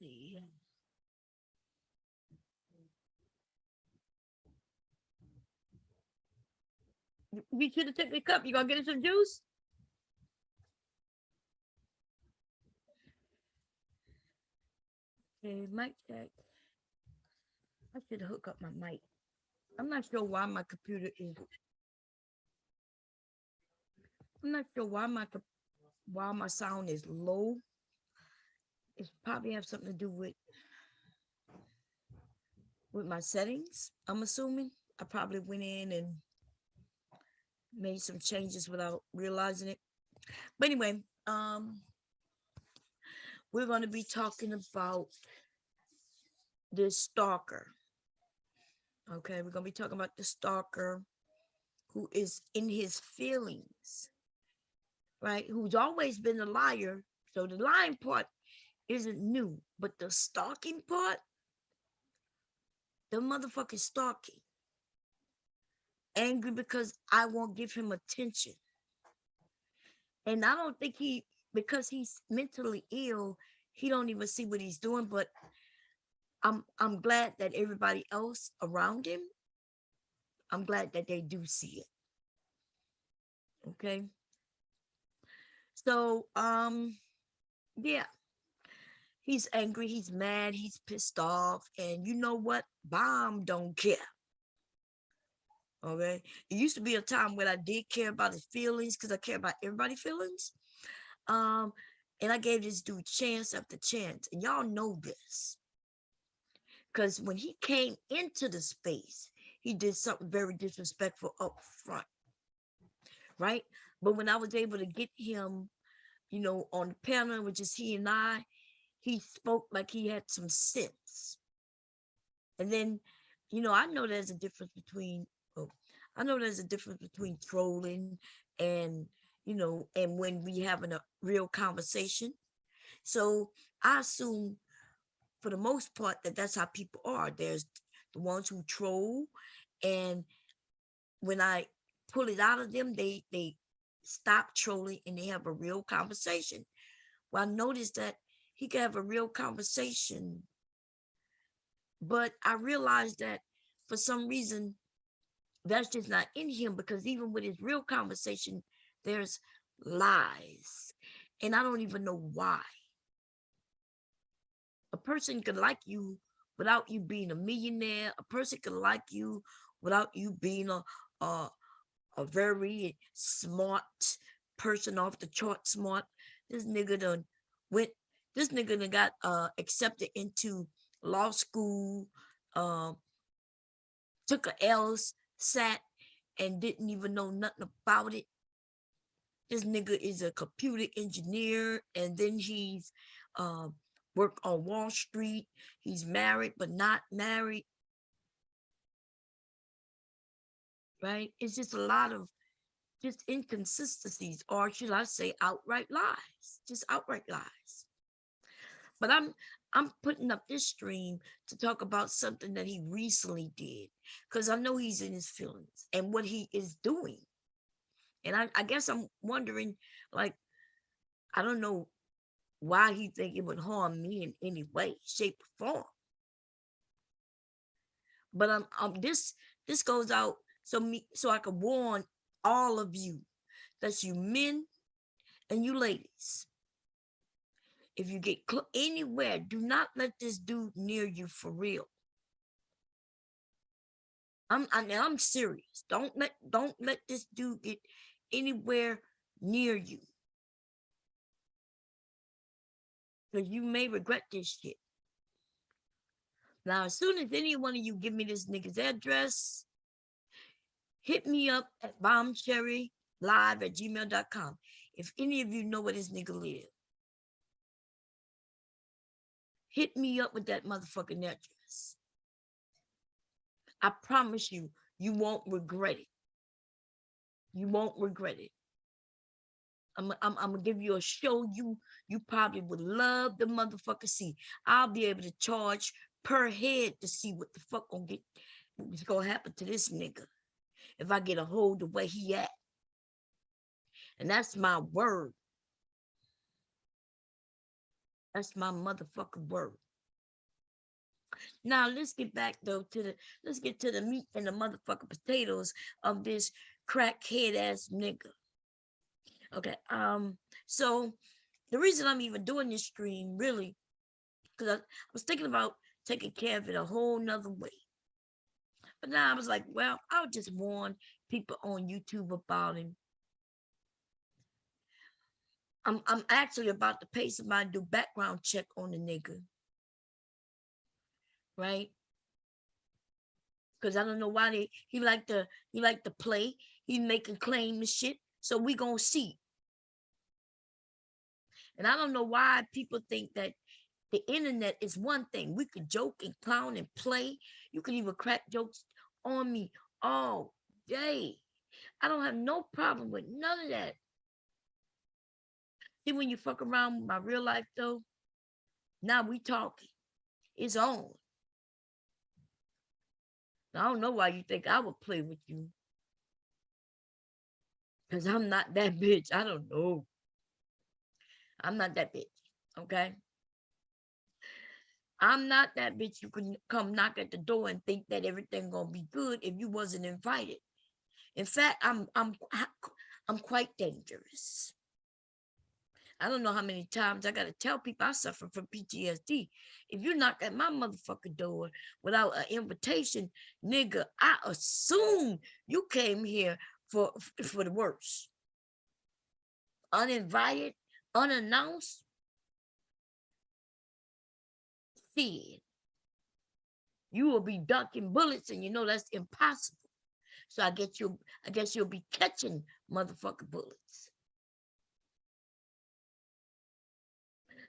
see. You should have took the cup. You gonna get us some juice? Okay, mic check. I should hook up my mic. I'm not sure why my computer is. I'm not sure why my sound is low. It probably have something to do with my settings. I'm assuming I probably went in and made some changes without realizing it. But anyway, we're going to be talking about this stalker. Okay, we're going to be talking about the stalker who is in his feelings, right? Who's always been a liar. So the lying part isn't new, but the stalking part, the motherfucker stalking. Angry because I won't give him attention. And I don't think because he's mentally ill, he don't even see what he's doing. But I'm glad that everybody else around him, I'm glad that they do see it. Okay. So yeah, he's angry, he's mad, he's pissed off, and you know what? Bomb don't care. Okay. It used to be a time when I did care about his feelings because I care about everybody's feelings. Um, and I gave this dude chance after chance. And y'all know this. Because when he came into the space, he did something very disrespectful up front. Right? But when I was able to get him, on the panel with just he and I, he spoke like he had some sense. And then, I know there's a difference between trolling and and when we having a real conversation. So I assume for the most part that's how people are. There's the ones who troll, and when I pull it out of them, they stop trolling and they have a real conversation. Well, I noticed that he could have a real conversation, but I realized that for some reason that's just not in him, because even with his real conversation, there's lies. And I don't even know why. A person could like you without you being a millionaire. A person could like you without you being a, a very smart person, off the chart smart. This nigga done went, this nigga done got accepted into law school, took a LSAT and didn't even know nothing about it. This nigga is a computer engineer, and then he's worked on Wall Street. He's married but not married. Right? It's just a lot of just inconsistencies, or should I say outright lies, just outright lies. But I'm putting up this stream to talk about something that he recently did, because I know he's in his feelings and what he is doing. And I guess I'm wondering, like, I don't know why he think it would harm me in any way, shape, or form. But this goes out so I can warn all of you, that's you men and you ladies. If you get anywhere, do not let this dude near you for real. I'm serious. Don't let this dude get anywhere near you, because you may regret this shit. Now, as soon as any one of you give me this nigga's address, hit me up at bombcherrylive@gmail.com. If any of you know where this nigga live, hit me up with that motherfucking address. I promise you, you won't regret it. You won't regret it. I'm gonna give you a show you probably would love the motherfucker see. I'll be able to charge per head to see what the fuck what's gonna happen to this nigga if I get a hold of where he at. And that's my word. That's my motherfucking word. Now let's get back though to the let's get to the meat and the motherfucking potatoes of this crackhead ass nigga. Okay. So the reason I'm even doing this stream really because I was thinking about taking care of it a whole nother way. But now I was like, well, I'll just warn people on YouTube about him. I'm actually about to pay somebody to do background check on the nigga, right? Because I don't know why he like to play. He making claims and shit. So we gonna see. And I don't know why people think that the internet is one thing. We could joke and clown and play. You can even crack jokes on me all day. I don't have no problem with none of that. See, when you fuck around with my real life though, now we talking. It's on. I don't know why you think I would play with you. Because I'm not that bitch. I don't know. I'm not that bitch. Okay? I'm not that bitch. You can come knock at the door and think that everything gonna be good if you wasn't invited. In fact, I'm quite dangerous. I don't know how many times I gotta tell people I suffer from PTSD. If you knock at my motherfucking door without an invitation, nigga, I assume you came here for the worst. Uninvited, unannounced, feared. You will be ducking bullets, and you know that's impossible. So I guess you'll be catching motherfucking bullets.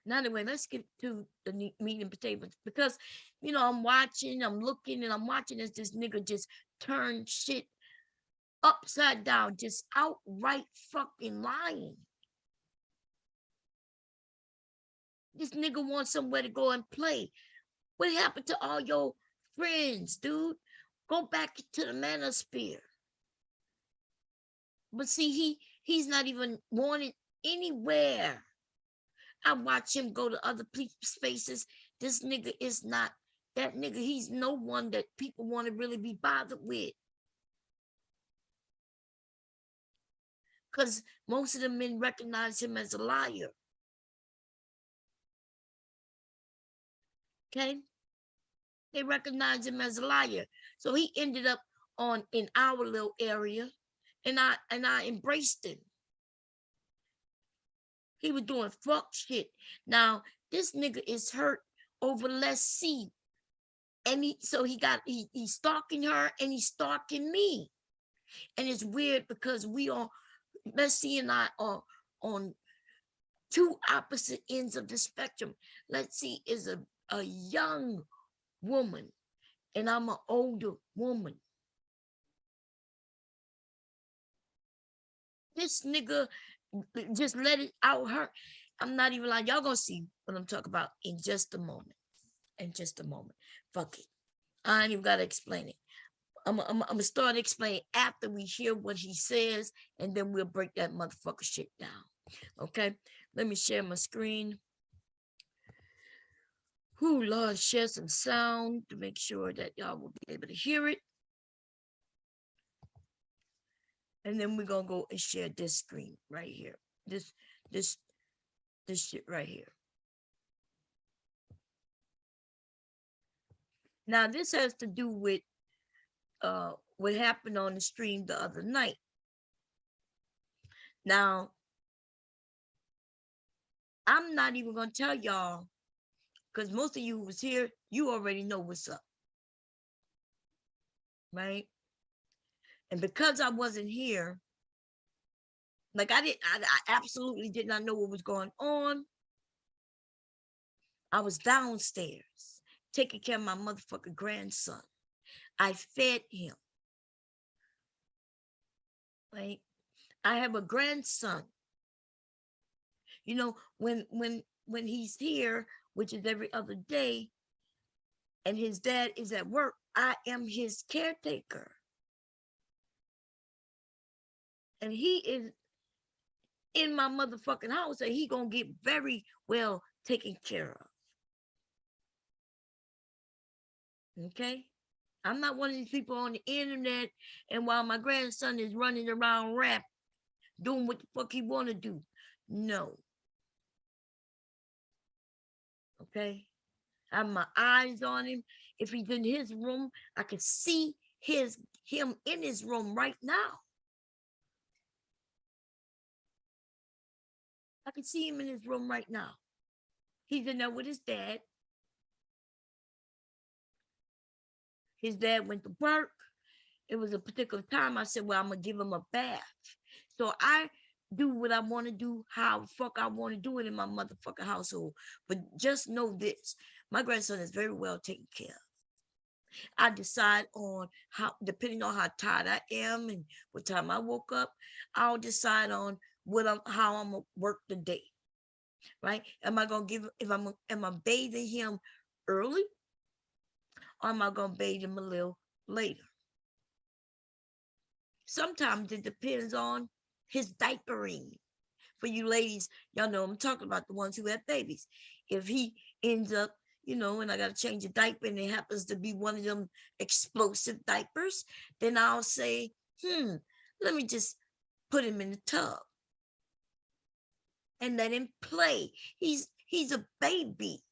Now anyway, let's get to the meat and potatoes because I'm watching, I'm looking, and I'm watching as this nigga just turn shit upside down, just outright fucking lying. This nigga wants somewhere to go and play. What happened to all your friends, dude? Go back to the manosphere. But see, he's not even wanted anywhere. I watch him go to other people's faces. This nigga is not that nigga. He's no one that people want to really be bothered with. Because most of the men recognize him as a liar. Okay? They recognize him as a liar. So he ended up in our little area, and I embraced him. He was doing fuck shit. Now, this nigga is hurt over Let's See. And he's stalking her and he's stalking me. And it's weird because Let's See and I are on two opposite ends of the spectrum. Let's See is a young woman and I'm an older woman. This nigga just let it out her. I'm not even like, y'all gonna see what I'm talking about in just a moment. In just a moment. Fuck it. I ain't even gotta explain it. I'm gonna start explaining after we hear what he says, and then we'll break that motherfucker shit down. Okay? Let me share my screen. Whoo, Lord, share some sound to make sure that y'all will be able to hear it. And then we're gonna go and share this screen right here. This shit right here. Now this has to do with what happened on the stream the other night. Now, I'm not even gonna tell y'all because most of you who was here, you already know what's up, right? And because I wasn't here, like I absolutely did not know what was going on. I was downstairs taking care of my motherfucking grandson. I fed him, right? I have a grandson. You know, when he's here, which is every other day, and his dad is at work, I am his caretaker. And he is in my motherfucking house, and he gonna get very well taken care of. Okay? I'm not one of these people on the internet and while my grandson is running around rap doing what the fuck he want to do. No. Okay? I have my eyes on him. If he's in his room, I can see him in his room right now. I can see him in his room right now. He's in there with his dad. His dad went to work. It was a particular time. I said, well, I'm going to give him a bath. So I do what I want to do, how the fuck I want to do it in my motherfucking household. But just know this. My grandson is very well taken care of. I decide on how, depending on how tired I am and what time I woke up, I'll decide on how I'm gonna work the day. Right? Am I gonna give if I'm am I bathing him early or am I gonna bathe him a little later? Sometimes it depends on his diapering. For you ladies, y'all know I'm talking about the ones who have babies. If he ends up, and I got to change a diaper and it happens to be one of them explosive diapers, then I'll say, let me just put him in the tub and let him play. He's a baby.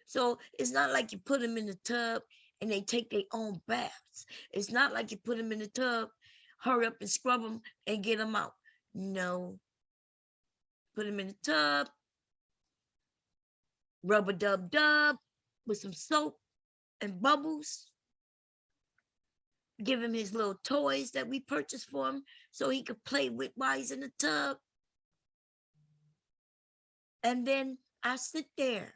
So it's not like you put him in the tub and they take their own baths. It's not like you put him in the tub, hurry up and scrub him and get him out. No. Put him in the tub, rub a dub dub with some soap and bubbles. Give him his little toys that we purchased for him so he could play with while he's in the tub. And then I sit there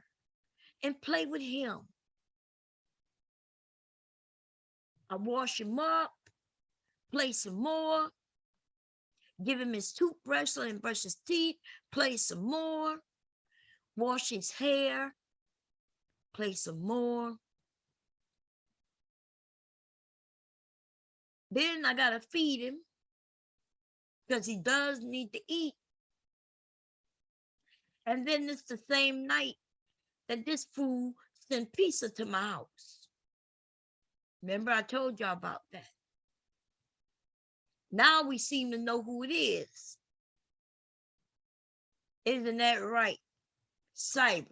and play with him. I wash him up, play some more, give him his toothbrush, let him brush his teeth, play some more, wash his hair, play some more. Then I gotta feed him because he does need to eat. And then it's the same night that this fool sent pizza to my house. Remember, I told y'all about that. Now we seem to know who it is. Isn't that right? Cyber.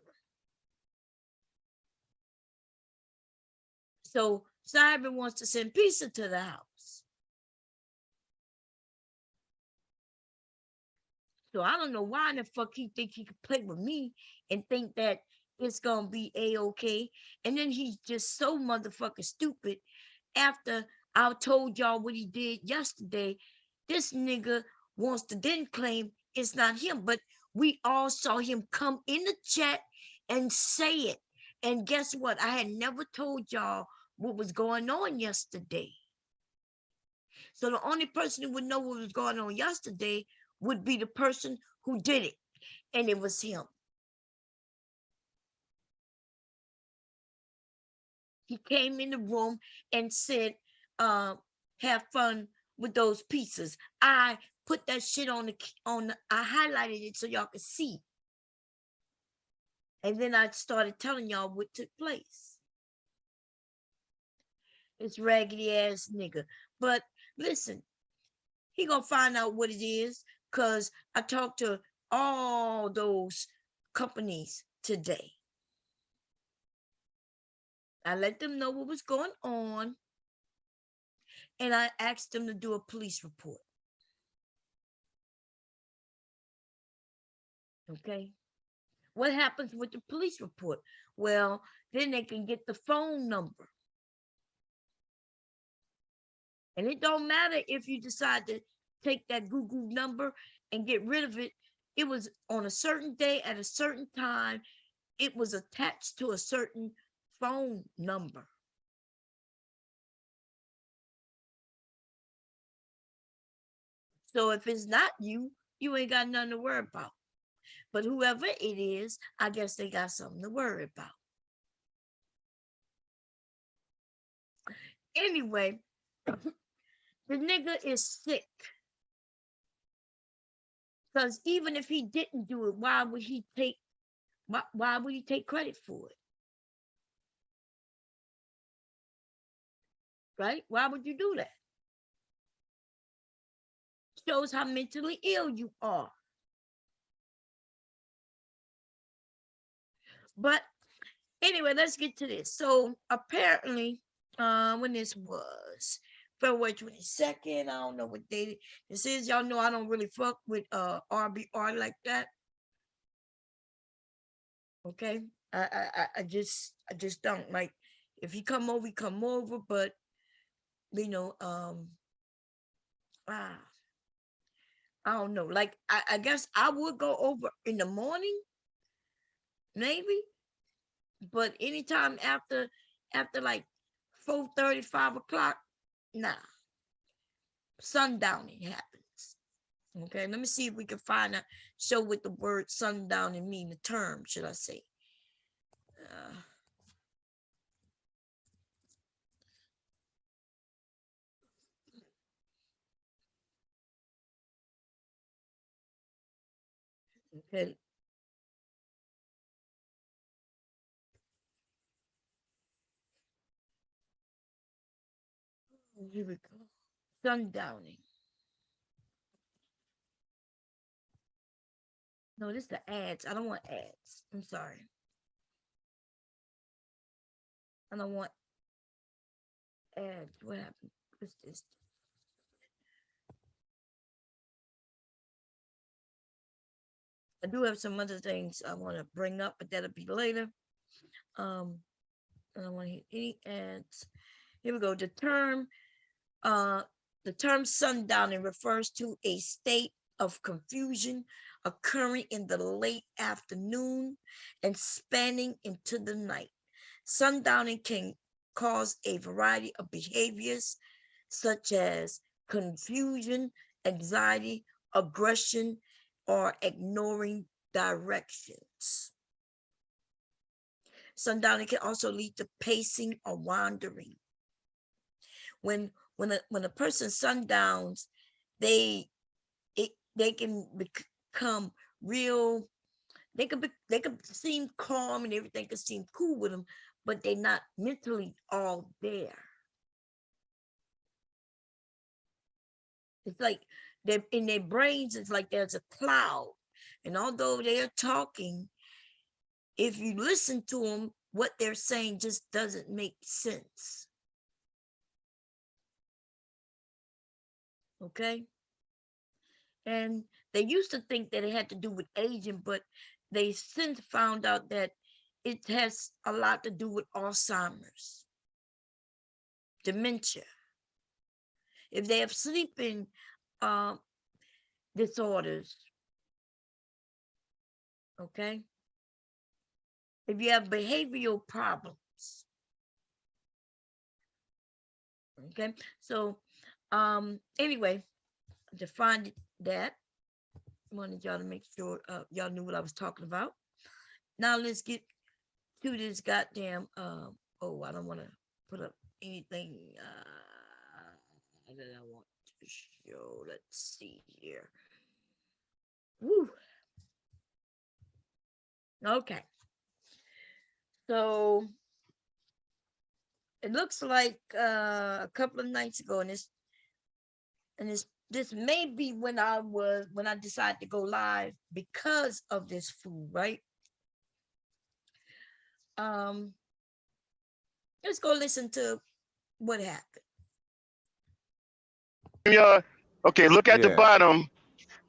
So Cyber wants to send pizza to the house. So I don't know why in the fuck he think he could play with me and think that it's gonna be a-okay. And then he's just so motherfucking stupid. After I told y'all what he did yesterday, this nigga wants to then claim it's not him, but we all saw him come in the chat and say it. And guess what? I had never told y'all what was going on yesterday. So the only person who would know what was going on yesterday would be the person who did it. And it was him. He came in the room and said, have fun with those pizzas. I put that shit on I highlighted it so y'all could see. And then I started telling y'all what took place. It's raggedy ass nigga. But listen, he gonna find out what it is because I talked to all those companies today. I let them know what was going on and I asked them to do a police report. Okay. What happens with the police report? Well, then they can get the phone number. And it don't matter if you decide to take that Google number and get rid of it. It was on a certain day at a certain time. It was attached to a certain phone number. So if it's not you, you ain't got nothing to worry about. But whoever it is, I guess they got something to worry about. Anyway, the nigga is sick. Because even if he didn't do it, why would he take credit for it? right? Why would you do that? Shows how mentally ill you are. But anyway, let's get to this. So apparently, when this was February 22nd, I don't know what day this is. Y'all know I don't really fuck with RBR like that. Okay. I just don't like, if you come over, you come over, but you know, ah, I don't know. Like I guess I would go over in the morning, maybe, but anytime after like 4:30, 5 o'clock, nah. Sundowning happens. Okay, let me see if we can find a show with the word sundowning mean, the term, should I say. Uh, okay, here we go. Sundowning. No, this is the ads. I don't want ads. I'm sorry. I don't want ads. What happened? What's this? I do have some other things I want to bring up, but that'll be later. I don't want to hit any ads. Here we go. Uh, the term sundowning refers to a state of confusion occurring in the late afternoon and spanning into the night. Sundowning can cause a variety of behaviors such as confusion, anxiety, aggression, or ignoring directions. Sundowning can also lead to pacing or wandering. When a person sundowns, they they can become real. They could seem calm and everything could seem cool with them, but they're not mentally all there. It's like they're in their brains. It's like there's a cloud, and although they're talking, if you listen to them, what they're saying just doesn't make sense. Okay. And they used to think that it had to do with aging, but they since found out that it has a lot to do with Alzheimer's, dementia. If they have sleeping uh, disorders, okay? If you have behavioral problems, okay? So, anyway, to find that, I wanted y'all to make sure y'all knew what I was talking about. Now let's get to this goddamn. Oh, I don't want to put up anything that I want to show. Let's see here. Woo. Okay. So it looks like a couple of nights ago, and this may be when I decided to go live because of this food, right? Um, let's go listen to what happened. Okay, look at the bottom.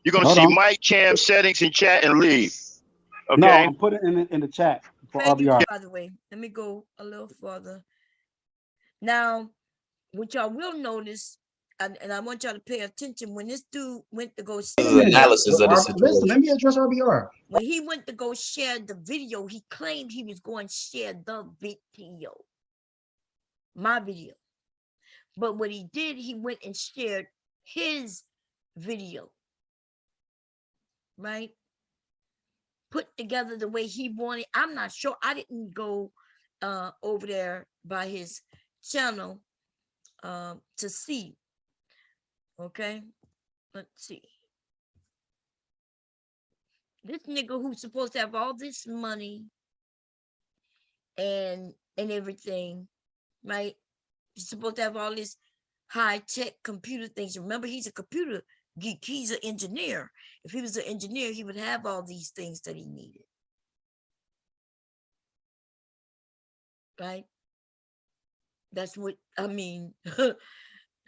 You're gonna see mic cam settings and chat and leave. Okay. No, I'm putting it in the chat for Thank you, RBR. by the way. Let me go a little further. Now, what y'all will notice, and I want y'all to pay attention, when this dude went to go analysis of the situation. Listen, let me address RBR. When he went to go share the video, he claimed he was going to share the video, my video. But what he did, he went and shared his video, right? Put together the way he wanted. I'm not sure. I didn't go over there by his channel to see. Okay, let's see. This nigga who's supposed to have all this money and everything, right? You're supposed to have all this high-tech computer things. Remember, he's a computer geek. He's an engineer. If he was an engineer, he would have all these things that he needed. Right? That's what I mean.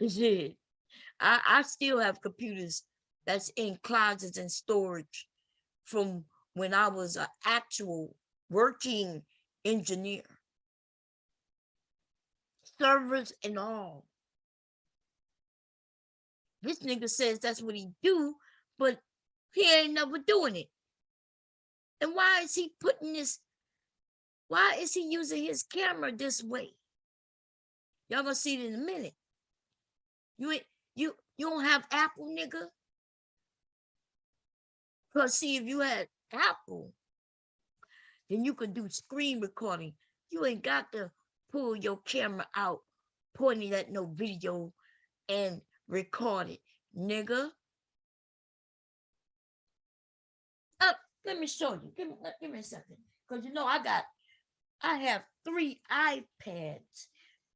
Shit. I still have computers that's in closets and storage from when I was an actual working engineer. Servers and all. This nigga says that's what he do, but he ain't never doing it. And why is he putting this? Why is he using his camera this way? Y'all gonna see it in a minute. You don't have Apple, nigga? Cause see, if you had Apple, then you could do screen recording. You ain't got to pull your camera out, pointing at no video and record it, nigga. Let me show you. Give me a second. Because you know I have 3 iPads,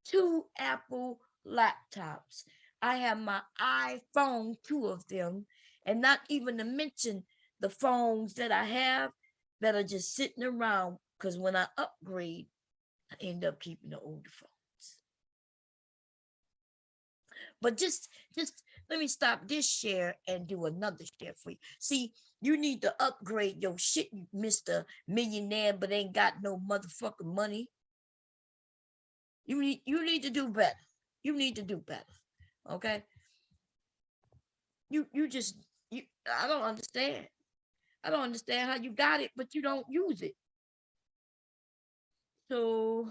2 Apple laptops. I have my iPhone, 2 of them, and not even to mention the phones that I have that are just sitting around, because when I upgrade, I end up keeping the older phones. But just let me stop this share and do another share for you. See, you need to upgrade your shit, Mr. Millionaire, but ain't got no motherfucking money. You need to do better. You need to do better. Okay? You I don't understand. I don't understand how you got it, but you don't use it. So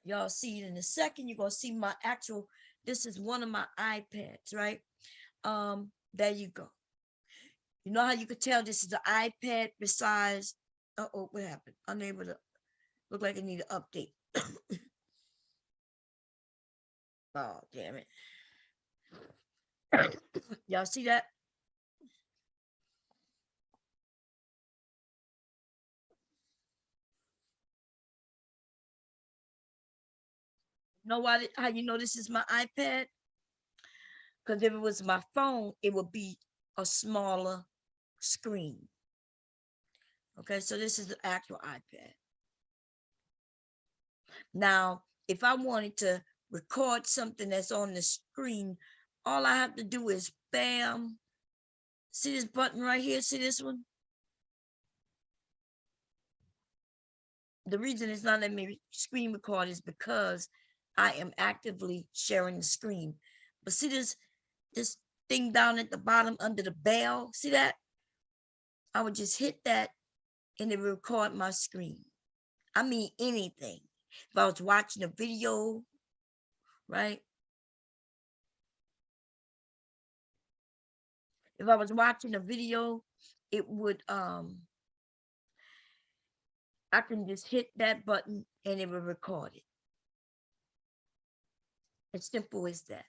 y'all see it in a second. You're gonna see my actual, this is one of my iPads, right? There you go. You know how you could tell this is an iPad besides, oh, what happened? Unable to, look like I need an update. Oh, damn it. Y'all see that? Know why? How you know this is my iPad? Because if it was my phone, it would be a smaller screen. Okay, so this is the actual iPad. Now, if I wanted to record something that's on the screen, all I have to do is bam. See this button right here? See this one? The reason it's not letting me screen record is because I am actively sharing the screen. But see this thing down at the bottom under the bell? See that? I would just hit that and it would record my screen. I mean anything. If I was watching a video, right? If I was watching a video, it would I can just hit that button and it will record it. As simple as that.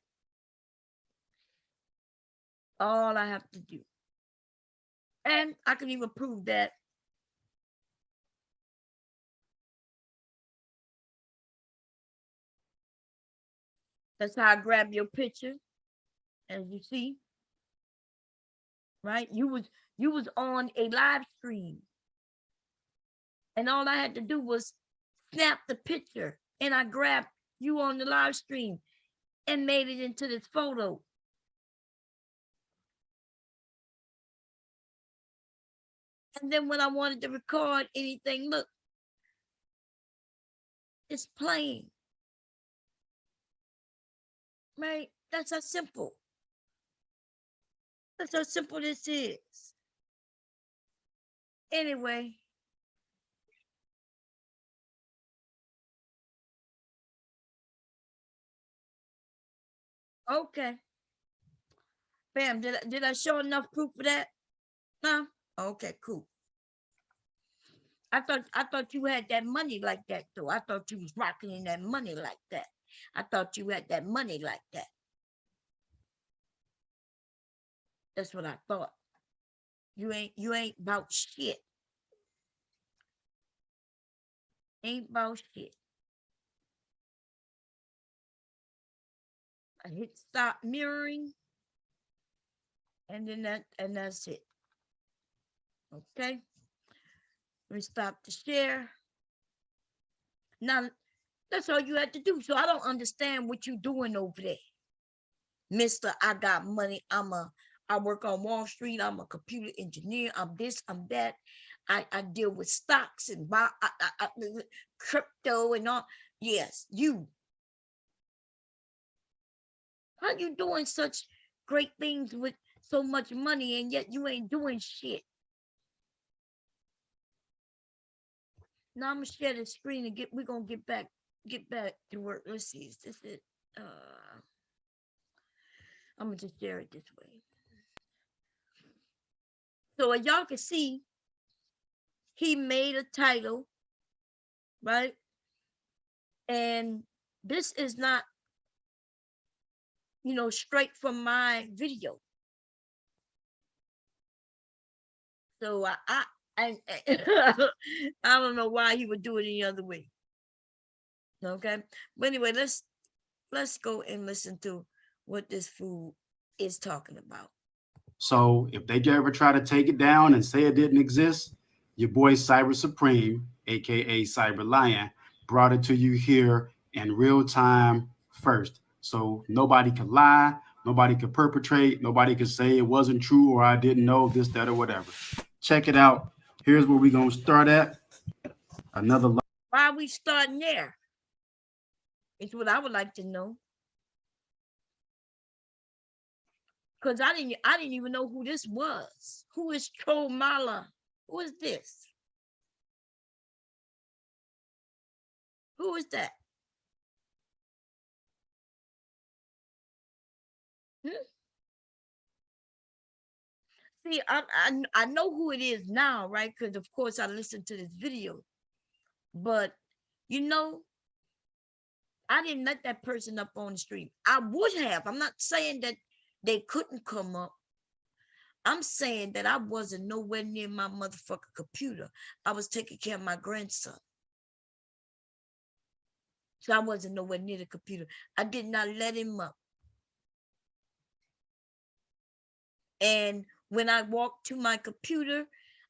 All I have to do. And I can even prove that. That's how I grab your picture, as you see. Right? You was on a live stream. And all I had to do was snap the picture. And I grabbed you on the live stream and made it into this photo. And then when I wanted to record anything, look, it's playing. Right? That's how simple. That's how simple this is. Anyway. Okay. Bam, did I show enough proof for that? Huh? Okay, cool. I thought you had that money like that though. I thought you was rocking in that money like that. I thought you had that money like that. That's what I thought. You ain't about shit. Ain't about shit. hit stop mirroring, and then that's it. Okay. Let me stop the share. Now that's all you had to do. So I don't understand what you're doing over there. Mister, I got money. I work on Wall Street. I'm a computer engineer. I'm this, I'm that. I deal with stocks and crypto and all. Yes, you. How you doing such great things with so much money and yet you ain't doing shit? Now I'm gonna share the screen and we're gonna get back to work. Let's see, is this it? I'm gonna just share it this way. So as y'all can see, he made a title, right? And this is not, straight from my video. So I I don't know why he would do it any other way. Okay, but anyway, let's go and listen to what this fool is talking about. So if they ever try to take it down and say it didn't exist, your boy Cyber Supreme, aka Cyber Lion, brought it to you here in real time first. So nobody could lie, nobody could perpetrate, nobody could say it wasn't true or I didn't know this, that, or whatever. Check it out. Here's where we're gonna start at. Another. Why are we starting there? It's what I would like to know. Because I didn't even know who this was. Who is Tromala? Who is this? Who is that? See, I know who it is now, right? Because of course I listened to this video. But I didn't let that person up on the street. I would have. I'm not saying that they couldn't come up. I'm saying that I wasn't nowhere near my motherfucking computer. I was taking care of my grandson. So I wasn't nowhere near the computer. I did not let him up. And when I walked to my computer,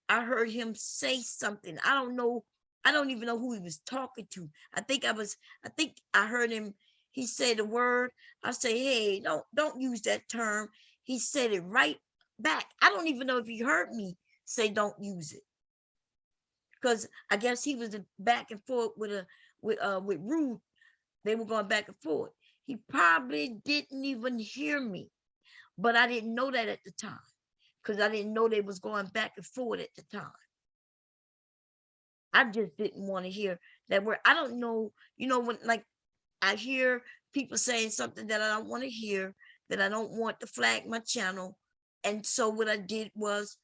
I heard him say something. I don't know. I don't even know who he was talking to. I think I heard him. He said a word. I say, hey, don't use that term. He said it right back. I don't even know if he heard me say don't use it. Because I guess he was back and forth with Rude. They were going back and forth. He probably didn't even hear me. But I didn't know that at the time. Because I didn't know they was going back and forth at the time. I just didn't want to hear that word. I don't know, when like I hear people saying something that I don't want to hear, that I don't want to flag my channel. And so what I did was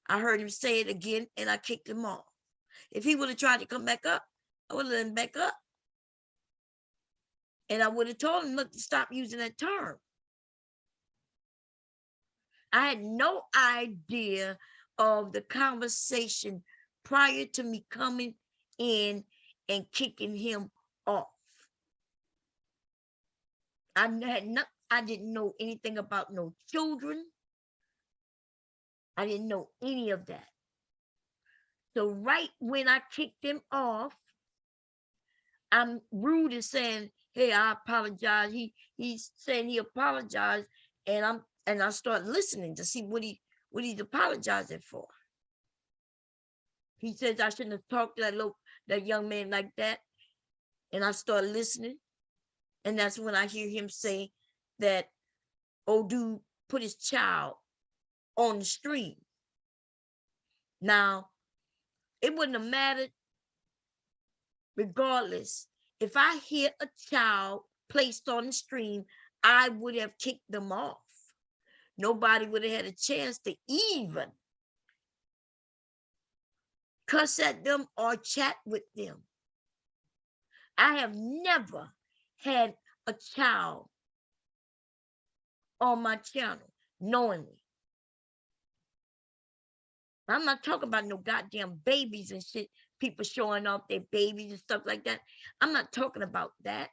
I heard him say it again and I kicked him off. If he would have tried to come back up, I would have let him back up. And I would have told him, look, to stop using that term. I had no idea of the conversation prior to me coming in and kicking him off. I didn't know anything about no children. I didn't know any of that. So right when I kicked him off, I'm rude and saying, hey, I apologize. He's saying he apologized, and I start listening to see what he's apologizing for. He says I shouldn't have talked to that young man like that. And I start listening. And that's when I hear him say that old dude put his child on the stream. Now, it wouldn't have mattered regardless. If I hit a child placed on the stream, I would have kicked them off. Nobody would have had a chance to even cuss at them or chat with them. I have never had a child on my channel knowingly. I'm not talking about no goddamn babies and shit, people showing off their babies and stuff like that. I'm not talking about that.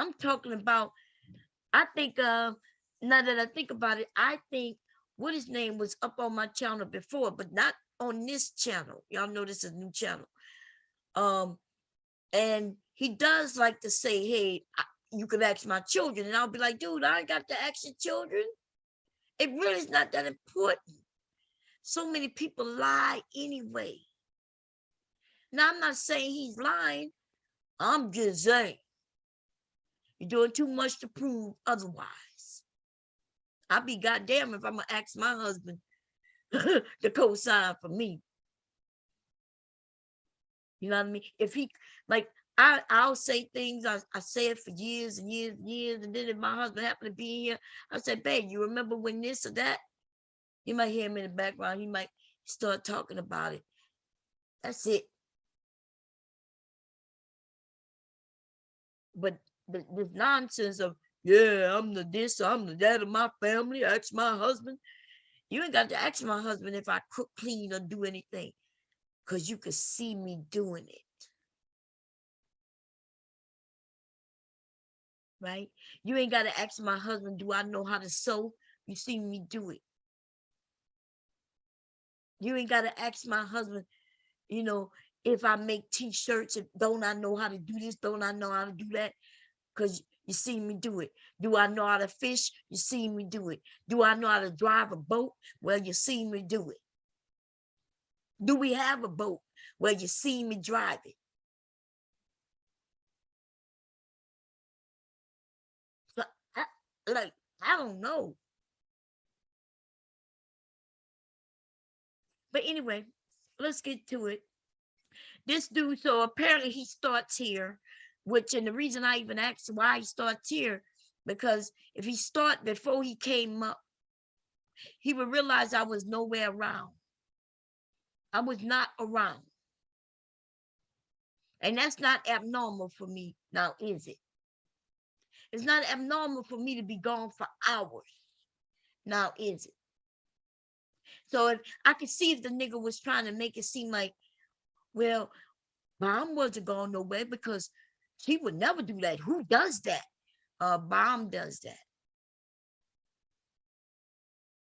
I'm talking about, I think, now that I think about it, I think what his name was up on my channel before, but not on this channel. Y'all know this is a new channel. And he does like to say, hey, you could ask my children. And I'll be like, dude, I ain't got to ask your children. It really is not that important. So many people lie anyway. Now, I'm not saying he's lying. I'm just saying you're doing too much to prove otherwise. I'll be goddamn if I'm going to ask my husband to co-sign for me. You know what I mean? If he, like, I'll say things, I say it for years and years and years. And then if my husband happened to be here, I say, babe, you remember when this or that? You might hear him in the background. He might start talking about it. That's it. But this nonsense of, yeah, I'm the this, I'm the that of my family, ask my husband. You ain't got to ask my husband if I cook, clean, or do anything, because you could see me doing it. Right? You ain't got to ask my husband, do I know how to sew? You see me do it. You ain't got to ask my husband, you know, if I make t-shirts, don't I know how to do this? Don't I know how to do that? Because you see me do it. Do I know how to fish? You see me do it. Do I know how to drive a boat? Well, you see me do it. Do we have a boat? Well, you see me drive it. So, I don't know. But anyway, let's get to it. This dude, so apparently he starts here, which, and the reason I even asked why he starts here, because if he start before he came up, he would realize I was nowhere around. I was not around. And that's not abnormal for me now, is it? It's not abnormal for me to be gone for hours. Now, is it? So if I could see if the nigga was trying to make it seem like, well, Mom wasn't going nowhere because she would never do that. Who does that? Mom does that.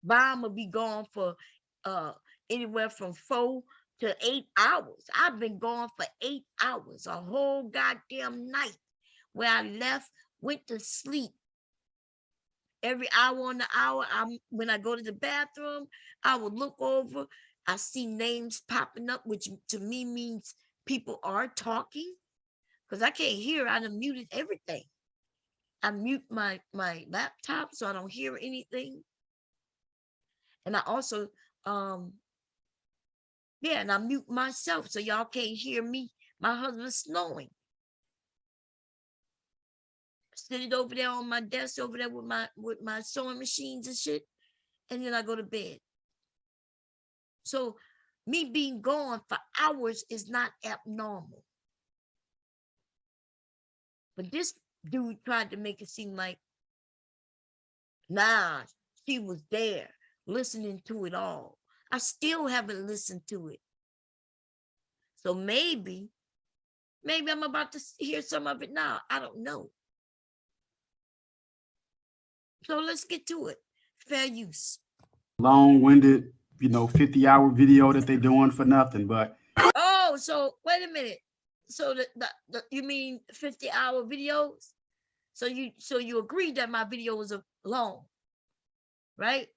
Mom would be gone for anywhere from 4 to 8 hours. I've been gone for 8 hours, a whole goddamn night, where I left, went to sleep. Every hour on the hour, when I go to the bathroom, I would look over. I see names popping up, which to me means people are talking, because I can't hear. I done muted everything. I mute my laptop so I don't hear anything. And I also, and I mute myself so y'all can't hear me. My husband's snoring. Sitting over there on my desk over there with my sewing machines and shit, and then I go to bed. So me being gone for hours is not abnormal. But this dude tried to make it seem like, nah, she was there listening to it all. I still haven't listened to it. So maybe I'm about to hear some of it now. I don't know. So let's get to it. Fair use. Long-winded, 50-hour video that they're doing for nothing, but. Oh, so wait a minute. So you mean 50-hour videos? So you agree that my videos are long, right?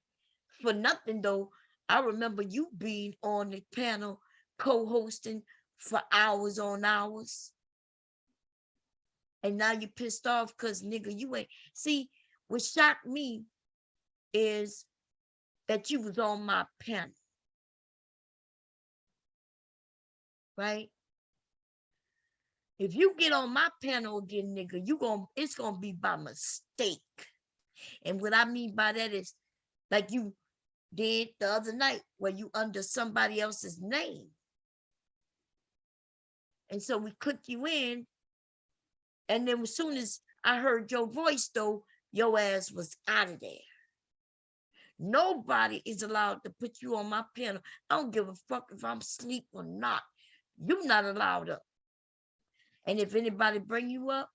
For nothing though, I remember you being on the panel co-hosting for hours on hours. And now you're pissed off because nigga, you ain't. See, what shocked me is that you was on my panel. Right? If you get on my panel again, nigga, it's gonna be by mistake. And what I mean by that is like you did the other night where you under somebody else's name. And so we click you in. And then as soon as I heard your voice, though, your ass was out of there. Nobody is allowed to put you on my panel. I don't give a fuck if I'm asleep or not. You're not allowed up. And if anybody bring you up,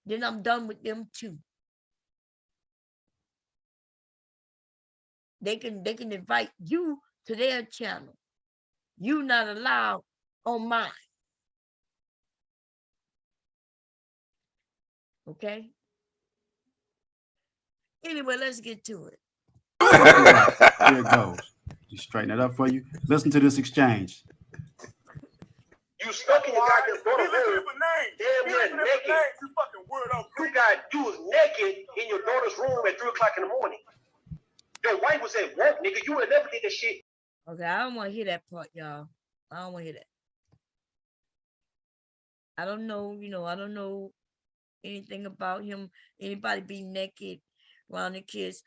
then I'm done with them too. They can invite you to their channel. You not allowed on mine. Okay. Anyway, let's get to it. Here it goes. You straighten it up for you. Listen to this exchange. You stuck in your goddamn daughter's room, damn near naked. You fucking weirdo. You was naked in your daughter's room at 3 o'clock in the morning. Your wife was at work, nigga. You would never did that shit. Okay, I don't want to hear that part, y'all. I don't want to hear that. I don't know, I don't know anything about him, anybody being naked around the kids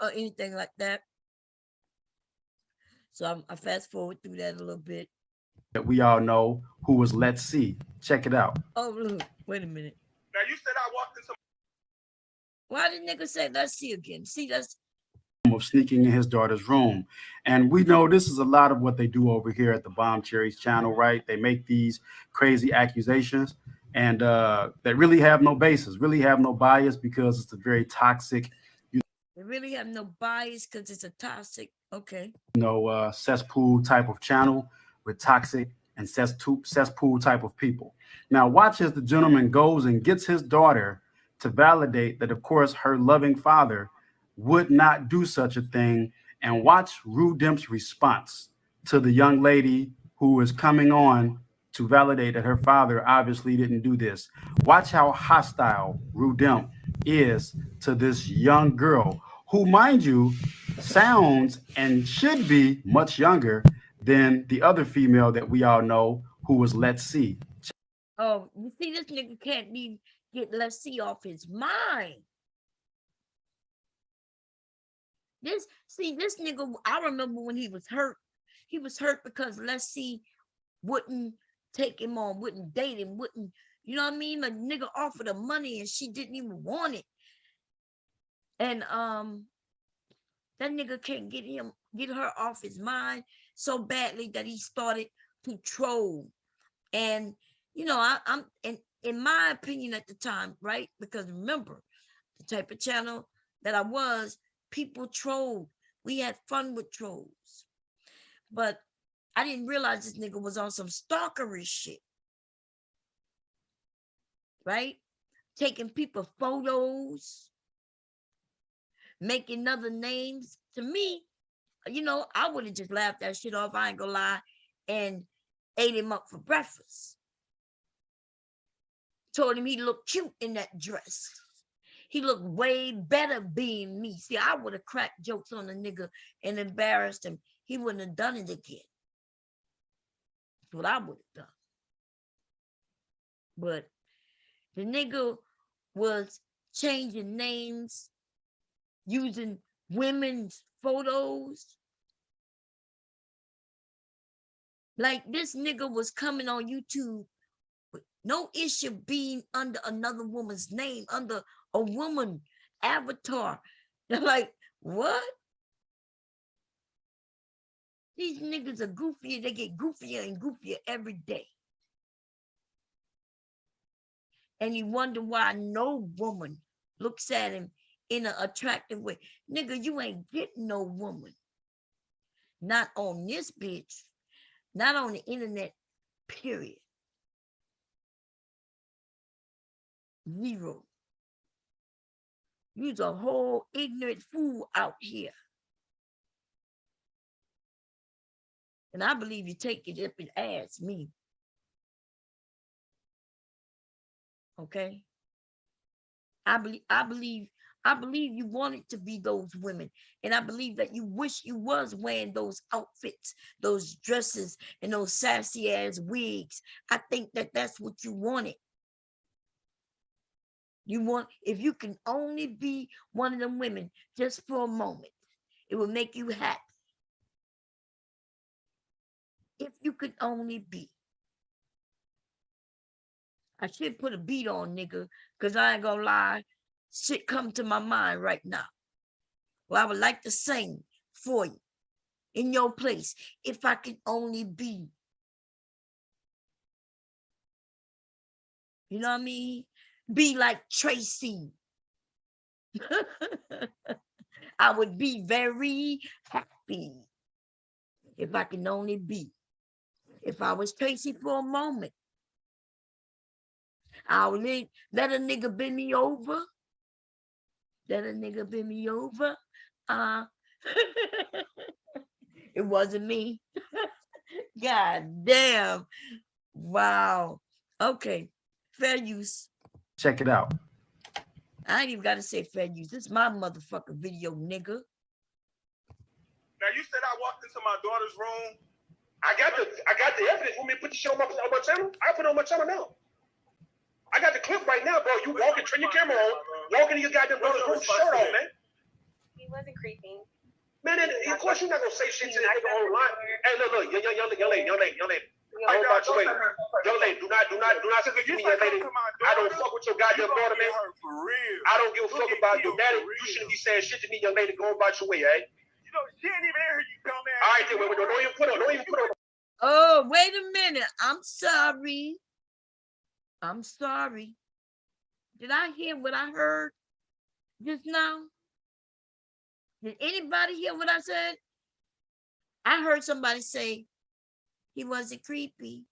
or anything like that. So I fast forward through that a little bit. That we all know who was Let's See. Check it out. Oh, look, wait a minute. Now you said I walked into. Why did nigga say let's see again? See, that's of sneaking in his daughter's room. And we know this is a lot of what they do over here at the Bomb Cherries channel, right? They make these crazy accusations and that really have no basis, really have no bias, because it's a very toxic. They really have no bias because it's a toxic, okay. Cesspool type of channel with toxic and cesspool type of people. Now watch as the gentleman goes and gets his daughter to validate that, of course, her loving father would not do such a thing, and watch Rue Demp's response to the young lady who is coming on to validate that her father obviously didn't do this. Watch how hostile Rue Demp is to this young girl, who, mind you, sounds and should be much younger than the other female that we all know who was Let's See. Oh, you see, this nigga can't get Let's See off his mind. This nigga, I remember when he was hurt. He was hurt because Let's See wouldn't take him on, wouldn't date him, wouldn't, you know what I mean? Like, nigga offered her money and she didn't even want it. And that nigga can't get her off his mind so badly that he started to troll. And I'm in my opinion at the time, right? Because remember, the type of channel that I was, people trolled. We had fun with trolls. But I didn't realize this nigga was on some stalkerish shit. Right? Taking people photos, making other names. To me, I would have just laughed that shit off, I ain't gonna lie, and ate him up for breakfast. Told him he looked cute in that dress. He looked way better being me. See, I would have cracked jokes on the nigga and embarrassed him. He wouldn't have done it again. That's what I would have done. But the nigga was changing names, using women's photos. Like, this nigga was coming on YouTube with no issue being under another woman's name, under a woman avatar. They're like, what? These niggas are goofier. They get goofier and goofier every day. And you wonder why no woman looks at him in an attractive way. Nigga, you ain't getting no woman. Not on this bitch. Not on the internet, period. Zero. You's a whole ignorant fool out here. And I believe you take it if it asks me. Okay? I believe you wanted to be those women. And I believe that you wish you was wearing those outfits, those dresses, and those sassy ass wigs. I think that that's what you wanted. If you can only be one of them women just for a moment, it will make you happy. If you could only be. I should put a beat on, nigga, because I ain't gonna lie. Shit come to my mind right now. Well, I would like to sing for you in your place. If I could only be. You know what I mean? be like Tracy. I would be very happy if I can only be. If I was Tracy for a moment, I'll let a nigga bend me over. Let a nigga bend me over. It wasn't me. God damn. Wow. Okay. Fair use. Check it out. I ain't even got to say fair use. This is my motherfucking video, nigga. Now you said I walked into my daughter's room. I got the evidence. Want me to put the shit on my channel? I put it on my channel now. I got the clip right now, bro. You walking, turn your camera on, walking in your goddamn daughter's room, shirt on, man. He wasn't creeping. Man, of course you're not gonna say shit to the nigga online. Hey, look, young lady. I don't about your way. Young lady, do not speak to me, young lady. I don't fuck with your goddamn daughter, man. I don't give a fuck about your daddy. You shouldn't be saying shit to me, young lady. Go about your way, eh? You know, she ain't even hear you, dumbass. All right, then, wait, don't even put on. Oh, wait a minute. I'm sorry. Did I hear what I heard just now? Did anybody hear what I said? I heard somebody say he wasn't creepy.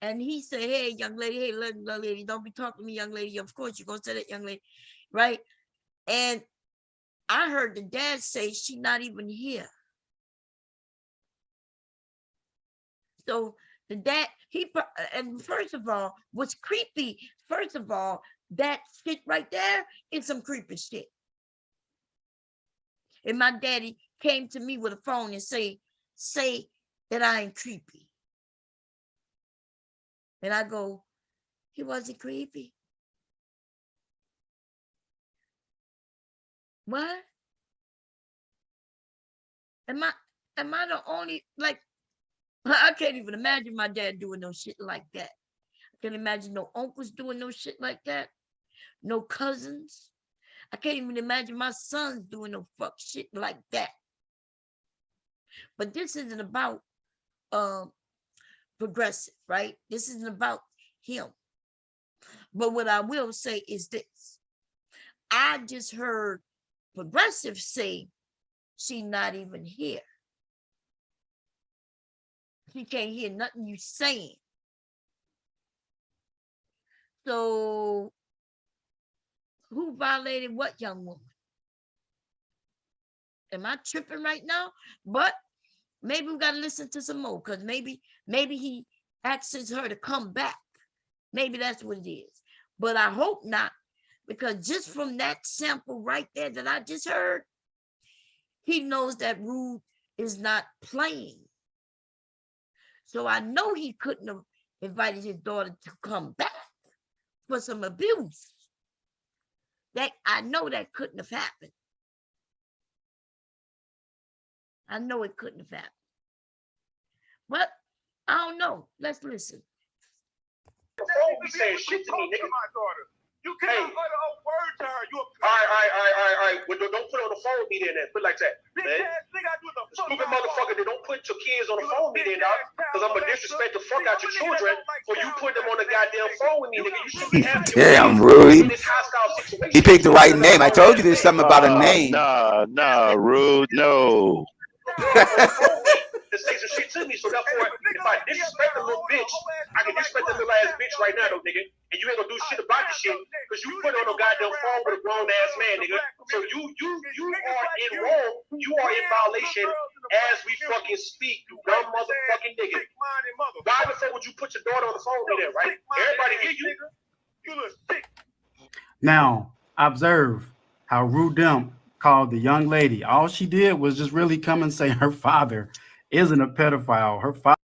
And he said, hey, young lady, hey, young lady, don't be talking to me, young lady. Of course, you're going to say that, young lady, right? And I heard the dad say she's not even here. So the dad, and first of all, what's creepy, first of all, that shit right there is some creepy shit. And my daddy came to me with a phone and say that I ain't creepy. And I go, he wasn't creepy. What? Am I the only, like, I can't even imagine my dad doing no shit like that. I can't imagine no uncles doing no shit like that. No cousins. I can't even imagine my sons doing no fuck shit like that. But this isn't about progressive, right? This isn't about him. But what I will say is this. I just heard progressive say she's not even here. She can't hear nothing you saying. So who violated what young woman? Am I tripping right now? But maybe we got to listen to some more, because maybe he asks her to come back. Maybe that's what it is. But I hope not, because just from that sample right there that I just heard, he knows that Rude is not playing. So I know he couldn't have invited his daughter to come back for some abuse. That I know that couldn't have happened. I know it couldn't have happened. But I don't know. Let's listen. Don't be saying shit to me, nigga. You can't utter a word to her. You all right. Well, don't put it on the phone with me then. Put it like that, man. Stupid motherfucker, they don't put your kids on the phone with me then, dog. Because I'm gonna disrespect the fuck out your children for you putting them on the goddamn phone with me, nigga. You should be happy. Damn, Rudy. In this hostile situation. He picked the right name. I told you there's something about a name. Nah, Rude, no. To say some shit to me, so therefore, if I disrespect a little bitch, I can disrespect the little ass bitch right now, though, nigga. And you ain't gonna do shit about the shit, because you put on a goddamn phone with a grown ass man, nigga. So you are in wrong. You are in violation as we fucking speak, you dumb motherfucking nigga. Why the fuck would you put your daughter on the phone with her, right? Everybody hear you. You look sick. Now, observe how Rudimp called the young lady. All she did was just really come and say her father isn't a pedophile. Her father.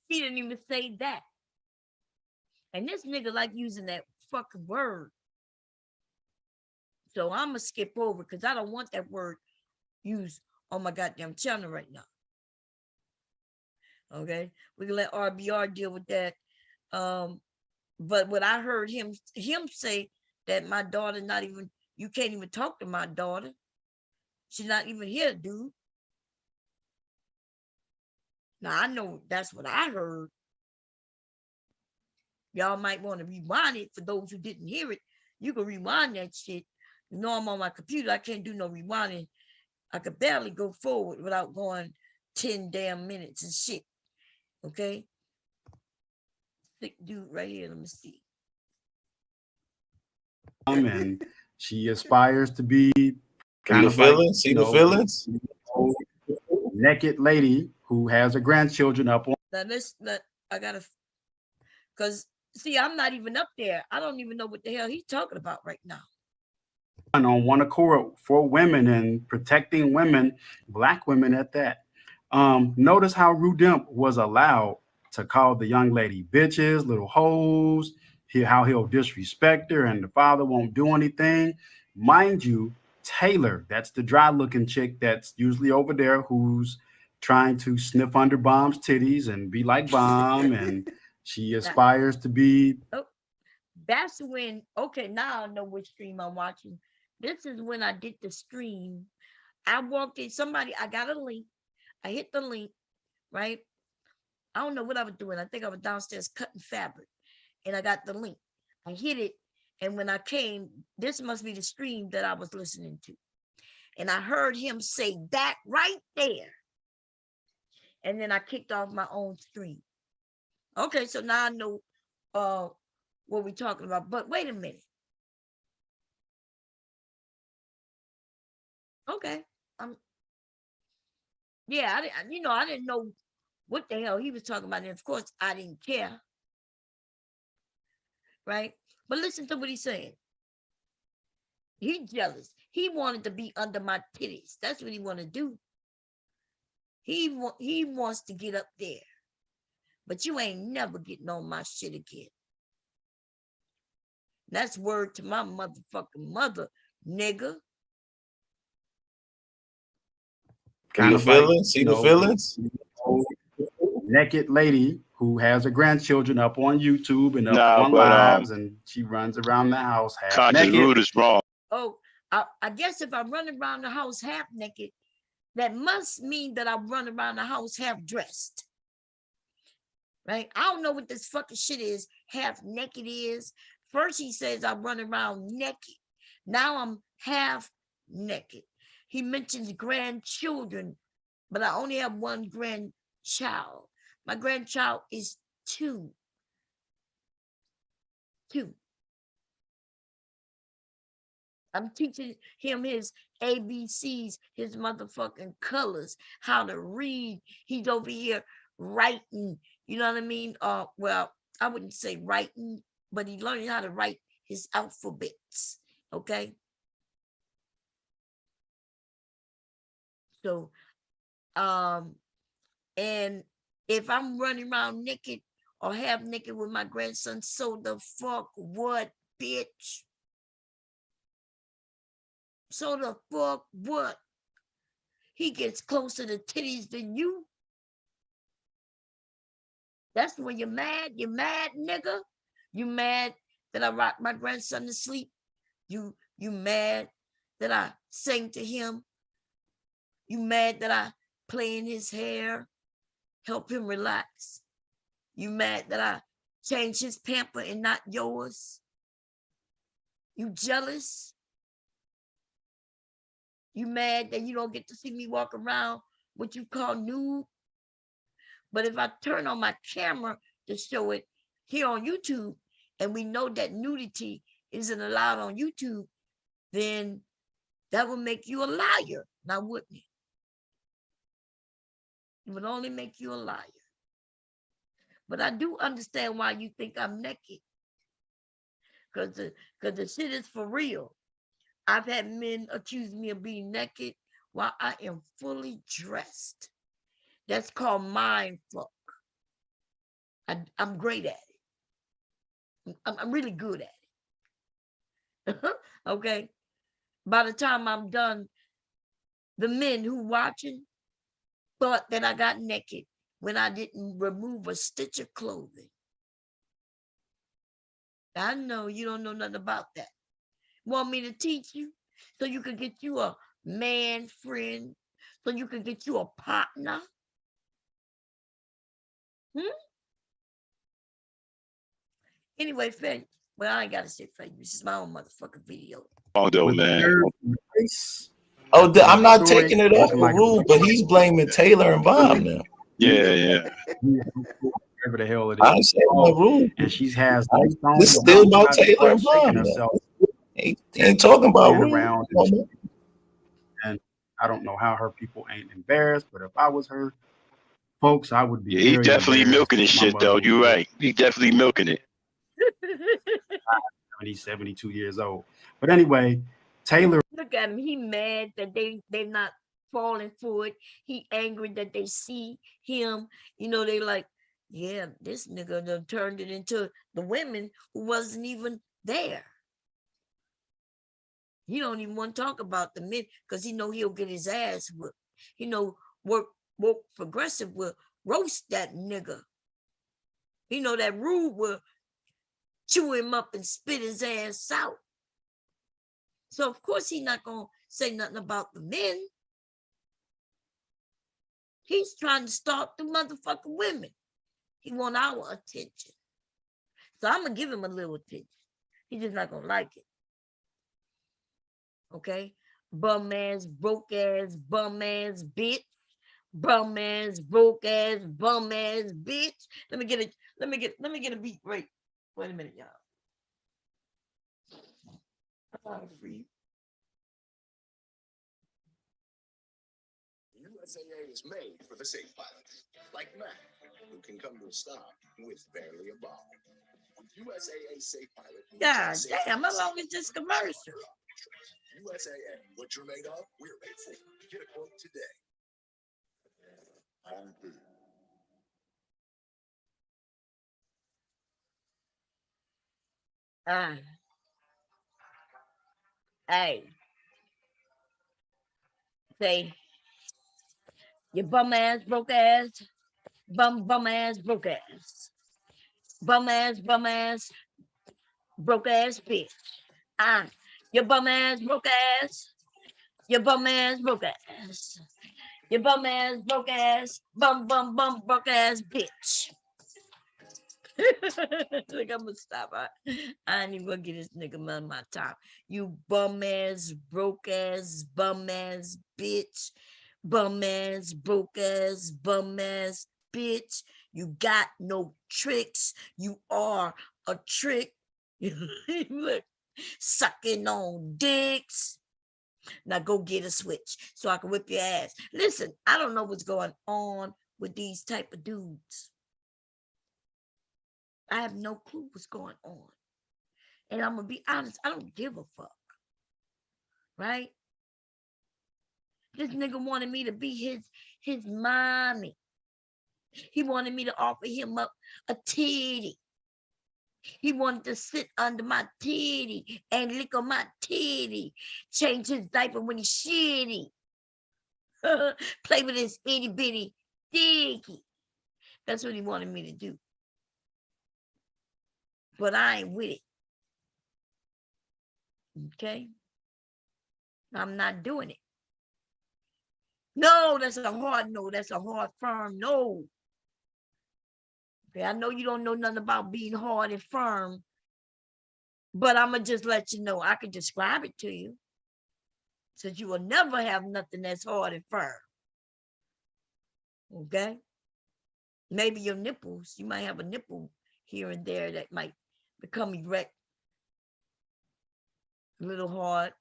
He didn't even say that. And this nigga like using that fucking word. So I'm going to skip over because I don't want that word used on my goddamn channel right now. Okay? We can let RBR deal with that. But what I heard him say that my daughter not even, you can't even talk to my daughter. She's not even here, dude. Now, I know that's what I heard. Y'all might want to rewind it for those who didn't hear it. You can rewind that shit. You know, I'm on my computer. I can't do no rewinding. I could barely go forward without going 10 damn minutes and shit. Okay. Thick dude right here. Let me see. And she aspires to be See kind the of like, feelings? See the feelings? naked lady who has her grandchildren up on. Now I gotta, cause see, I'm not even up there. I don't even know what the hell he's talking about right now. On one accord for women and protecting women, Black women at that. Notice how Rudimp was allowed to call the young lady bitches, little hoes, how he'll disrespect her, and the father won't do anything. Mind you, Taylor, that's the dry looking chick that's usually over there who's trying to sniff under Bomb's titties and be like Bomb, and she aspires to be. Oh, that's when, okay, now I know which stream I'm watching. This is when I did the stream. I walked in, I got a link. I hit the link, right? I don't know what I was doing. I think I was downstairs cutting fabric, and I got the link. I hit it, and when I came, this must be the stream that I was listening to. And I heard him say that right there. And then I kicked off my own stream. Okay, so now I know what we're talking about. But wait a minute. Okay. Yeah, I didn't know what the hell he was talking about. And of course, I didn't care. Right? But listen to what he's saying. He's jealous. He wanted to be under my titties. That's what he want to do. He wants to get up there. But you ain't never getting on my shit again. That's word to my motherfucking mother, nigga. See the feelings? See the feelings? Naked lady who has her grandchildren up on YouTube and up on lives, and she runs around the house half conscious naked. root is wrong. Oh, I guess if I run around the house half naked, that must mean that I run around the house half dressed. Right? I don't know what this fucking shit is, half naked is. First he says I run around naked. Now I'm half naked. He mentions grandchildren, but I only have one grandchild. My grandchild is two. I'm teaching him his ABCs, his motherfucking colors, how to read. He's over here writing, you know what I mean? Well, I wouldn't say writing, but he learned how to write his alphabets, okay? So, and if I'm running around naked or half naked with my grandson, so the fuck what, bitch? So the fuck what? He gets closer to titties than you. That's when you're mad. You're mad, nigga. You mad that I rock my grandson to sleep. You mad that I sing to him. You mad that I play in his hair, help him relax. You mad that I change his pamper and not yours. You jealous. You mad that you don't get to see me walk around what you call nude. But if I turn on my camera to show it here on YouTube, and we know that nudity isn't allowed on YouTube, then that would make you a liar, now wouldn't it? It would only make you a liar. But I do understand why you think I'm naked. Because the shit is for real. I've had men accuse me of being naked while I am fully dressed. That's called mind fuck. I'm great at it. I'm really good at it. Okay. By the time I'm done, the men who watching thought that I got naked when I didn't remove a stitch of clothing. I know you don't know nothing about that. Want me to teach you so you could get you a man friend, so you could get you a partner? Anyway, Fed, well, I ain't gotta say Fed. This is my own motherfucking video. Oh, though, man. Oh, I'm not Story taking it off looking of like Rue, but he's blaming Taylor and Bob now. Yeah. whatever the hell it I ain't is. saying no Rue. And she has This is still about Taylor and Bob shaking now. herself, He ain't talking about playing Rue. around. And I don't know how her people ain't embarrassed, but if I was her folks, I would be Yeah, he very definitely embarrassed milking this if my shit, mother though. was You're right. He definitely milking it. 72 years old. But anyway, Taylor. Look at him. He mad that they're not falling for it. He angry that they see him. You know, they like, yeah, this nigga done turned it into the women who wasn't even there. He don't even want to talk about the men because he know he'll get his ass whipped. He know woke progressive will roast that nigga. He know that Rude will chew him up and spit his ass out. So of course he's not gonna say nothing about the men. He's trying to stalk the motherfucking women. He want our attention. So I'm gonna give him a little attention. He's just not gonna like it. Okay? Bum ass, broke ass, bum ass bitch. Bum ass, broke ass, bum ass bitch. Let me get a beat right. Wait a minute, y'all. Free. USAA is made for the safe pilot, like Matt, who can come to a stop with barely a bomb. With USAA Safe Pilot, God damn, how long is this commercial? USAA, what you're made of, we're made for. Get a quote today. Hey, say, you bum ass, broke ass, bum ass, broke ass, bum ass, broke ass bitch. You bum ass, broke ass, you bum ass, broke ass, you bum ass, broke ass, bum, broke ass bitch. Look, I'm gonna stop. I ain't even gonna get this nigga on my top. You bum ass, broke ass, bum ass bitch, bum ass, broke ass, bum ass bitch. You got no tricks. You are a trick. Look, sucking on dicks. Now go get a switch so I can whip your ass. Listen, I don't know what's going on with these type of dudes. I have no clue what's going on. And I'm gonna be honest, I don't give a fuck. Right? This nigga wanted me to be his mommy. He wanted me to offer him up a titty. He wanted to sit under my titty and lick on my titty. Change his diaper when he's shitty. Play with his itty bitty dicky. That's what he wanted me to do. But I ain't with it. Okay? I'm not doing it. No, that's a hard no. That's a hard, firm no. Okay, I know you don't know nothing about being hard and firm, but I'm going to just let you know. I can describe it to you. So you will never have nothing that's hard and firm. Okay? Maybe your nipples, you might have a nipple here and there that might become erect, a little hard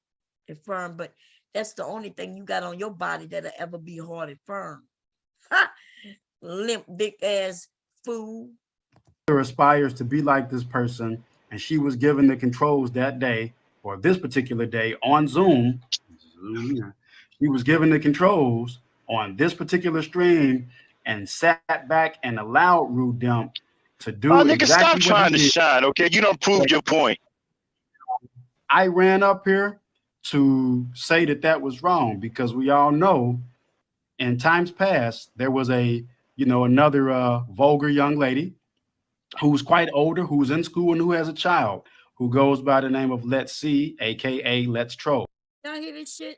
and firm, but that's the only thing you got on your body that'll ever be hard and firm. Ha! Limp dick ass fool. Aspires to be like this person, and she was given the controls that day, or this particular day on Zoom. She was given the controls on this particular stream and sat back and allowed Rude Dump to do Oh, nigga, exactly stop what he trying to did. shine, okay? You don't prove your point. I ran up here to say that was wrong because we all know in times past there was another vulgar young lady who's quite older, who's in school and who has a child who goes by the name of Let's See, aka Let's Troll. Y'all hear this shit?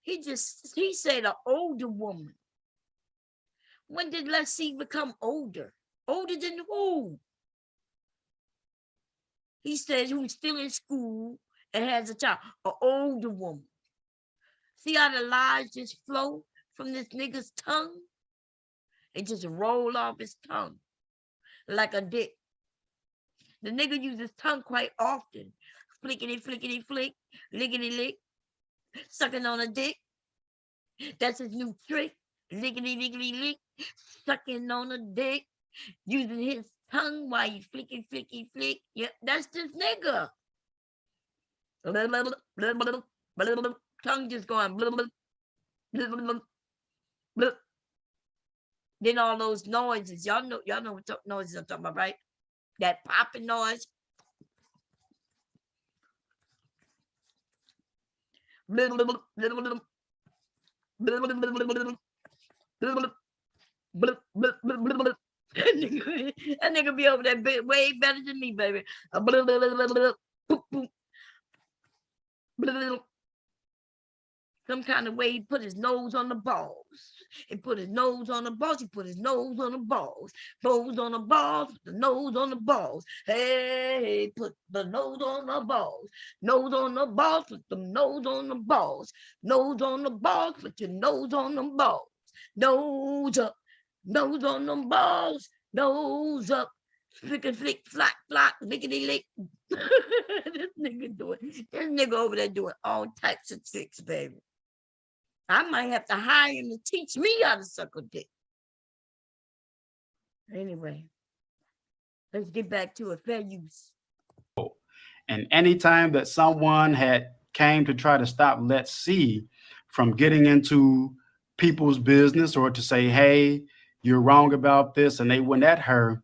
He said an older woman. When did Let's See become older? Older than who? He said who's still in school and has a child, an older woman. See how the lies just flow from this nigga's tongue? It just roll off his tongue like a dick. The nigga uses his tongue quite often. Flickety, flickety, flick, lickety, lick, sucking on a dick. That's his new trick. Lickety, lickety, lick, sucking on a dick, using his tongue while you flicky, flicky, flick. Yeah, that's this nigga. Tongue just going. Then all those noises, y'all know what noises I'm talking about, right? That popping noise. That nigga be over there way better than me, baby. Some kind of way he put his nose on the balls. He put his nose on the balls. He put his nose on the balls. Nose on the balls. The nose on the balls. Hey, put the nose on the balls. Nose on the balls. Put the nose on the balls. Nose on the balls. Put your nose on the balls. Nose up. Nose on the balls. Nose up. Flick and flick, flock, flock, lickety lick. This nigga over there doing all types of tricks, baby. I might have to hire him to teach me how to suck a dick. Anyway, let's get back to a fair use. And anytime that someone had came to try to stop Let's See from getting into people's business or to say, hey, you're wrong about this, and they went at her,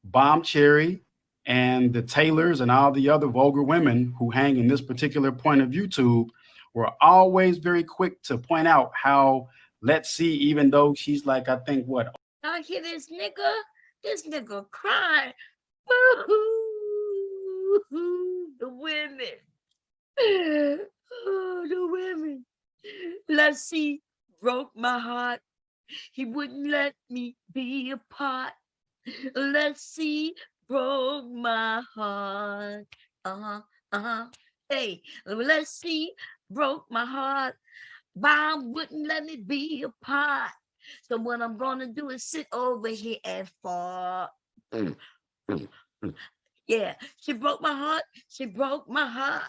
Bomb Cherry and the Taylors and all the other vulgar women who hang in this particular point of YouTube were always very quick to point out how Let's See, even though she's like, I think what? I hear this nigga crying. Boo-hoo, the women. Oh, the women. Let's See broke my heart. He wouldn't let me be a part. Let's See broke my heart. Hey, Let's See broke my heart. Bomb wouldn't let me be a part. So what I'm gonna do is sit over here and fart. Yeah, she broke my heart. She broke my heart.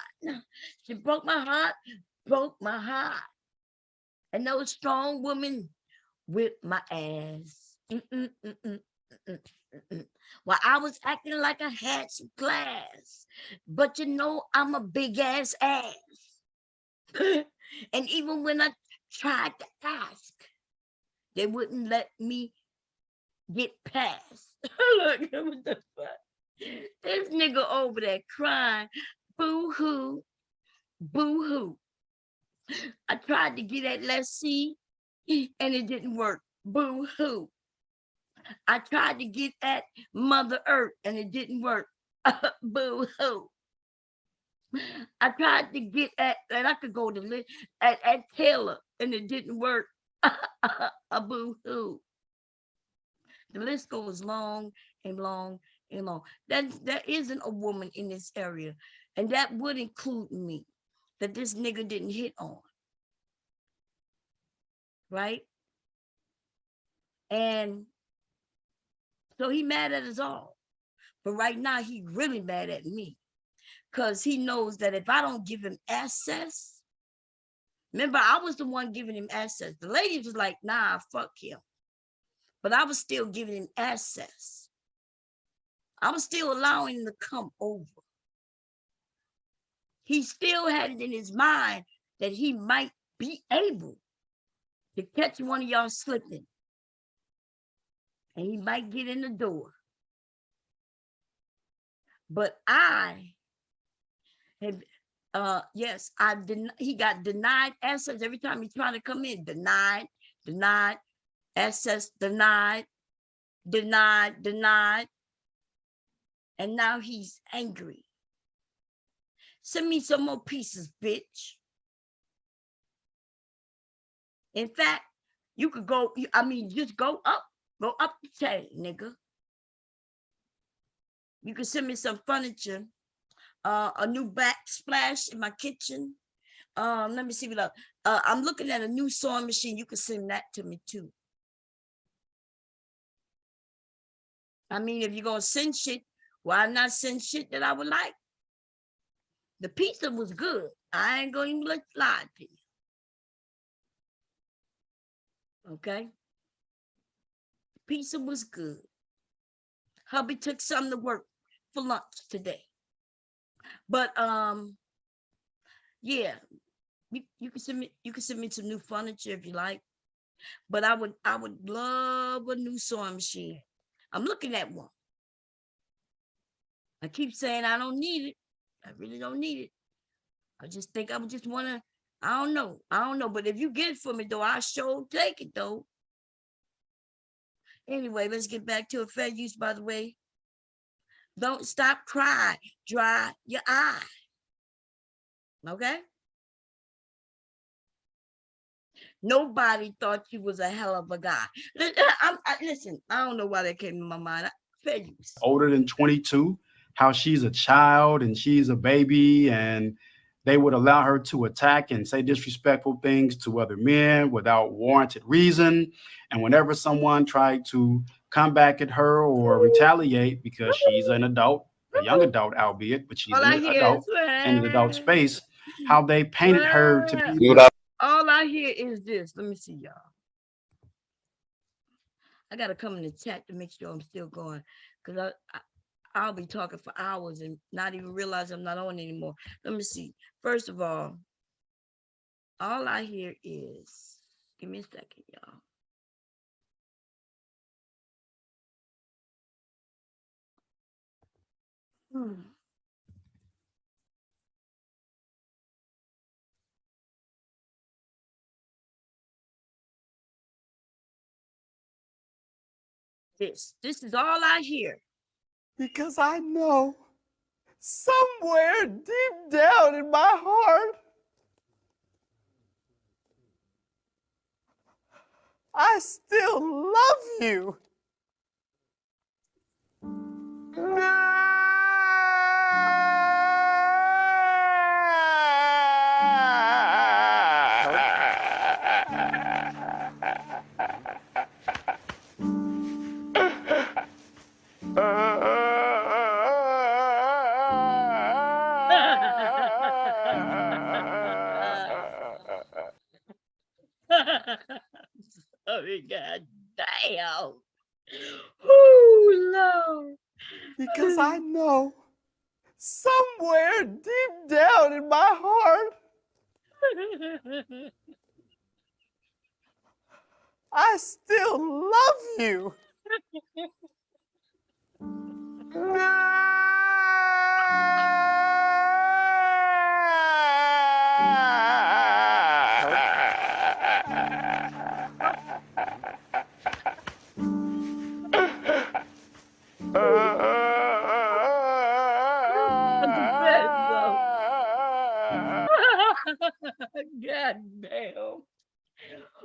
She broke my heart. Broke my heart. And no strong woman whipped my ass. Well, I was acting like I had some class, but you know I'm a big ass. And even when I tried to ask, they wouldn't let me get past. Look, what the fuck? This nigga over there crying, boo-hoo, boo-hoo. I tried to get at Let's See, and it didn't work. Boo-hoo. I tried to get at Mother Earth, and it didn't work. Boo-hoo. I tried to get at, and I could go to at Taylor, and it didn't work. A boo-hoo. The list goes long and long and long. There isn't a woman in this area, and that would include me, that this nigga didn't hit on. Right? And so he mad at us all. But right now, he really mad at me. Because he knows that if I don't give him access, remember, I was the one giving him access. The lady was like, nah, fuck him. But I was still giving him access. I was still allowing him to come over. He still had it in his mind that he might be able to catch one of y'all slipping. And he might get in the door. But I have, yes, he got denied access every time he's trying to come in. Denied, access denied. And now he's angry. Send me some more pieces, bitch. In fact, you could go, just go up the chain, nigga. You can send me some furniture a new backsplash in my kitchen. Let me see what else. I'm looking at a new sewing machine. You can send that to me too. I mean, if you're gonna send shit, why not send shit that I would like? The pizza was good. I ain't gonna even lie to you. Okay. Pizza was good. Hubby took some to work for lunch today. But yeah, you can send me some new furniture if you like. But I would love a new sewing machine. I'm looking at one. I keep saying I don't need it. I really don't need it. I just think I would just want to, I don't know. But if you get it for me though, I sure take it though. Anyway, let's get back to a fair use, by the way. Don't stop crying. Dry your eye. Okay? Nobody thought you was a hell of a guy. Listen, I don't know why that came to my mind. Fair use. Older than 22, how she's a child and she's a baby, and they would allow her to attack and say disrespectful things to other men without warranted reason. And whenever someone tried to come back at her or retaliate, because she's an adult, a young adult, albeit, but she's All an I hear adult is, in an adult space, how they painted her to be Dude, all I hear is this. Let me see, y'all. I gotta come in the chat to make sure I'm still going, because I'll be talking for hours and not even realize I'm not on anymore. Let me see. First of all I hear is, give me a second, y'all. This is all I hear. Because I know somewhere deep down in my heart, I still love you. Oh, God damn. Oh, Lord. Because I know somewhere deep down in my heart, I still love you. God damn.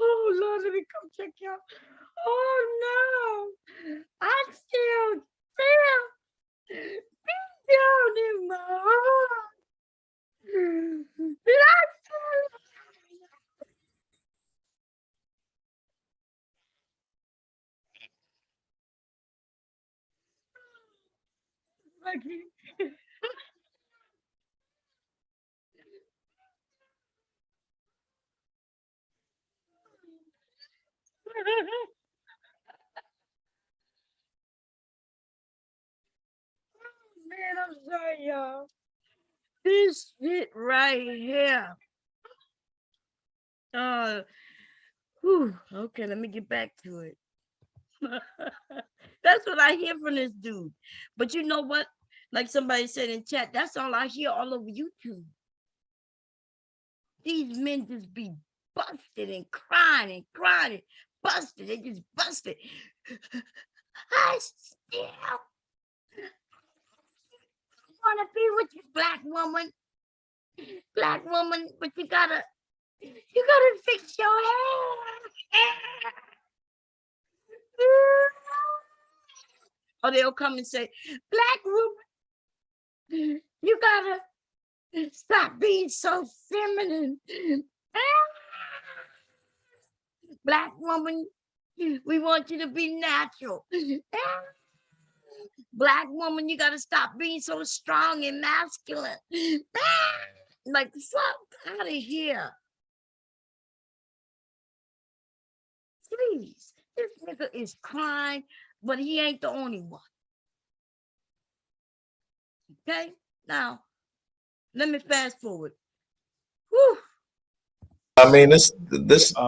Oh, Lord, let me come check you out. Oh, no. I still deep down in my heart. Did I still like you? Man, I'm sorry, y'all. This shit right here. Okay, let me get back to it. That's what I hear from this dude. But you know what? Like somebody said in chat, that's all I hear all over YouTube. These men just be busted and crying, busted. They just busted. I still want to be with you, black woman, but you gotta fix your hair. Or they'll come and say, black woman, You gotta stop being so feminine. Black woman, we want you to be natural. Black woman, you gotta stop being so strong and masculine. Like, fuck out of here. Please. This nigga is crying, but he ain't the only one. Okay? Now, let me fast forward. Whew. I mean, this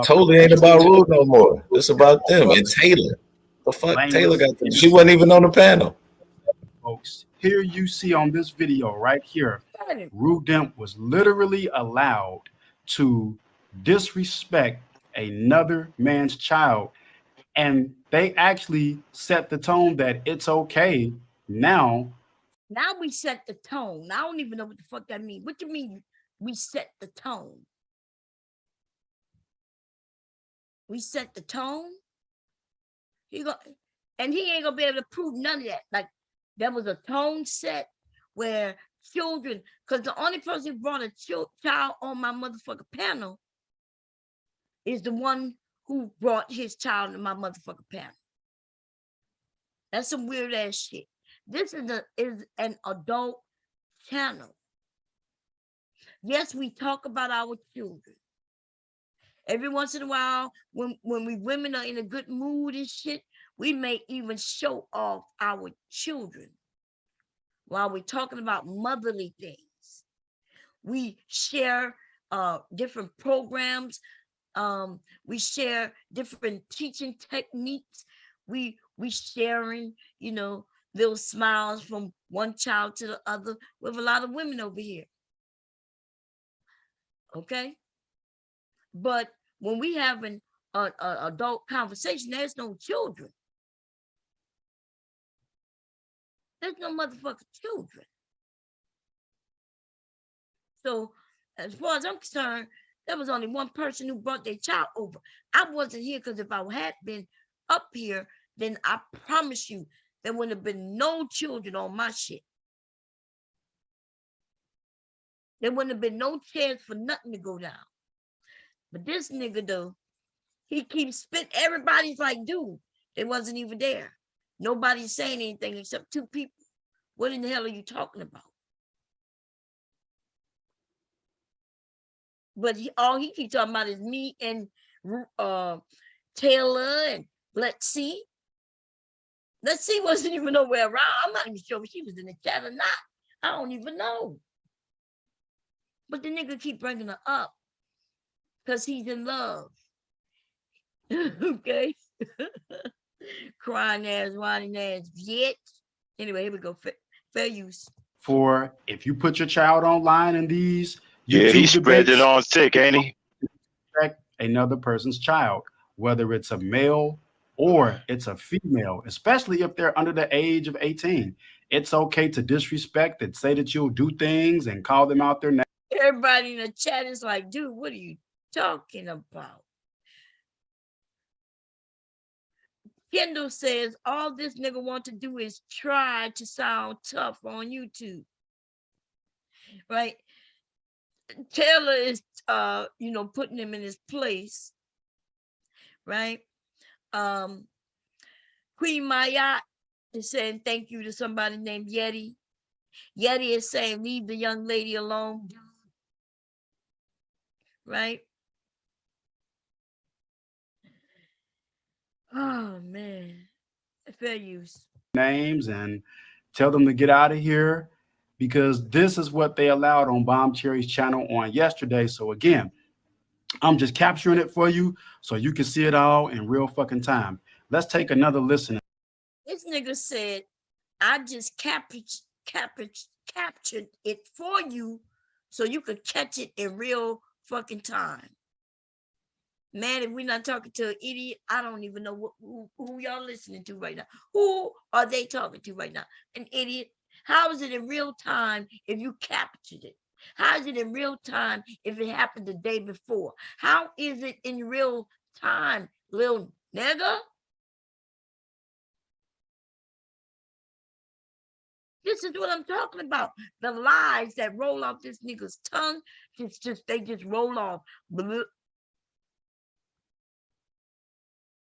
totally ain't about Rude no more. It's about them and Taylor. The fuck Taylor got them. She wasn't even on the panel. Folks, here you see on this video right here, Rude Demp was literally allowed to disrespect another man's child. And they actually set the tone that it's okay now. Now we set the tone. I don't even know what the fuck that means. What do you mean we set the tone? We set the tone? And he ain't gonna be able to prove none of that. Like, there was a tone set where children, because the only person who brought a child on my motherfucking panel is the one who brought his child to my motherfucking panel. That's some weird ass shit. This is an adult channel. Yes, we talk about our children. Every once in a while, when we women are in a good mood and shit, we may even show off our children while we're talking about motherly things. We share different programs. We share different teaching techniques. We sharing, little smiles from one child to the other with a lot of women over here. Okay? But when we having an adult conversation, there's no children. There's no motherfucking children. So as far as I'm concerned, there was only one person who brought their child over. I wasn't here because if I had been up here, then I promise you there wouldn't have been no children on my shit. There wouldn't have been no chance for nothing to go down. But this nigga, though, he keeps spitting. Everybody's like, dude, they wasn't even there. Nobody's saying anything except two people. What in the hell are you talking about? But all he keeps talking about is me and Taylor and Let's See. Let's See wasn't even nowhere around. I'm not even sure if she was in the chat or not. I don't even know. But the nigga keep bringing her up because he's in love. Okay? Crying ass, whining ass, bitch. Anyway, here we go. Fair use. For if you put your child online in these YouTube he spread it on sick, ain't he? Another person's child, whether it's a male or it's a female, especially if they're under the age of 18. It's okay to disrespect and say that you'll do things and call them out their name. Everybody in the chat is like, dude, what are you talking about? Kendall says all this nigga want to do is try to sound tough on YouTube. Right? Taylor is putting him in his place. Right? Queen Mayat is saying thank you to somebody named Yeti. Yeti is saying leave the young lady alone. Right? Oh man. Fair use. Names and tell them to get out of here, because this is what they allowed on Bomb Cherry's channel on yesterday. So again, I'm just capturing it for you so you can see it all in real fucking time. Let's take another listen. This nigga said, I just captured it for you so you could catch it in real fucking time. Man, if we're not talking to an idiot, I don't even know who y'all listening to right now. Who are they talking to right now? An idiot? How is it in real time if you captured it? How is it in real time if it happened the day before? How is it in real time, little nigga? This is what I'm talking about. The lies that roll off this nigga's tongue, they just roll off.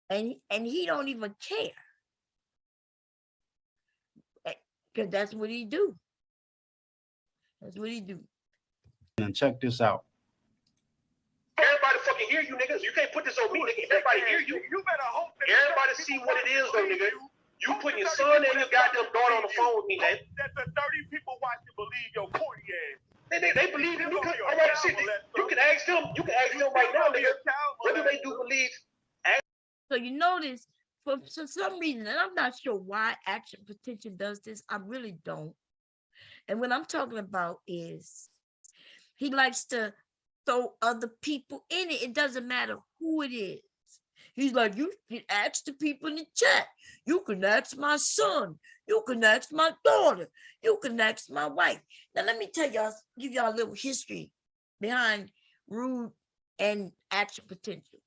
And he don't even care. Because that's what he do. That's what he do. And check this out. Everybody fucking hear you, niggas. You can't put this on me, nigga. Everybody hear you. You better hope that everybody see what it is, though, nigga. You putting your son and your goddamn daughter on the phone with me, man. That the 30 people watching believe your corny ass. They believe you. All right, shit. You can ask them. You can ask them right now, nigga. What do they do believe? So you notice, for some reason, and I'm not sure why Action Potential does this. I really don't. And what I'm talking about is he likes to throw other people in it. It doesn't matter who it is. He's like, you can ask the people in the chat. You can ask my son. You can ask my daughter. You can ask my wife. Now, let me tell y'all, give y'all a little history behind Rude and Action Potential.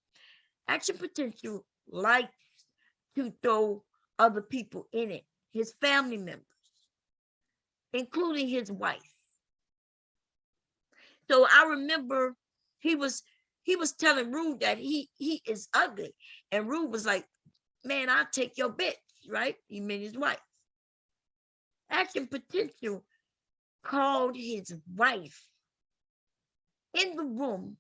Action Potential likes to throw other people in it, his family members, including his wife. So I remember he was telling Rude that he is ugly. And Rude was like, man, I'll take your bitch, right? He meant his wife. Action Potential called his wife in the room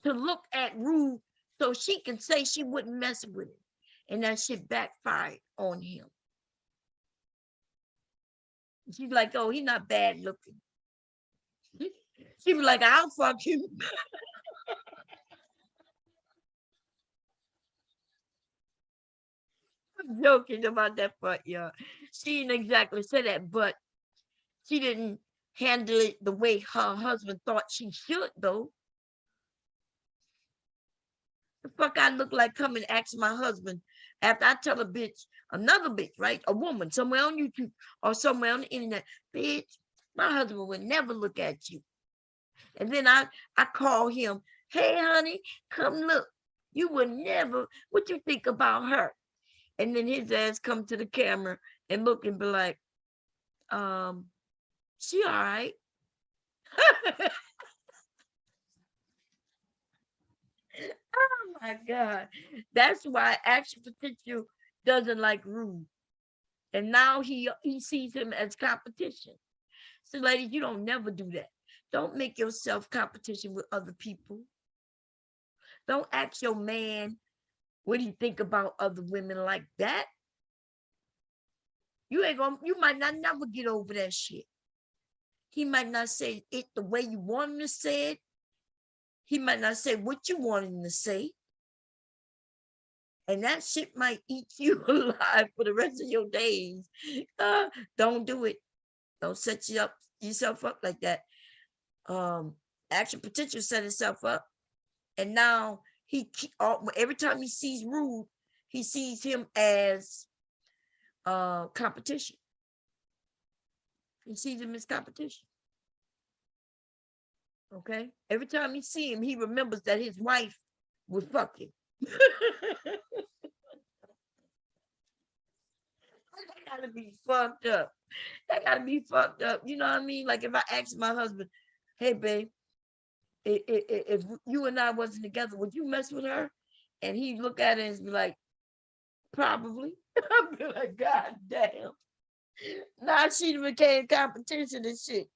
to look at Rude so she can say she wouldn't mess with him. And that shit backfired on him. She's like, oh, he's not bad looking. She was like, I'll fuck you. I'm joking about that part, y'all. She didn't exactly say that, but she didn't handle it the way her husband thought she should, though. The fuck I look like coming ask my husband after I tell a bitch, another bitch, right? A woman somewhere on YouTube or somewhere on the internet, bitch, my husband would never look at you. And then I call him, hey, honey, come look. You would never, what you think about her? And then his ass come to the camera and look and be like, she all right. Oh my God. That's why Action Potential doesn't like Rude. And now he sees him as competition. So ladies, you don't never do that. Don't make yourself competition with other people. Don't ask your man, what do you think about other women like that? You might not never get over that shit. He might not say it the way you want him to say it. He might not say what you want him to say. And that shit might eat you alive for the rest of your days. Don't do it. Don't set yourself up like that. Action Potential set itself up. And now every time he sees Rude, he sees him as competition. He sees him as competition. Okay? Every time he see him, he remembers that his wife would fuck him. That gotta be fucked up. That gotta be fucked up. You know what I mean? Like if I ask my husband, hey, babe, if you and I wasn't together, would you mess with her? And he look at it and be like, probably. I'd be like, God damn. Now she became competition and shit.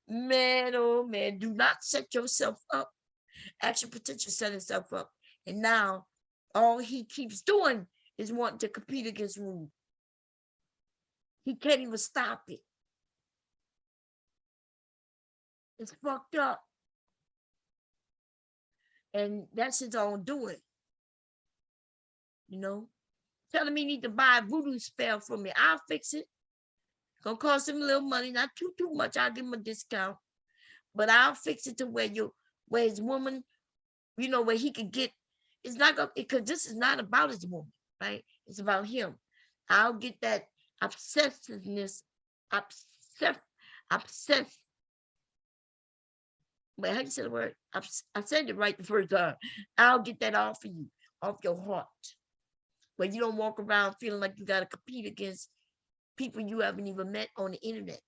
Man, oh man, do not set yourself up. Action Potential set himself up. And now all he keeps doing is wanting to compete against Rude. He can't even stop it. It's fucked up. And that's his own doing. You know? Telling me he need to buy a voodoo spell for me. I'll fix it. Gonna cost him a little money, not too much. I'll give him a discount. But I'll fix it to where his woman, you know, where he could get, it's not gonna, because this is not about his woman, right? It's about him. I'll get that obsessiveness, wait, how you say the word? I said it right the first time. I'll get that off of you, off your heart. Where you don't walk around feeling like you gotta compete against people you haven't even met on the internet.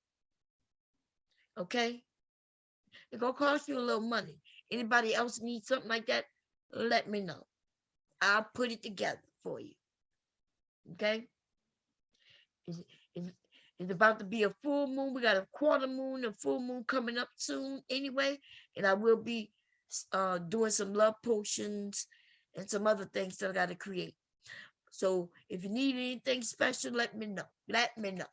Okay? It's gonna cost you a little money. Anybody else need something like that? Let me know. I'll put it together for you. Okay? It's about to be a full moon. We got a quarter moon, a full moon coming up soon anyway. And I will be doing some love potions and some other things that I got to create. So if you need anything special, let me know. Let me know.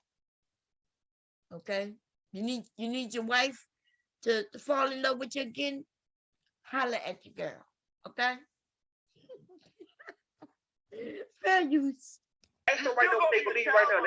Okay? You need your wife to fall in love with you again? Holler at your girl. Okay? Fair use. Ask them right now what they believe right now.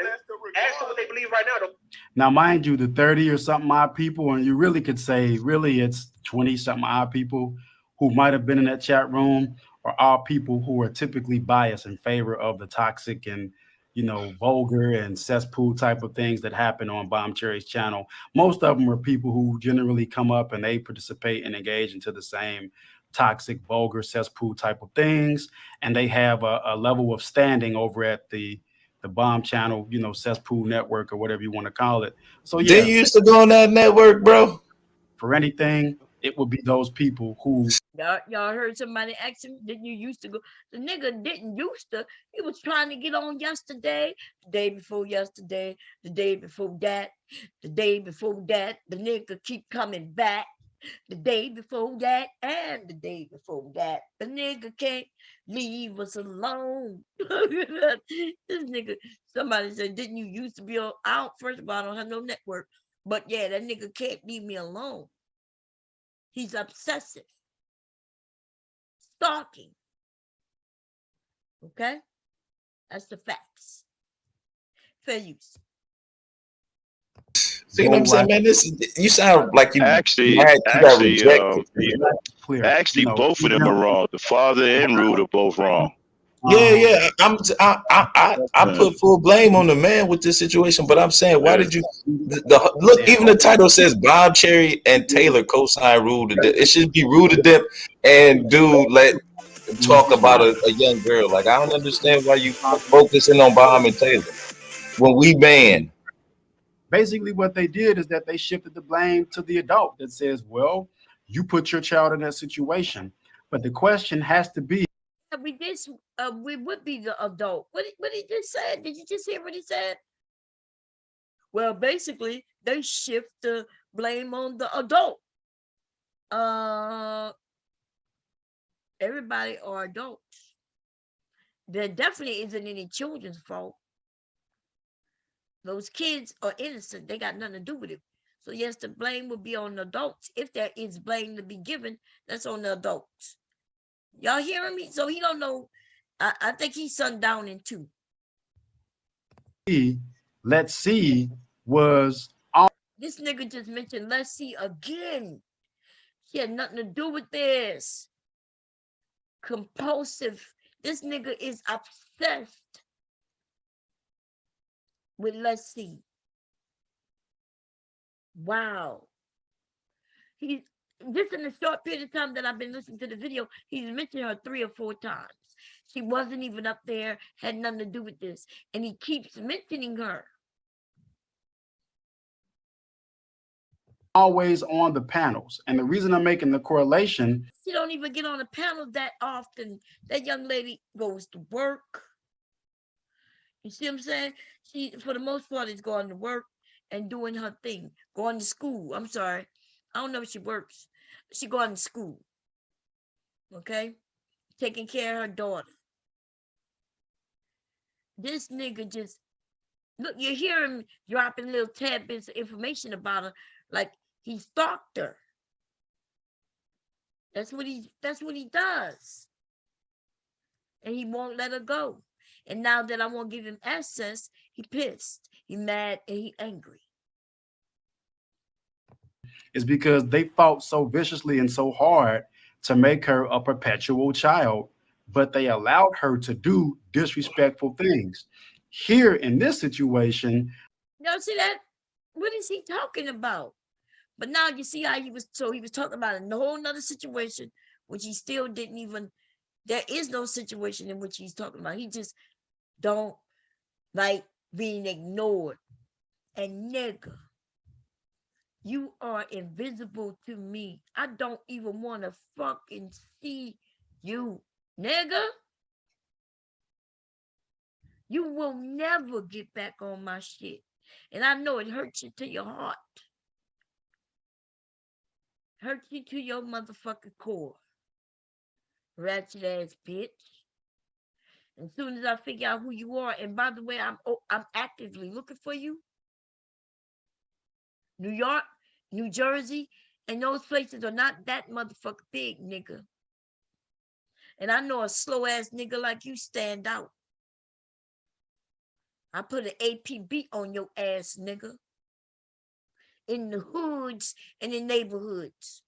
Ask them what they believe right now. Now, mind you, the 30 or something odd people, and you really could say, really, it's 20 something odd people who might have been in that chat room, are all people who are typically biased in favor of the toxic and, you know, vulgar and cesspool type of things that happen on Bomb Cherry's channel. Most of them are people who generally come up and they participate and engage into the same toxic, vulgar, cesspool type of things, and they have a level of standing over at the Bomb channel, you know, cesspool network or whatever you want to call it. So yeah, Did you used to go on that network, bro? for anything, it would be those people who. Y'all heard somebody ask him, didn't you used to go? The nigga didn't used to. He was trying to get on yesterday, the day before yesterday, the day before that, the day before that. The nigga keep coming back. The day before that and the day before that. The nigga can't leave us alone. This nigga, somebody said, didn't you used to be out? First of all, I don't have no network. But yeah, that nigga can't leave me alone. He's obsessive. Stalking. Okay? That's the facts. Fair use. See what I'm saying, man? This you sound like you Actually, got rejected. Actually, both of them are wrong. The father and Rude are both wrong. Yeah. I put full blame on the man with this situation, but I'm saying, why did you look? Even the title says Bob Cherry and Taylor co-sign Rule to Dip. It should be Rule to Dip and dude let talk about a young girl. Like, I don't understand why you focusing on Bob and Taylor when we banned. Basically, what they did is that they shifted the blame to the adult that says, well, you put your child in that situation. But the question has to be, we would be the adult. What he just said? Did you just hear what he said? Well, basically, they shift the blame on the adult. Everybody are adults. There definitely isn't any children's fault. Those kids are innocent. They got nothing to do with it. So yes, the blame would be on the adults. If there is blame to be given, that's on the adults. Y'all hearing me? So he don't know. I think he's sundowning too. Let's see was this nigga just mentioned let's see again. He had nothing to do with this. Compulsive. This nigga is obsessed with let's see. Wow. He's just in a short period of time that I've been listening to the video, he's mentioned her 3 or 4 times. She wasn't even up there, had nothing to do with this. And he keeps mentioning her. Always on the panels. And the reason I'm making the correlation. She don't even get on the panel that often. That young lady goes to work. You see what I'm saying? She, for the most part, is going to work and doing her thing. Going to school. I'm sorry. I don't know if she works. She going to school. Okay? Taking care of her daughter. This nigga just, look, you hear him dropping little tad bits of information about her, like he stalked her. That's what he does. And he won't let her go. And now that I won't give him access, he pissed, he mad, and he angry. Is because they fought so viciously and so hard to make her a perpetual child, but they allowed her to do disrespectful things. Here in this situation, y'all see that? What is he talking about? But now you see how he was talking about a whole nother situation, which he still didn't even, there is no situation in which he's talking about. He just don't, like, being ignored. And nigga, you are invisible to me. I don't even want to fucking see you, nigga. You will never get back on my shit. And I know it hurts you to your heart. Hurts you to your motherfucking core. Ratchet ass bitch. As soon as I figure out who you are, and by the way, I'm actively looking for you. New York, New Jersey, and those places are not that motherfucker big, nigga. And I know a slow ass nigga like you stand out. I put an APB on your ass, nigga. In the hoods and the neighborhoods.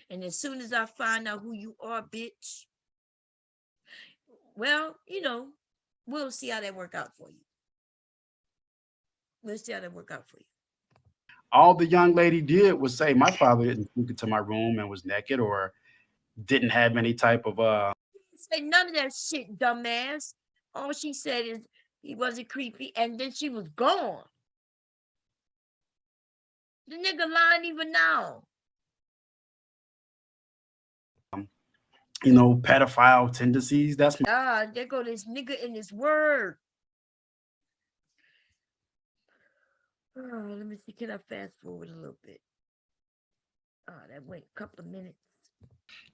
And as soon as I find out who you are, bitch, well, you know, we'll see how that work out for you. We'll see how that work out for you. All the young lady did was say, my father didn't sneak into my room and was naked or didn't have any type of Say none of that shit, dumbass. All she said is he wasn't creepy, and then she was gone. The nigga lying even now. pedophile tendencies. That's There go this nigga in his word. Let me see. Can I fast forward a little bit? That went a couple of minutes.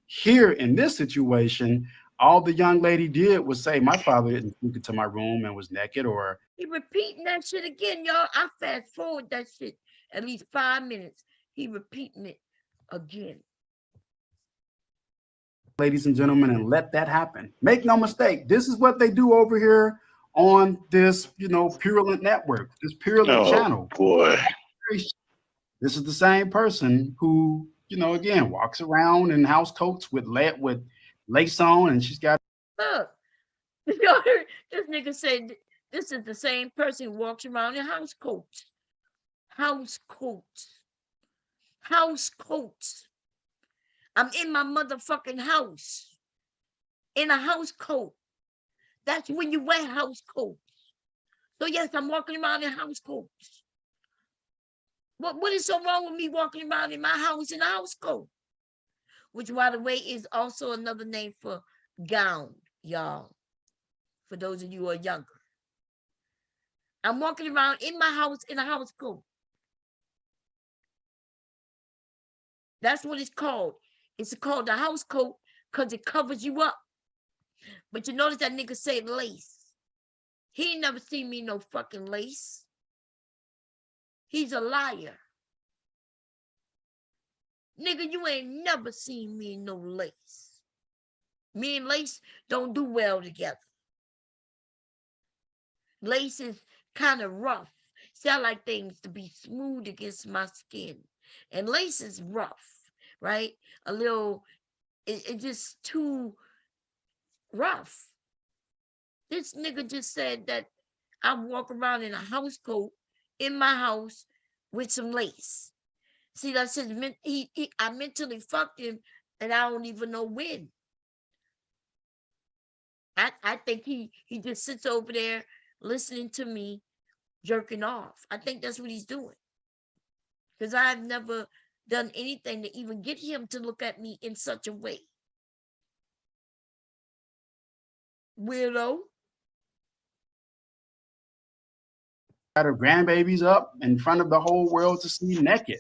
Here in this situation. All the young lady did was say, my father didn't sneak into my room and was naked or. He repeating that shit again, y'all. I fast forward that shit at least 5 minutes. He repeating it again. Ladies and gentlemen, and let that happen. Make no mistake, this is what they do over here on this, Purulent network, this Purulent channel. Boy. This is the same person who, again, walks around in house coats with lace on, and she's got. Look, y'all heard this nigga said this is the same person who walks around in house coats. House coats. House coats. I'm in my motherfucking house. In a house coat. That's when you wear house coats. So yes, I'm walking around in house coats. What is so wrong with me walking around in my house in a house coat? Which, by the way, is also another name for gown, y'all. For those of you who are younger. I'm walking around in my house in a house coat. That's what it's called. It's called a house coat because it covers you up. But you notice that nigga say lace. He ain't never seen me no fucking lace. He's a liar. Nigga, you ain't never seen me in no lace. Me and lace don't do well together. Lace is kind of rough. See, I like things to be smooth against my skin. And lace is rough, right? A little, it's just too rough. This nigga just said that I walk around in a house coat in my house with some lace. See, that's his, I mentally fucked him and I don't even know when. I think he just sits over there listening to me jerking off. I think that's what he's doing. Because I've never done anything to even get him to look at me in such a way. Weirdo. Got her grandbabies up in front of the whole world to see naked.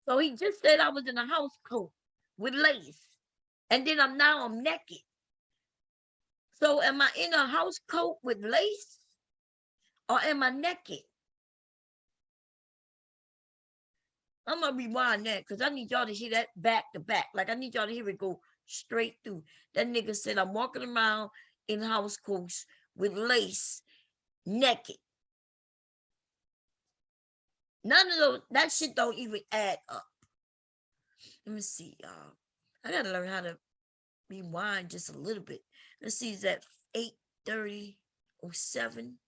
So he just said I was in a house coat with lace. And then I'm naked. So am I in a house coat with lace? Or am I naked? I'm going to rewind that because I need y'all to hear that back to back. Like I need y'all to hear it go straight through. That nigga said I'm walking around in house coats with lace, naked. None of those, that shit don't even add up. Let me see, y'all. I got to learn how to rewind just a little bit. Let's see, is that 8:30:07?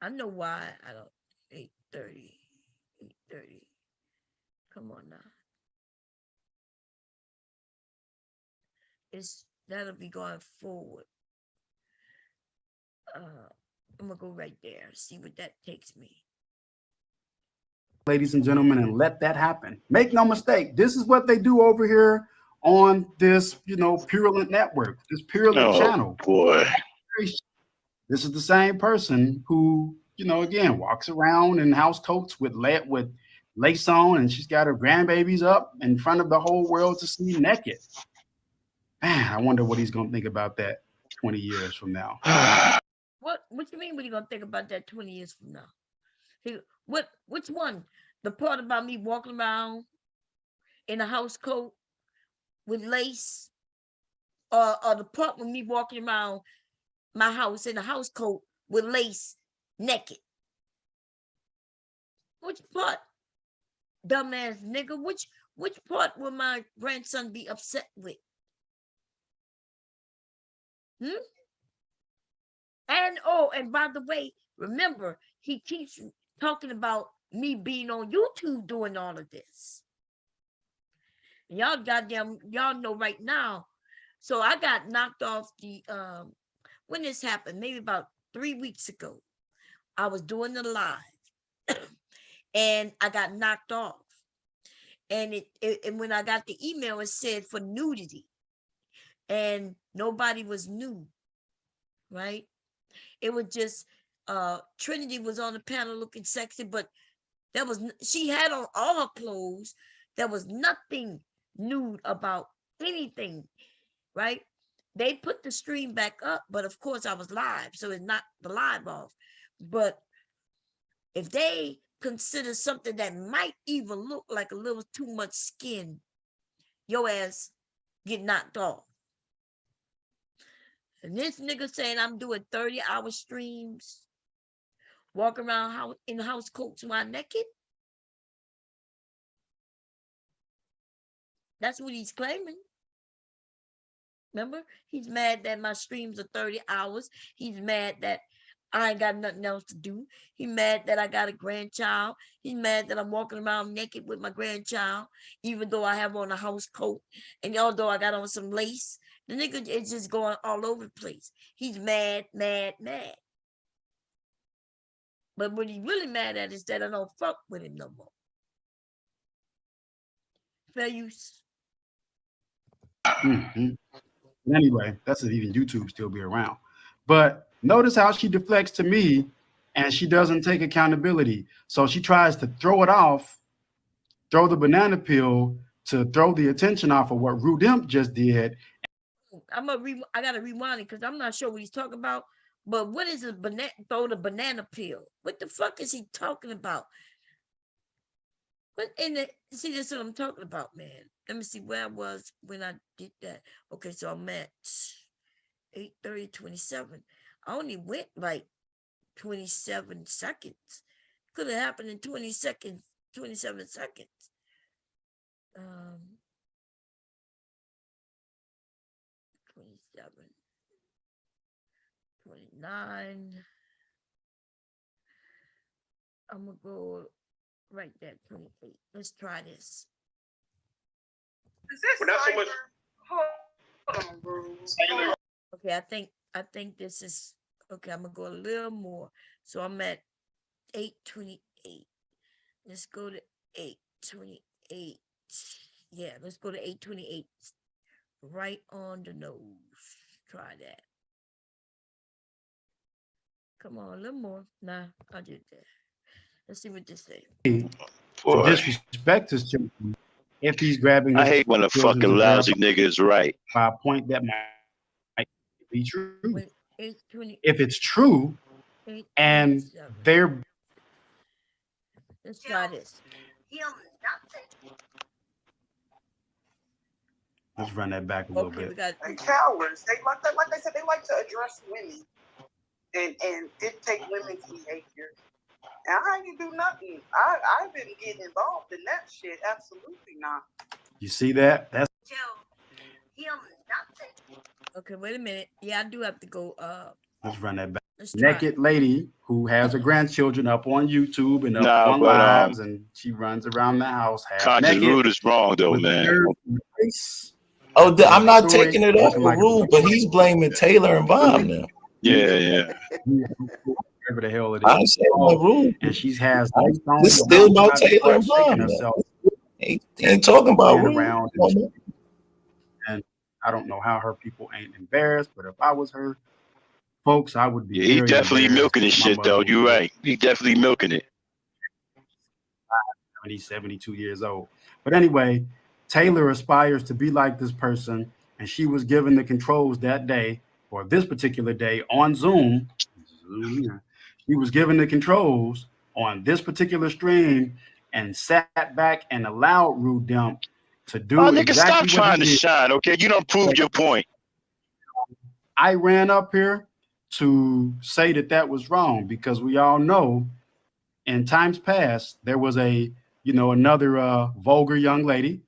I know why I don't. 8:30. Come on now. That'll be going forward. I'm gonna go right there, see what that takes me. Ladies and gentlemen, and let that happen. Make no mistake, this is what they do over here on this, Purulent network, this Purulent channel. Boy. This is the same person who, again, walks around in house coats with lace on, and she's got her grandbabies up in front of the whole world to see naked. Man, I wonder what he's gonna think about that 20 years from now. What you mean? What are you gonna think about that 20 years from now? Which one? The part about me walking around in a house coat with lace, or the part with me walking around my house in a house coat with lace, naked? Which part, dumbass nigga? Which part will my grandson be upset with? And by the way, remember, he keeps talking about me being on YouTube doing all of this. Y'all know right now. So I got knocked off the when this happened, maybe about 3 weeks ago. I was doing the live and I got knocked off. And and when I got the email, it said for nudity. And nobody was nude, right? It was just Trinity was on the panel looking sexy, but she had on all her clothes. There was nothing nude about anything, right? They put the stream back up, but of course I was live, so it's not the live off. But if they consider something that might even look like a little too much skin, your ass get knocked off. And this nigga saying I'm doing 30-hour streams, walking around in house coats while naked. That's what he's claiming. Remember, he's mad that my streams are 30 hours. He's mad that I ain't got nothing else to do. He's mad that I got a grandchild. He's mad that I'm walking around naked with my grandchild, even though I have on a house coat and although I got on some lace. The nigga is just going all over the place. He's mad. But what he's really mad at is that I don't fuck with him no more. Fair use. Anyway, that's if even YouTube still be around. But notice how she deflects to me and she doesn't take accountability. So she tries to throw it off, throw the banana peel to throw the attention off of what Rudimp just did. I gotta rewind it because I'm not sure what he's talking about. But what is throw the banana peel? What the fuck is he talking about? See, this is what I'm talking about, man. Let me see where I was when I did that. Okay, so I'm at 8:30:27. I only went like 27 seconds. Could have happened in 20 seconds, 27 seconds. 27, 29. I'm gonna go right there, 28. Let's try this. Is this not so much? Hold on, bro. Okay, I think this is okay. I'm gonna go a little more. So I'm at 8:28. Let's go to 8:28. Yeah, let's go to 8:28. Right on the nose. Try that. Come on, a little more. Nah, I'll do that. Let's see what this says. To disrespect his children, if he's grabbing his I hate when a fucking lousy nigga is right. By a point that might be true. Wait, 8:20. If it's true, and they're... Let's try this. Let's run that back a little bit. And cowards. They like I said, they like to address women and dictate women's behavior. And I ain't do nothing. I've been getting involved in that shit. Absolutely not. You see that? That's okay. Wait a minute. Yeah, I do have to go. Let's run that back. Naked lady who has her grandchildren up on YouTube and up on lives, and she runs around the house. Conscious Rude is wrong though, man. Oh, I'm not taking it off of Rude, but he's blaming Taylor and Bob now. Yeah. Whatever the hell it I'm is. saying my rule. And she has This is still about Taylor and Bomb. herself. Ain't talking about Laying rule. around and I don't know how her people ain't embarrassed, but if I was her folks, I would be Yeah, he very definitely embarrassed. milking this My shit mother though. would You're be right. He definitely milking it. 72 years old. But anyway, Taylor aspires to be like this person, and she was given the controls that day, or this particular day on Zoom. She was given the controls on this particular stream and sat back and allowed Rude Dump to do Oh, nigga, exactly stop what he trying to did. shine, okay? You don't prove your point. I ran up here to say that that was wrong because we all know in times past there was another vulgar young lady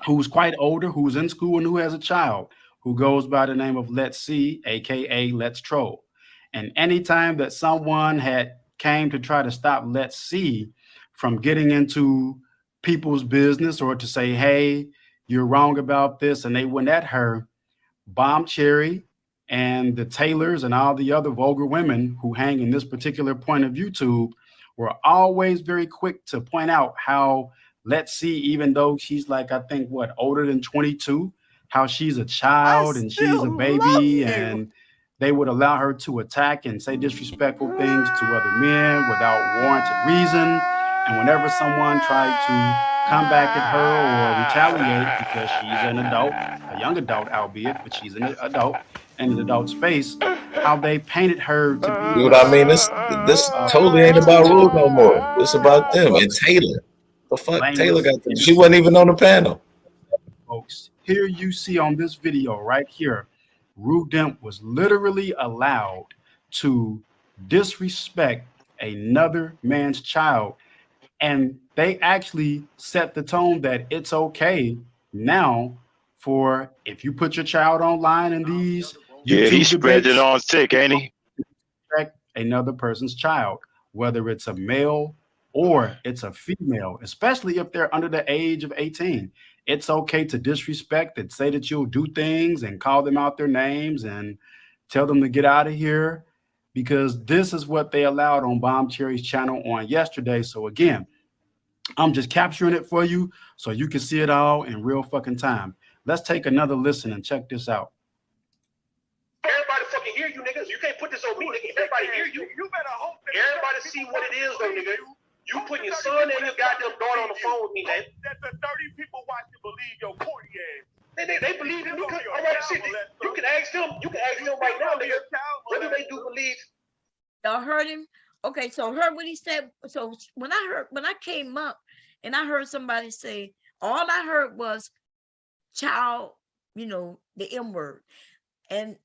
who's quite older, who's in school and who has a child who goes by the name of Let's See, aka Let's Troll. And anytime that someone had came to try to stop Let's See from getting into people's business or to say, hey, you're wrong about this, and they went at her, Bomb Cherry and the Taylors and all the other vulgar women who hang in this particular point of YouTube were always very quick to point out how Let's See, even though she's like, I think, older than 22, how she's a child and she's a baby, and they would allow her to attack and say disrespectful things to other men without warranted reason. And whenever someone tried to come back at her or retaliate because she's an adult, a young adult, albeit, but she's an adult in an adult space, how they painted her to be. You know what I mean? This totally ain't about Rule no more. It's about them and Taylor. The fuck Taylor got them. She wasn't even on the panel. Folks, here you see on this video right here, Rude Demp was literally allowed to disrespect another man's child. And they actually set the tone that it's okay now for if you put your child online in these Yeah, he YouTube spread debates, it on thick, ain't he? respect another person's child, whether it's a male or it's a female, especially if they're under the age of 18. It's okay to disrespect and say that you'll do things and call them out their names and tell them to get out of here, because this is what they allowed on Bomb Cherry's channel on yesterday. So again, I'm just capturing it for you so you can see it all in real fucking time. Let's take another listen and check this out. Everybody fucking hear you, niggas. You can't put this on me, nigga. Everybody hear you. You better hope that everybody see what it is, though, nigga. You putting your son and your goddamn daughter on the phone with me, man. That the 30 people watching believe your corny ass. They believe in me. All right, shit. You can ask them. You can ask them right now, nigga. What do they do believe? Y'all heard him? Okay, so heard what he said. So when I came up and I heard somebody say, all I heard was child, the M word. And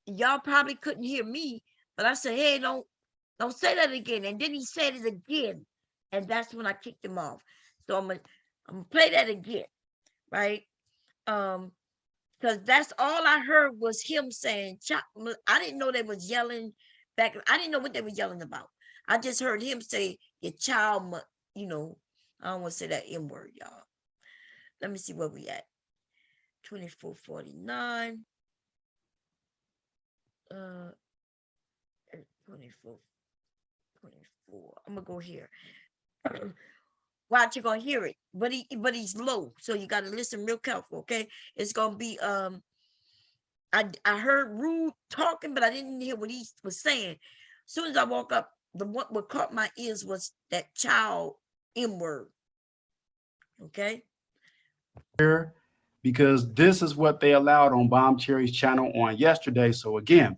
y'all probably couldn't hear me, but I said, hey, don't say that again. And then he said it again. And that's when I kicked him off. So I'm gonna play that again, right? Because that's all I heard was him saying, I didn't know they was yelling back. I didn't know what they were yelling about. I just heard him say, your child, I don't want to say that M word, y'all. Let me see where we at. 2449. 24. I'm gonna go here. Watch, you're gonna hear it, but he's low, so you gotta listen real careful, okay? It's gonna be I heard Rude talking, but I didn't hear what he was saying. As soon as I walk up, what caught my ears was that child M word. Okay. Because this is what they allowed on Bomb Cherry's channel on yesterday. So again,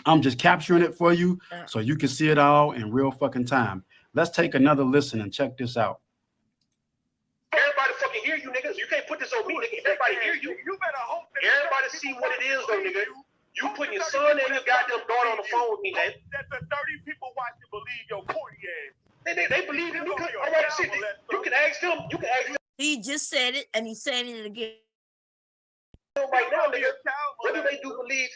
I'm just capturing it for you so you can see it all in real fucking time. Let's take another listen and check this out. Everybody fucking hear you, niggas. You can't put this on me, nigga. Everybody hear you. You better hope that everybody see what it is, though, nigga. You putting your son and your goddamn daughter on the phone with me, man. That the 30 people watching believe your corny ass. They believe in me. All right, shit. You can ask them. You can ask them. He just said it, and he's saying it again. Right now, nigga. What do they do believe?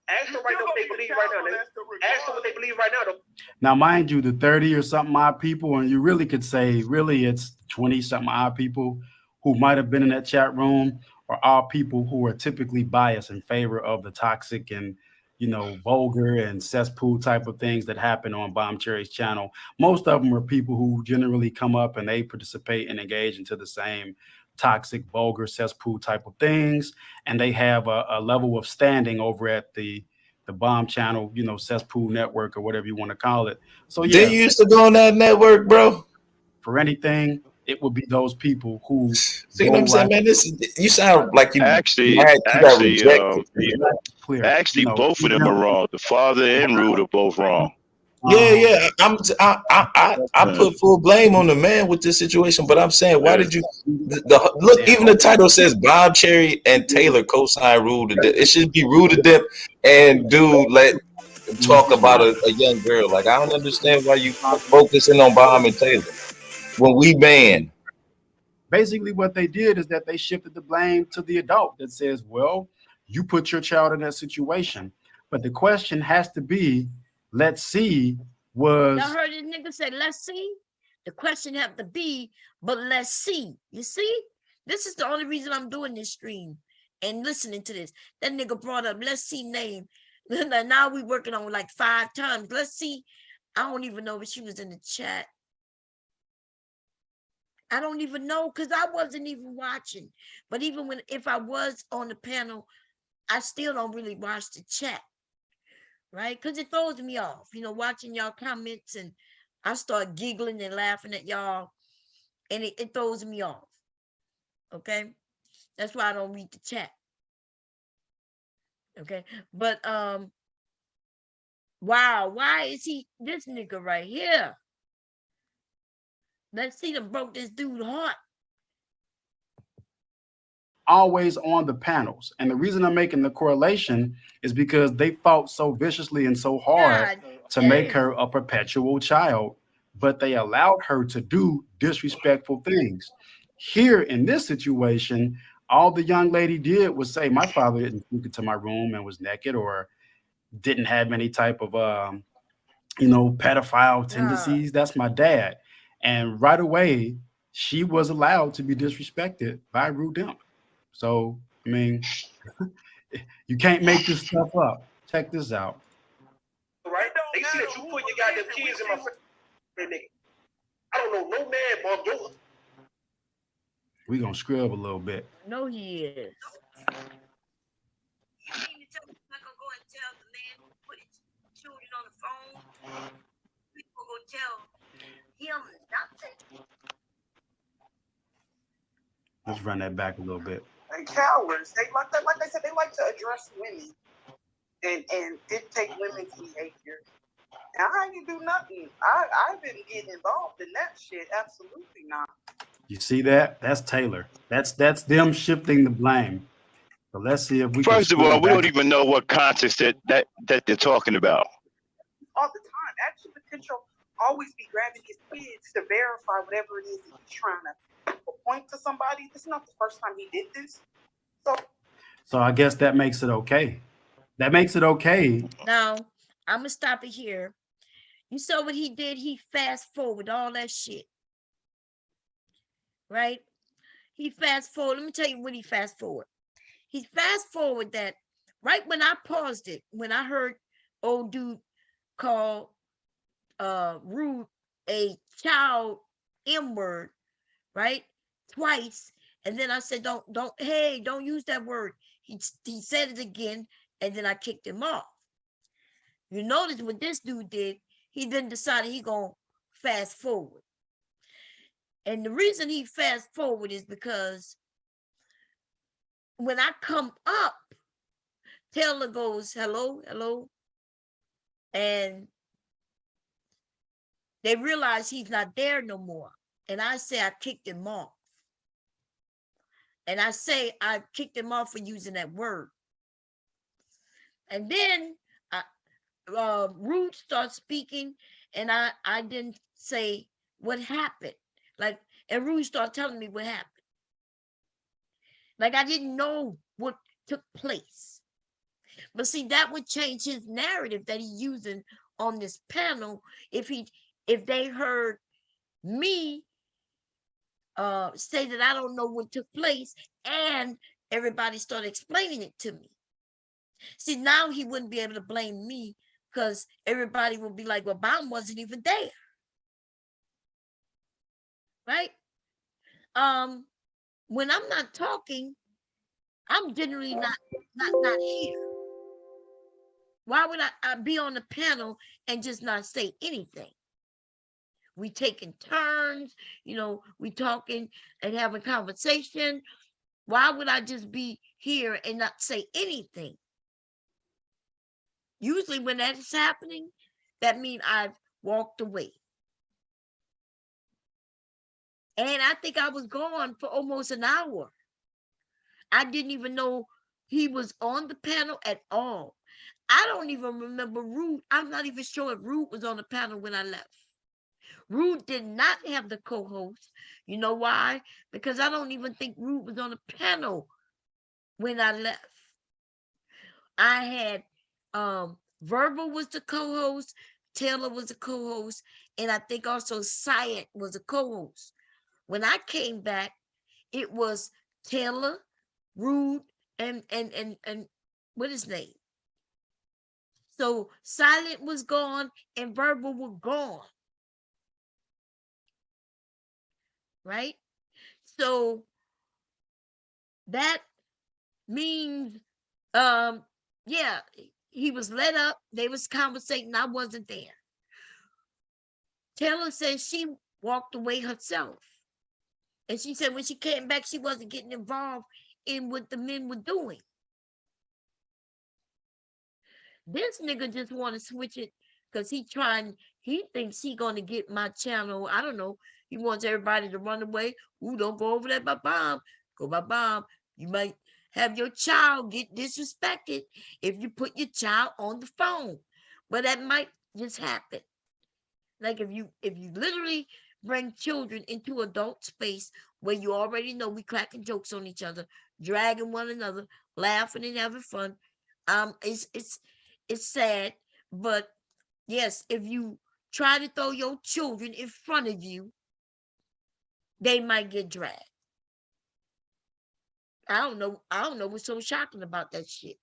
Ask them right now what they believe right now, nigga. Ask them what they believe right now, though. Now, mind you, the 30 or something odd people, and you really could say, really, it's 20 something odd people who might have been in that chat room, or all people who are typically biased in favor of the toxic and, vulgar and cesspool type of things that happen on Bomb Cherry's channel. Most of them are people who generally come up and they participate and engage into the same toxic, vulgar, cesspool type of things, and they have a level of standing over at the Bomb channel, cesspool network or whatever you want to call it. So Did yeah, you used to go on that network, bro? for anything, it would be those people who See what go I'm saying, right. man? You sound like you Actually, got actually, rejected. Clear, actually, both of them are wrong. The father and Rude are both wrong. Yeah, yeah. I Uh, put full blame on the man with this situation, but I'm saying, why uh, did you look? Even the title says Bob Cherry and Taylor co-sign Rule to Dip. It should be Rule to Dip and dude let talk about a young girl. Like, I don't understand why you focusing on Bob and Taylor when we banned. Basically what they did is that they shifted the blame to the adult that says, well, you put your child in that situation. But the question has to be, let's see, Y'all was heard this nigga say, let's see? The question have to be, but let's see. You see? This is the only reason I'm doing this stream and listening to this. That nigga brought up, let's see name. Now we working on like 5 times. Let's see. I don't even know if she was in the chat. I don't even know because I wasn't even watching. But even if I was on the panel, I still don't really watch the chat. Right? Because it throws me off, watching y'all comments, and I start giggling and laughing at y'all, and it throws me off. Okay? That's why I don't read the chat. Okay? But wow, why is this nigga right here? Let's see them broke this dude heart. always on the panels. And the reason I'm making the correlation is because they fought so viciously and so hard to make her a perpetual child, but they allowed her to do disrespectful things. Here in this situation, all the young lady did was say, my father didn't sneak into my room and was naked or didn't have any type of, pedophile tendencies. That's my dad. And right away, she was allowed to be disrespected by Rue Demp. So, I mean, you can't make this stuff up. Check this out. Right? They see that you put your goddamn kids in my face. I don't know no man, Bob. We're going to scrub a little bit. No, he is. You mean to tell me I'm not going to go and tell the man who put his children on the phone? People go tell him nothing? Let's run that back a little bit. And cowards. They like that, like I said, they like to address women and dictate women's behavior. Now I ain't do nothing. I didn't get involved in that shit. Absolutely not. You see that? That's Taylor. That's them shifting the blame. So let's see if we can. First of all, we don't even know what context that they're talking about. All the time. Action potential always be grabbing his kids to verify whatever it is that he's trying to point to somebody. This is not the first time he did this. So I guess that makes it okay. That makes it okay. Now, I'm going to stop it here. You saw what he did? He fast forward all that shit. Right? He fast forward. Let me tell you what he fast forward. He fast forward that right when I paused it, when I heard old dude call Rude a child M-word, right? Twice. And then I said, don't use that word. He said it again, and then I kicked him off. You notice what this dude did, he then decided he gonna fast forward. And the reason he fast forward is because when I come up, Taylor goes, hello, hello. And they realize he's not there no more. And I say I kicked him off. And I say I kicked him off for using that word. And then Rude starts speaking, and I didn't say what happened. And Rude started telling me what happened. Like I didn't know what took place. But see, that would change his narrative that he's using on this panel if they heard me say that I don't know what took place and everybody started explaining it to me. See, now he wouldn't be able to blame me because everybody would be like, well, Bomb wasn't even there. Right? When I'm not talking, I'm generally not here. Why would I be on the panel and just not say anything? We taking turns, we talking and having conversation. Why would I just be here and not say anything? Usually when that is happening, that means I've walked away. And I think I was gone for almost an hour. I didn't even know he was on the panel at all. I don't even remember Rude. I'm not even sure if Rude was on the panel when I left. Rude did not have the co-host. You know why? Because I don't even think Rude was on the panel when I left. I had Verbal was the co-host, Taylor was the co-host, and I think also Syed was a co-host. When I came back, it was Taylor, Rude, and what is his name? So Silent was gone and Verbal was gone. Right? So that means yeah, he was let up, they was conversating, I wasn't there. Taylor says she walked away herself. And she said when she came back, she wasn't getting involved in what the men were doing. This nigga just want to switch it because he thinks he gonna get my channel. I don't know. He wants everybody to run away. Ooh, don't go over there by Bomb. Go by Bomb. You might have your child get disrespected if you put your child on the phone. But that might just happen. Like if you literally bring children into adult space where you already know we cracking jokes on each other, dragging one another, laughing and having fun. It's sad, but yes, if you try to throw your children in front of you, they might get dragged. I don't know what's so shocking about that shit.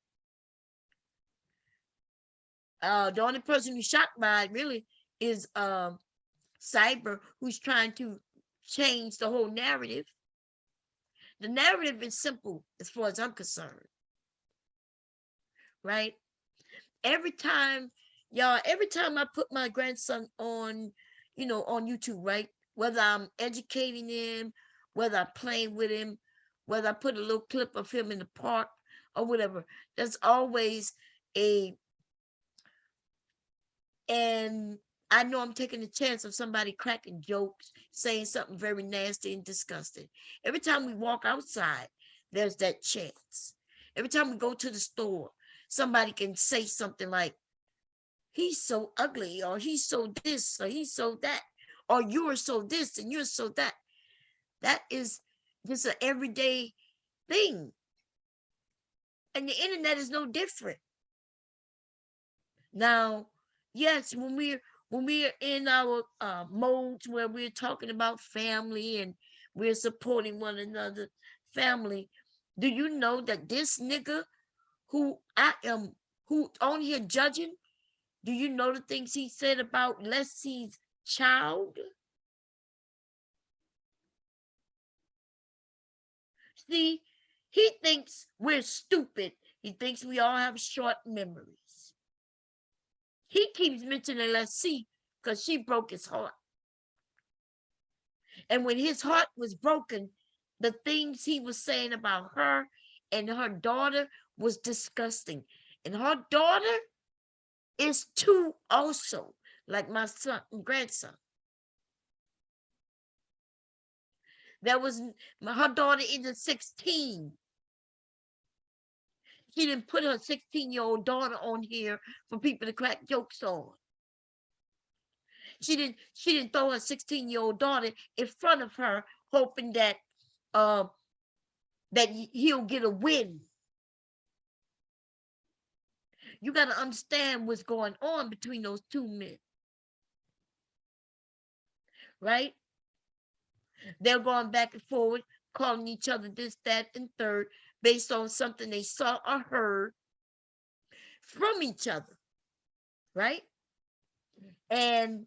The only person who's shocked by it really is Cyber, who's trying to change the whole narrative. The narrative is simple as far as I'm concerned. Right? Every time I put my grandson on, on YouTube, right? Whether I'm educating him, whether I'm playing with him, whether I put a little clip of him in the park or whatever, there's always and I know I'm taking the chance of somebody cracking jokes, saying something very nasty and disgusting. Every time we walk outside, there's that chance. Every time we go to the store, somebody can say something like, he's so ugly, or he's so this, or he's so that, or you're so this and you're so that. That is just an everyday thing. And the internet is no different. Now, yes, when we're in our modes where we're talking about family and we're supporting one another, family, do you know that this nigga who on here judging, do you know the things he said about Leslie's child? See, he thinks we're stupid. He thinks we all have short memories. He keeps mentioning Leslie because she broke his heart. And when his heart was broken, the things he was saying about her and her daughter was disgusting. And her daughter is two also, like my son and grandson. That was her daughter is 16. She didn't put her 16-year-old daughter on here for people to crack jokes on. She didn't throw her 16-year-old daughter in front of her, hoping that that he'll get a win. You got to understand what's going on between those two men. Right? They're going back and forward, calling each other this, that, and third, based on something they saw or heard. from each other, right? And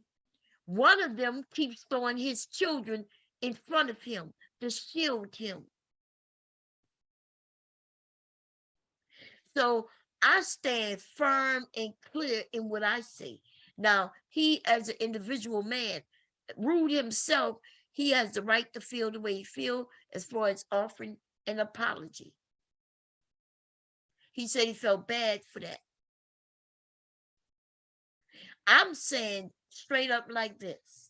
one of them keeps throwing his children in front of him to shield him. So I stand firm and clear in what I say. Now, he, as an individual man, Rude himself, he has the right to feel the way he feels as far as offering an apology. He said he felt bad for that. I'm saying straight up like this.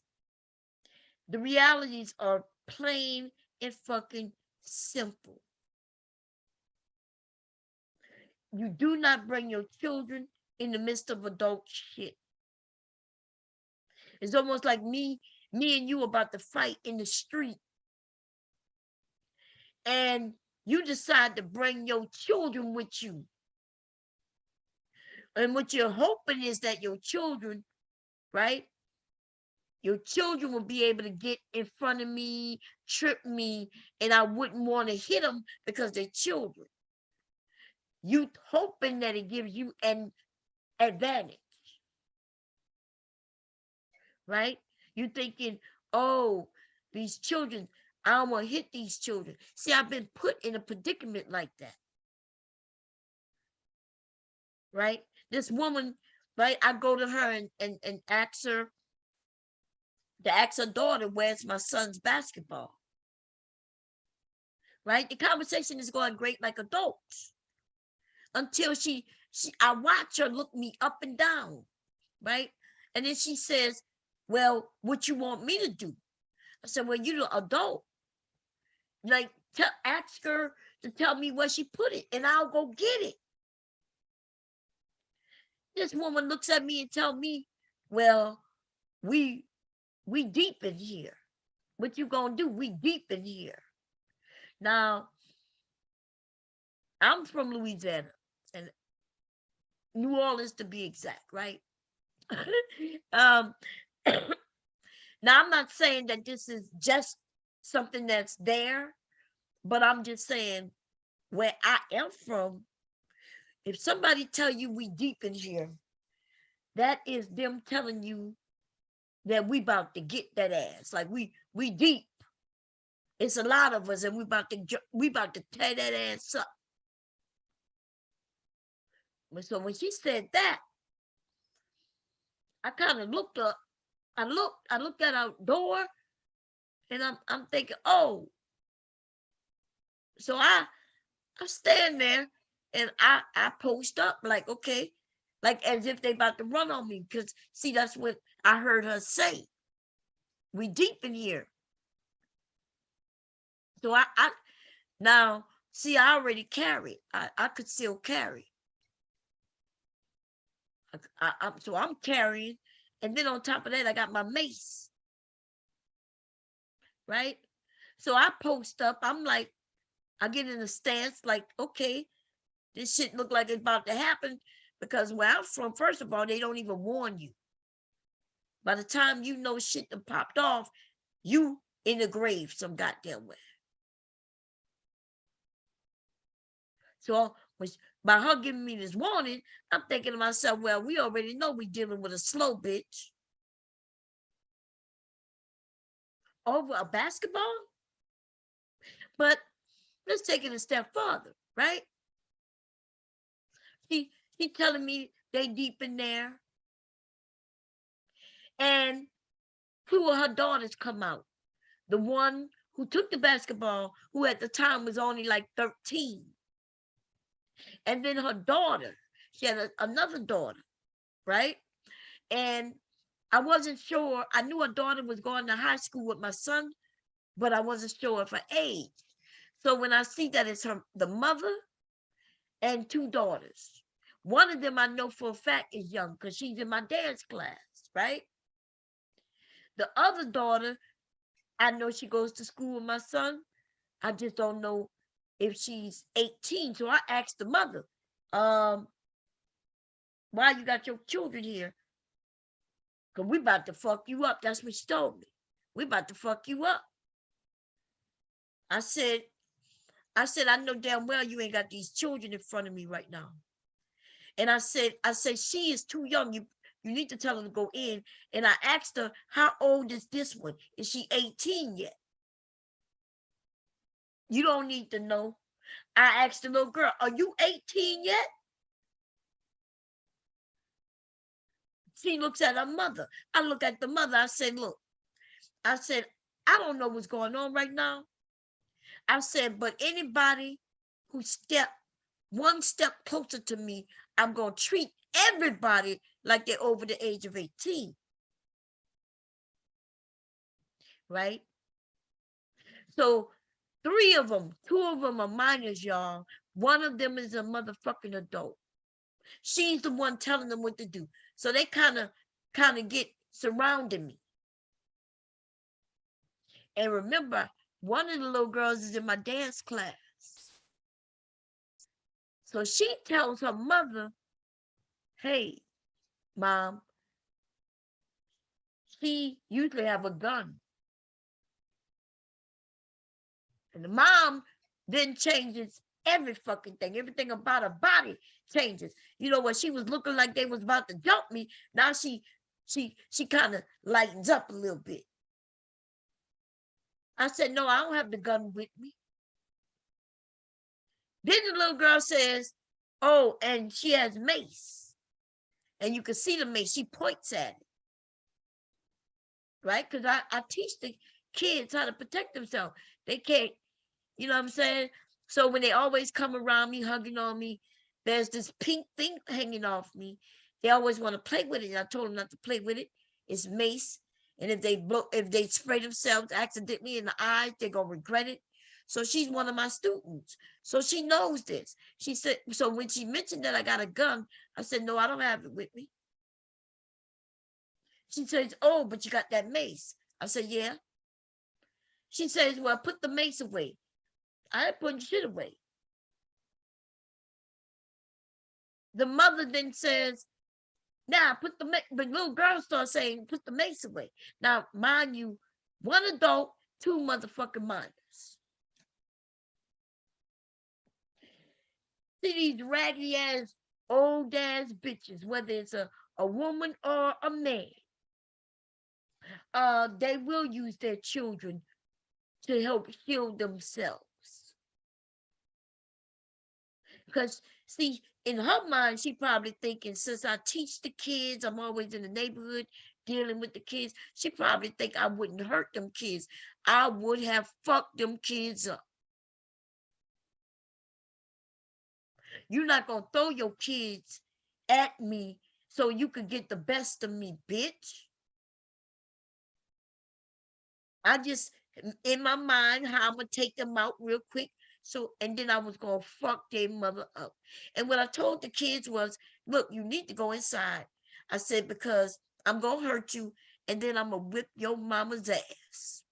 The realities are plain and fucking simple. You do not bring your children in the midst of adult shit. It's almost like me and you about to fight in the street. And you decide to bring your children with you. And what you're hoping is that your children, right? Your children will be able to get in front of me, trip me, and I wouldn't want to hit them because they're children. You hoping that it gives you an advantage, right? You thinking, oh, these children, I don't want to hit these children. See, I've been put in a predicament like that, right? This woman, right? I go to her and ask her, to ask her daughter, where's my son's basketball? Right? The conversation is going great like adults until I watch her look me up and down, right? And then she says, well, what you want me to do? I said, well, you're the adult. Like, ask her to tell me where she put it, and I'll go get it. This woman looks at me and tell me, well, we deep in here. What you gonna do? We deep in here. Now, I'm from Louisiana, and New Orleans to be exact, right? Now, I'm not saying that this is just something that's there, but I'm just saying where I am from, if somebody tell you we deep in here, that is them telling you that we about to get that ass. Like we deep. It's a lot of us, and we about to tear that ass up. So when she said that, I kind of looked up. I looked at our door, and I'm thinking, oh. So I stand there, and I post up like, okay, like as if they about to run on me, because see, that's what I heard her say. We deep in here. So I now see, I already carried. I could still carry. So I'm carrying, and then on top of that, I got my mace. Right? So I post up. I'm like, I get in a stance like, okay, this shit look like it's about to happen, because where I'm from, first of all, they don't even warn you. By the time you know shit that popped off, you in the grave some goddamn way. So by her giving me this warning, I'm thinking to myself, well, we already know we dealing with a slow bitch. Over a basketball? But let's take it a step further, right? She telling me they deep in there. And two of her daughters come out. The one who took the basketball, who at the time was only like 13. And then her daughter, she had another daughter, right? And I wasn't sure. I knew her daughter was going to high school with my son, but I wasn't sure of her age. So when I see that it's the mother and two daughters, one of them I know for a fact is young because she's in my dance class, right? The other daughter, I know she goes to school with my son. I just don't know if she's 18. So I asked the mother, why you got your children here? Because we about to fuck you up. That's what she told me. We about to fuck you up. I said, I know damn well you ain't got these children in front of me right now. And I said, she is too young. You need to tell her to go in. And I asked her, how old is this one? Is she 18 yet? You don't need to know. I asked the little girl, are you 18 yet? She looks at her mother. I look at the mother. I said, look, I said, I don't know what's going on right now. I said, but anybody who one step closer to me, I'm going to treat everybody like they're over the age of 18. Right? So 3 of them, 2 of them are minors, y'all. One of them is a motherfucking adult. She's the one telling them what to do. So they kind of get surrounding me. And remember, one of the little girls is in my dance class. So she tells her mother, hey, Mom, she usually have a gun. And the mom then changes every fucking thing. Everything about her body changes. You know, when she was looking like they was about to jump me, now she kind of lightens up a little bit. I said, no, I don't have the gun with me. Then the little girl says, oh, and she has mace. And you can see the mace. She points at it. Right? Because I teach the kids how to protect themselves. They can't, you know what I'm saying? So when they always come around me, hugging on me, there's this pink thing hanging off me. They always want to play with it. And I told them not to play with it. It's mace. And if they spray themselves accidentally in the eyes, they're going to regret it. So she's one of my students. So she knows this. She said, so when she mentioned that I got a gun, I said, no, I don't have it with me. She says, oh, but you got that mace. I said, yeah. She says, well, put the mace away. I ain't putting shit away. The mother then says, now put the mace, but little girl starts saying, put the mace away. Now, mind you, 1 adult, 2 motherfucking minors. See these raggedy ass, old ass bitches, whether it's a woman or a man, they will use their children to help heal themselves. Because, see, in her mind, she probably thinking, since I teach the kids, I'm always in the neighborhood dealing with the kids, she probably think I wouldn't hurt them kids. I would have fucked them kids up. You're not going to throw your kids at me so you could get the best of me, bitch. I just, in my mind, how I'm going to take them out real quick. So, and then I was going to fuck their mother up. And what I told the kids was, look, you need to go inside. I said, because I'm going to hurt you, and then I'm going to whip your mama's ass.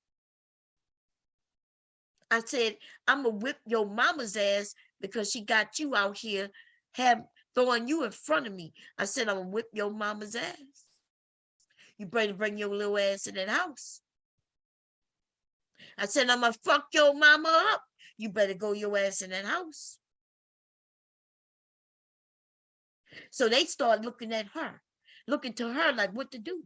I said, I'm going to whip your mama's ass because she got you out here throwing you in front of me. I said, I'm going to whip your mama's ass. You better bring your little ass in that house. I said, I'm going to fuck your mama up. You better go your ass in that house. So they start looking at her, looking to her like what to do.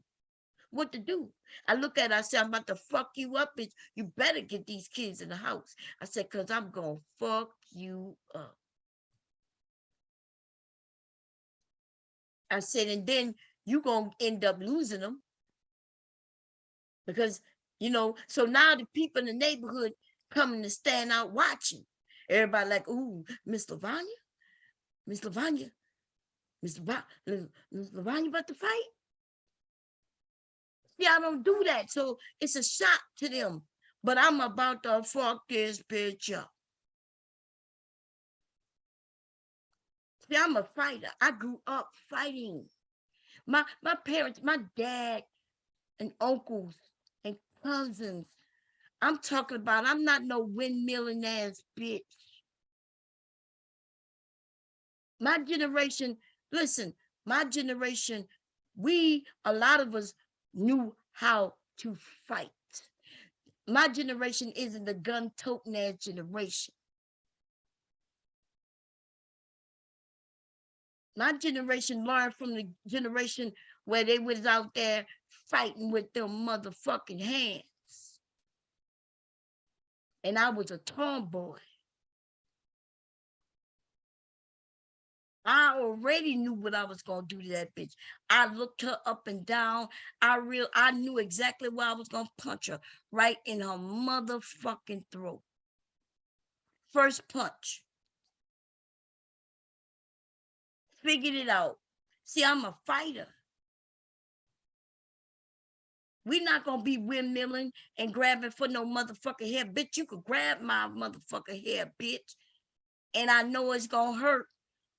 What to do. I look at her, I said, I'm about to fuck you up, bitch. You better get these kids in the house. I said, because I'm going to fuck you up. I said, and then you going to end up losing them. Because, you know, so now the people in the neighborhood coming to stand out watching. Everybody like, ooh, Miss Lavanya, Miss Lavanya, Miss Lavanya about to fight? See, I don't do that. So it's a shock to them. But I'm about to fuck this bitch up. See, I'm a fighter. I grew up fighting. My parents, my dad and uncles and cousins. I'm talking about, I'm not no windmilling ass bitch. My generation, listen, my generation, a lot of us knew how to fight. My generation isn't the gun-toting ass generation. My generation learned from the generation where they was out there fighting with their motherfucking hands. And I was a tomboy. I already knew what I was gonna do to that bitch. I looked her up and down. I knew exactly where I was gonna punch her, right in her motherfucking throat. First punch. Figured it out. See, I'm a fighter. We're not gonna be windmilling and grabbing for no motherfucking hair. Bitch, you could grab my motherfucking hair, bitch. And I know it's gonna hurt,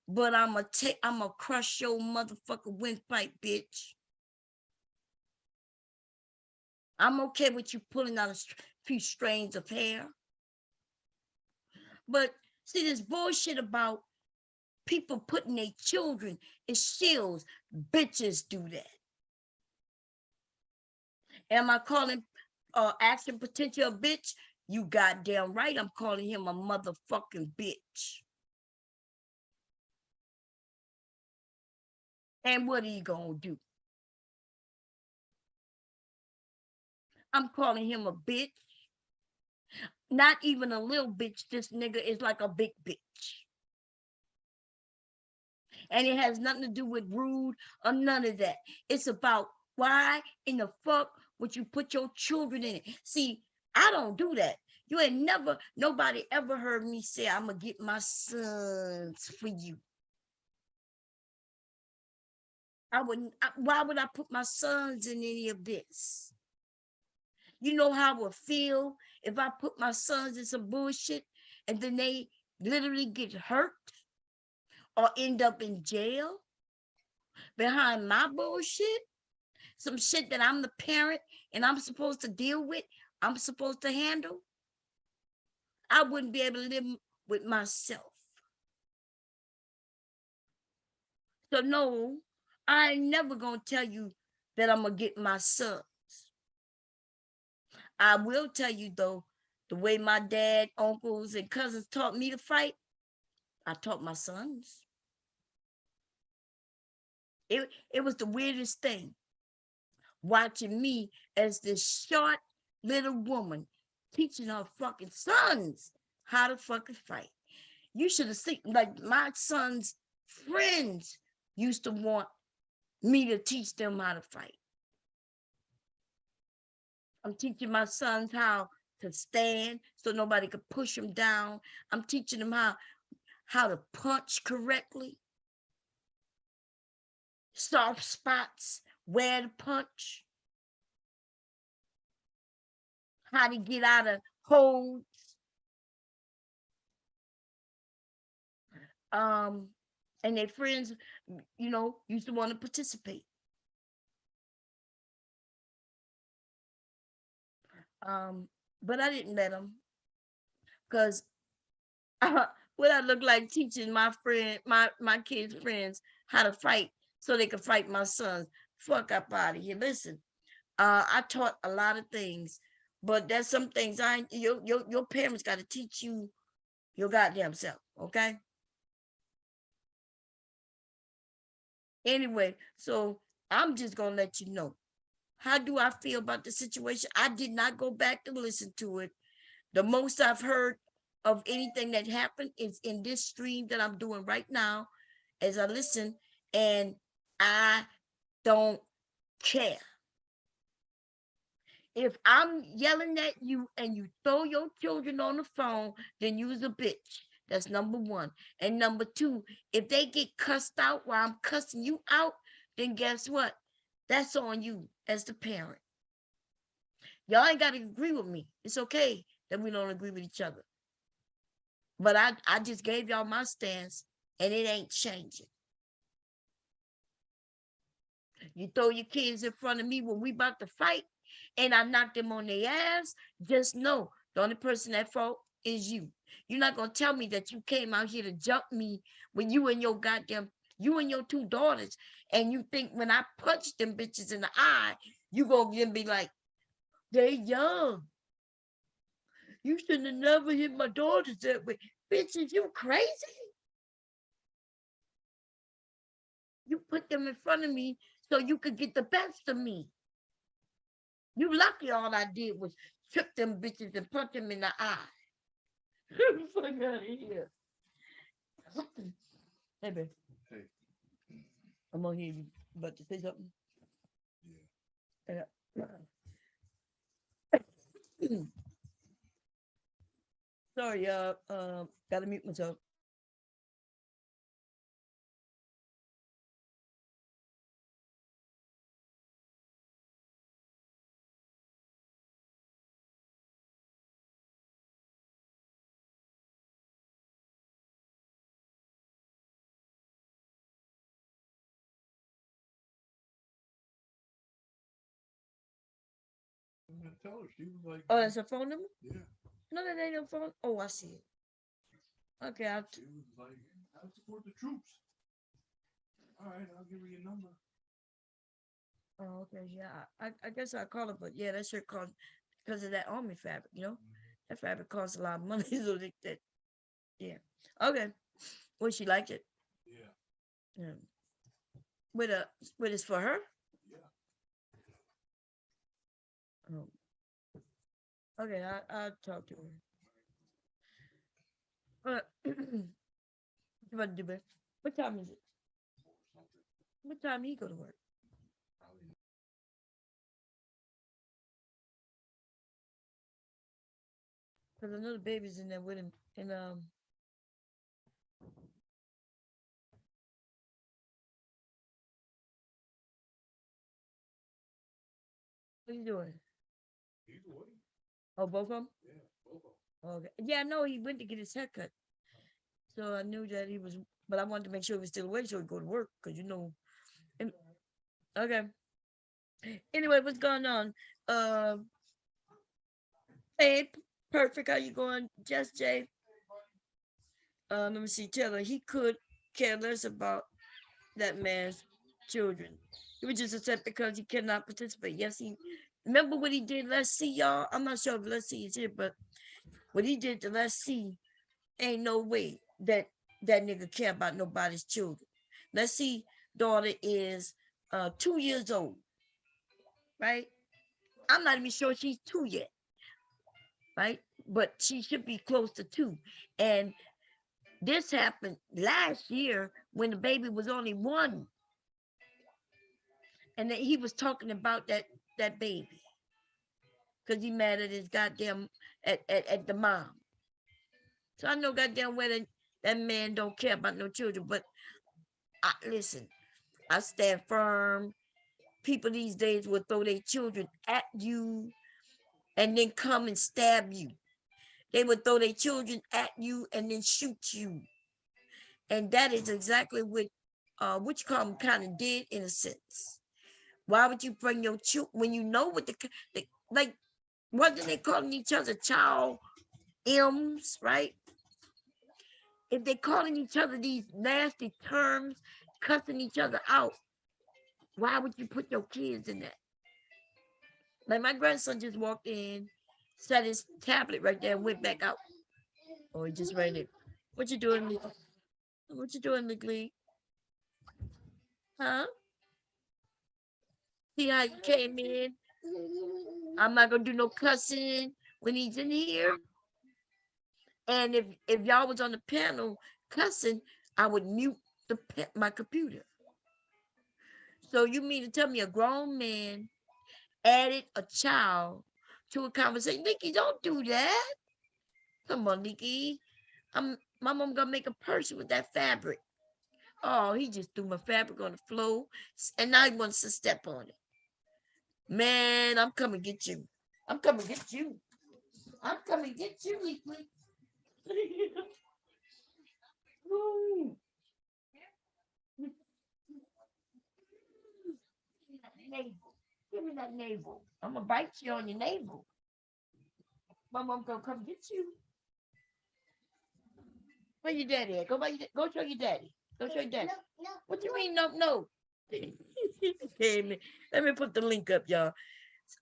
but I'ma crush your motherfucking windpipe, bitch. I'm okay with you pulling out a few strands of hair. But see, this bullshit about people putting their children in shields. Bitches do that. Am I calling action potential a bitch? You goddamn right, I'm calling him a motherfucking bitch. And what are you gonna do? I'm calling him a bitch. Not even a little bitch. This nigga is like a big bitch. And it has nothing to do with rude or none of that. It's about why in the fuck would you put your children in it? See, I don't do that. You ain't never, nobody ever heard me say, I'm gonna get my sons for you. Why would I put my sons in any of this? You know how I would feel if I put my sons in some bullshit and then they literally get hurt or end up in jail behind my bullshit? Some shit that I'm the parent and I'm supposed to deal with, I'm supposed to handle. I wouldn't be able to live with myself. So no, I ain't never gonna tell you that I'm gonna get my sons. I will tell you though, the way my dad, uncles, and cousins taught me to fight, I taught my sons. It was the weirdest thing, watching me as this short little woman teaching her fucking sons how to fucking fight. You should have seen, like, my son's friends used to want me to teach them how to fight. I'm teaching my sons how to stand so nobody could push them down. I'm teaching them how to punch correctly. Soft spots, where to punch. How to get out of holds. And their friends, you know, used to want to participate. But I didn't let them, because what I look like teaching my kids' friends how to fight so they could fight my sons. Fuck up out of here. Listen, I taught a lot of things, but there's some things your parents got to teach you your goddamn self, okay? Anyway, so I'm just gonna let you know. How do I feel about the situation? I did not go back to listen to it. The most I've heard of anything that happened is in this stream that I'm doing right now as I listen, and I don't care. If I'm yelling at you and you throw your children on the phone, then you's a bitch. That's number one. And number two, if they get cussed out while I'm cussing you out, then guess what? That's on you as the parent. Y'all ain't got to agree with me. It's okay that we don't agree with each other. But I just gave y'all my stance, and it ain't changing. You throw your kids in front of me when we about to fight, and I knock them on their ass, just know the only person at fault is you. You're not going to tell me that you came out here to jump me when you and your two daughters, and you think when I punch them bitches in the eye, you going to be like, they young. You shouldn't have never hit my daughters that way. Bitches, you crazy? them in front of me so you could get the best of me. You lucky all I did was trip them bitches and punch them in the eye. Fuck out of here. Hey, babe. Hey. I'm gonna hear you about to say something. Yeah. Sorry, y'all. Gotta mute myself. I'm gonna tell her. She was like, Oh, that's a phone number? yeah. No, that ain't no phone. Oh, I see it. Okay, She was like, I support the troops. All right, I'll give her your number. Oh, okay, yeah. I guess I call it, but yeah, that shirt cost because of that army fabric, you know? That fabric costs a lot of money, so that yeah. Okay. Well, she liked it. Yeah. Yeah. With it's for her? Yeah. Oh. Okay, I'll talk to her. What you about to do, babe? What time is it? What time he go to work? Because I know the baby's in there with him. And what are you doing? Either way. Oh, both of them? Yeah, both of them. Okay. Yeah, I know he went to get his haircut. So I knew that he was, but I wanted to make sure he was still awake so he'd go to work. Because, you know. Okay. Anyway, what's going on? Hey, perfect. How you going? Just Jay. Let me see. Taylor, he could care less about that man's children. He was just upset because he cannot participate. Yes, he remember what he did. Let's see, y'all. I'm not sure if Let's See is here, but what he did to Let's See, ain't no way that that nigga care about nobody's children. Let's See, daughter is 2 years old, right? I'm not even sure she's 2 yet, right? But she should be close to 2. And this happened last year when the baby was only 1. And then he was talking about that baby because he mad at his goddamn at the mom. So I know goddamn well that man don't care about no children. But listen, I stand firm. People these days will throw their children at you and then come and stab you. They would throw their children at you and then shoot you. And that is exactly what you call them kind of did in a sense. Why would you bring your children when you know what the like? Wasn't they calling each other child M's, right? If they calling each other these nasty terms, cussing each other out, why would you put your kids in that? Like my grandson just walked in, set his tablet right there and went back out. Oh, he just ran it. What you doing, Lee? What you doing, Lee? Huh? See how you came in? I'm not gonna do no cussing when he's in here. And if y'all was on the panel cussing, I would mute my computer. So you mean to tell me a grown man added a child to a conversation? Nikki, don't do that. Come on, Nikki. My mom gonna make a purse with that fabric. Oh, he just threw my fabric on the floor, and now he wants to step on it. Man, I'm coming to get you. I'm coming to get you. I'm coming to get you, Nikki. Give me that navel. I'm gonna bite you on your navel. My mom gonna come get you. Where your daddy at? Go show your daddy. Go show your daddy. No. What you mean no? Okay, let me put the link up, y'all.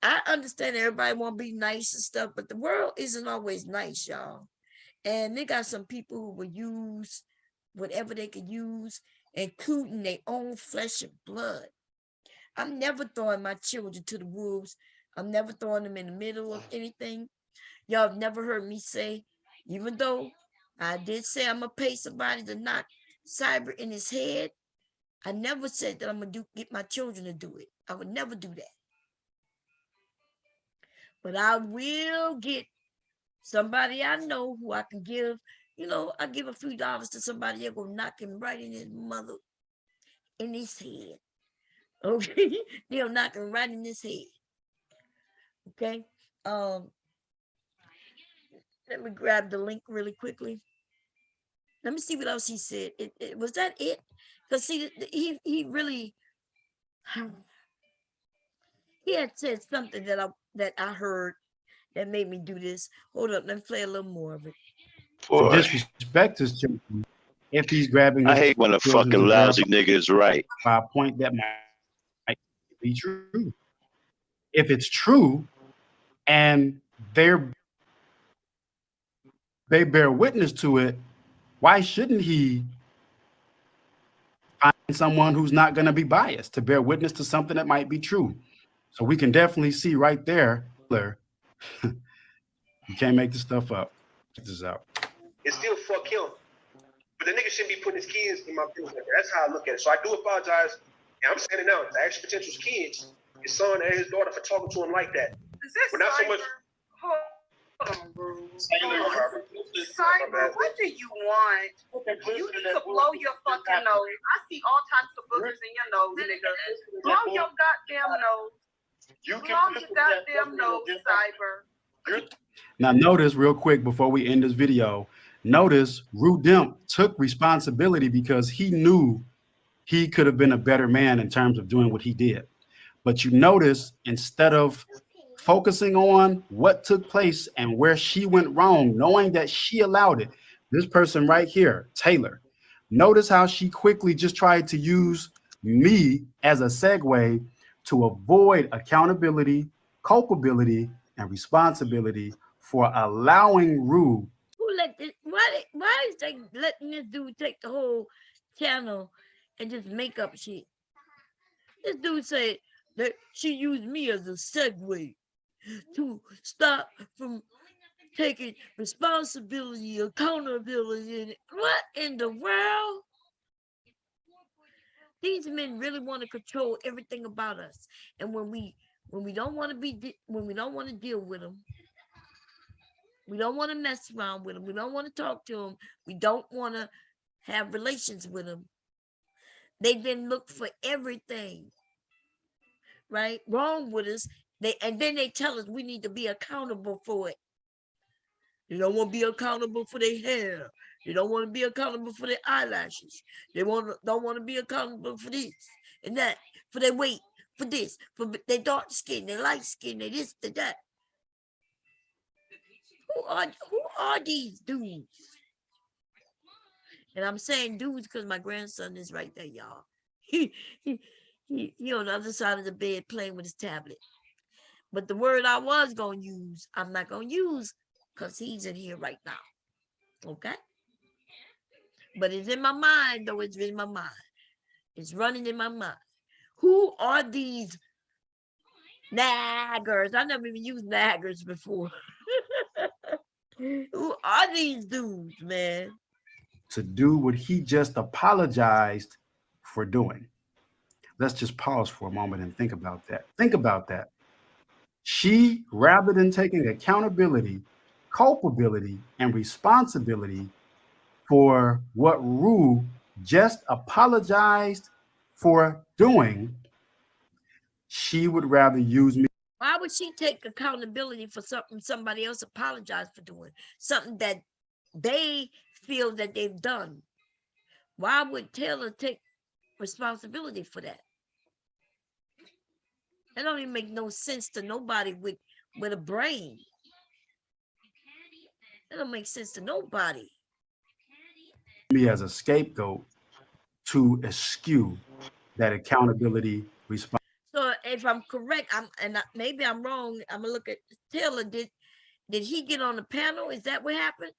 I understand everybody want to be nice and stuff, but the world isn't always nice, y'all. And they got some people who will use whatever they could use including their own flesh and blood. I'm never throwing my children to the wolves. I'm never throwing them in the middle of anything. Y'all have never heard me say, even though I did say I'm gonna pay somebody to knock cyber in his head, I never said that I'm gonna get my children to do it. I would never do that. But I will get somebody I know who I can give, I give a few dollars to somebody, they'll go knock him right in his mother, in his head. Okay, they'll knock him right in his head. Okay, let me grab the link really quickly. Let me see what else he said. Was that it? Because see, he really he had said something that I heard that made me do this. Hold up, let me play a little more of it. To disrespect his children, if he's grabbing I his hate when a children fucking to lousy verify nigga is right. a point that might be true. If it's true and they bear witness to it, why shouldn't he find someone who's not going to be biased to bear witness to something that might be true? So we can definitely see right there, you can't make this stuff up. Check this out. It's still fuck him. But the nigga shouldn't be putting his kids in my business. That's how I look at it. So I do apologize. And I'm saying it now. The actual potential's kids, his son and his daughter, for talking to him like that. But not so much. Hold on, bro. Cyber, what do you want? You need to blow your fucking nose. I see all types of boogers in your nose, nigga. Blow your goddamn nose. Blow your goddamn nose, Cyber. Now notice real quick before we end this video, notice Rudimp took responsibility because he knew he could have been a better man in terms of doing what he did. But you notice instead of focusing on what took place and where she went wrong, knowing that she allowed it, this person right here, Taylor, notice how she quickly just tried to use me as a segue to avoid accountability, culpability, and responsibility for allowing Rue. Who let this? Why is they letting this dude take the whole channel and just make up shit? This dude said that she used me as a segue to stop from taking responsibility, accountability. What in the world? These men really want to control everything about us, and when we don't want to deal with them, we don't want to mess around with them, we don't want to talk to them, we don't want to have relations with them. They then look for everything right wrong with us. And then they tell us we need to be accountable for it. They don't want to be accountable for their hair. They don't want to be accountable for their eyelashes. They don't want to be accountable for this and that, for their weight, for this, for their dark skin, their light skin, their this, their that. Who are these dudes? And I'm saying dudes because my grandson is right there, y'all. He on the other side of the bed playing with his tablet. But the word I was going to use, I'm not going to use because he's in here right now. Okay? But it's in my mind, though. It's in my mind. It's running in my mind. Who are these naggers? I never even used naggers before. Who are these dudes, man? To do what he just apologized for doing. Let's just pause for a moment and think about that. Think about that. She, rather than taking accountability, culpability, and responsibility for what Rue just apologized for doing, she would rather use me. Why would she take accountability for something somebody else apologized for doing? Something that they feel that they've done. Why would Taylor take responsibility for that? That don't even make no sense to nobody with a brain. That don't make sense to nobody. Me as a scapegoat to eschew that accountability response. So if I'm correct, maybe I'm wrong. I'm gonna look at Taylor. Did he get on the panel? Is that what happened?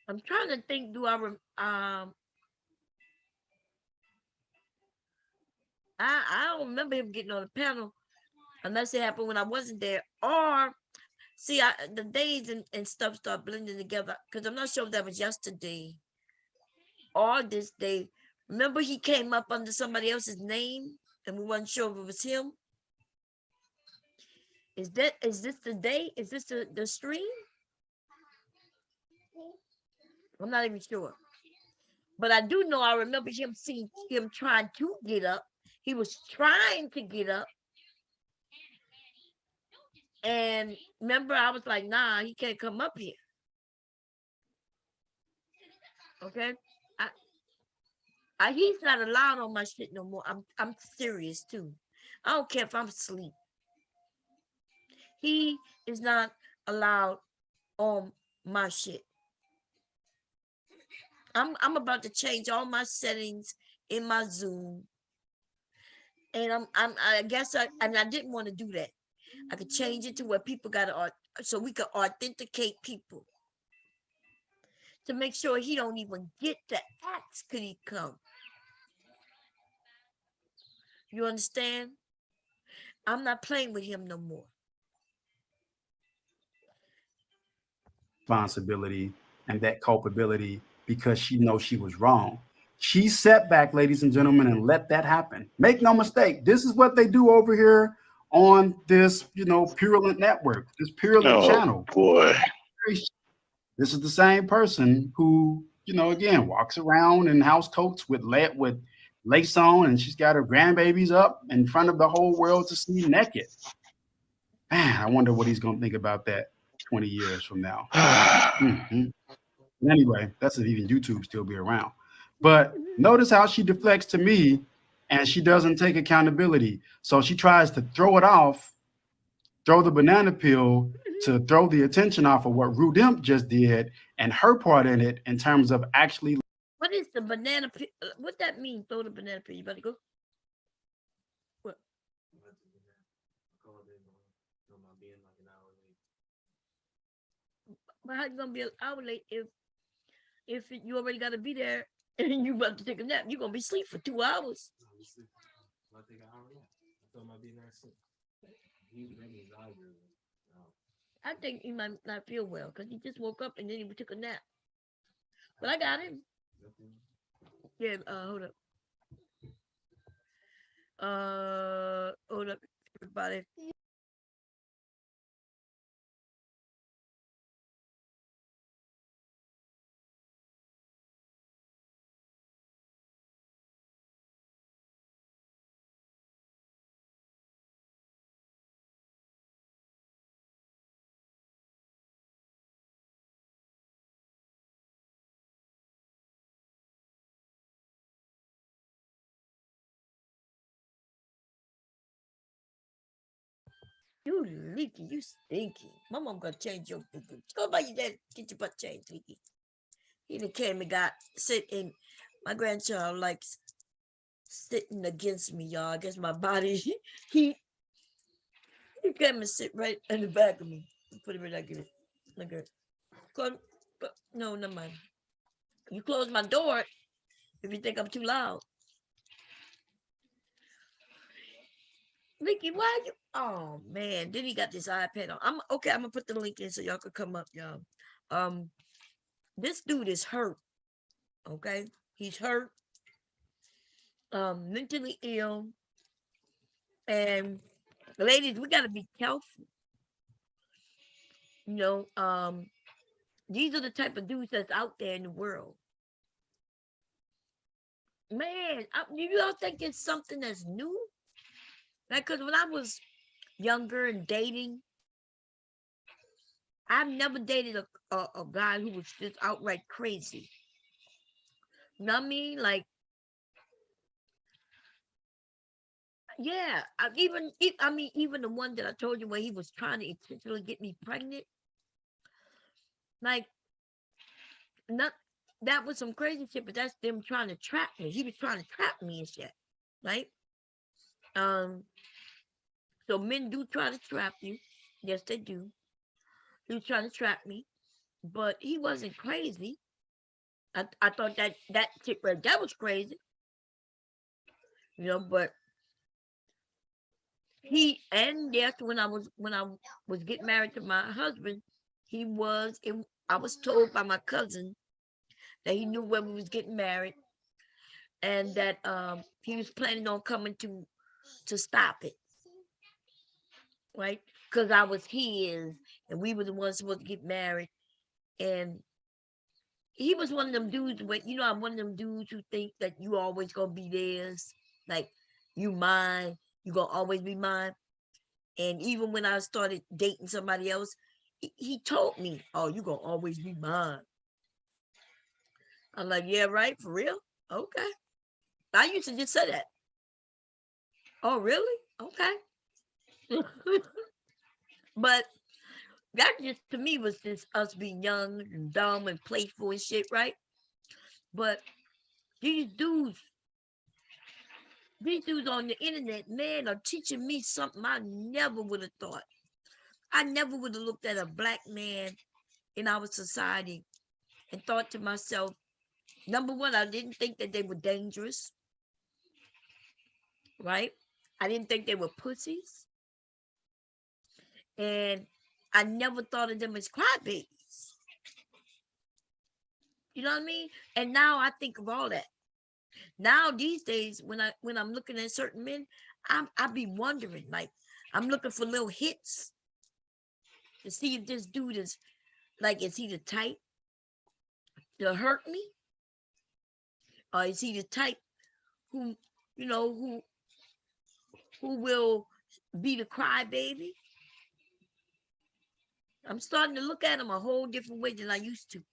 I'm trying to think. Do I don't remember him getting on the panel unless it happened when I wasn't there. Or see, the days and stuff start blending together because I'm not sure if that was yesterday or this day. Remember, he came up under somebody else's name, and we weren't sure if it was him. Is this the day? Is this the stream? I'm not even sure. But I do know I remember him seeing him trying to get up. He was trying to get up. And remember, I was like, nah, he can't come up here. Okay. He's not allowed on my shit no more. I'm serious too. I don't care if I'm asleep. He is not allowed on my shit. I'm about to change all my settings in my Zoom. And I guess I didn't want to do that. I could change it to where people so we could authenticate people to make sure he don't even get to ask could he come. You understand? I'm not playing with him no more. Responsibility and that culpability because she knows she was wrong. She sat back, ladies and gentlemen, and let that happen. Make no mistake, this is what they do over here on this, Purulent network, this Purulent channel. Boy. This is the same person who, again, walks around in house coats with lace on, and she's got her grandbabies up in front of the whole world to see naked. Man, I wonder what he's going to think about that 20 years from now. Anyway, that's if even YouTube still be around. But notice how she deflects to me and she doesn't take accountability. So she tries to throw it off, throw the banana peel to throw the attention off of what Rudimp just did and her part in it in terms of actually. What is the banana peel? What that mean? Throw the banana peel. You better go. What? But how you gonna be an hour late if you already gotta be there and you about to take a nap? You're gonna be asleep for 2 hours. I think he might not feel well because he just woke up and then he took a nap. But I got him. Yeah, hold up. Hold up, everybody. You leaky, you stinky. My mom gonna change your boo-boo. Go by your dad, get your butt changed, leaky. He done came and got sitting. My grandchild likes sitting against me, y'all. Against my body. he came and sit right in the back of me. Put it right like it. Like it. No, never mind. You close my door if you think I'm too loud. Ricky, why you? Oh man, then he got this iPad on. I'm gonna put the link in so y'all could come up, y'all. This dude is hurt. Okay, he's hurt. Mentally ill. And ladies, we gotta be careful. These are the type of dudes that's out there in the world. Man, you don't think it's something that's new? Like, because when I was younger and dating, I've never dated a guy who was just outright crazy. You know what I mean? Like, yeah, even the one that I told you where he was trying to intentionally get me pregnant. Like, that was some crazy shit, but that's them trying to trap me. He was trying to trap me and shit, right? So men do try to trap you. Yes, they do. He was trying to trap me, but he wasn't crazy. I thought that chick right, that was crazy, but yes, when I was getting married to my husband, I was told by my cousin that he knew when we was getting married, and that he was planning on coming to stop it, right? Because I was his, and we were the ones supposed to get married, and he was one of them dudes. But I'm one of them dudes who think that you always gonna be theirs, like you mine, you gonna always be mine. And even when I started dating somebody else, he told me, "Oh, you gonna always be mine." I'm like, "Yeah, right, for real, okay." I used to just say that. Oh, really? Okay. But that just to me was just us being young and dumb and playful and shit, right? But these dudes, these dudes on the internet, man, are teaching me something I never would have thought. I never would have looked at a black man in our society and thought to myself, number one, I didn't think that they were dangerous, right? I didn't think they were pussies. And I never thought of them as crybabies. You know what I mean? And now I think of all that. Now these days, when I'm looking at certain men, I be wondering, like, I'm looking for little hits to see if this dude is he the type to hurt me, or is he the type who, who will be the crybaby? I'm starting to look at him a whole different way than I used to.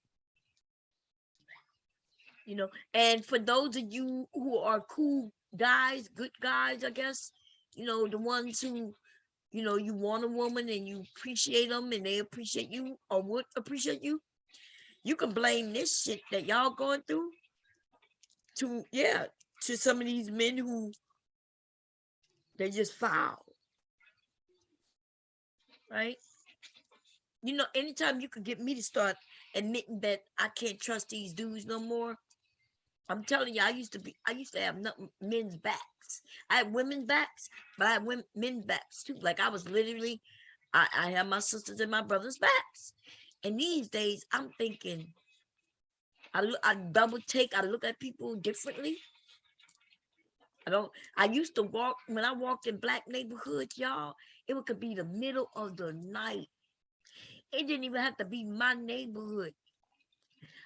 And for those of you who are cool guys, good guys, I guess, the ones who, you want a woman and you appreciate them and they appreciate you or would appreciate you, you can blame this shit that y'all going through to some of these men who they just foul, right? Anytime you could get me to start admitting that I can't trust these dudes no more, I'm telling you, I used to have men's backs. I had women's backs, but I had men's backs too. Like I was literally, I have my sisters and my brothers' backs. And these days, I'm thinking, I double take. I look at people differently. I used to walk, when I walked in black neighborhoods, y'all, it could be the middle of the night. It didn't even have to be my neighborhood.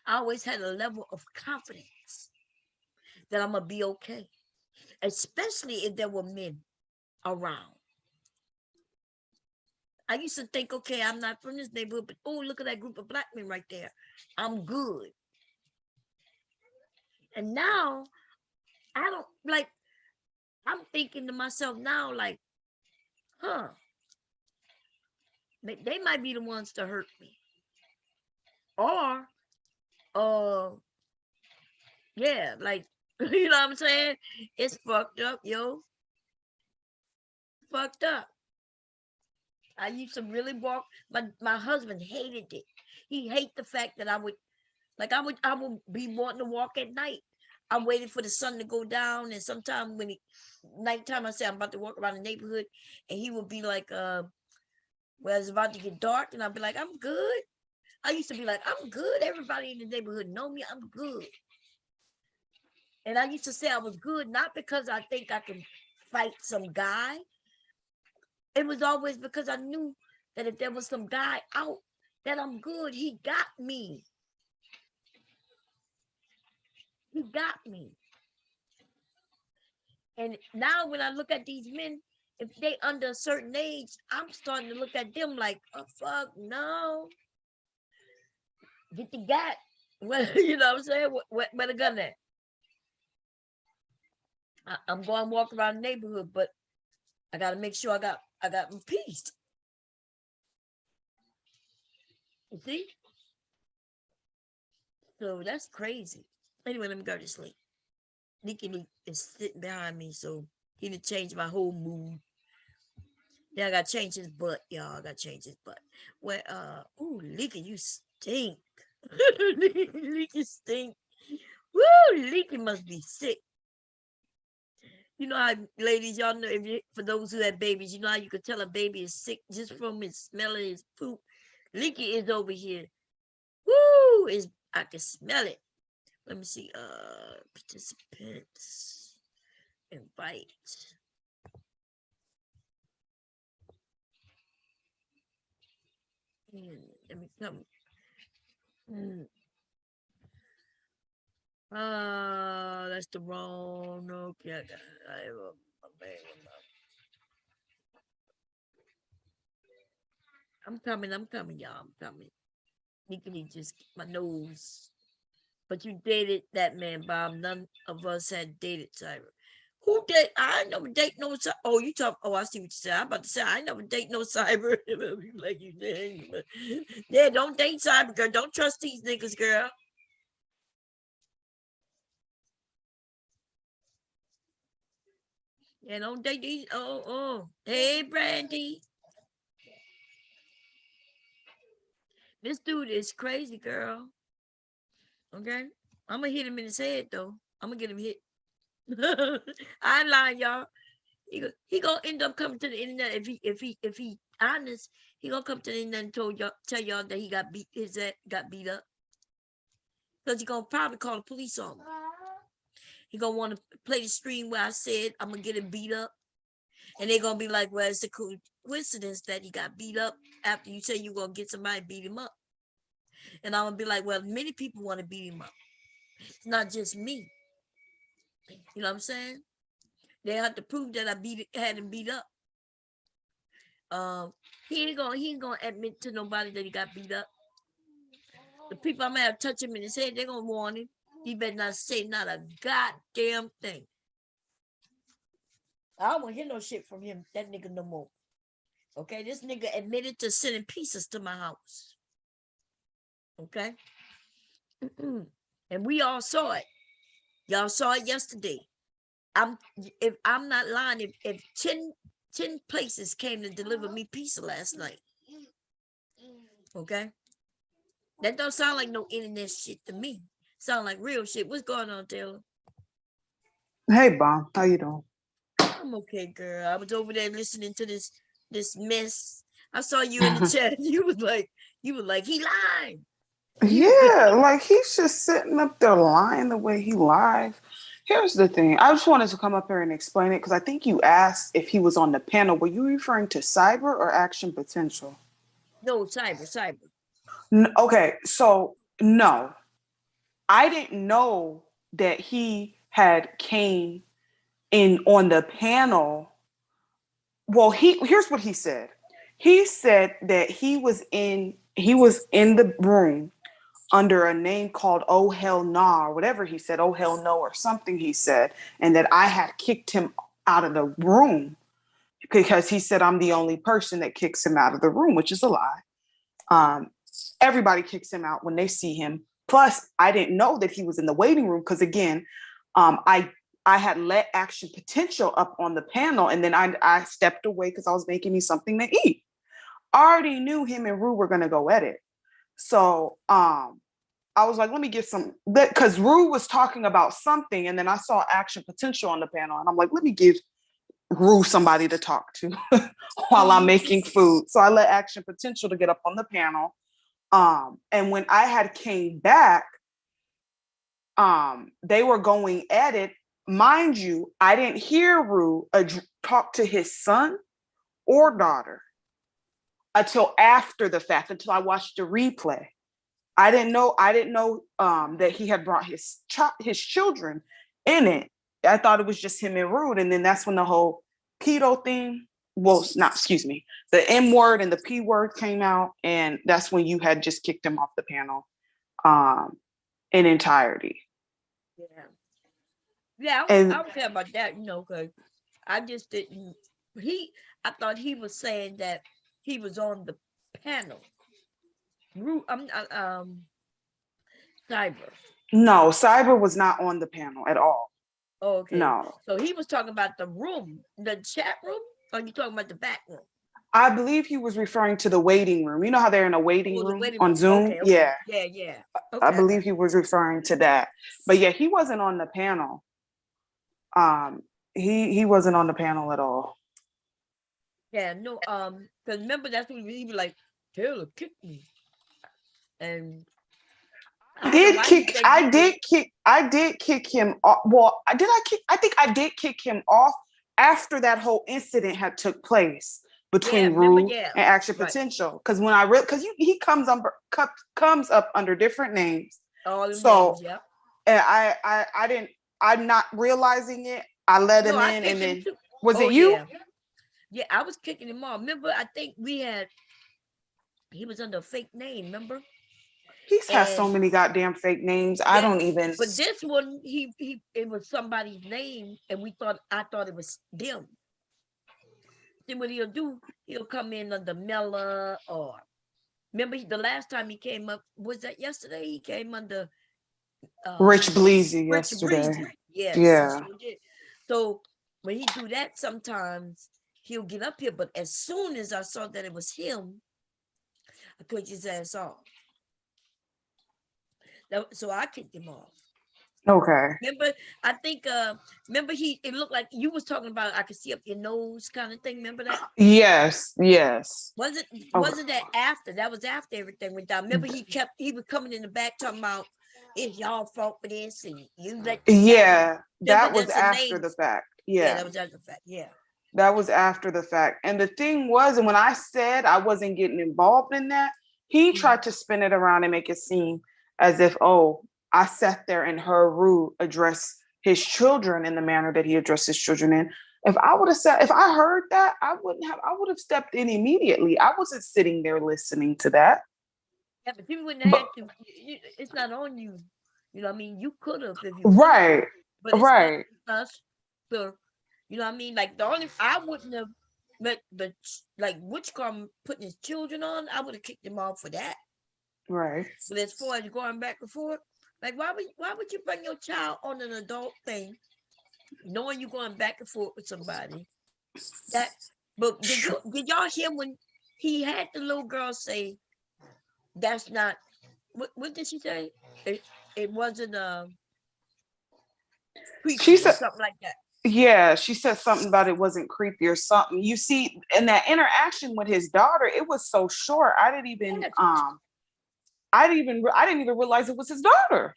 I always had a level of confidence that I'm going to be okay, especially if there were men around. I used to think, okay, I'm not from this neighborhood, but oh, look at that group of black men right there. I'm good. And now, I'm thinking to myself now, like, they might be the ones to hurt me. Or, yeah, like, you know what I'm saying? It's fucked up, yo. Fucked up. I used to really walk. My husband hated it. He hated the fact that I would be wanting to walk at night. I waited for the sun to go down, and sometimes nighttime, I say I'm about to walk around the neighborhood, and he would be like, well, it's about to get dark, and I'd be like, I'm good. I used to be like, I'm good. Everybody in the neighborhood know me. I'm good. And I used to say I was good, not because I think I can fight some guy. It was always because I knew that if there was some guy out, that I'm good. He got me. He got me. And now when I look at these men, if they under a certain age, I'm starting to look at them like, oh, fuck, no. Get the gat. Well, you know what I'm saying? Where the gun at? I'm going to walk around the neighborhood, but I got to make sure I got my peace. You see? So that's crazy. Anyway, let me go to sleep. Nikki is sitting behind me, so he done changed my whole mood. Then I got to change his butt, y'all. I got to change his butt. Well, ooh, Leaky, you stink. Leaky, stink. Woo, Leaky must be sick. You know how, ladies, y'all know, if you, for those who have babies, you know how you could tell a baby is sick just from his smelling his poop. Leaky is over here. Woo, is I can smell it. Let me see. Participants. Invite. Let me come. That's the wrong. Okay, I'm coming, y'all. I'm coming. Nickety just my nose. But you dated that man, Bob. None of us had dated Cyber. Who did? I never date no Cyber. Oh, you talk. Oh, I see what you said. I'm about to say I never date no Cyber. Like you did. Yeah, don't date Cyber, girl. Don't trust these niggas, girl. Yeah, don't date these. Oh. Hey, Brandy. This dude is crazy, girl. Okay, I'm gonna hit him in his head though. I'm gonna get him hit. I lie, y'all. He gonna end up coming to the internet if he honest. He gonna come to the internet and tell y'all that he got beat up. Because he gonna probably call the police on him. He gonna want to play the stream where I said I'm gonna get him beat up, and they gonna be like, well, it's a coincidence that he got beat up after you say you gonna get somebody beat him up. And I'm gonna be like, well, many people want to beat him up. It's not just me. You know what I'm saying? They have to prove that I had him beat up. He ain't gonna admit to nobody that he got beat up. The people I'm gonna have touch him in his head, they're gonna warn him. He better not say not a goddamn thing. I don't want to hear no shit from him, that nigga no more. Okay, this nigga admitted to sending pieces to my house. Okay? And we all saw it. Y'all saw it yesterday. If I'm not lying, if 10 places came to deliver me pizza last night. Okay? That don't sound like no internet shit to me. Sound like real shit. What's going on, Taylor? Hey, Bob. How you doing? I'm okay, girl. I was over there listening to this mess. I saw you in the chat. You was like, he lied. Yeah, like he's just sitting up there lying the way he lies. Here's the thing. I just wanted to come up here and explain it because I think you asked if he was on the panel. Were you referring to Cyber or Action Potential? No, Cyber. Okay, so no. I didn't know that he had came in on the panel. Well, here's what he said. He said that he was in the room under a name called Oh Hell Nah, or whatever he said, Oh Hell No, or something he said, and that I had kicked him out of the room because he said I'm the only person that kicks him out of the room, which is a lie. Everybody kicks him out when they see him. Plus, I didn't know that he was in the waiting room because, again, I had let Action Potential up on the panel, and then I stepped away because I was making me something to eat. I already knew him and Rue were going to go at it. So I was like, let me get some, because Rue was talking about something, and then I saw Action Potential on the panel, and I'm like, let me give Rue somebody to talk to while I'm making food. So I let Action Potential to get up on the panel. And when I had came back, they were going at it. Mind you, I didn't hear Rue talk to his son or daughter until after the fact, until I watched the replay. I didn't know that he had brought his children in it. I thought it was just him and Rude. And then that's when the whole pedo thing, the M word and the P word came out. And that's when you had just kicked him off the panel in entirety. Yeah, I don't care about that, because I just didn't. I thought he was saying that he was on the panel. Cyber. No, Cyber was not on the panel at all. Oh, okay. No. So he was talking about the room, the chat room, or you talking about the back room? I believe he was referring to the waiting room. You know how they're in a waiting room waiting on room. Zoom? Okay. Yeah. Yeah. I Okay. believe he was referring to that. But yeah, he wasn't on the panel. He wasn't on the panel at all. Yeah, no, because remember that's when he was like, Taylor kicked me. And I did kick him off. Well, I think I did kick him off after that whole incident had took place between Rue and Action Potential. Because when I because he comes up under different names. All the names, yeah. And I'm not realizing it. I let him in, and then was it you? Yeah, I was kicking him off. Remember, I think he was under a fake name, remember? He's had so many goddamn fake names. I don't even. But this one, it was somebody's name, and I thought it was them. Then what he'll do, he'll come in under Mella, or remember the last time he came up, was that yesterday? He came under Rich Bleezy yesterday. Yes, yeah. So when he do that, sometimes he'll get up here. But as soon as I saw that it was him, I cut his ass off. So I kicked him off. Okay. Remember, I think remember it looked like you was talking about I could see up your nose kind of thing. Remember that? Yes. Wasn't that after? That was after everything went down. Remember he was coming in the back talking about it's y'all fault for this and you let that was after the fact. Yeah, that was after the fact. Yeah. That was after the fact. And the thing was, and when I said I wasn't getting involved in that, he tried to spin it around and make it seem as if, I sat there and heard Rue address his children in the manner that he addressed his children in. If I heard that, I would have stepped in immediately. I wasn't sitting there listening to that. Yeah, but you wouldn't have had to. It's not on you. You know what I mean? You could have if you right. But it's right. Not us. So, you know what I mean? Like I wouldn't have let Witchcom putting his children on. I would have kicked him off for that. Right. But as far as going back and forth, like why would you bring your child on an adult thing, knowing you're going back and forth with somebody? But did y'all hear when he had the little girl say, "That's not." What did she say? It wasn't she said something like that. Yeah, she said something about it wasn't creepy or something. You see, in that interaction with his daughter, it was so short. I didn't even realize it was his daughter.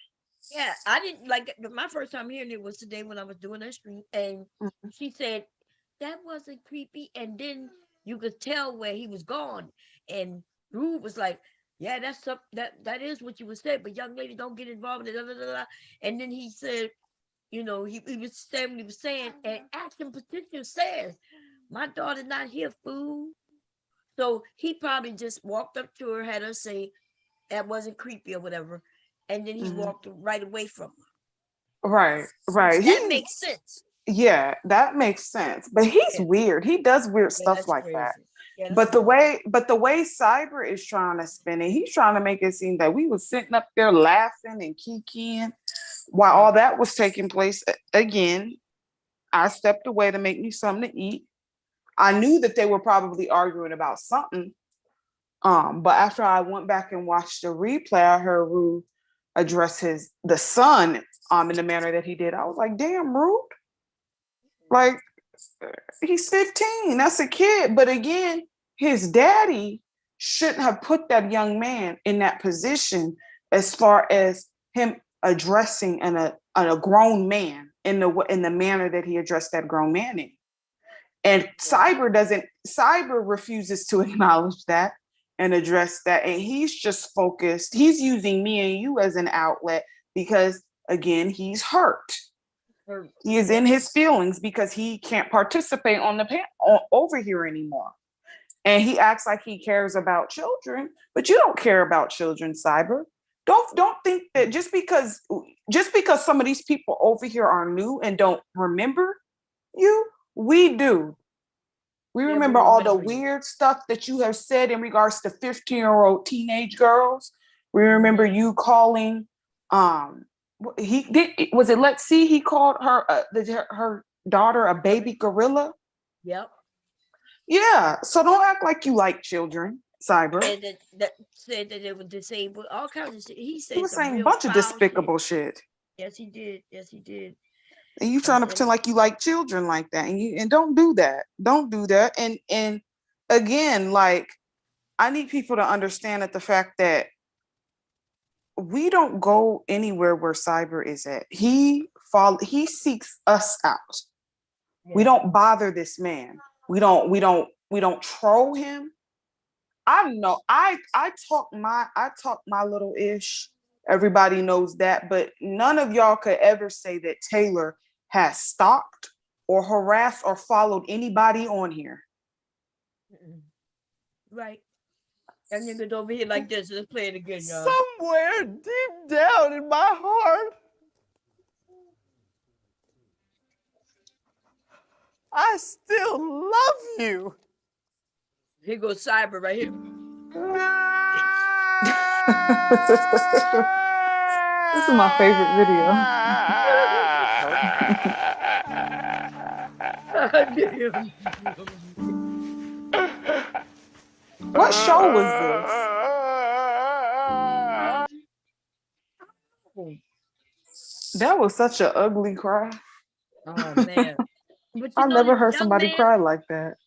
Yeah, I didn't my first time hearing it was today when I was doing that stream, and she said that wasn't creepy, and then you could tell where he was gone, and Rue was like, "Yeah, that is what you would say, but young lady, don't get involved in it." And then he said, he was saying what he was saying, and Action Potential says, "My daughter's not here, fool." So he probably just walked up to her, had her say that wasn't creepy or whatever. And then he walked right away from her. Right. That makes sense. Yeah, that makes sense. But he's weird. He does weird stuff like crazy. that. Yeah, but the way Cyber is trying to spin it, he's trying to make it seem that we was sitting up there laughing and kikiing while all that was taking place. Again, I stepped away to make me something to eat. I knew that they were probably arguing about something. But after I went back and watched the replay, I heard Rue address the son in the manner that he did. I was like, damn, Rue. Like, he's 15. That's a kid. But again, his daddy shouldn't have put that young man in that position as far as him addressing a grown man in the manner that he addressed that grown man in. And Cyber refuses to acknowledge that and address that. And he's just focused. He's using me and you as an outlet because, again, he's hurt. He is in his feelings because he can't participate on the over here anymore. And he acts like he cares about children, but you don't care about children, Cyber. Don't think that just because some of these people over here are new and don't remember you, we do. We remember all the weird stuff that you have said in regards to 15-year-old teenage girls. We remember you calling was it Let's See, he called her her daughter a baby gorilla. Yep. Yeah, so don't act like you like children, Cyber. And that said that they were disabled, all kinds of shit. He He said was some saying a real bunch of foul despicable shit. shit. Yes, he did. Yes, he did. And you trying to pretend like you like children like that. And don't do that. Don't do that. And again, like, I need people to understand that the fact that we don't go anywhere where Cyber is at. He seeks us out. Yeah. We don't bother this man. We don't troll him. I know I talk my little ish. Everybody knows that, but none of y'all could ever say that Taylor has stalked or harassed or followed anybody on here. Right. That nigga's over here like this. Let's play it again, y'all. Somewhere deep down in my heart, I still love you. Here goes Cyber right here. This is my favorite video. What show was this? That was such an ugly cry. Oh man. But I never heard somebody cry like that.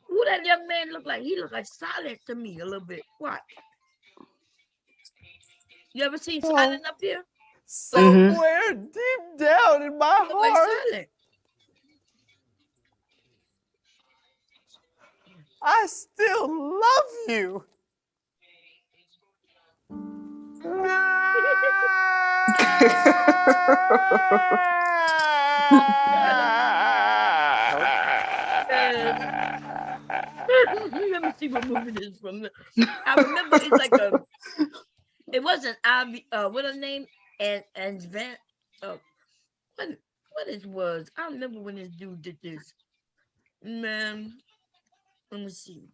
Who that young man look like? He look like Silent to me a little bit. What? You ever seen Silent up here? Somewhere deep down in my heart. Like Silent. I still love you. Let me see what movie this is from. I remember it's like a. It wasn't Ivy. What her name? And Van. What it was? I remember when this dude did this. Man, let me see.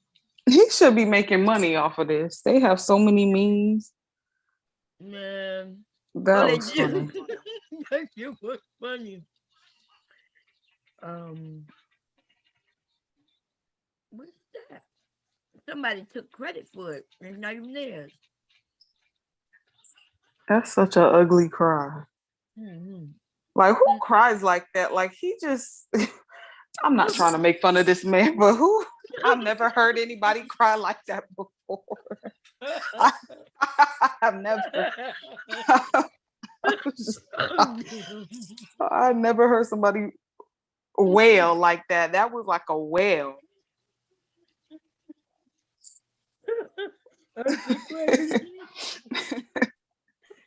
He should be making money off of this. They have so many memes. Man, that was funny. That was funny. What's that? Somebody took credit for it. It's not even theirs. That's such an ugly cry. Mm-hmm. Like, who cries like that? Like, he just. I'm not trying to make fun of this man, but who? I've never heard anybody cry like that before. I've never. I never heard somebody wail like that. That was like a wail.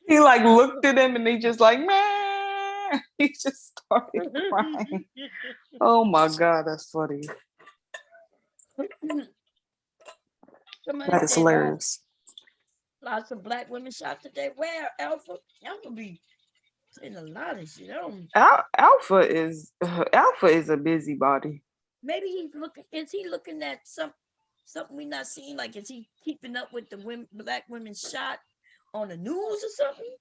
He like looked at him and he just like, man. He just started crying. Oh my God, that's funny. That is hilarious. Lots of black women shot today. Where Alpha? Alpha be saying a lot of shit. Alpha is a busybody. Maybe he's looking. Is he looking at something we not seeing? Like, is he keeping up with the black women shot on the news or something?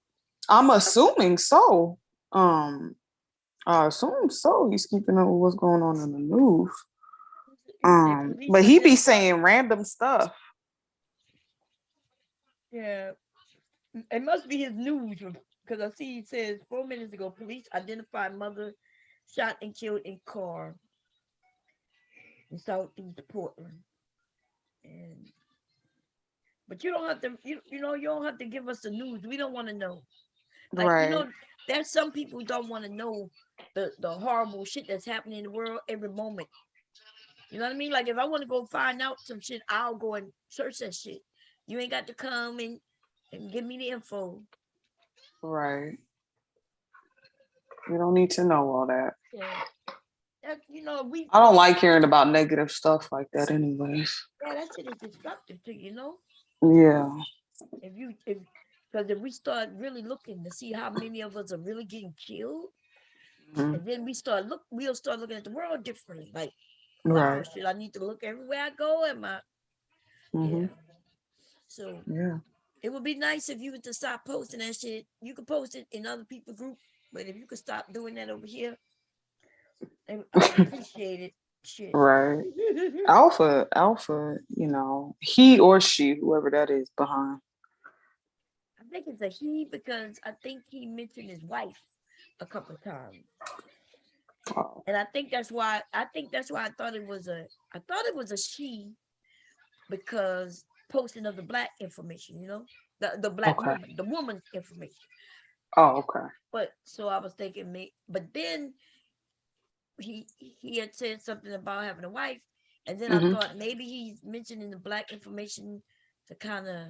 I'm assuming so. I assume so. He's keeping up with what's going on in the news. But he be saying random stuff. Yeah, it must be his news because I see he says 4 minutes ago, police identified mother shot and killed in car in Southeast Portland. But you don't have to, you don't have to give us the news. We don't want to know. Like, right. There's some people who don't want to know the horrible shit that's happening in the world every moment. You know what I mean? Like, if I want to go find out some shit, I'll go and search that shit. You ain't got to come and give me the info. Right. You don't need to know all that. Yeah. I don't like hearing about negative stuff like that anyways. Yeah, that shit is destructive to you, Yeah. Because if we start really looking to see how many of us are really getting killed, and then we'll start looking at the world differently. Like, wow, shit, I need to look everywhere I go. Yeah. So it would be nice if you were to stop posting that shit. You could post it in other people's group, but if you could stop doing that over here, I would appreciate it. Shit. Right. Alpha, you know, he or she, whoever that is behind. I think it's a he because I think he mentioned his wife a couple of times. Oh, And I think that's why I thought it was a she because posting of the black information, the black okay. woman's information. Oh, okay. But so I was thinking but then he had said something about having a wife, and then I Mm-hmm. thought maybe he's mentioning the black information to kind of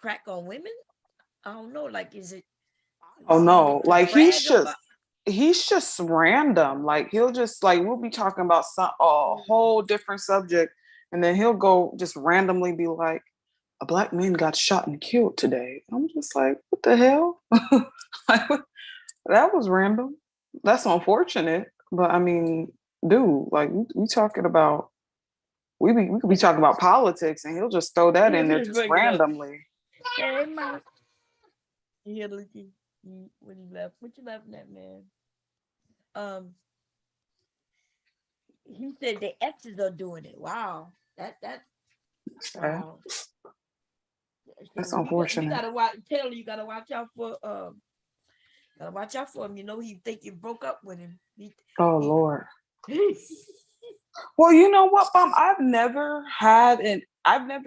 crack on women. I don't know. Like, is it Oh saying no, it to like brag about? he's just random. Like he'll just like we'll be talking about a whole different subject, and then he'll go just randomly be like, "A black man got shot and killed today." I'm just like, "What the hell?" Like, that was random. That's unfortunate, but I mean, dude, like we talking about we could be talking about politics, and he'll just throw that in there Just just bring it up. randomly. Hey, Mike. Yeah, look at when he left. What you laughing at, man? He said the exes are doing it. Wow, that Okay. wow. That's So we unfortunate. gotta watch. Taylor, you gotta watch out for him. He think you broke up with him. Oh Lord. Well, you know what, Mom? I've never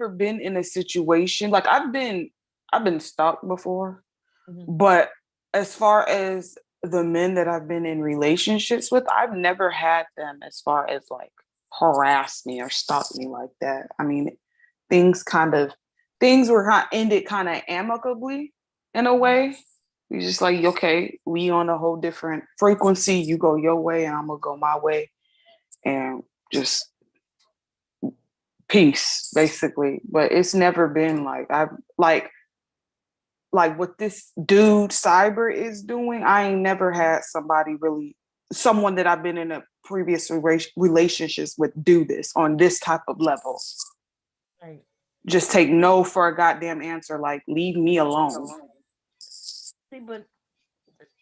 been in a situation like I've been stalked before, but as far as the men that I've been in relationships with, I've never had them as far as like harass me or stalk me like that. I mean, things were ended kind of amicably in a way. We just like, okay, we on a whole different frequency. You go your way and I'm gonna go my way. And just peace, basically. But it's never been like I've like what this dude Cyber is doing. I ain't never had someone that I've been in a previous relationships with do this on this type of level. Right. Just take no for a goddamn answer. Like, leave me alone. See, but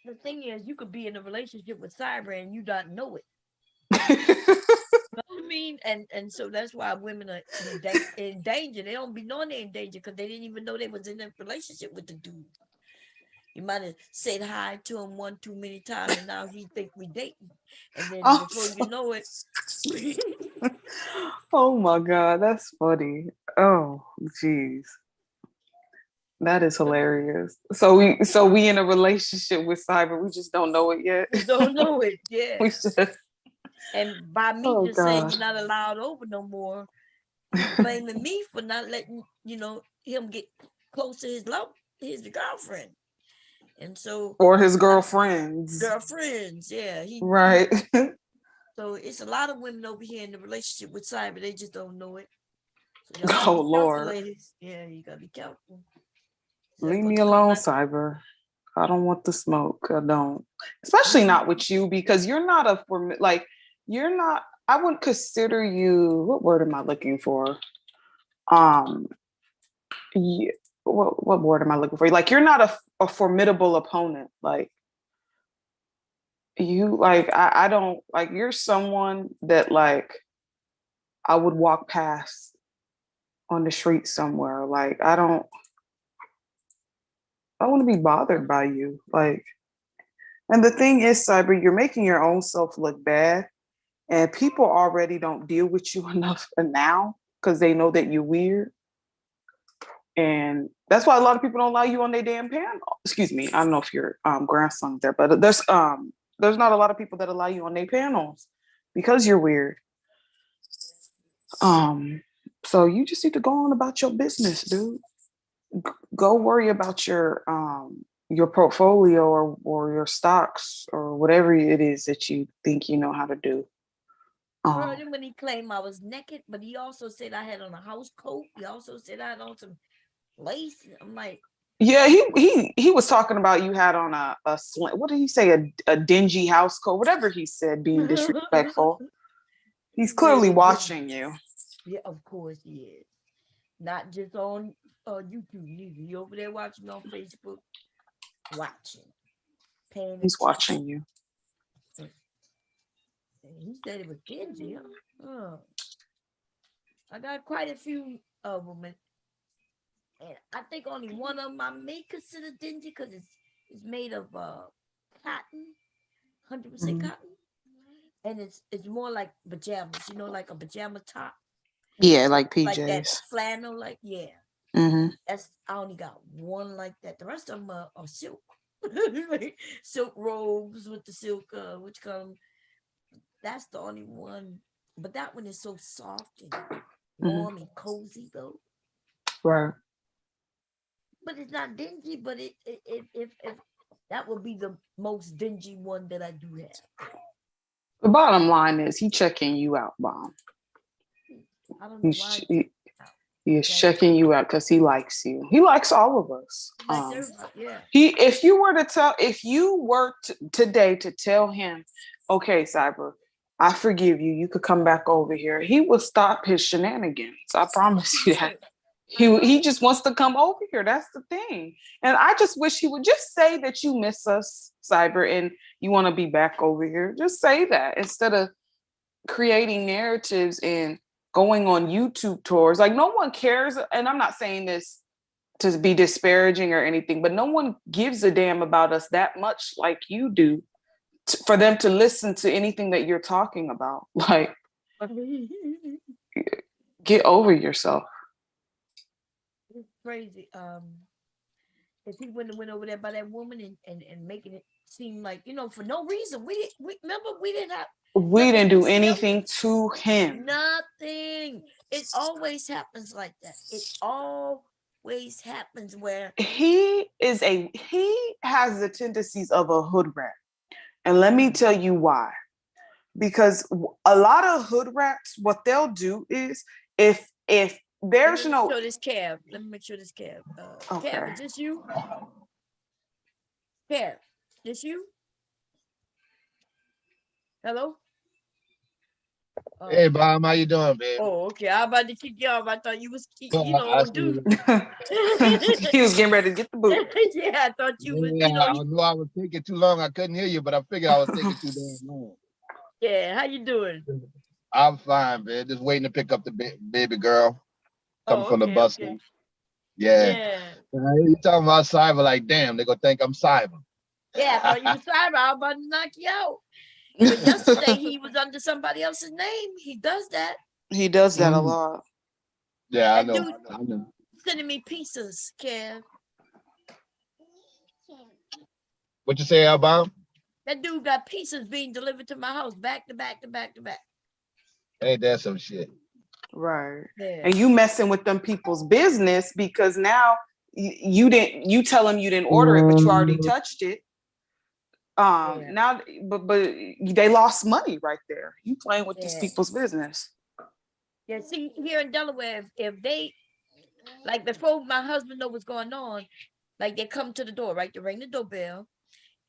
the thing is, you could be in a relationship with Cyber and you don't know it. You know what I mean? And so that's why women are in danger. They don't be knowing they're in danger because they didn't even know they was in a relationship with the dude. You might have said hi to him one too many times, and now he think we dating. And then before you know it, oh my God, that's funny. Oh, jeez. That is hilarious. So we in a relationship with Cyber. We just don't know it yet. we don't know it. Yeah. We just, and by me oh just saying God. you're not allowed over no more, he's blaming me for not letting him get close to his girlfriend. And so or his girlfriends. Yeah. Right. So it's a lot of women over here in the relationship with Cyber. They just don't know it. So y'all Oh gotta be careful, Lord. ladies. Yeah, you gotta be careful. Leave me alone, Cyber. I don't want the smoke. I don't. Especially not with you, because you're not I wouldn't consider you, what word am I looking for? Yeah, what word am I looking for? Like, you're not a formidable opponent. Like, you, like, I don't, like, you're someone that, like, I would walk past on the street somewhere. Like, I want to be bothered by you. Like, and the thing is, Cyber, you're making your own self look bad, and people already don't deal with you enough now because they know that you're weird. And that's why a lot of people don't allow you on their damn panel. Excuse me, I don't know if your grandson's there, but there's not a lot of people that allow you on their panels because you're weird. So you just need to go on about your business, dude. Go worry about your portfolio or your stocks or whatever it is that you think you know how to do. I heard him when he claimed I was naked, but he also said I had on a house coat. He also said I had on some lace. I'm like, yeah, he was talking about you had on a what did he say, a dingy house coat, whatever he said, being disrespectful. He's clearly watching you. Yeah, of course he is. Not just on YouTube neither. He over there watching on Facebook, watching, paying He's attention. watching you. He said it was dingy, huh? Oh. I got quite a few of them, and I think only one of them I may consider dingy because it's made of cotton, 100% cotton, and it's more like pajamas, like a pajama top. Yeah, like Like that PJs. flannel, like yeah. Mm-hmm. I only got one like that. The rest of them are silk, silk robes with the silk, which come. That's the only one, but that one is so soft and warm and cozy though. Right. But it's not dingy. But if that would be the most dingy one that I do have. The bottom line is he checking you out, Bomb. I don't know why. He is checking you out because he likes you. He likes all of us. Yeah. If you were today to tell him, okay, Cyber, I forgive you. You could come back over here. He will stop his shenanigans. I promise you that. He just wants to come over here. That's the thing. And I just wish he would just say that you miss us, Cyber, and you want to be back over here. Just say that instead of creating narratives and going on YouTube tours. Like, no one cares. And I'm not saying this to be disparaging or anything, but no one gives a damn about us that much like you do for them to listen to anything that you're talking about. Like, get over yourself. It's crazy. If he wouldn't have went over there by that woman and making it seem like, for no reason. We remember we didn't have. We didn't do anything to him. Nothing. It always happens like that. It always happens where he has the tendencies of a hood rat. And let me tell you why. Because a lot of hood rats, what they'll do is if there's no. Let me make sure this Kev. Okay. Kev, is this you? Kev, this you? Hello? Hey, Bob, how you doing, baby? Oh, okay. I'm about to kick you off. I thought you was, I dude. He was getting ready to get the boot. Yeah, I thought you was, I knew I was taking too long. I couldn't hear you, but I figured I was taking too damn long. Yeah, how you doing? I'm fine, man. Just waiting to pick up the baby girl coming from the bus stop. Yeah. You talking about cyber? Like, damn, they gonna think I'm cyber. Yeah, I thought you was cyber. I was about to knock you out. But yesterday he was under somebody else's name. He does that. He does that a lot. Yeah, I That know. dude sending me pizzas, Kev. What you say, Alabama? That dude got pizzas being delivered to my house back to back to back to back. Ain't that some shit? Right. Yeah. And you messing with them people's business because now you tell them you didn't order it, but you already touched it. Now, but they lost money right there. You playing with these people's business. Yeah, see, here in Delaware, if they, like before my husband know what's going on, like they come to the door, right? They ring the doorbell,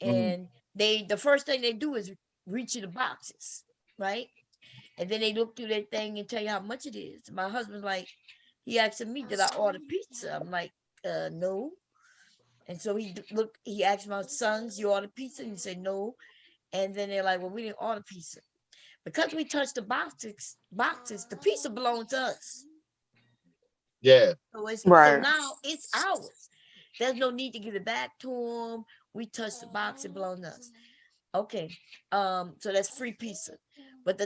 and the first thing they do is reach in the boxes, right? And then they look through their thing and tell you how much it is. My husband's like, he asking me, did I order pizza? I'm like, no. And so he asked my sons, you ordered pizza? And he said, no. And then they're like, well, we didn't order pizza. Because we touched the boxes, the pizza belongs to us. Yeah. So now it's ours. There's no need to give it back to them. We touched the box, it belongs to us. Okay. So that's free pizza. But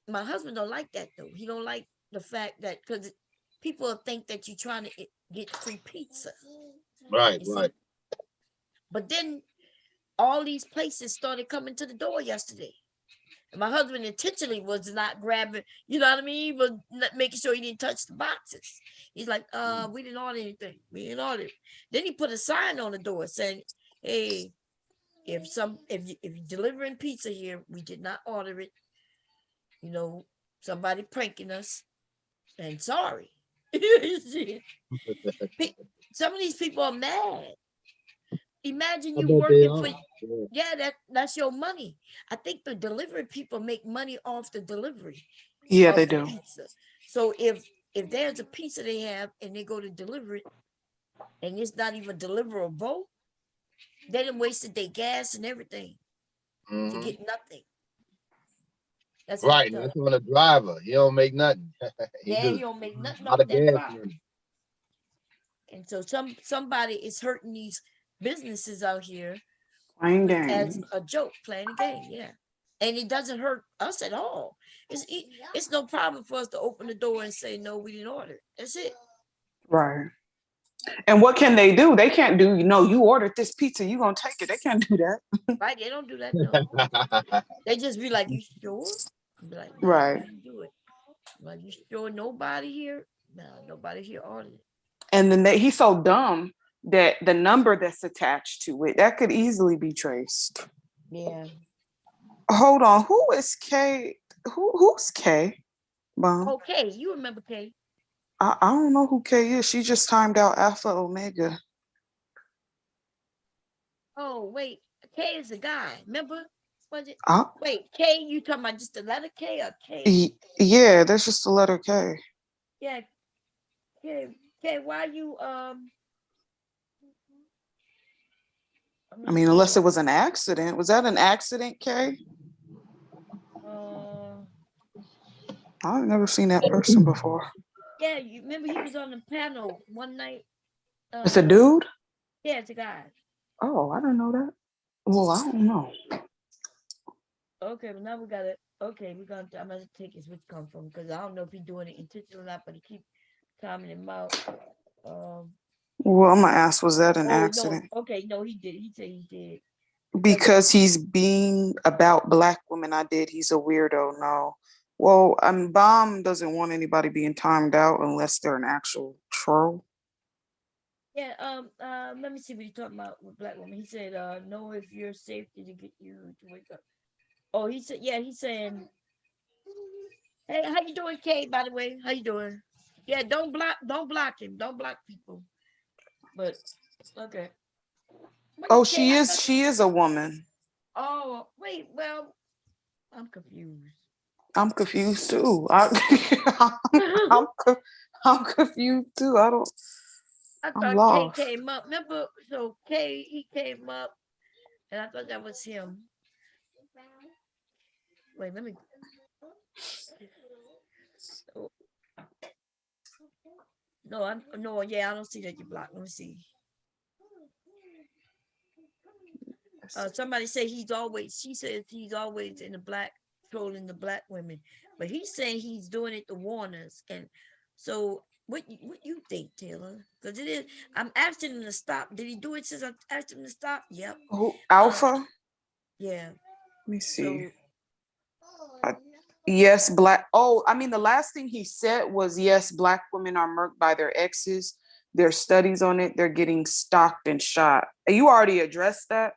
my husband don't like that though. He don't like the fact that because people think that you're trying to get free pizza. Right. But then all these places started coming to the door yesterday. And my husband intentionally was not grabbing, you know what I mean? He was not making sure he didn't touch the boxes. He's like, we didn't order anything. We didn't order it. Then he put a sign on the door saying, hey, if you're delivering pizza here, we did not order it. Somebody pranking us. And sorry. Some of these people are mad. Imagine you working for that's your money. I think the delivery people make money off the delivery. Yeah, they do. Pizza. So if there's a pizza they have and they go to deliver it and it's not even deliverable, they done wasted their gas and everything to get nothing. That's in the Right, tub. that's on the driver. He don't make nothing. he Yeah, just he don't make nothing out off of that gas box. money. And so somebody is hurting these businesses out here Playing as games. a joke, playing a game. Yeah. And it doesn't hurt us at all. It's no problem for us to open the door and say, no, we didn't order it. That's it. Right. And what can they do? They can't do, you ordered this pizza, you gonna take it. They can't do that. Right? They don't do that, no. They just be like, you sure? Be like, no, Right. we didn't do it. Like, you sure nobody here? No, nobody here ordered it. And then he's so dumb that the number that's attached to it, that could easily be traced. Yeah. Hold on. Who is K? Who's K? Bomb. Okay, you remember K. I don't know who K is. She just timed out Alpha Omega. Oh, wait. K is a guy. Remember? Was it? Uh, Wait, K, you talking about just the letter K or K? Yeah, that's just the letter K. Yeah. K, why you I mean, unless it was an accident. Was that an accident, K? I've never seen that person before. Yeah, you remember he was on the panel one night. It's a dude? Yeah, it's a guy. Oh, I didn't know that. Well, I don't know. Okay, well now we got it. Okay, I'm gonna take his which come from because I don't know if he's doing it intentional or not, but he keep timing him out. Well, I'm gonna ask, was that an accident? No, okay, no, he did. He said he did. Because he's being about Black women, he's a weirdo. No. Well, Bomb doesn't want anybody being timed out unless they're an actual troll. Yeah, let me see what he's talking about with Black women. He said, know if your safety to get you to wake up. Oh, he said, yeah, he's saying, hey, how you doing, Kay, by the way? How you doing? Yeah, don't block him. Don't block people. But okay. Oh, she is a woman. Oh, wait, well, I'm confused. I'm confused too. I'm confused too. I I'm thought lost. Kay came up. Remember, so Kay, he came up, and I thought that was him. Wait, let me. No, yeah, I don't see that you blocked. Let me see. Somebody say she says he's always in the black, trolling the Black women, but he's saying he's doing it to warn us. And so, what you think, Taylor? Because it is. I'm asking him to stop. Did he do it since I asked him to stop? Yep. Who, Alpha? Yeah. Let me see. Yes, Black. Oh, I mean, the last thing he said was, yes, Black women are murked by their exes. There's studies on it. They're getting stalked and shot. You already addressed that.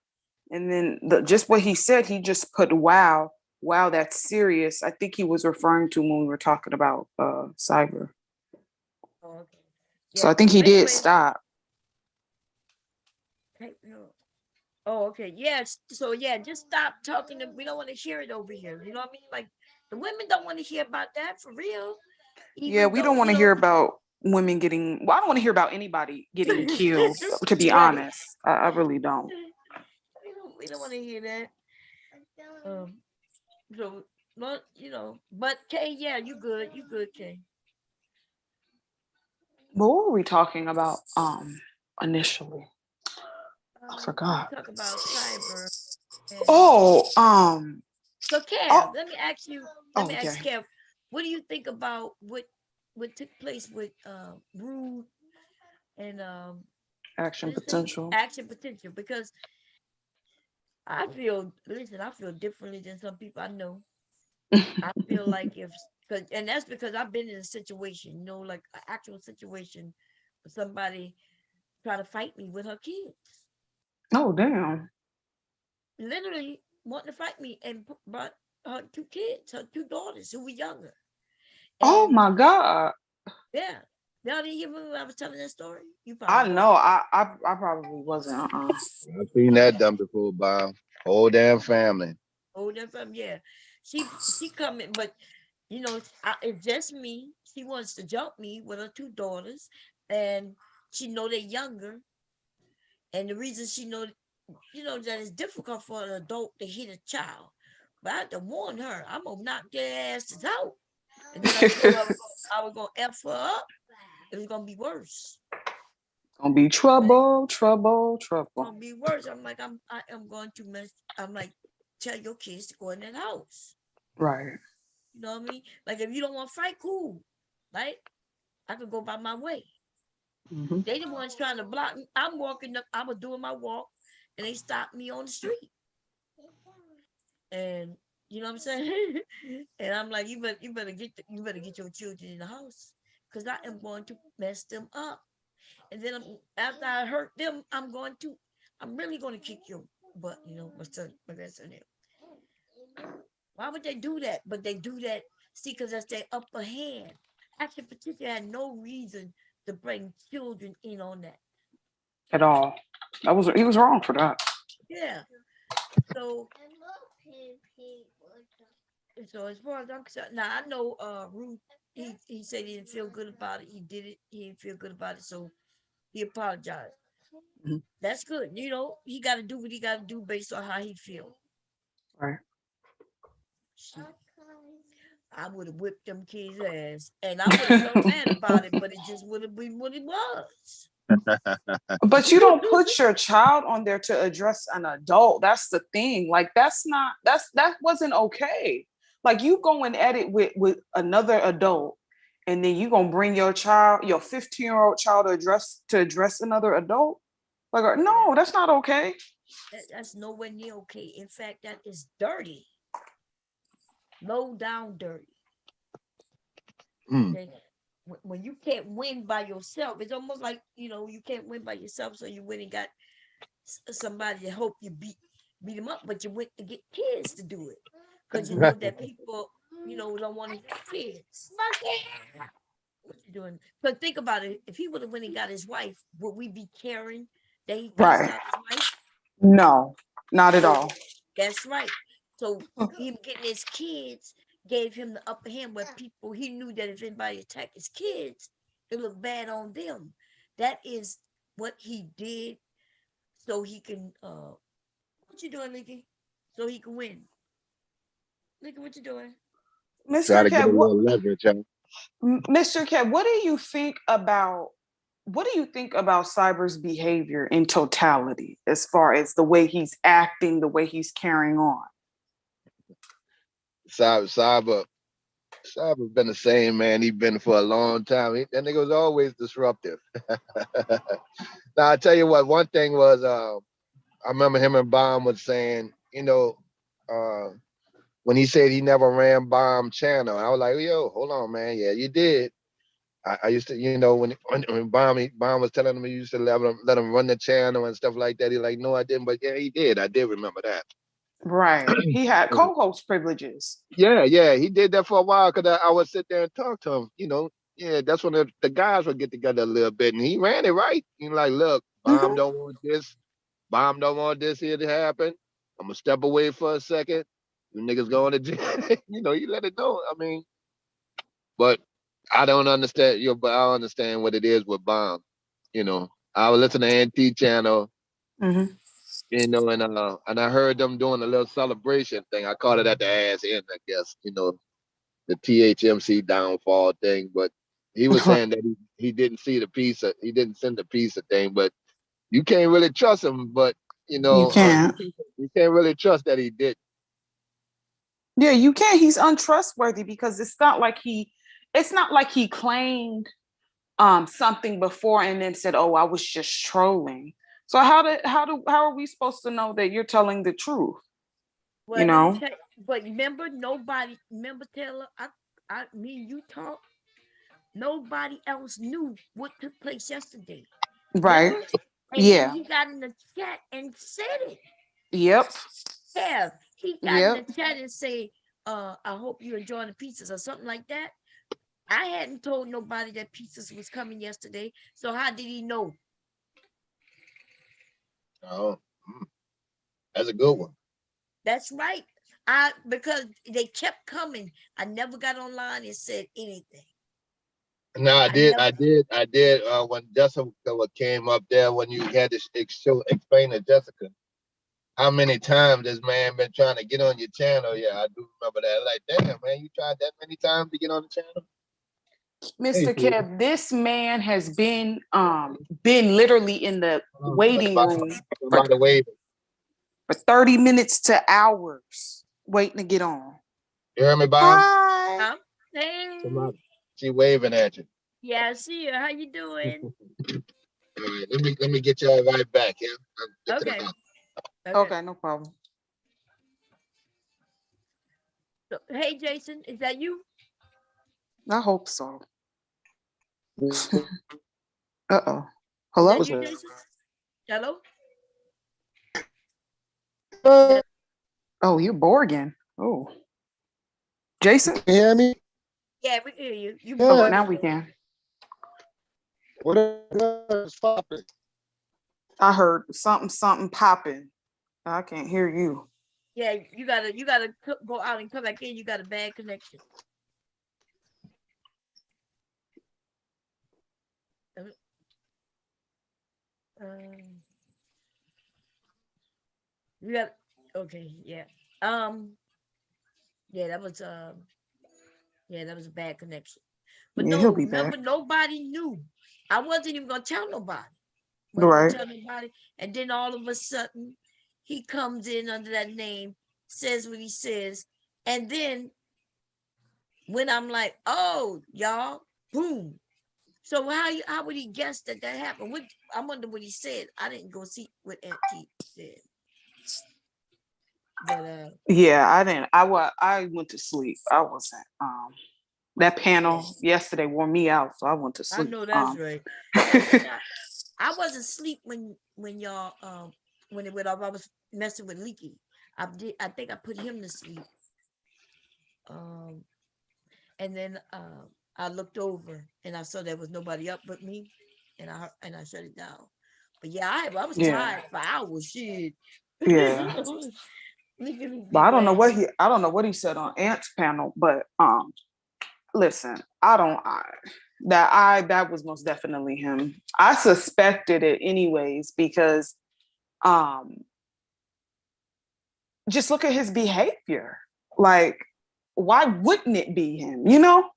And then just what he said, he just put, wow, that's serious. I think he was referring to when we were talking about cyber. Oh, okay. Yeah, so I think he did stop. Oh, okay. Yes. So yeah, just stop talking. We don't want to hear it over here. You know what I mean? Like the women don't want to hear about that for real. Yeah, we don't want to hear about women getting. Well, I don't want to hear about anybody getting killed. To be honest, I really don't. We don't want to hear that. So, but but Kay, yeah, you good, Kay. What were we talking about? Initially, I forgot. We talk about cyber. So, Kev, let me ask you. Kev, what do you think about what took place with Rude and Action Potential? Action Potential, because I feel differently than some people I know. I feel like and that's because I've been in a situation, like an actual situation with somebody try to fight me with her kids. Oh, damn. Literally wanting to fight me and brought her two kids, her two daughters who were younger. Oh my God. Yeah. Y'all didn't hear me when I was telling that story? I know. I probably wasn't. I've seen that done before, Bob. Whole damn family. Whole damn family, yeah. She coming, but it's just me. She wants to jump me with her two daughters, and she know they're younger. And the reason she know, that it's difficult for an adult to hit a child, But I had to warn her, I'm gonna knock their asses out. And then I told her I was gonna F her up. It was gonna be worse. Gonna be trouble, trouble, trouble. It's gonna be worse. I am going to I'm like, tell your kids to go in that house. Right. You know what I mean? Like if you don't want to fight, cool. Right? I could go by my way. Mm-hmm. They the ones trying to block me. I'm walking up, I was doing my walk, and they stopped me on the street. And you know what I'm saying? And I'm like, you better get your children in the house, because I am going to mess them up. And then after I hurt them, I'm really going to kick your butt. You know, my grandson there. Why would they do that? But they do that, see, because that's their upper hand. Actually, Patricia had no reason to bring children in on that. At all. He was wrong for that. Yeah. So as far as I'm concerned, now I know Ruth, he said he didn't feel good about it. He did it, he didn't feel good about it, so he apologized. Mm-hmm. That's good. You know, he got to do what he got to do based on how he feel. Right. I would have whipped them kids' ass, and I would have felt bad about it, but it just would have been what it was. But you don't put your child on there to address an adult. That's the thing. Like that wasn't okay. Like you going at it with another adult, and then you gonna bring your 15-year-old child to address another adult. Like no, that's not okay. That's nowhere near okay. In fact, that is dirty. Low down dirty. Okay? When you can't win by yourself, it's almost like, you know, you can't win by yourself, so you went and got somebody to help you beat them up, but you went to get kids to do it because you know that people, you know, don't want to have kids. What you doing? But think about it. If he would have went and got his wife, would we be caring that he pieced out his wife? No, not at all. That's right. So him getting his kids gave him the upper hand, where people, he knew that if anybody attacked his kids, it looked bad on them. That is what he did, so he can what you doing, Licky? So he can win. Licky, what you doing? Try to get a little leverage, huh? Mr. Cat, what do you think about Cyber's behavior in totality, as far as the way he's acting, the way he's carrying on? Cyber's been the same, man. He's been for a long time. That nigga was always disruptive. Now, I tell you what, one thing was, I remember him and Bomb was saying, you know, when he said he never ran Bomb channel, I was like, yo, hold on, man. Yeah, you did. I used to, you know, when Bomb was telling him he used to let him run the channel and stuff like that. He's like, no, I didn't. But yeah, he did. I did remember that. Right. He had co-host privileges. Yeah, he did that for a while, because I would sit there and talk to him. You know, yeah, that's when the guys would get together a little bit, and he ran it right. He's like, look, Bomb don't want this. Bomb don't want this here to happen. I'm gonna step away for a second. You niggas going to jail. You know, you let it go. I mean, but I don't understand. But I understand what it is with Bomb. You know, I would listen to NT channel. Mm-hmm. You know, and I heard them doing a little celebration thing. I called it at the ass end, I guess. You know, the THMC downfall thing. But he was saying that he didn't see the pizza. He didn't send the pizza thing. But you can't really trust him. But you know, you can't really trust that he did. Yeah, you can't. He's untrustworthy, because it's not like he claimed something before and then said, "Oh, I was just trolling." So how are we supposed to know that you're telling the truth? Well, you know. But remember, Taylor, me and you talked. Nobody else knew what took place yesterday. Right. Remember? And then he got in the chat and said it. Yep. Yeah. He got in the chat and say, I hope you're enjoying the pizzas or something like that. I hadn't told nobody that pizzas was coming yesterday. So how did he know? Oh, that's a good one. That's right. Because they kept coming. I never got online and said anything. No, I did. When Jessica came up there, when you had to explain to Jessica, how many times this man been trying to get on your channel. Yeah, I do remember that. Like, damn, man, you tried that many times to get on the channel? Mr. Kev, this man has been literally in the waiting room for 30 minutes to hours waiting to get on. You heard me, Bob? Hi. Hey. She waving at you. Yeah, I see you. How you doing? All right, let me get y'all right back. Yeah. Okay. Okay, no problem. So, hey, Jason, is that you? I hope so. Uh-oh. Hello? Is that you, Jason? Hello? Oh, you're Borgen. Oh. Jason? Can you hear me? Yeah, we can hear you. Oh, now we can. What is popping? I heard something popping. I can't hear you. Yeah, you gotta go out and come back in. You got a bad connection. You got okay, yeah. Yeah, that was a bad connection. But Yeah, no, he'll be remember, back. nobody knew. I wasn't even gonna tell nobody. Right. And then all of a sudden, he comes in under that name, says what he says, and then when I'm like, oh, y'all, boom. So how would he guess that happened? I wonder what he said. I didn't go see what Auntie said. But yeah, I didn't. I went to sleep. I wasn't. That panel yesterday wore me out, so I went to sleep. I know that's right. I wasn't asleep when y'all when it went off. I was messing with Leaky. I think I put him to sleep. And then I looked over and I saw there was nobody up but me, and I shut it down. But yeah, I was tired for hours. Shit. Yeah. But I don't know what he said on Ant's panel, but listen, that was most definitely him. I suspected it anyways because just look at his behavior. Like, why wouldn't it be him, you know?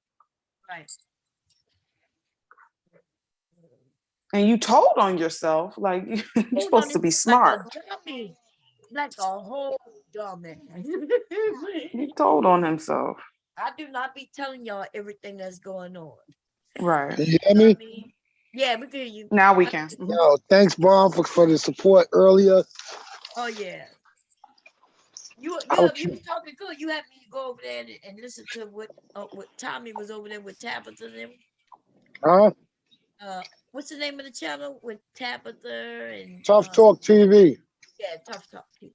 Right. And you told on yourself, like you're supposed to be smart. Like a whole dumbass. He told on himself. I do not be telling y'all everything that's going on. Right. Can you hear me? Yeah, we can hear you. Now we can. Yo, thanks, Bob, for the support earlier. Oh yeah. You was talking good. You had me go over there and listen to what Tommy was over there with Tabitha and them. Huh? What's the name of the channel with Tabitha and Tough Talk TV. Yeah, Tough Talk TV.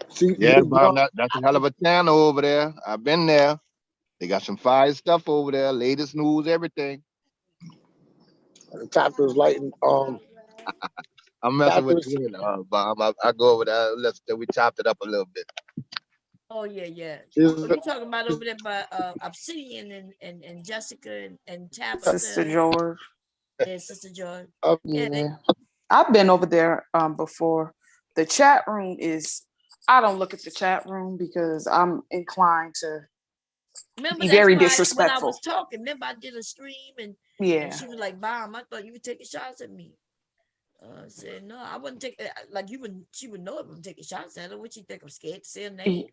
See, Yeah, Bob, that's a hell of a channel over there. I've been there. They got some fire stuff over there, latest news, everything. The Tabitha's lighting. I'm messing with you, Bob. I go over there. We chopped it up a little bit. Oh yeah. What you talking about over there by Obsidian and Jessica and Tabitha? Sister George. Yeah, Sister George. Yeah. I've been over there before. The chat room I don't look at the chat room because I'm inclined to be very disrespectful. When I was talking, remember I did a stream and she was like, "Mom, I thought you were taking shots at me." I said, "No, I wouldn't take like you would." She would know if I'm taking shots at her. What you think? I'm scared to say her name?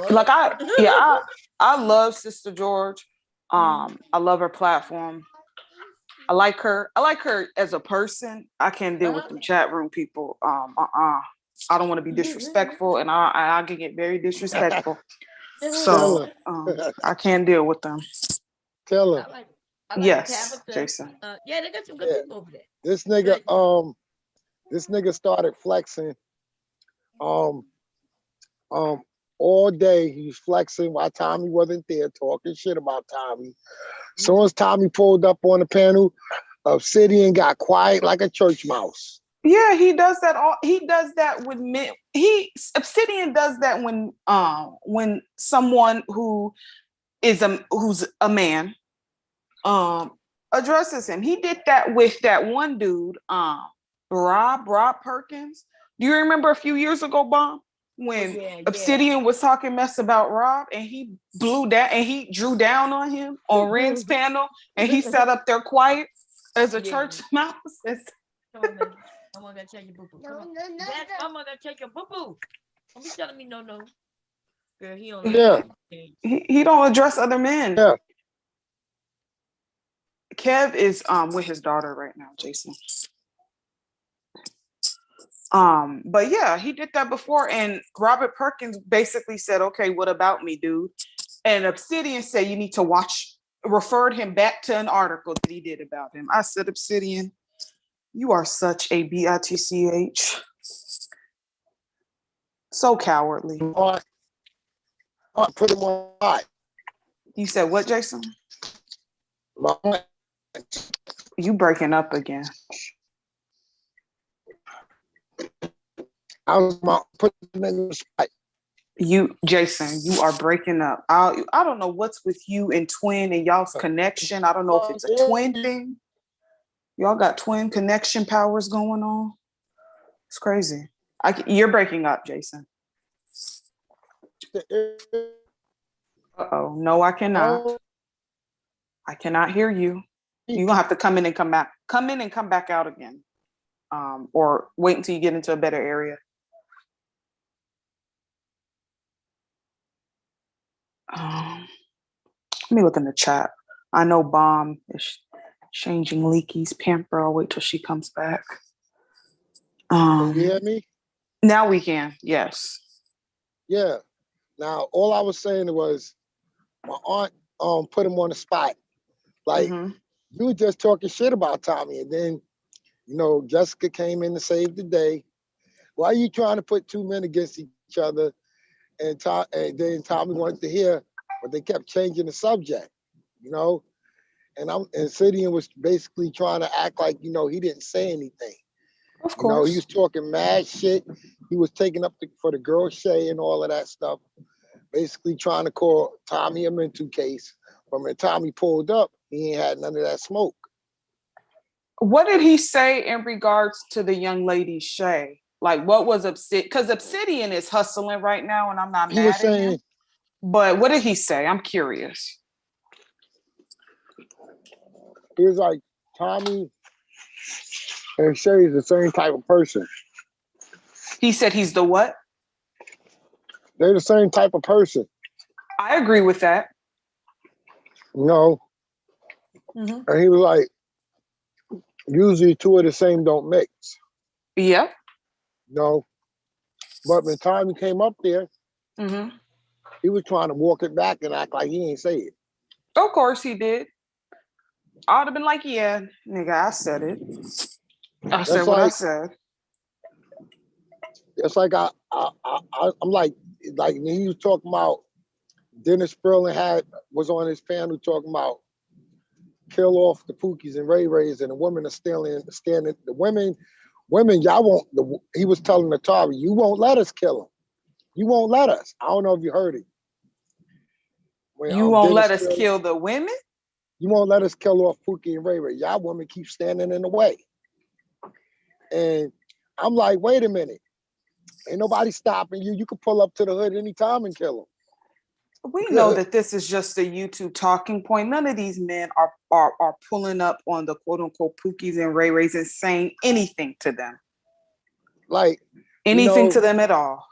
Like I love Sister George. I love her platform. I like her. I like her as a person. I can't deal with them chat room people. I don't want to be disrespectful, and I can get very disrespectful. So I can't deal with them. Tell her. Yes, Jason. Yeah, they got some good people over there. This nigga started flexing. All day he was flexing while Tommy wasn't there, talking shit about Tommy. So as Tommy pulled up on the panel, Obsidian got quiet like a church mouse. Yeah, he does that. He does that with men. Obsidian does that when someone who's a man addresses him. He did that with that one dude, Rob Perkins. Do you remember a few years ago, Bomb, when Obsidian was talking mess about Rob and he blew down and he drew down on him on Ren's panel and he sat up there quiet as a church mouse? Come on, man. I'm gonna tell you, boo boo. Come on. Dad, I'm gonna take your boo boo. Don't be telling me no. Girl, he don't. Yeah. He don't address other men. Yeah. Kev is with his daughter right now, Jason. But yeah, he did that before, and Robert Perkins basically said, "Okay, what about me, dude?" And Obsidian said, "You need to watch." Referred him back to an article that he did about him. I said, Obsidian, you are such a bitch. So cowardly. I put him on hot. You said what, Jason? You breaking up again. I was put him in the spot. You, Jason, you are breaking up. I don't know what's with you and Twin and y'all's connection. I don't know if it's a twin thing. Y'all got twin connection powers going on. It's crazy. You're breaking up, Jason. Uh-oh. No, I cannot. I cannot hear you. You're gonna have to come in and come back. Come in and come back out again. Or wait until you get into a better area. Let me look in the chat. I know Bomb is changing Leaky's pamper. I'll wait till she comes back. Can you hear me? Now we can, yes. Yeah. Now all I was saying was my aunt put him on the spot. Like you were just talking shit about Tommy, and then Jessica came in to save the day. Why are you trying to put two men against each other? And then Tommy wanted to hear, but they kept changing the subject, And Obsidian was basically trying to act like he didn't say anything. Of course, he was talking mad shit. He was taking up for the girl Shay and all of that stuff. Basically trying to call Tommy a mental case. But when Tommy pulled up, he ain't had none of that smoke. What did he say in regards to the young lady Shay? Like, what was Obsidian? Because Obsidian is hustling right now, and I'm not mad at him. But what did he say? I'm curious. He was like, Tommy and Shay is the same type of person. He said he's the what? They're the same type of person. I agree with that. And he was like, usually two of the same don't mix. Yeah. But when Tommy came up there, he was trying to walk it back and act like he ain't say it. Of course he did. I would have been like, yeah, nigga, I said it. I said what I said. It's like I'm like when he was talking about Dennis Sperling was on his panel talking about kill off the Pookies and Ray Rays, and the women are standing. The women, y'all won't. He was telling Atari, you won't let us kill them. You won't let us. I don't know if you heard it. You won't let us kill the women? You won't let us kill off Pookie and Ray Ray. Y'all women keep standing in the way. And I'm like, wait a minute. Ain't nobody stopping you. You can pull up to the hood anytime and kill them. We know that this is just a YouTube talking point. None of these men are pulling up on the quote unquote Pookies and Ray Rays and saying anything to them. Like anything to them at all.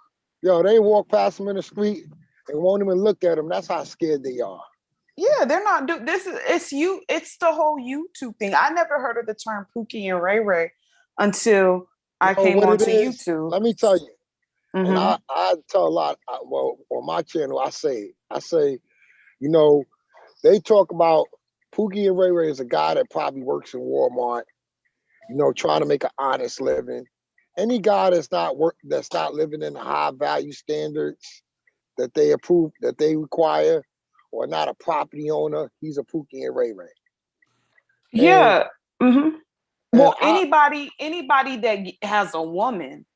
Yo, they walk past them in the street and won't even look at them. That's how scared they are. Yeah, they're not it's the whole YouTube thing. I never heard of the term Pookie and Ray Ray until I came onto YouTube. Let me tell you. And I tell a lot, on my channel, I say, they talk about Pookie and Ray Ray is a guy that probably works in Walmart, trying to make an honest living. Any guy that's not living in the high value standards that they approve, that they require, or not a property owner, he's a Pookie and Ray Ray. Yeah. Well, anybody that has a woman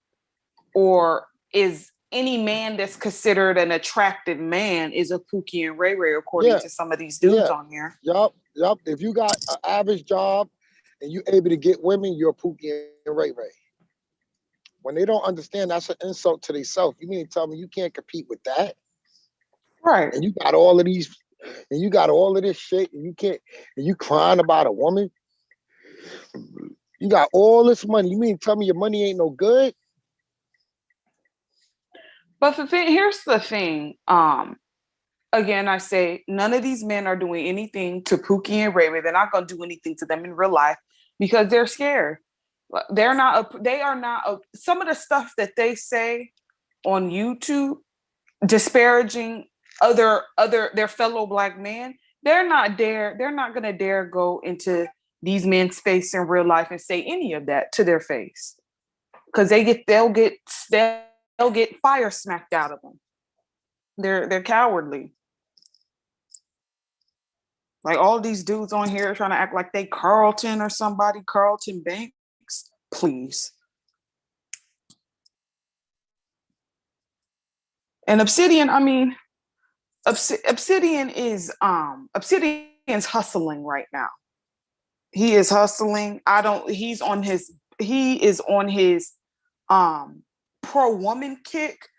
or is any man that's considered an attractive man is a Pookie and Ray Ray, according to some of these dudes on here. Yup. If you got an average job and you're able to get women, you're a Pookie and Ray Ray. When they don't understand, that's an insult to themselves. You mean to tell me you can't compete with that? Right. And you got all of these, and you got all of this shit, and you can't, and you crying about a woman. You got all this money. You mean to tell me your money ain't no good? But here's the thing. Again, I say none of these men are doing anything to Pookie and Ray Ray. They're not going to do anything to them in real life because they're scared. They're not. They are not. Some of the stuff that they say on YouTube, disparaging their fellow black men. They're not going to dare go into these men's face in real life and say any of that to their face because they'll get fire smacked out of them. They're cowardly. Like all these dudes on here trying to act like they Carlton or somebody, Carlton Banks. Please. And Obsidian, I mean, Obsidian's hustling right now. He is hustling. He is on his pro-woman kick.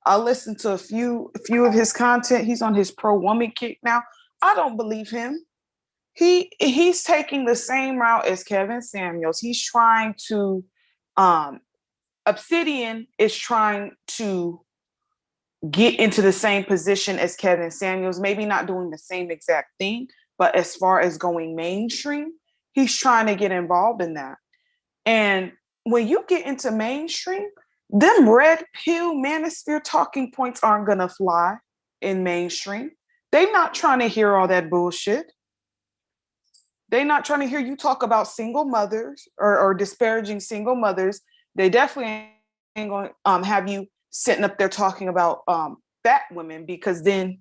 I listened to a few of his content. He's on his pro-woman kick now. I don't believe him. He's taking the same route as Kevin Samuels. He's trying to Obsidian is trying to get into the same position as Kevin Samuels, maybe not doing the same exact thing, but as far as going mainstream, he's trying to get involved in that. And when you get into mainstream, them red pill manosphere talking points aren't gonna fly in mainstream. They're not trying to hear all that bullshit. They're not trying to hear you talk about single mothers or disparaging single mothers. They definitely ain't going to have you sitting up there talking about fat women, because then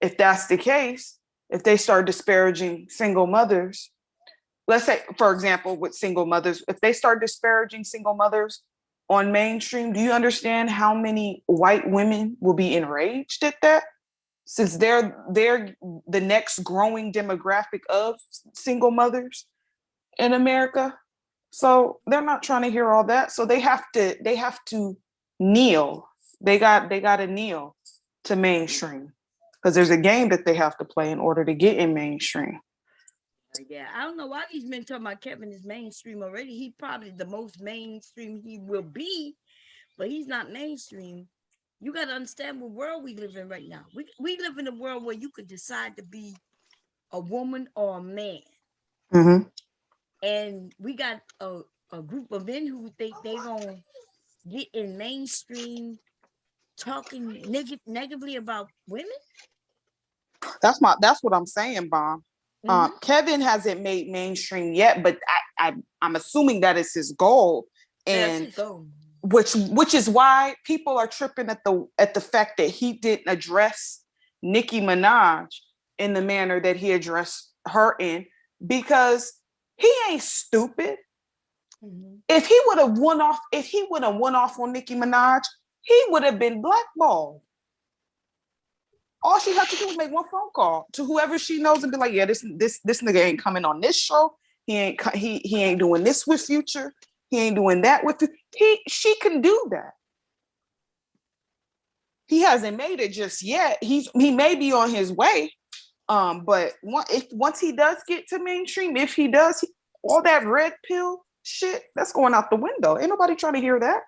if that's the case, if they start disparaging single mothers, let's say, for example, with single mothers, if they start disparaging single mothers on mainstream, do you understand how many white women will be enraged at that? Since they're the next growing demographic of single mothers in America. So they're not trying to hear all that. So they have to kneel. They got to kneel to mainstream, because there's a game that they have to play in order to get in mainstream. Yeah, I don't know why these men talking about Kevin is mainstream already. He probably the most mainstream he will be, but he's not mainstream. You got to understand what world we live in right now. We live in a world where you could decide to be a woman or a man. Mm-hmm. And we got a group of men who think they're going to get in mainstream talking negatively about women. That's what I'm saying, Bomb. Mm-hmm. Kevin hasn't made mainstream yet, but I'm assuming that is his goal. And that's his goal. Which is why people are tripping at the fact that he didn't address Nicki Minaj in the manner that he addressed her in, because he ain't stupid. Mm-hmm. If he would have won off on Nicki Minaj, he would have been blackballed. All she had to do was make one phone call to whoever she knows and be like, yeah, this nigga ain't coming on this show. He ain't doing this with Future. He ain't doing that with you. She can do that. He hasn't made it just yet. He may be on his way. But once he does get to mainstream, if he does, all that red pill shit, that's going out the window. Ain't nobody trying to hear that.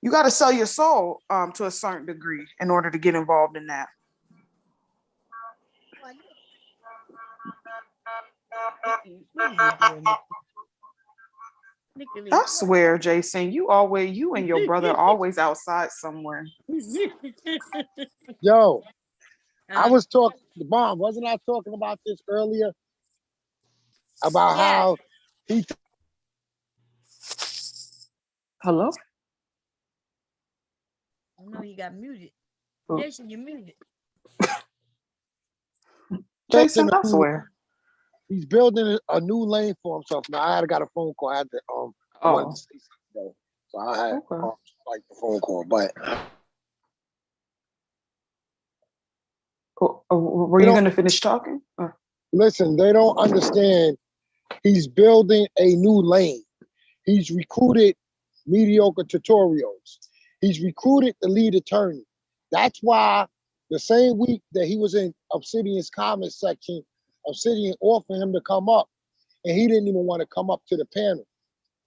You got to sell your soul to a certain degree in order to get involved in that. I swear, Jason, you and your brother always outside somewhere. Yo, I was talking the Bomb. Wasn't I talking about this earlier? About how he. Hello? I know he got muted. Jason, you muted. Jason, I swear. He's building a new lane for himself. Now I got a phone call. I had to wanted to say something though. So I had like the phone call, but were you going to finish talking? Listen, they don't understand. He's building a new lane. He's recruited mediocre tutorials. He's recruited the lead attorney. That's why the same week that he was in Obsidian's comment section, Obsidian offered him to come up, and he didn't even want to come up to the panel.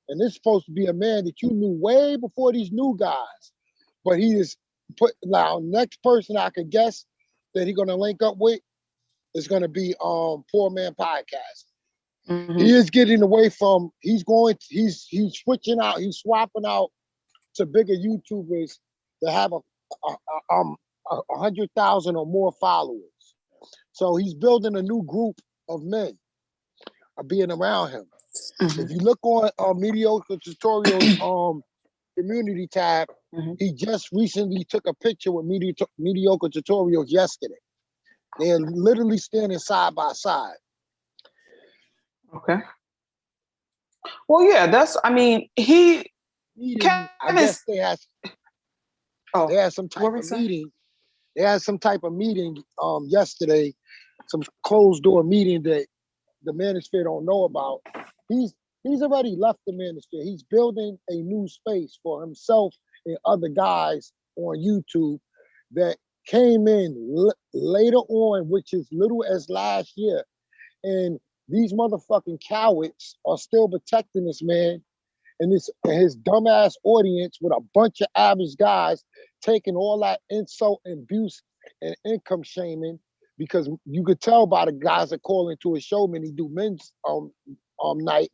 And this is supposed to be a man that you knew way before these new guys. But he is put now. Next person I could guess that he's gonna link up with is gonna be Poor Man Podcast. He is getting away from. He's switching out. He's swapping out to bigger YouTubers that have a 100,000 or more followers. So he's building a new group of men being around him. If you look on Mediocre Tutorials community tab, he just recently took a picture with Mediocre Tutorials yesterday. They're literally standing side by side. Okay. Well, yeah, that's. I mean, he. I guess they had some type of meeting. They had some type of meeting yesterday, some closed door meeting that the Manosphere don't know about. He's already left the Manosphere. He's building a new space for himself and other guys on YouTube that came in later on, which is little as last year. And these motherfucking cowards are still protecting this man and his dumbass audience with a bunch of average guys taking all that insult and abuse and income shaming, because you could tell by the guys that call into his show when he do men's night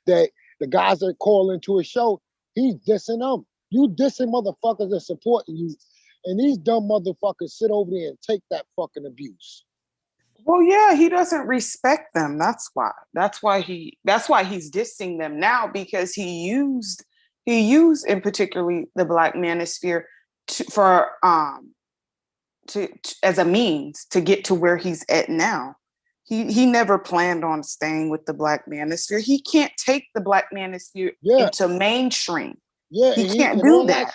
that the guys that call into his show, he's dissing them. You dissing motherfuckers that supporting you, and these dumb motherfuckers sit over there and take that fucking abuse. Well, yeah, he doesn't respect them. That's why. That's why he's dissing them now, because he used in particularly the Black Manosphere as a means to get to where he's at now. He never planned on staying with the Black Manosphere. He can't take the Black Manosphere into mainstream. Yeah, he can't do that.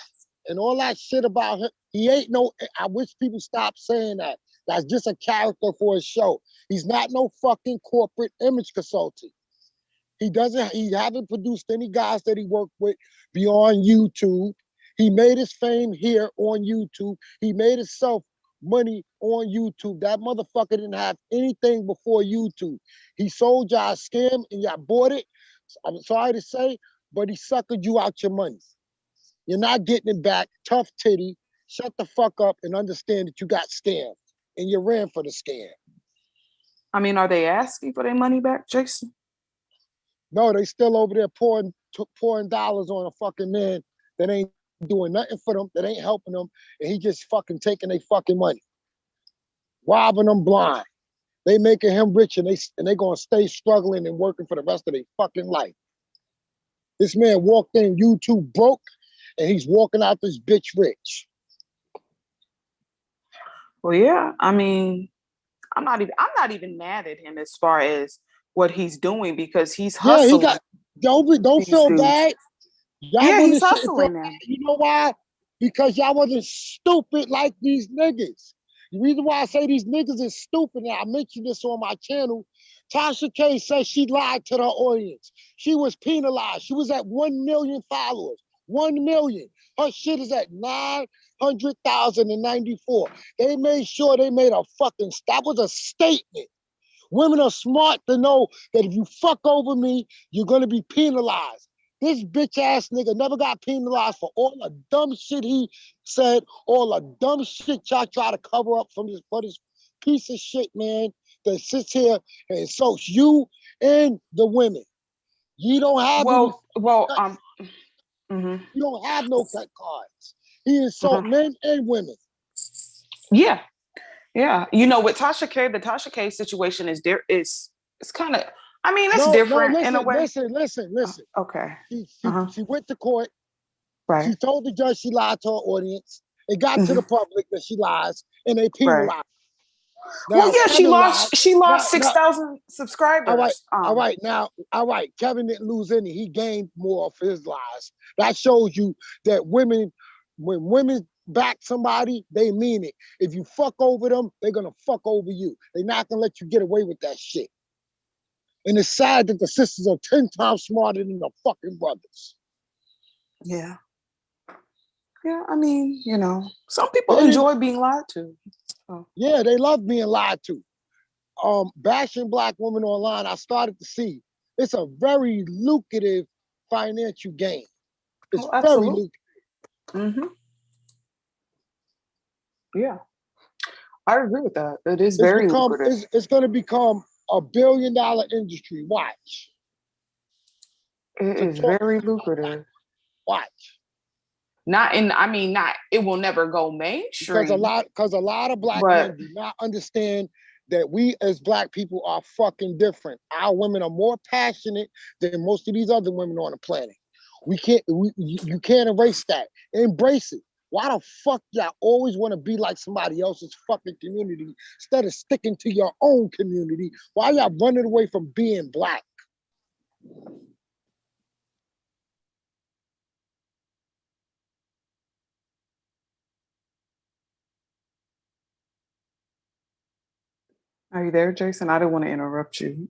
And all that shit about him, he ain't no. I wish people stop saying that. That's just a character for his show. He's not no fucking corporate image consultant. He haven't produced any guys that he worked with beyond YouTube. He made his fame here on YouTube. He made himself money on YouTube. That motherfucker didn't have anything before YouTube. He sold y'all a scam and y'all bought it. I'm sorry to say, but he suckered you out your money. You're not getting it back. Tough titty. Shut the fuck up and understand that you got scammed and you ran for the scam. I mean, are they asking for their money back, Jason? No, they still over there pouring dollars on a fucking man that ain't doing nothing for them, that ain't helping them, and he just fucking taking their fucking money, robbing them blind. They making him rich, and they gonna stay struggling and working for the rest of their fucking life. This man walked in YouTube broke, and he's walking out this bitch rich. Well, yeah, I mean, I'm not even mad at him as far as what he's doing, because he's hustling. Yeah, don't feel bad. He's hustling now. You know why? Because y'all wasn't stupid like these niggas. The reason why I say these niggas is stupid, and I mentioned this on my channel, Tasha K said she lied to the audience. She was penalized. She was at 1 million followers. 1 million. Her shit is at 900,094. They made sure they made that was a statement. Women are smart to know that if you fuck over me, you're gonna be penalized. This bitch ass nigga never got penalized for all the dumb shit he said, all the dumb shit y'all try to cover up for this piece of shit, man, that sits here and insults you and the women. You don't have you don't have no cut cards. He insults men and women. Yeah. Yeah. You know, with Tasha K, the Tasha K situation is it's kind of, I mean, it's different in a way. Listen. Okay. She went to court. Right. She told the judge she lied to her audience. It got to the public that she lies, and they penalized. Right. Now, well, yeah, Kevin she lost 6,000 subscribers. All right. Kevin didn't lose any. He gained more for his lies. That shows you that when women back somebody, they mean it. If you fuck over them, they're gonna fuck over you. They're not gonna let you get away with that shit. And it's sad that the sisters are 10 times smarter than the fucking brothers. Yeah. Yeah, I mean, you know, some people enjoy being lied to. So. Yeah, they love being lied to. Bashing black women online, I started to see it's a very lucrative financial gain. It's very lucrative. Mm-hmm. Yeah, I agree with that. It is very lucrative. It's going to become a $1 billion industry. Watch. It is very lucrative. Watch. It will never go mainstream. Because a lot of black men do not understand that we as black people are fucking different. Our women are more passionate than most of these other women on the planet. You can't erase that. Embrace it. Why the fuck y'all always want to be like somebody else's fucking community instead of sticking to your own community? Why y'all running away from being black? Are you there, Jason? I didn't want to interrupt you.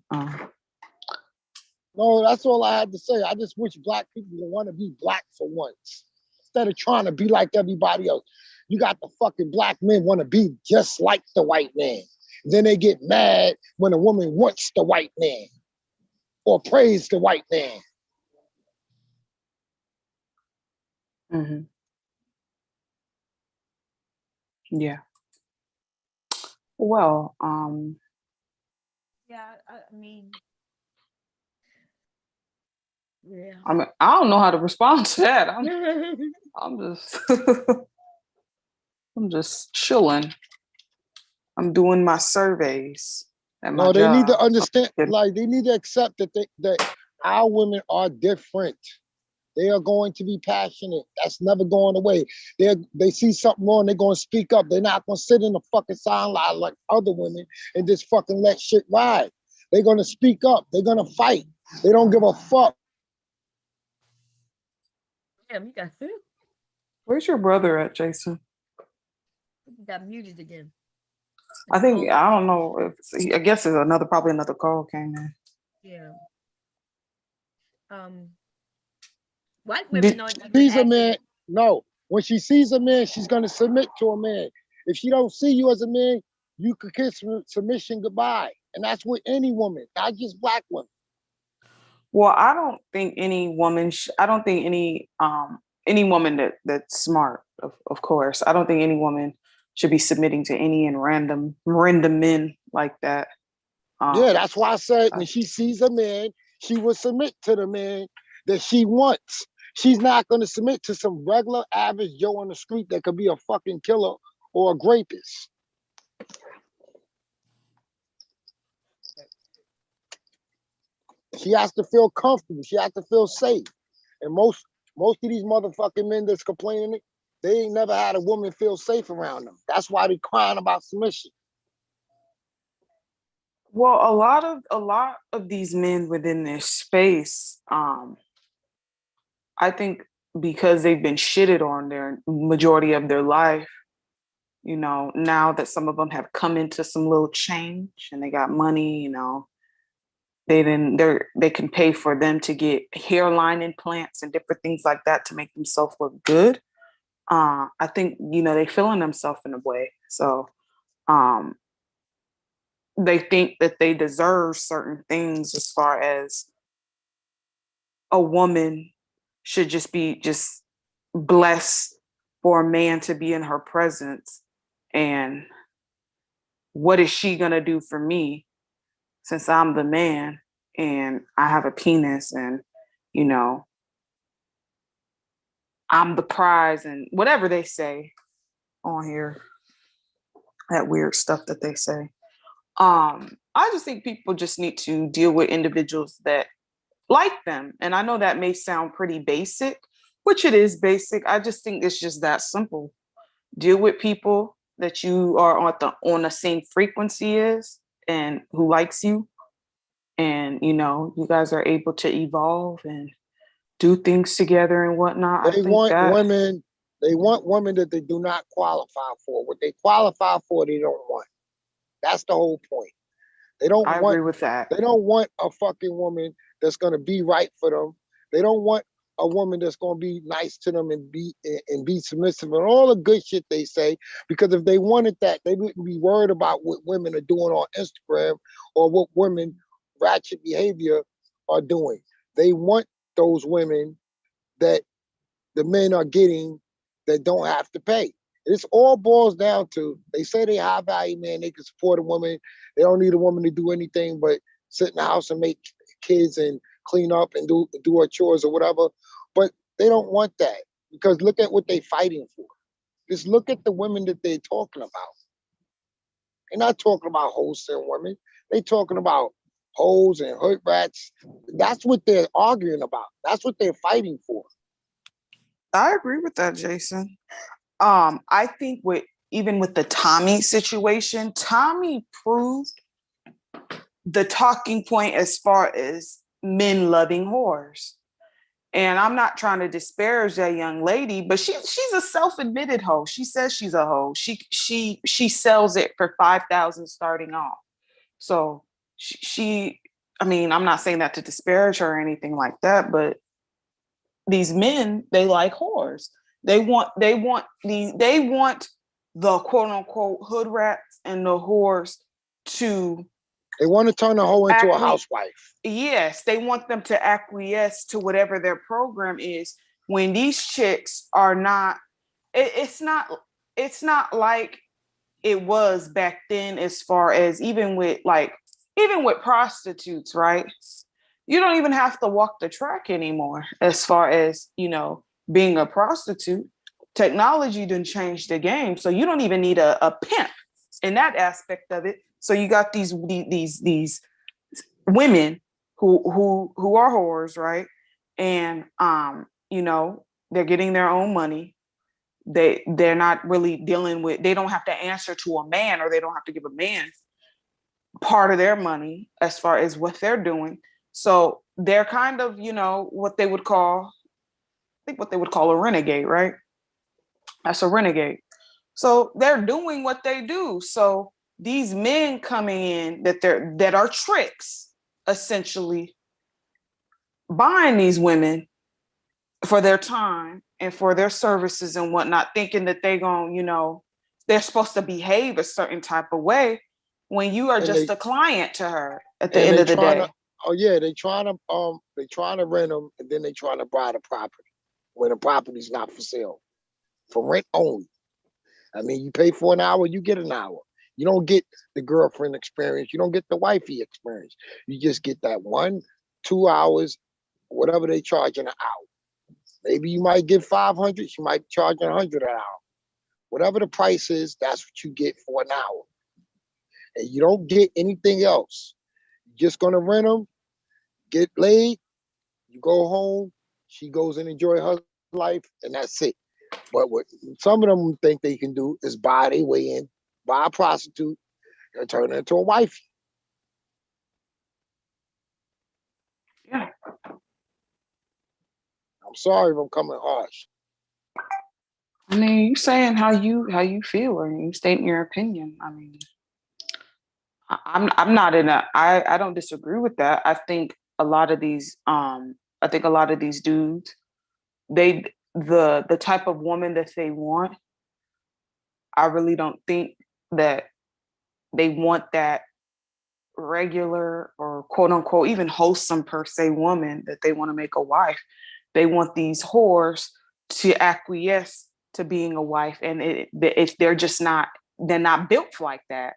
No, that's all I had to say. I just wish black people would want to be black for once instead of trying to be like everybody else. You got the fucking black men want to be just like the white man. Then they get mad when a woman wants the white man or praise the white man. Mm-hmm. Yeah. Well, yeah, I mean, yeah. I don't know how to respond to that. I'm just I'm just chilling. I'm doing my surveys at my job. No, they need to understand, like they need to accept that our women are different. They are going to be passionate. That's never going away. They see something wrong, they're going to speak up. They're not going to sit in the fucking sideline like other women and just fucking let shit ride. They're going to speak up. They're going to fight. They don't give a fuck. Damn, you got food? Where's your brother at, Jason? You got muted again. I don't know. I guess there's probably another call came in. Yeah. White women aren't even sees a man, no. When she sees a man, she's gonna submit to a man. If she don't see you as a man, you could kiss submission goodbye. And that's with any woman, not just black women. Well, I don't think any woman. I don't think any woman that's smart. Of course, I don't think any woman should be submitting to any random men like that. Yeah, that's why I said when she sees a man, she will submit to the man that she wants. She's not going to submit to some regular average Joe on the street that could be a fucking killer or a rapist. She has to feel comfortable. She has to feel safe. And most of these motherfucking men that's complaining, they ain't never had a woman feel safe around them. That's why they crying about submission. Well, a lot of these men within this space, I think because they've been shitted on their majority of their life, you know, now that some of them have come into some little change and they got money, you know, they can pay for them to get hairline implants and different things like that to make themselves look good. I think, you know, they feeling themselves in a way. So they think that they deserve certain things as far as a woman should just be blessed for a man to be in her presence. And what is she going to do for me since I'm the man and I have a penis and, you know, I'm the prize and whatever they say on here, that weird stuff that they say. I just think people just need to deal with individuals that like them. And I know that may sound pretty basic, which it is basic. I just think it's just that simple. Deal with people that you are on the same frequency as and who likes you. And, you know, you guys are able to evolve and do things together and whatnot. They want women that they do not qualify for. What they qualify for, they don't want. That's the whole point. They don't I want agree with that. they don't want a fucking woman that's gonna be right for them. They don't want a woman that's gonna be nice to them and be submissive and all the good shit they say. Because if they wanted that, they wouldn't be worried about what women are doing on Instagram or what women ratchet behavior are doing. They want those women that the men are getting that don't have to pay. It's all boils down to, they say they high value man, they can support a woman. They don't need a woman to do anything but sit in the house and make kids and clean up and do her chores or whatever. But they don't want that, because look at what they're fighting for. Just look at the women that they're talking about. They're not talking about wholesale women. They're talking about hoes and hood rats. That's what they're arguing about. That's what they're fighting for. I agree with that, Jason. I think even with the Tommy situation, Tommy proved the talking point as far as men loving whores. And I'm not trying to disparage that young lady, but she's a self-admitted hoe. She says she's a hoe. She sells it for $5,000 starting off. So I mean, I'm not saying that to disparage her or anything like that, but these men, they like whores. They want the quote unquote hood rats and the whores to. They want to turn a hoe into a housewife. Yes, they want them to acquiesce to whatever their program is. When these chicks are not, it's not like it was back then. As far as even with prostitutes, right? You don't even have to walk the track anymore. As far as being a prostitute, technology didn't change the game, so you don't even need a pimp in that aspect of it. So you got these women who are whores, right? And they're getting their own money. They're not really dealing with, they don't have to answer to a man, or they don't have to give a man part of their money as far as what they're doing. So they're kind of, what they would call a renegade, right? That's a renegade. So they're doing what they do. So these men coming in that are tricks, essentially buying these women for their time and for their services and whatnot, thinking that they're supposed to behave a certain type of way when you are just a client to her at the end of the day. They trying to rent them, and then they trying to buy the property when the property's not for sale, for rent only. I mean, you pay for an hour, you get an hour. You don't get the girlfriend experience. You don't get the wifey experience. You just get that 1-2 hours, whatever they charge an hour. Maybe you might get 500. You might charge 100 an hour. Whatever the price is, that's what you get for an hour. And you don't get anything else. You're just gonna rent them, get laid, you go home, she goes and enjoy her life, and that's it. But what some of them think they can do is buy their way in, buy a prostitute, and turn her into a wife. Yeah. I'm sorry if I'm coming harsh. I mean, you saying how you feel, and you stating your opinion. I mean, I'm not I don't disagree with that. I think a lot of these dudes, the type of woman that they want, I really don't think that they want that regular or quote unquote even wholesome per se woman that they want to make a wife. They want these whores to acquiesce to being a wife, and if they're not built like that.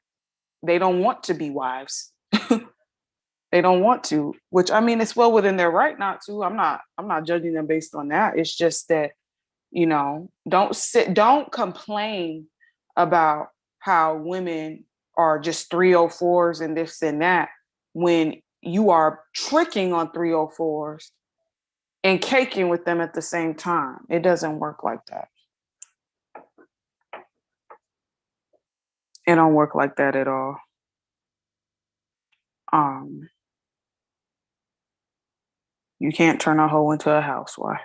They don't want to be wives. They don't want to, which I mean, it's well within their right not to. I'm not judging them based on that. It's just that, don't complain about how women are just 304s and this and that when you are tricking on 304s and caking with them at the same time. It doesn't work like that. It don't work like that at all. You can't turn a hoe into a housewife.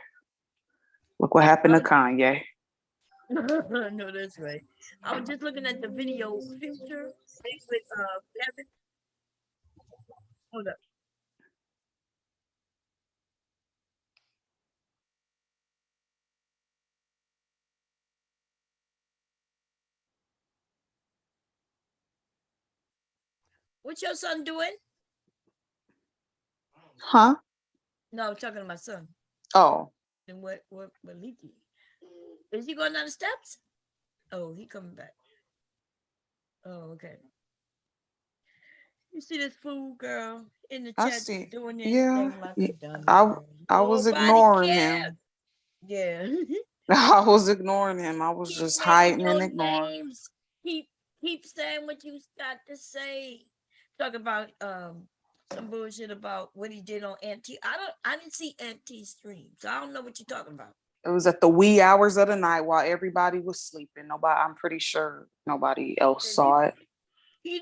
Look what happened to Kanye. No, that's right. I was just looking at the video Future with Devin. Hold up. What's your son doing? Huh? No, I'm talking to my son. Oh. And what Leaky? Is he going down the steps? Oh, he coming back. Oh, okay. You see this fool girl in the I chat see. doing Yeah. anything like a dummy I girl. I was Nobody ignoring cares. him. Yeah. I was ignoring him. I was Keep just naming hiding your and ignoring. names. Keep saying what you got to say. Talk about some bullshit about what he did on Auntie. I didn't see Auntie stream, so I don't know what you're talking about. It was at the wee hours of the night while everybody was sleeping. I'm pretty sure nobody else saw it.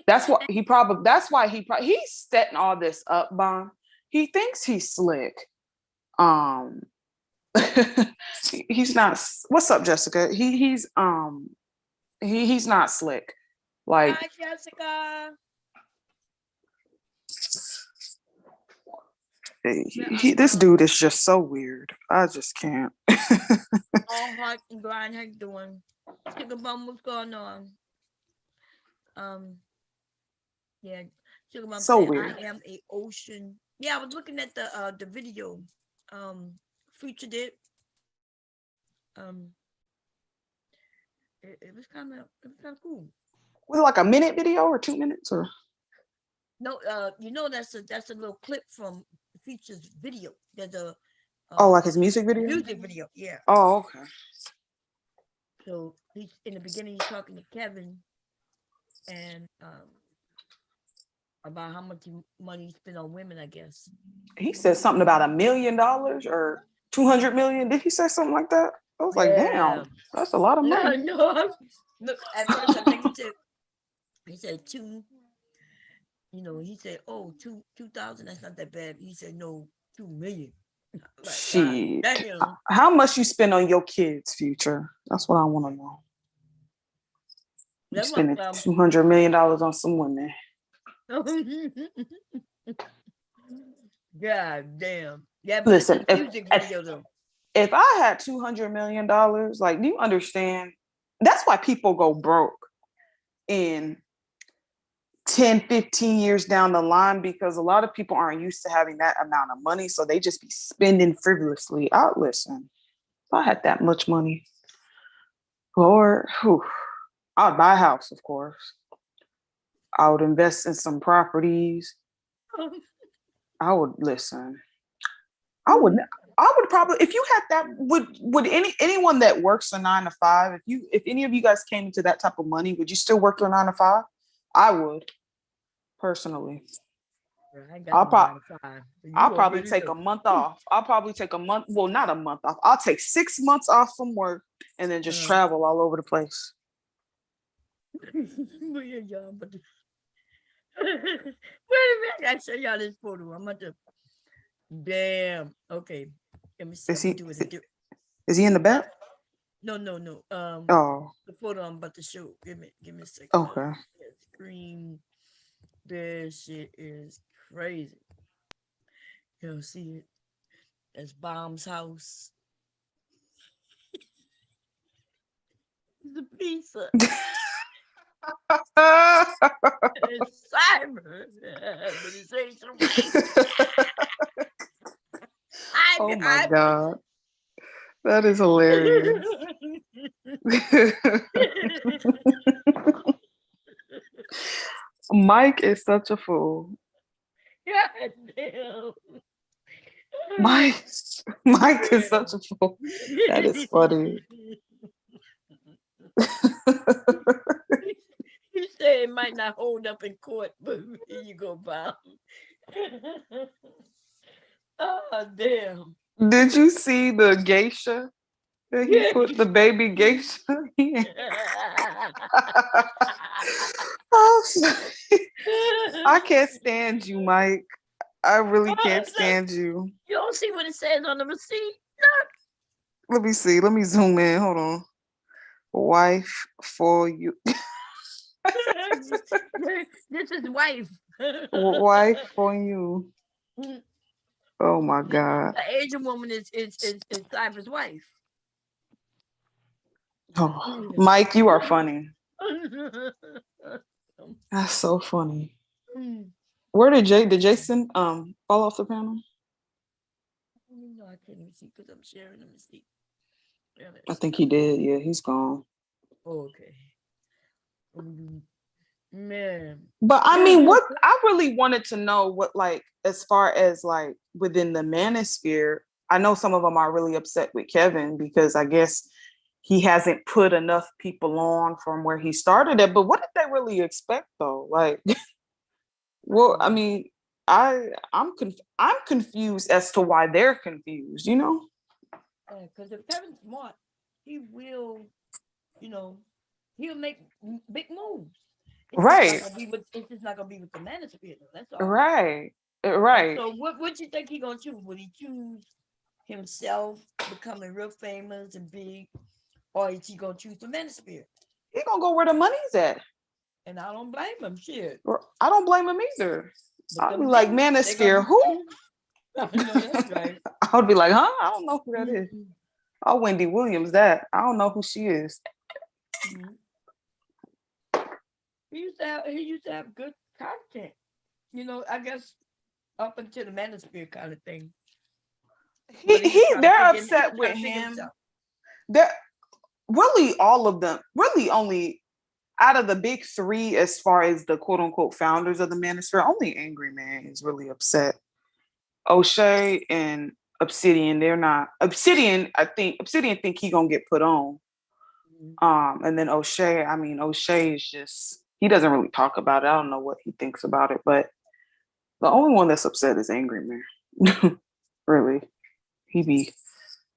That's why he's setting all this up, Bon. He thinks he's slick. He's not. What's up, Jessica? He's not slick. Like, hi, Jessica. this dude is just so weird. I just can't. All heart and grind, how you doing? Sugar Bum, what's going on? Yeah, Sugar Mom So said, weird. I am a ocean. Yeah, I was looking at the video. Future did. It was kind of cool. Was it like a minute video or 2 minutes or? No, that's a little clip from Future's video. There's a like his music video. Music video, yeah. Oh, okay. So he's in the beginning. He's talking to Kevin, and about how much money he spent on women, I guess. He said something about $1 million or 200 million. Did he say something like that? I was like, damn, that's a lot of money. No. Look, at first I think he said two. He said, oh, 2,000. That's not that bad. He said, no, 2 million. Like, Shit. How much you spend on your kids' Future? That's what I want to know. You spending $200 million on some women. God damn. Yeah, but listen, if I had $200 million, like, do you understand? That's why people go broke in 10, 15 years down the line, because a lot of people aren't used to having that amount of money. So they just be spending frivolously. Listen, if I had that much money, Lord, I'd buy a house, of course. I would invest in some properties. I would listen. I would probably, if you had that, would anyone that works a 9 to 5, if any of you guys came into that type of money, would you still work your 9 to 5? I would, personally. I'll probably take a month off. I'll probably take a month. Well, not a month off. I'll take 6 months off from work and then just travel all over the place. Wait a minute, I show y'all this photo. I'm about to. Damn. Okay. Let me see. Is he in the bed? No. Oh. The photo I'm about to show. Give me a second. Okay. Screen. This shit is crazy. You'll see it. That's Bomb's house. It's a pizza. It's cyber, but it ain't so Oh my God. That is hilarious. Mike is such a fool. God damn. Mike is such a fool. That is funny. You say it might not hold up in court, but here you go, Bob. Oh, damn. Did you see the geisha? That he put the baby geisha in? I can't stand you, Mike. I really can't stand you. You don't see what it says on the receipt? No. Let me see. Let me zoom in. Hold on. Wife for you. This is wife. Wife on you. Oh my God. The Asian woman is Cyber's wife. Oh, Mike, you are funny. That's so funny. Where did Jason fall off the panel? No, I can't even see because I'm sharing them. See. I think he did. Yeah, he's gone. Okay. Man. But I mean, what I really wanted to know what, like, as far as like within the manosphere, I know some of them are really upset with Kevin because I guess he hasn't put enough people on from where he started it. But what did they really expect though? Like, well, I mean, I'm confused as to why they're confused, you know? Because if Kevin's smart, he will, he'll make big moves. Right. It's just not gonna be with the manosphere. That's all. Right. Right. So what you think he gonna choose? Would he choose himself becoming real famous and big, or is he gonna choose the manosphere? He gonna go where the money's at. And I don't blame him. Shit. I don't blame him either. I'd be like, manosphere, who? No, that's right. I would be like, huh? I don't know who that is. Oh, Wendy Williams, that. I don't know who she is. He used to have good content. I guess up until the manosphere kind of thing. They're upset with him. They're really all of them, really only out of the big three, as far as the quote unquote founders of the manosphere, only Angry Man is really upset. O'Shea and Obsidian, they're not. Obsidian think he gonna get put on. And then O'Shea is just, he doesn't really talk about it. I don't know what he thinks about it, but the only one that's upset is Angry Man. Really. He be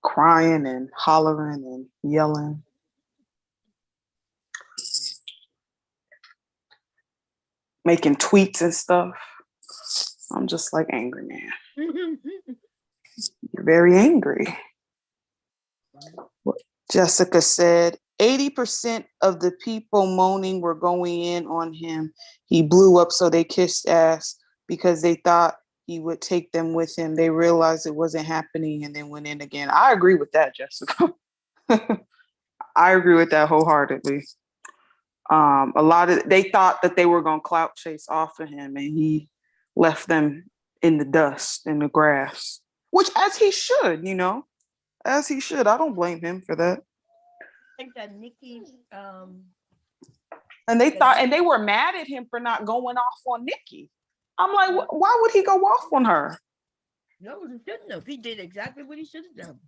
crying and hollering and yelling. Making tweets and stuff. I'm just like, Angry Man. You're very angry. Jessica said, 80% of the people moaning were going in on him. He blew up, so they kissed ass because they thought he would take them with him. They realized it wasn't happening and then went in again. I agree with that, Jessica. I agree with that wholeheartedly. They thought that they were going to clout chase off of him, and he left them in the dust, in the grass, which as he should, as he should. I don't blame him for that. I think that Nikki, and they were mad at him for not going off on Nikki. I'm like, why would he go off on her? No, he shouldn't have. He did exactly what he should have done.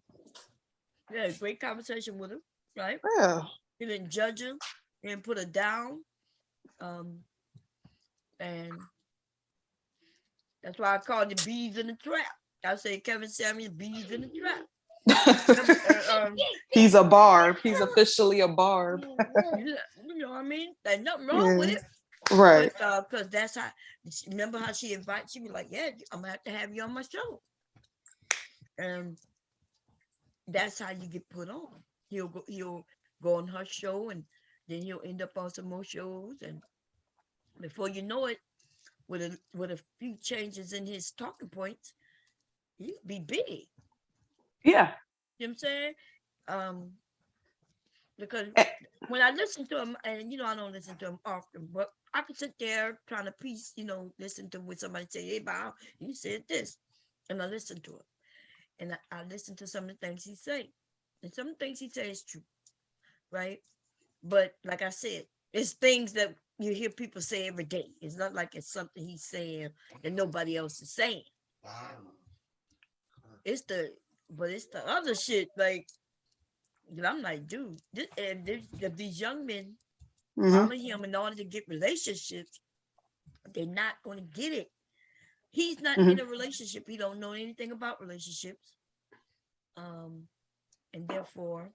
He had a great conversation with him, right? Yeah. He didn't judge him. He didn't put her down. And that's why I called it bees in the trap. I say Kevin Samuels, bees in the trap. He's a barb. He's officially a barb. You know what I mean? There's nothing wrong with it. Right. Because that's how, remember how she invited, she was like, yeah, I'm going to have you on my show. And that's how you get put on. He'll go on her show, and then he'll end up on some more shows. And before you know it, with a few changes in his talking points, he'll be big. Yeah. You know what I'm saying? Because when I listen to him, and I don't listen to him often, but I could sit there trying to piece, listen to when somebody say, hey, Bob, you said this. And I listen to it. And I listen to some of the things he say. And some of the things he say is true. Right? But like I said, it's things that you hear people say every day. It's not like it's something he's saying that nobody else is saying. It's the other shit, like, I'm like, dude, these young men follow him in order to get relationships. They're not going to get it. He's not in a relationship. He don't know anything about relationships. And therefore,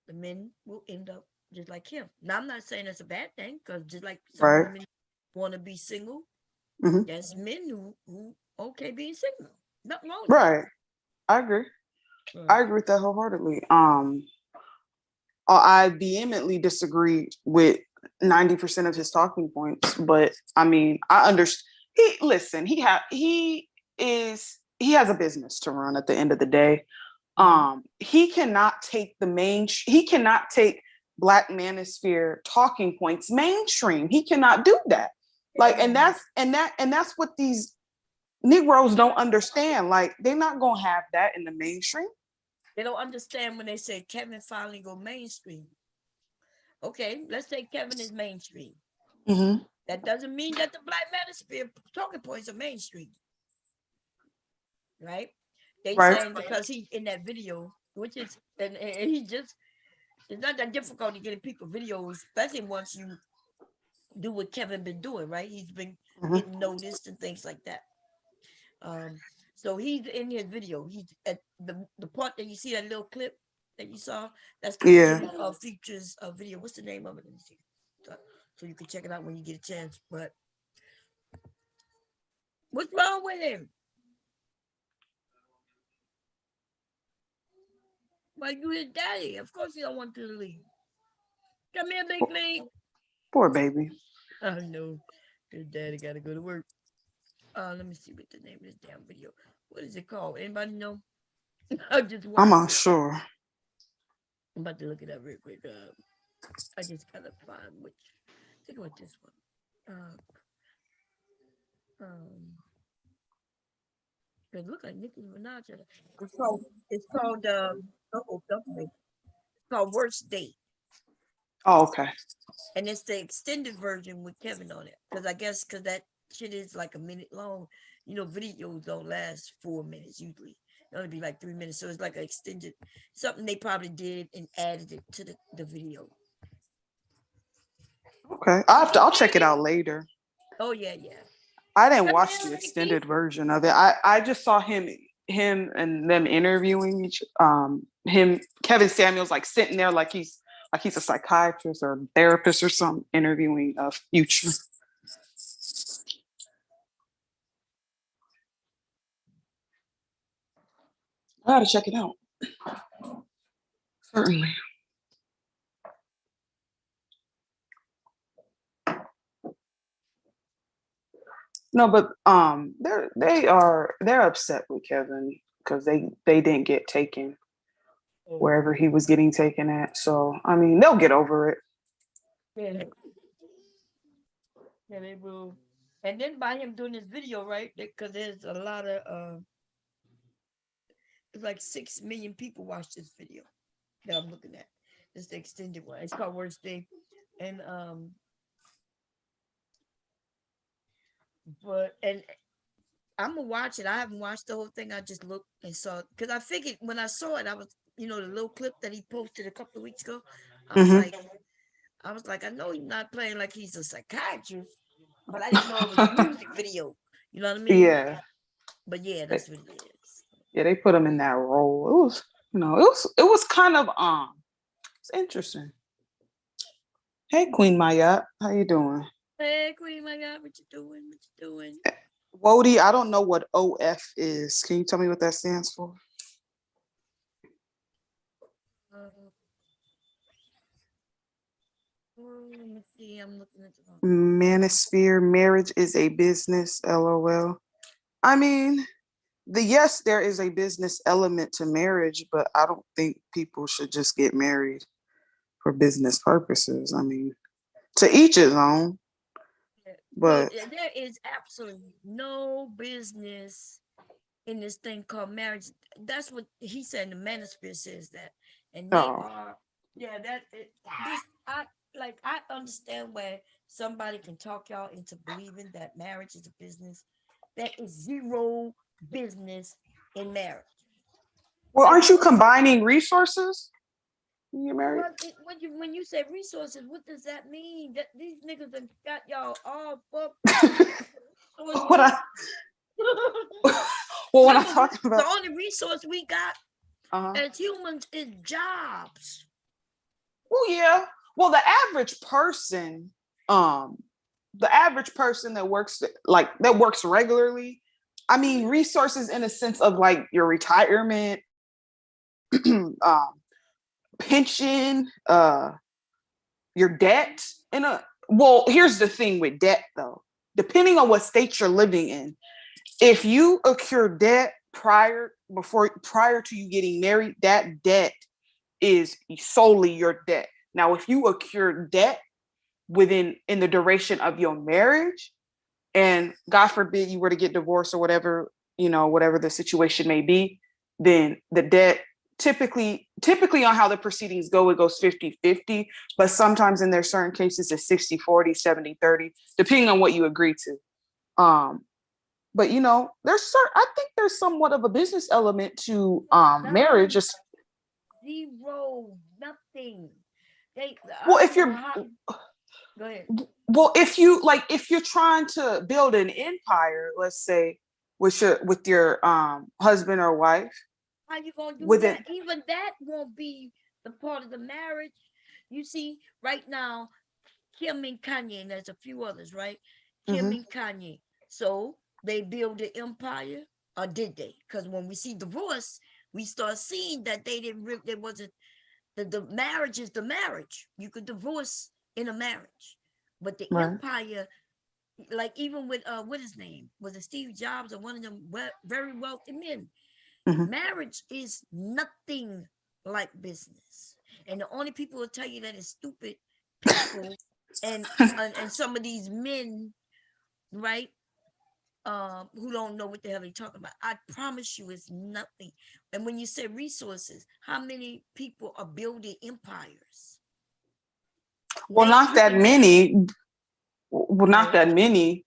the men will end up just like him. Now, I'm not saying that's a bad thing, because just like some women want to be single, there's men who okay being single. Nothing wrong with that. I agree. I agree with that wholeheartedly. I vehemently disagree with 90% of his talking points. But I mean, I understand. He has a business to run at the end of the day. He cannot take Black manosphere talking points mainstream. He cannot do that. Like, and that's what these Negroes don't understand. Like, they're not gonna have that in the mainstream. They don't understand when they say Kevin finally go mainstream. Okay, let's say Kevin is mainstream. Mm-hmm. That doesn't mean that the Black manosphere talking points are mainstream, right? They saying because he in that video, which is and he just, it's not that difficult to get people videos, especially once you do what Kevin been doing, right? He's been getting noticed and things like that. So he's in his video. He's at the part that you see, that little clip that you saw. That's the beginning of Features video. What's the name of it? Let me see. So you can check it out when you get a chance. But what's wrong with him? Like, you his daddy. Of course you don't want to leave. Come here, Big League. Poor baby. Oh no. His daddy gotta go to work. Let me see what the name of this damn video. What is it called? Anybody know? I'm not sure. I'm about to look it up real quick. I just gotta find which. Think about this one. It look like Nicki Minaj. It's called Worst Date. Oh, okay. And it's the extended version with Kevin on it. Because that shit is like a minute long. You know, videos don't last 4 minutes usually. It only be like 3 minutes. So it's like an extended, something they probably did and added it to the video. Okay. I'll check it out later. Oh yeah. I didn't watch the extended version of it. I just saw him and them interviewing Kevin Samuels, like sitting there like he's a psychiatrist or a therapist or something, interviewing Future. I gotta check it out. Certainly. No, but they're upset with Kevin because they didn't get taken wherever he was getting taken at. So I mean, they'll get over it. Yeah, they will. And then by him doing this video, right? Because there's a lot of it's like 6 million people watch this video that I'm looking at. It's the extended one. It's called Worst Day. And I'm gonna watch it. I haven't watched the whole thing. I just looked and saw it because I figured when I saw it, I was, the little clip that he posted a couple of weeks ago. I was like, I know he's not playing like he's a psychiatrist, but I didn't know it was a music video. You know what I mean? Yeah. But yeah, that's what it is. Yeah, they put him in that role. It was kind of it's interesting. Hey, Queen Maya, how you doing? Hey, Queen Maya, what you doing? Wody, I don't know what OF is. Can you tell me what that stands for? Let me see. I'm looking at the Manosphere, marriage is a business, LOL. I mean, yes, there is a business element to marriage, but I don't think people should just get married for business purposes. I mean, to each his own. But there is absolutely no business in this thing called marriage. That's what he said. The manosphere says that, and they are. Yeah, I understand where somebody can talk y'all into believing that marriage is a business. There is zero business in marriage. Well, aren't you combining resources when you're married? When you say resources, what does that mean? That these niggas have got y'all all fucked. When I'm talking about the only resource we got as humans is jobs. Oh yeah. Well, the average person that works regularly, I mean, resources in a sense of like your retirement, pension, your debt, well, here's the thing with debt though. Depending on what state you're living in, if you accrue debt prior to you getting married, that debt is solely your debt. Now, if you accrue debt in the duration of your marriage, and God forbid you were to get divorced or whatever, whatever the situation may be, then the debt typically on how the proceedings go, it goes 50-50, but sometimes in their certain cases it's 60-40, 70-30, depending on what you agree to. But I think there's somewhat of a business element to marriage. Zero, nothing. Well, if you're go ahead. Well, if you're trying to build an empire, let's say with your husband or wife, how you gonna do that? Even that won't be the part of the marriage. You see, right now, Kim and Kanye, and there's a few others, right? Kim and Kanye. So they build an empire, or did they? Because when we see divorce, we start seeing that there wasn't the marriage is the marriage. You could divorce in a marriage, but the empire, like even with what his name was, it Steve Jobs or one of them very wealthy men. Marriage is nothing like business, and the only people who tell you that is stupid people and some of these men, right, who don't know what the hell they're talking about. I promise you, it's nothing. And when you say resources, how many people are building empires? Well, not that many. Well, not that many.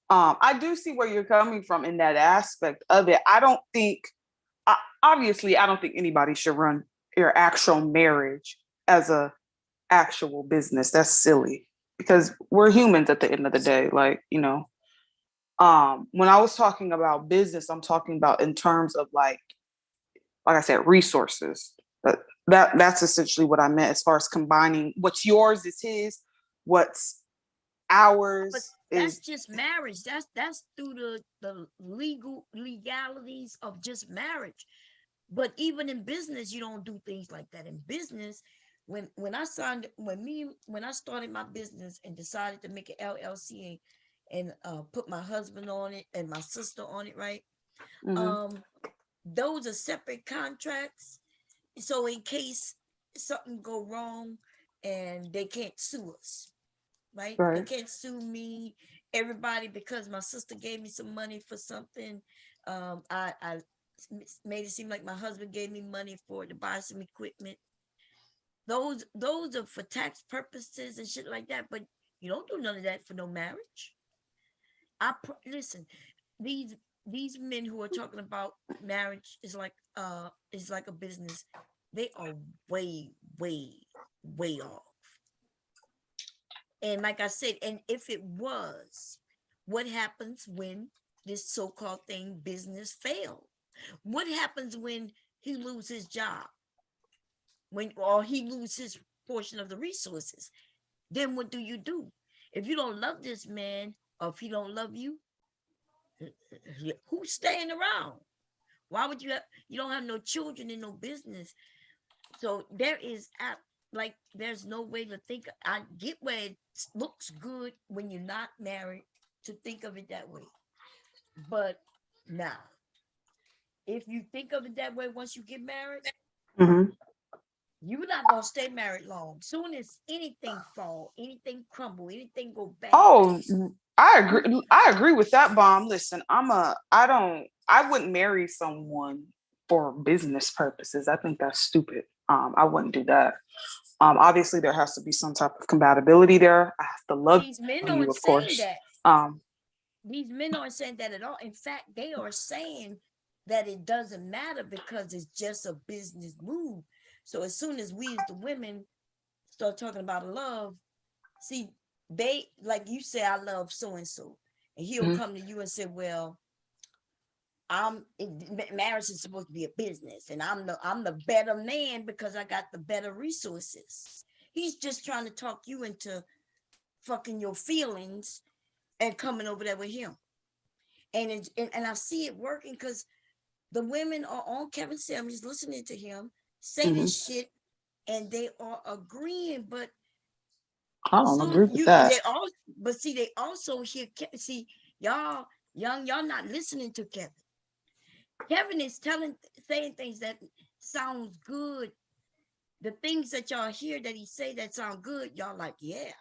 I do see where you're coming from in that aspect of it. Obviously, I don't think anybody should run your actual marriage as a actual business. That's silly because we're humans at the end of the day. When I was talking about business, I'm talking about in terms of like I said, resources. That's essentially what I meant as far as combining what's yours is his, what's ours that's just marriage. That's through the legalities of just marriage. But even in business, you don't do things like that. In business, when I started my business and decided to make an LLC and put my husband on it and my sister on it, right? Those are separate contracts. So in case something go wrong and they can't sue us, right? They can't sue me, everybody, because my sister gave me some money for something. I made it seem like my husband gave me money to buy some equipment. Those are for tax purposes and shit like that, but you don't do none of that for no marriage. Listen, these men who are talking about marriage is like a business. They are way off. And like I said, and if it was, what happens when this so-called thing business failed? What happens when he loses his job? Or he loses his portion of the resources? Then what do? If you don't love this man, or if he don't love you, who's staying around? Why would you don't have no children and no business? So there's no way to think. I get where it looks good when you're not married to think of it that way. But now, if you think of it that way, once you get married, you're not gonna stay married long. Soon as anything fall, anything crumble, anything go bad. Oh, I agree with that, Bomb. Listen, I wouldn't marry someone for business purposes. I think that's stupid. I wouldn't do that. Obviously there has to be some type of compatibility there. I have to love these men you, aren't of course. saying that. These men aren't saying that at all. In fact, they are saying that it doesn't matter because it's just a business move. So as soon as we as the women start talking about love, see, they, like you say, I love so and so, and he'll come to you and say, well, marriage is supposed to be a business, and I'm the better man because I got the better resources. He's just trying to talk you into fucking your feelings and coming over there with him. And I see it working because the women are on Kevin Samuels listening to him say this shit, and they are agreeing. But I don't Soon agree with you that. they all, but see, they also hear. See, y'all young, y'all not listening to Kevin. Kevin is saying things that sounds good. The things that y'all hear that he say that sound good, y'all like, yeah.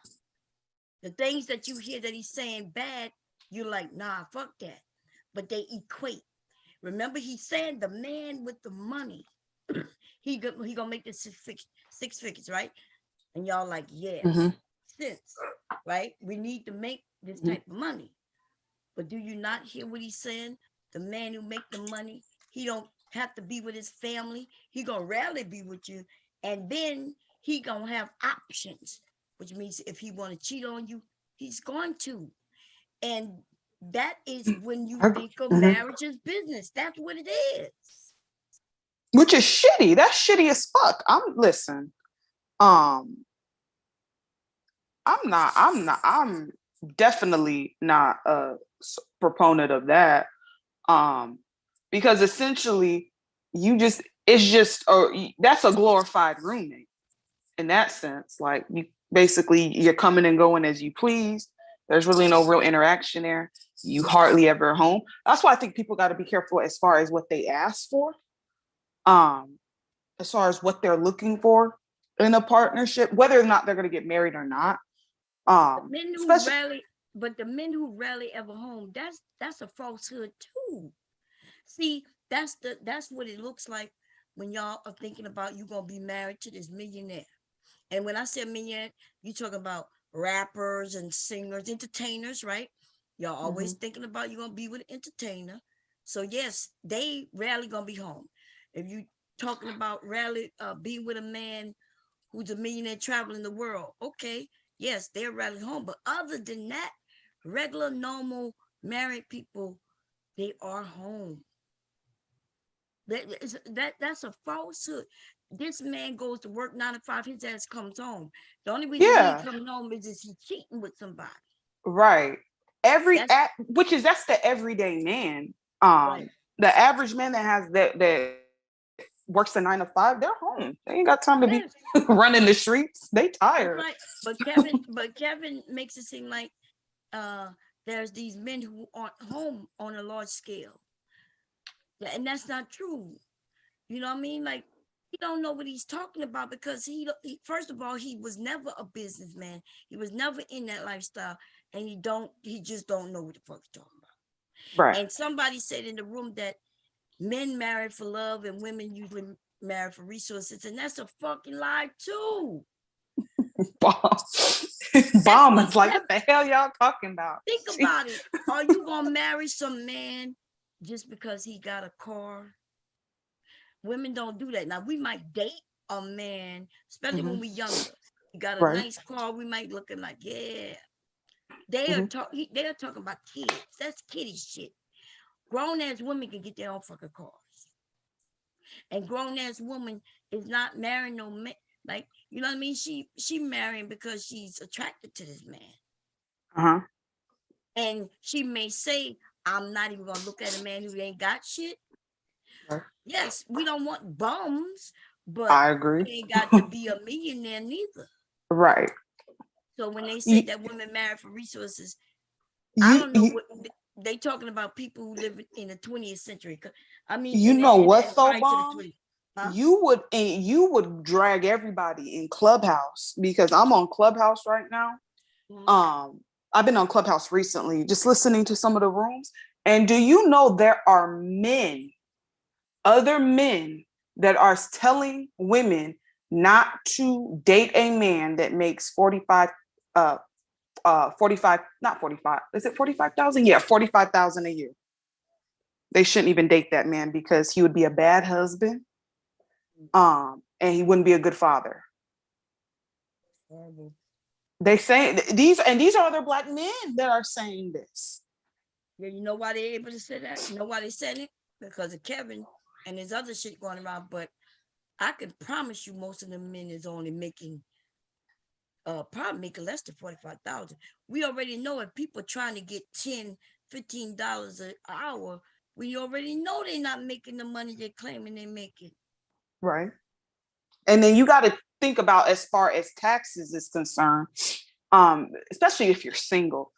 The things that you hear that he's saying bad, you're like, nah, fuck that. But they equate. Remember, he's saying the man with the money, he gonna make the six figures, right? And y'all like, yeah, sense, right? We need to make this type of money. But do you not hear what he's saying? The man who make the money, he don't have to be with his family. He gonna rarely be with you, and then he gonna have options, which means if he want to cheat on you, he's going to. And that is when you think of marriage as business. That's what it is. Which is shitty. That's shitty as fuck. Listen. I'm definitely not a proponent of that. Because essentially that's a glorified roommate in that sense. Like you're coming and going as you please. There's really no real interaction there. You hardly ever home. That's why I think people got to be careful as far as what they ask for. As far as what they're looking for in a partnership, whether or not they're going to get married or not. The men who rarely ever home, that's a falsehood too. See, that's what it looks like when y'all are thinking about you gonna be married to this millionaire. And when I say millionaire, you talking about rappers and singers, entertainers, right? Y'all always thinking about you gonna be with an entertainer. So yes, they rarely gonna be home. If you talking about rarely being with a man who's a millionaire traveling the world, okay, yes, they're rarely home. But other than that, regular, normal, married people, they are home. That's a falsehood. This man goes to work 9 to 5, his ass comes home. The only reason he ain't coming home is he's cheating with somebody. Right. That's the everyday man. Right. The average man that works a 9 to 5, they're home. They ain't got time to be running the streets. They tired. Right. But Kevin makes it seem like there's these men who aren't home on a large scale. And that's not true. You know what I mean? Like, he don't know what he's talking about because he first of all, he was never a businessman. He was never in that lifestyle, and he just don't know what the fuck he's talking about. Right. And somebody said in the room that men marry for love and women usually marry for resources, and that's a fucking lie too. Bomb is like, what the hell y'all talking about? Think about it. Are you gonna marry some man just because he got a car? Women don't do that. Now, we might date a man, especially when we're younger. You got a nice car, we might looking like, yeah. They are talking about kids. That's kiddie shit. Grown ass women can get their own fucking cars. And grown ass woman is not marrying no man. Like, you know what I mean? She marrying because she's attracted to this man. And she may say, I'm not even gonna look at a man who ain't got shit. Yes, we don't want bums, but I agree. he ain't got to be a millionaire neither. Right. So when they say that women marry for resources, I don't know what they talking about. People who live in the 20th century. I mean, you know what though, Bomb? Huh? You would drag everybody in Clubhouse because I'm on Clubhouse right now. I've been on Clubhouse recently, just listening to some of the rooms. And do you know there are other men that are telling women not to date a man that makes 45, not 45. Is it 45,000? Yeah, 45,000 a year. They shouldn't even date that man because he would be a bad husband. And he wouldn't be a good father. They say these are other black men that are saying this. Yeah, you know why they're able to say that? You know why they said it? Because of Kevin and there's other shit going around. But I can promise you most of the men is only making probably making less than 45,000. We already know if people trying to get $10, $15 an hour, we already know they're not making the money they're claiming they're making. Right. And then you got to think about as far as taxes is concerned. especially if you're single.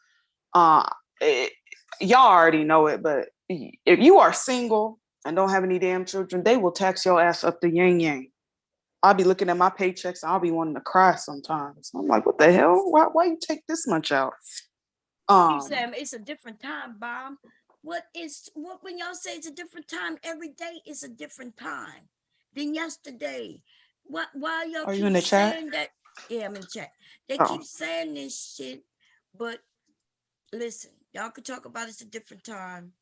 Y'all already know it, but if you are single and don't have any damn children, they will tax your ass up the yang yang. I'll be looking at my paychecks and I'll be wanting to cry sometimes. I'm like, what the hell? Why you take this much out? Keep saying it's a different time, Bob. What when y'all say it's a different time? Every day is a different time than yesterday. Why y'all Are you keep in the chat? saying that? Yeah, I'm in the chat. They Oh. keep saying this shit, but listen, y'all could talk about it's a different time.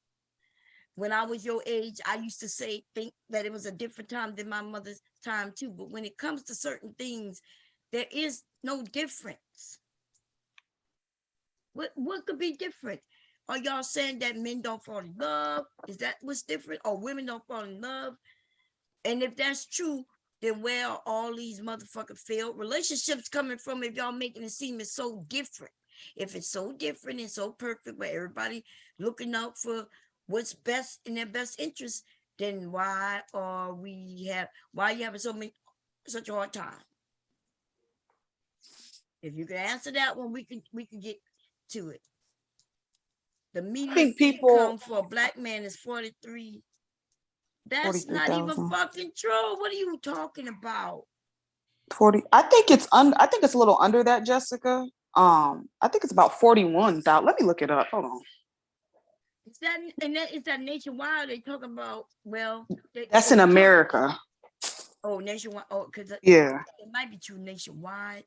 When I was your age, I used to think that it was a different time than my mother's time too. But when it comes to certain things, there is no difference. What could be different? Are y'all saying that men don't fall in love? Is that what's different? Or women don't fall in love? And if that's true, then where are all these motherfucking failed relationships coming from if y'all making it seem it's so different? If it's so different and so perfect where everybody looking out for what's best in their best interest, then why you having such a hard time? If you can answer that one, we can get to it. The median income for a black man is 43. That's not even fucking true. What are you talking about? 40. I think it's a little under that, Jessica. I think it's about 41,000. Let me look it up. Hold on. Is that nationwide? They talking about that's in America. Oh, nationwide. Oh, because yeah, it might be true nationwide.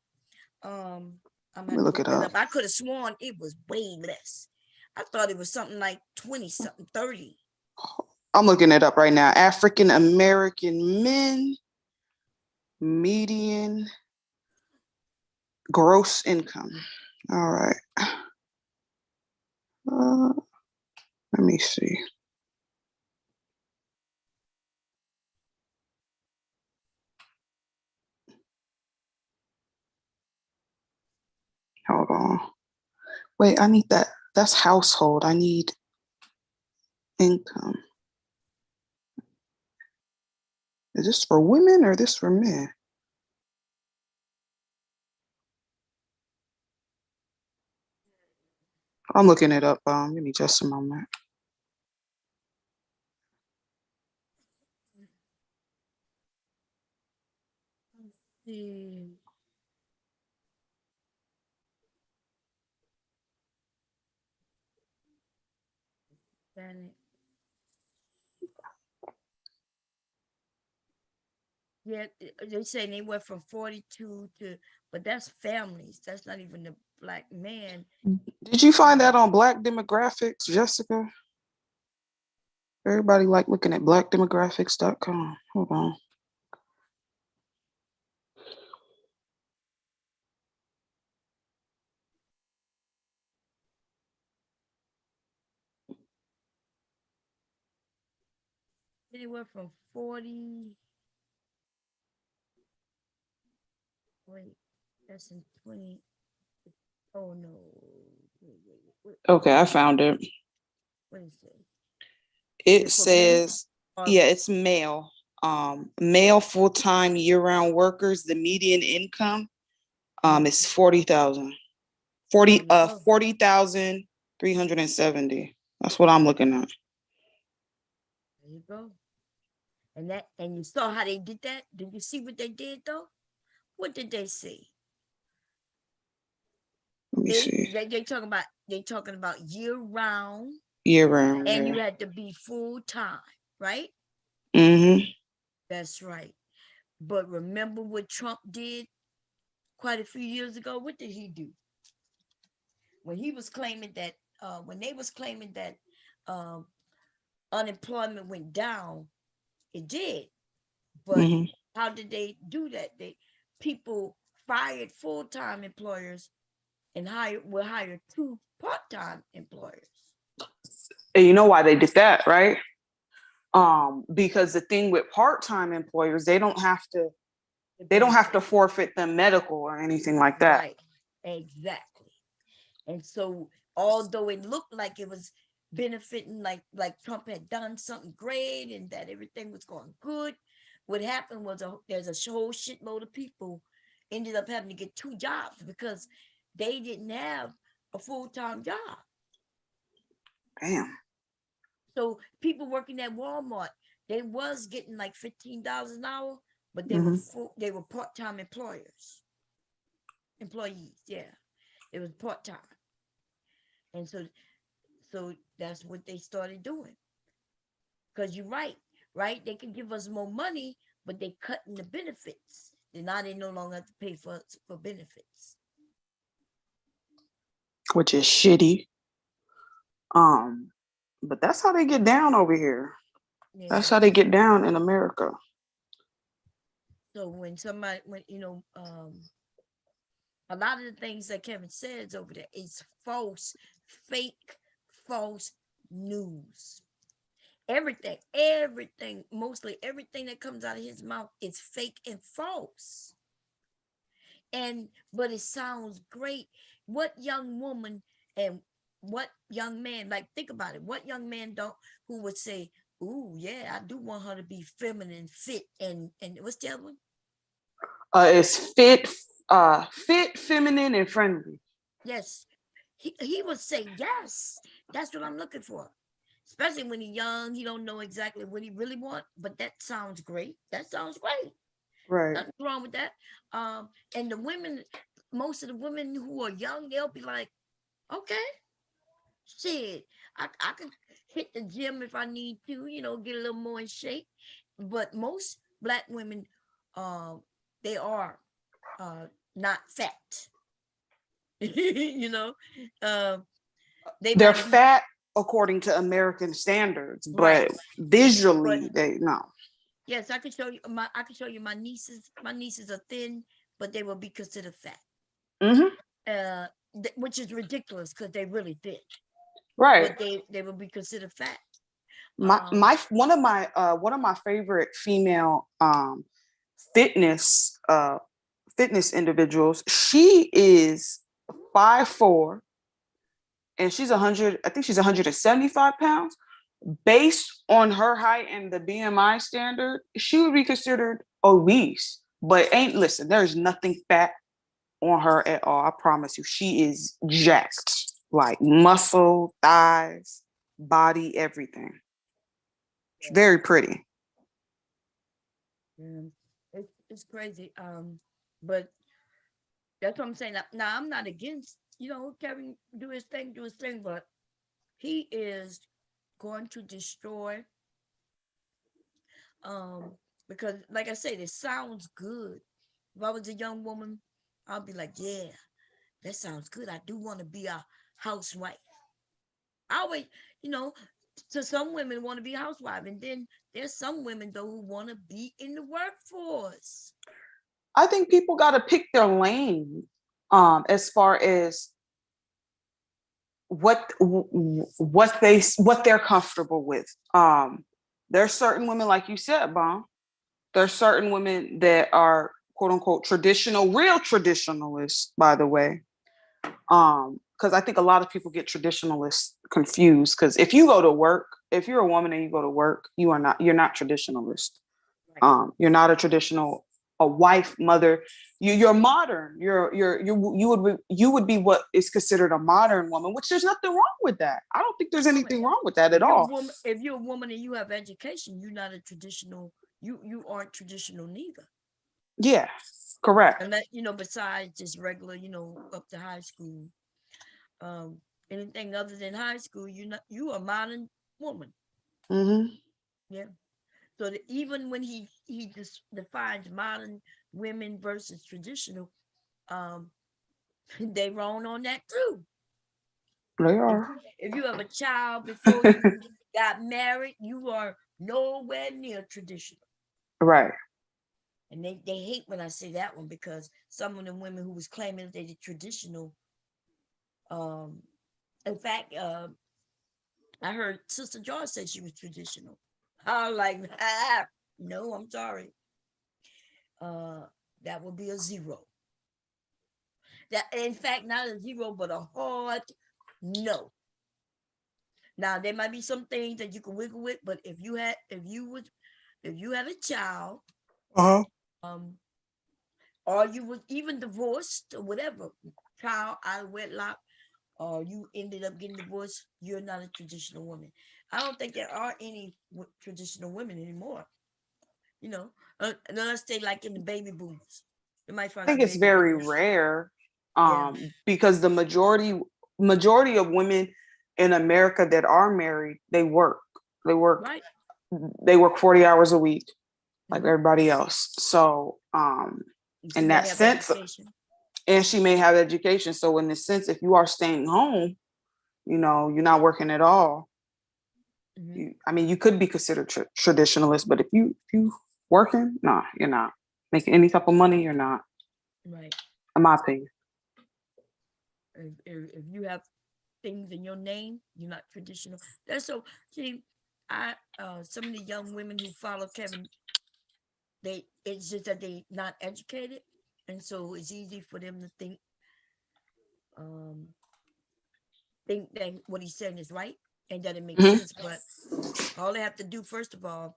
I'm gonna look it up. I could have sworn it was way less. I thought it was something like 20 something 30. I'm looking it up right now. African American men median gross income. All right. Let me see. Hold on. Wait, I need that. That's household. I need income. Is this for women or this for men? I'm looking it up. Give me just a moment. Let's see. Yeah, they say they went from 42 to, but that's families. That's not even the black man. Did you find that on Black Demographics, Jessica? Everybody like looking at blackdemographics.com. Hold on. Anywhere from 40. Wait, that's in 20. Oh no. Wait. Okay, I found it. What is it? It says, yeah, it's male. Male full-time year-round workers, the median income is 40,000. 40,370. That's what I'm looking at. There you go. And you saw how they did that? Did you see what they did though? What did they see? Let me see. They talking about year round. Year round. And yeah. you had to be full time, right? Mm-hmm. That's right. But remember what Trump did quite a few years ago? What did he do? When he was claiming that, when they was claiming that unemployment went down, it did. But how did they do that? People fired full-time employers and were hired 2 part-time employers. And you know why they did that, right? Because the thing with part-time employers, they don't have to forfeit the medical or anything like that. Right. Exactly. And so although it looked like it was benefiting, like Trump had done something great and that everything was going good, what happened was there's a whole shitload of people ended up having to get 2 jobs because they didn't have a full-time job. Damn. So people working at Walmart, they was getting like $15 an hour, but they Mm-hmm. they were part-time employees. Yeah, it was part-time, and so that's what they started doing. Because you're right? They can give us more money, but they cutting the benefits. Now they no longer have to pay for benefits, Which is shitty. But that's how they get down over here. yeah. That's how they get down in America. So when a lot of the things that Kevin says over there is false, fake, false news. Everything, mostly everything that comes out of his mouth is fake and false. But it sounds great. What young woman and what young man, like, think about it. What young man who would say, "Ooh, yeah, I do want her to be feminine, fit, and what's the other one?" It's fit, feminine, and friendly. Yes, he would say, "Yes, that's what I'm looking for." Especially when he's young, he don't know exactly what he really want, but that sounds great. Right. Nothing wrong with that. And the women, most of the women who are young, they'll be like, "Okay, shit, I can hit the gym if I need to, get a little more in shape." But most Black women, they are not fat. They're fat according to American standards, Right. but visually But they no. yes, I can show you my nieces. My nieces are thin, but they will be considered fat. Mm-hmm. Which is ridiculous because they're really thin. Right. But they will be considered fat. One of my favorite female fitness individuals. She is 5'4", and she's 100. I think she's 175 pounds. Based on her height and the BMI standard, she would be considered obese. But listen, there's nothing fat on her at all. I promise you, she is jacked, like muscle, thighs, body, everything. She's very pretty. It's crazy. But that's what I'm saying. Now I'm not against, Kevin do his thing, but he is going to destroy. Because like I said, it sounds good. If I was a young woman, I'll be like, yeah, that sounds good. I do want to be a housewife. I always, so some women want to be a housewife, and then there's some women though who want to be in the workforce. I think people got to pick their lane, as far as what they're comfortable with. There's certain women, like you said, Bon. There's certain women that are quote unquote real traditionalists, by the way. Because I think a lot of people get traditionalists confused. Because if you go to work, if you're a woman and you go to work, you're not traditionalist. You're not a traditional wife, mother. You're modern. You would be what is considered a modern woman, which there's nothing wrong with that. I don't think there's anything wrong with that at all. If you're a woman and you have education, you're not a traditional. You aren't traditional neither. Yeah, correct. And that, besides just regular, up to high school, anything other than high school, you a modern woman. Mm-hmm. Yeah. So even when he just defines modern women versus traditional, they wrong on that too. They are. If you have a child before you got married, you are nowhere near traditional. Right. And they hate when I say that one, because some of the women who was claiming that they did traditional, in fact, I heard Sister George say she was traditional. I was like, no, I'm sorry. That would be a 0. That, in fact, not a 0, but a hard no. Now there might be some things that you can wiggle with, but if you had a child, or you was even divorced or whatever, child out of wedlock, or you ended up getting divorced, you're not a traditional woman. I don't think there are any traditional women anymore. You know, unless they like in the baby boomers. You might I find think some it's baby very boomers. rare, Yeah. because the majority of women in America that are married, they work. Right. They work 40 hours a week, like everybody else. So, She in may that have sense, education. and she may have education. So, in this sense, if you are staying home, you know, you're not working at all. I mean, you could be considered traditionalist, but if you working, nah, you're not making any type of money. You're not, Right. in my opinion. If you have things in your name, you're not traditional. That's so. See, I some of the young women who follow Kevin, it's just that they not educated, and so it's easy for them to um think that what he's saying is right and that it makes sense. But all they have to do, first of all,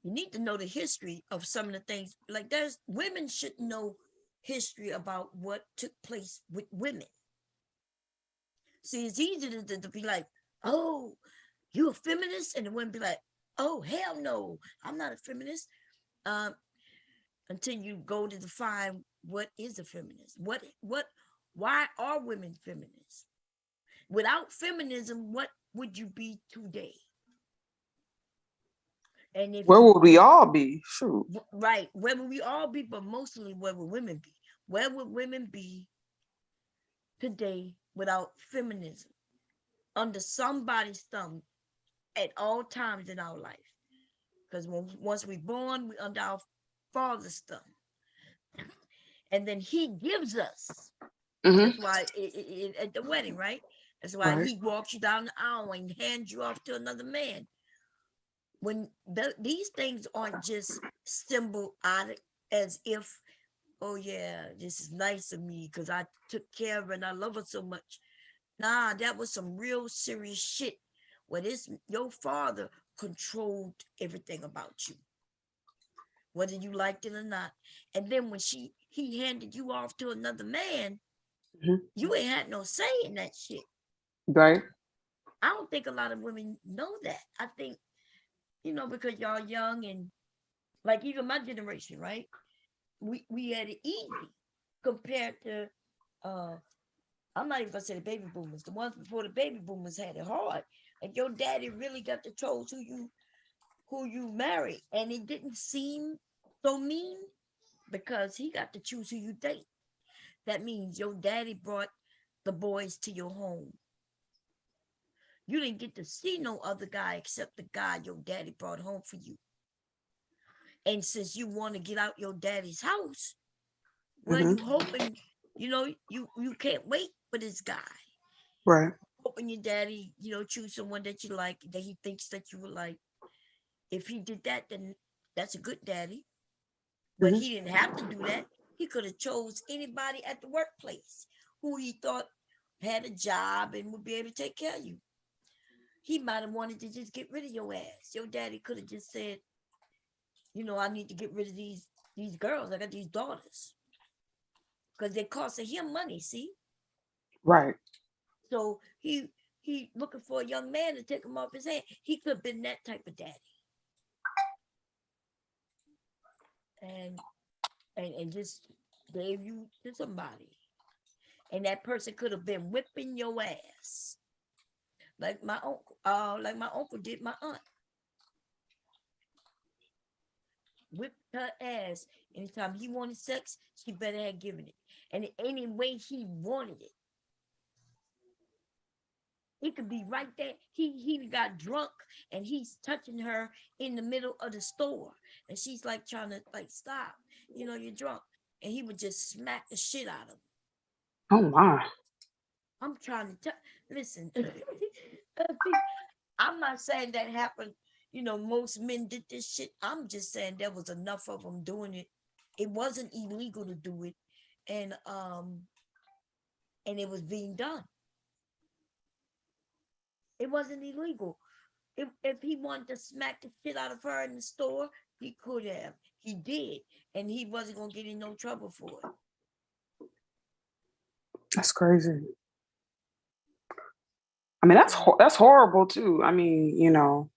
you need to know the history of some of the things. Like there's women should know history about what took place with women. See, it's easy to be like, oh, you a feminist? And the women be like, oh, hell no, I'm not a feminist. Um, until you go to define what is a feminist. Why are women feminists? Without feminism, what would you be today? And if Where would we all be? Shoot. Right, where would we all be? But mostly, where would women be? Where would women be today without feminism under somebody's thumb at all times in our life? Because once we're born, we under our father's thumb, and then he gives us. That's why at the wedding, right? That's why he walks you down the aisle and hands you off to another man. When these things aren't just symbolic, as if, oh yeah, this is nice of me because I took care of her and I love her so much. Nah, that was some real serious shit. Where your father controlled everything about you, whether you liked it or not. And then when he handed you off to another man, you ain't had no say in that shit. Right. I don't think a lot of women know that. I think, because y'all young and like even my generation, right? We had it easy compared to I'm not even gonna say the baby boomers. The ones before the baby boomers had it hard. Like your daddy really got to choose who you marry. And it didn't seem so mean because he got to choose who you date. That means your daddy brought the boys to your home. You didn't get to see no other guy except the guy your daddy brought home for you. And since you want to get out your daddy's house, well, you hoping, you can't wait for this guy. Right. Hoping your daddy, choose someone that you like, that he thinks that you would like. If he did that, then that's a good daddy. But he didn't have to do that. He could have chose anybody at the workplace who he thought had a job and would be able to take care of you. He might have wanted to just get rid of your ass. Your daddy could have just said, I need to get rid of these girls. I got these daughters. Because they're costing him money, see? Right. So he looking for a young man to take him off his hand. He could have been that type of daddy. And just gave you to somebody. And that person could have been whipping your ass. Like my uncle did my aunt. Whipped her ass. Anytime he wanted sex, she better have given it. And any way he wanted it. He could be right there. He got drunk and he's touching her in the middle of the store. And she's like trying to stop. You're drunk. And he would just smack the shit out of her. Oh my. I'm trying to tell. Listen, I'm not saying that happened. Most men did this shit. I'm just saying there was enough of them doing it. It wasn't illegal to do it, and it was being done. It wasn't illegal. If he wanted to smack the shit out of her in the store, he could have. he did, and he wasn't gonna get in no trouble for it. That's crazy. I mean, that's horrible too. I mean, you know,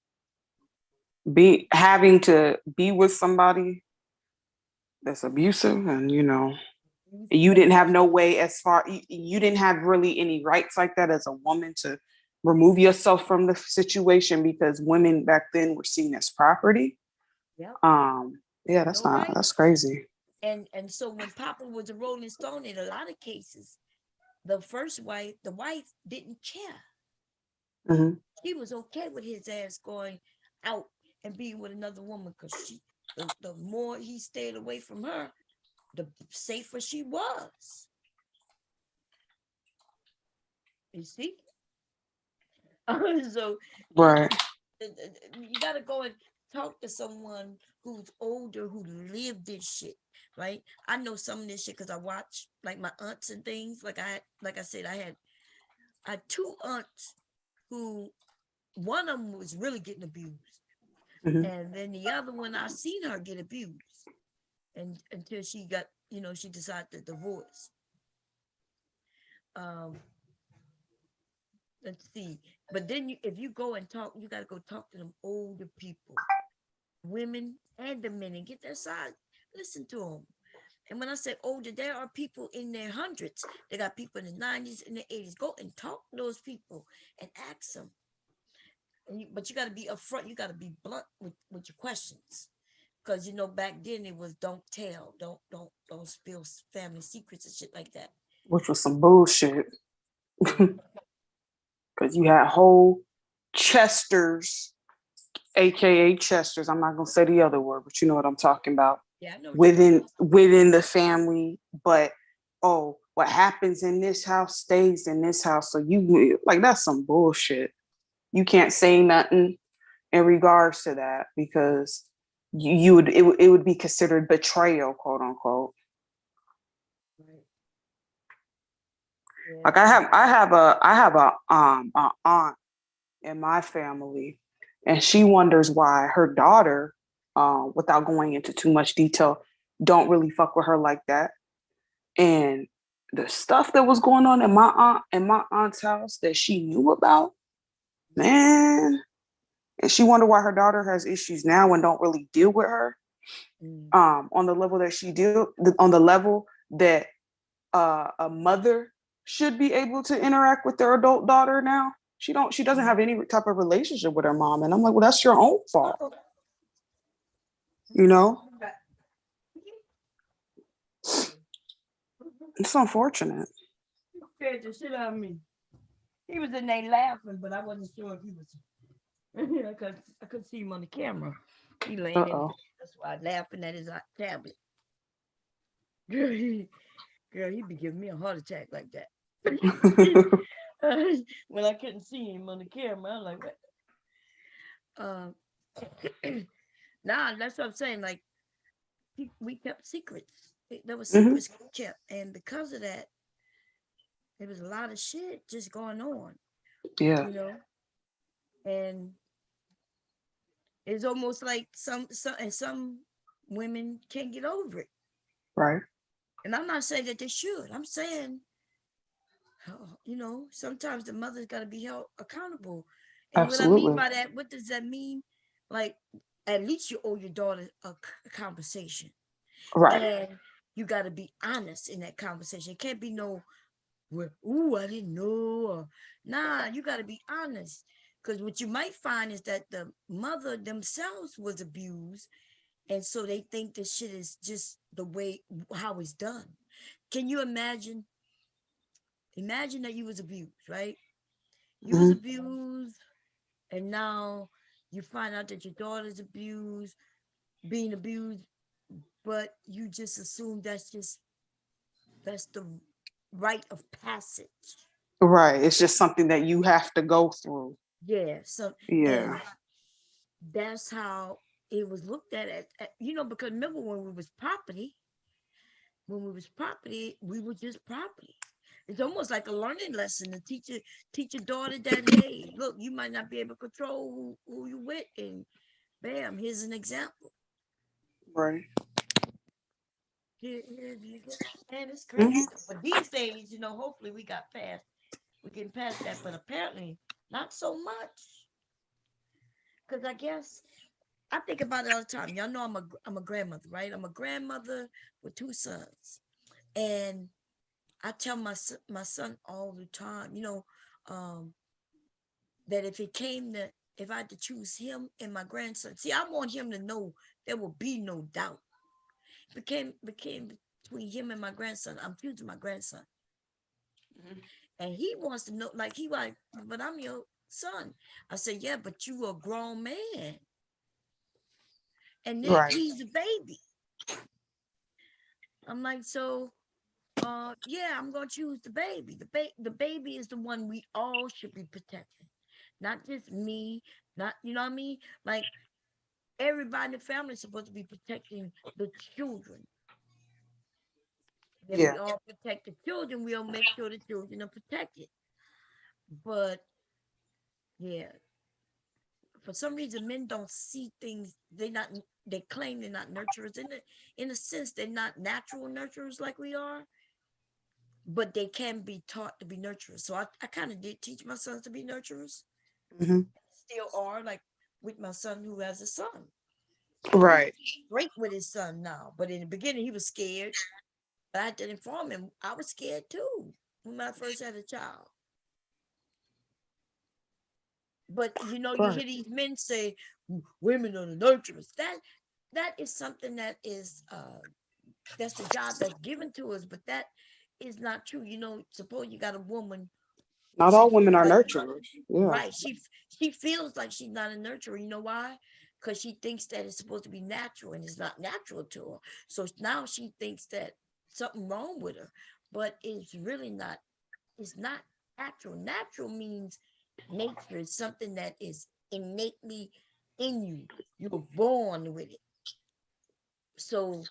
having to be with somebody that's abusive, and you know, you didn't have no way as far you didn't have really any rights like that as a woman to remove yourself from the situation because women back then were seen as property. Yeah. Yeah, that's crazy. And so when Papa was a Rolling Stone, in a lot of cases, the wife didn't care. Mm-hmm. He was okay with his ass going out and being with another woman because the more he stayed away from her, the safer she was. You see? So right. You gotta go and talk to someone who's older who lived this shit, right? I know some of this shit because I watch like my aunts and things. Like I said, I had two aunts who one of them was really getting abused, and then the other one I seen her get abused, and until she got, she decided to divorce. Let's see. But then if you go and talk, you got to go talk to them older people, women and the men, and get their side. Listen to them. And when I say older, there are people in their hundreds. They got people in the 90s and the 80s. Go and talk to those people and ask them. But you got to be upfront. You got to be blunt with your questions. Because, back then it was don't tell. Don't spill family secrets and shit like that. Which was some bullshit. Because you had whole Chesters, aka Chesters. I'm not gonna say the other word, but you know what I'm talking about. Yeah, I know. Within the family, but what happens in this house stays in this house. So you like that's some bullshit. You can't say nothing in regards to that because it would be considered betrayal, quote unquote. Right. Yeah. Like I have a aunt in my family, and she wonders why her daughter, without going into too much detail, don't really fuck with her like that. And the stuff that was going on in my aunt's house that she knew about, man, and she wondered why her daughter has issues now and don't really deal with her. On the level that on the level that a mother should be able to interact with their adult daughter now. She doesn't have any type of relationship with her mom. And I'm like, well, that's your own fault. You know? It's unfortunate. He scared the shit out of me. He was in there laughing, but I wasn't sure if he was. I could see him on the camera. He laying in. That's why laughing at his tablet. Girl, he be giving me a heart attack like that. When I couldn't see him on the camera, I'm like, what? Nah, that's what I'm saying. Like, we kept secrets. There was secrets kept, and because of that, there was a lot of shit just going on. Yeah. And it's almost like some women can't get over it. Right. And I'm not saying that they should. I'm saying, sometimes the mother's got to be held accountable. And Absolutely. what I mean by that, what does that mean? Like, at least you owe your daughter a conversation. Right. And you got to be honest in that conversation. It can't be no, I didn't know. Or, nah, you got to be honest. Because what you might find is that the mother themselves was abused. And so they think this shit is just the way, how it's done. Can you imagine? Imagine that you was abused, right? You was abused, and now you find out that your daughter's being abused, but you just assume that's the rite of passage. Right. It's just something that you have to go through. Yeah. So yeah, that's how it was looked at, because remember when we was property, we were just property. It's almost like a learning lesson to teach your daughter that, hey, look, you might not be able to control who you with, and bam, here's an example. Right. And it's crazy. But these days, hopefully we're getting past that, but apparently not so much. Because I guess I think about it all the time. Y'all know I'm a grandmother, right? I'm a grandmother with 2 sons. And I tell my son all the time, that if I had to choose him and my grandson, see, I want him to know there will be no doubt. Became between him and my grandson. I'm choosing my grandson. And he wants to know, but I'm your son. I said, yeah, but you a grown man. And then he's a baby. I'm like, so yeah, I'm gonna choose the baby. The baby is the one we all should be protecting. Not just me, not you know what I mean? Like everybody in the family is supposed to be protecting the children. If we all protect the children, we'll make sure the children are protected. But yeah, for some reason, men don't see things. They claim they're not nurturers. In a sense, they're not natural nurturers like we are. But they can be taught to be nurturers. So I kind of did teach my sons to be nurturers. Still are, like with my son who has a son. Right. He's great with his son now. But in the beginning, he was scared. But I did inform him. I was scared too when I first had a child. But you hear these men say women are the nurturers. That is something that is that's the job that's given to us, but that is not true. Suppose you got a woman. Not all women are nurturers. Yeah. Right. She feels like she's not a nurturer. You know why? Because she thinks that it's supposed to be natural and it's not natural to her. So now she thinks that something wrong with her, but it's really not. It's not natural. Natural means nature is something that is innately in you. You're born with it. So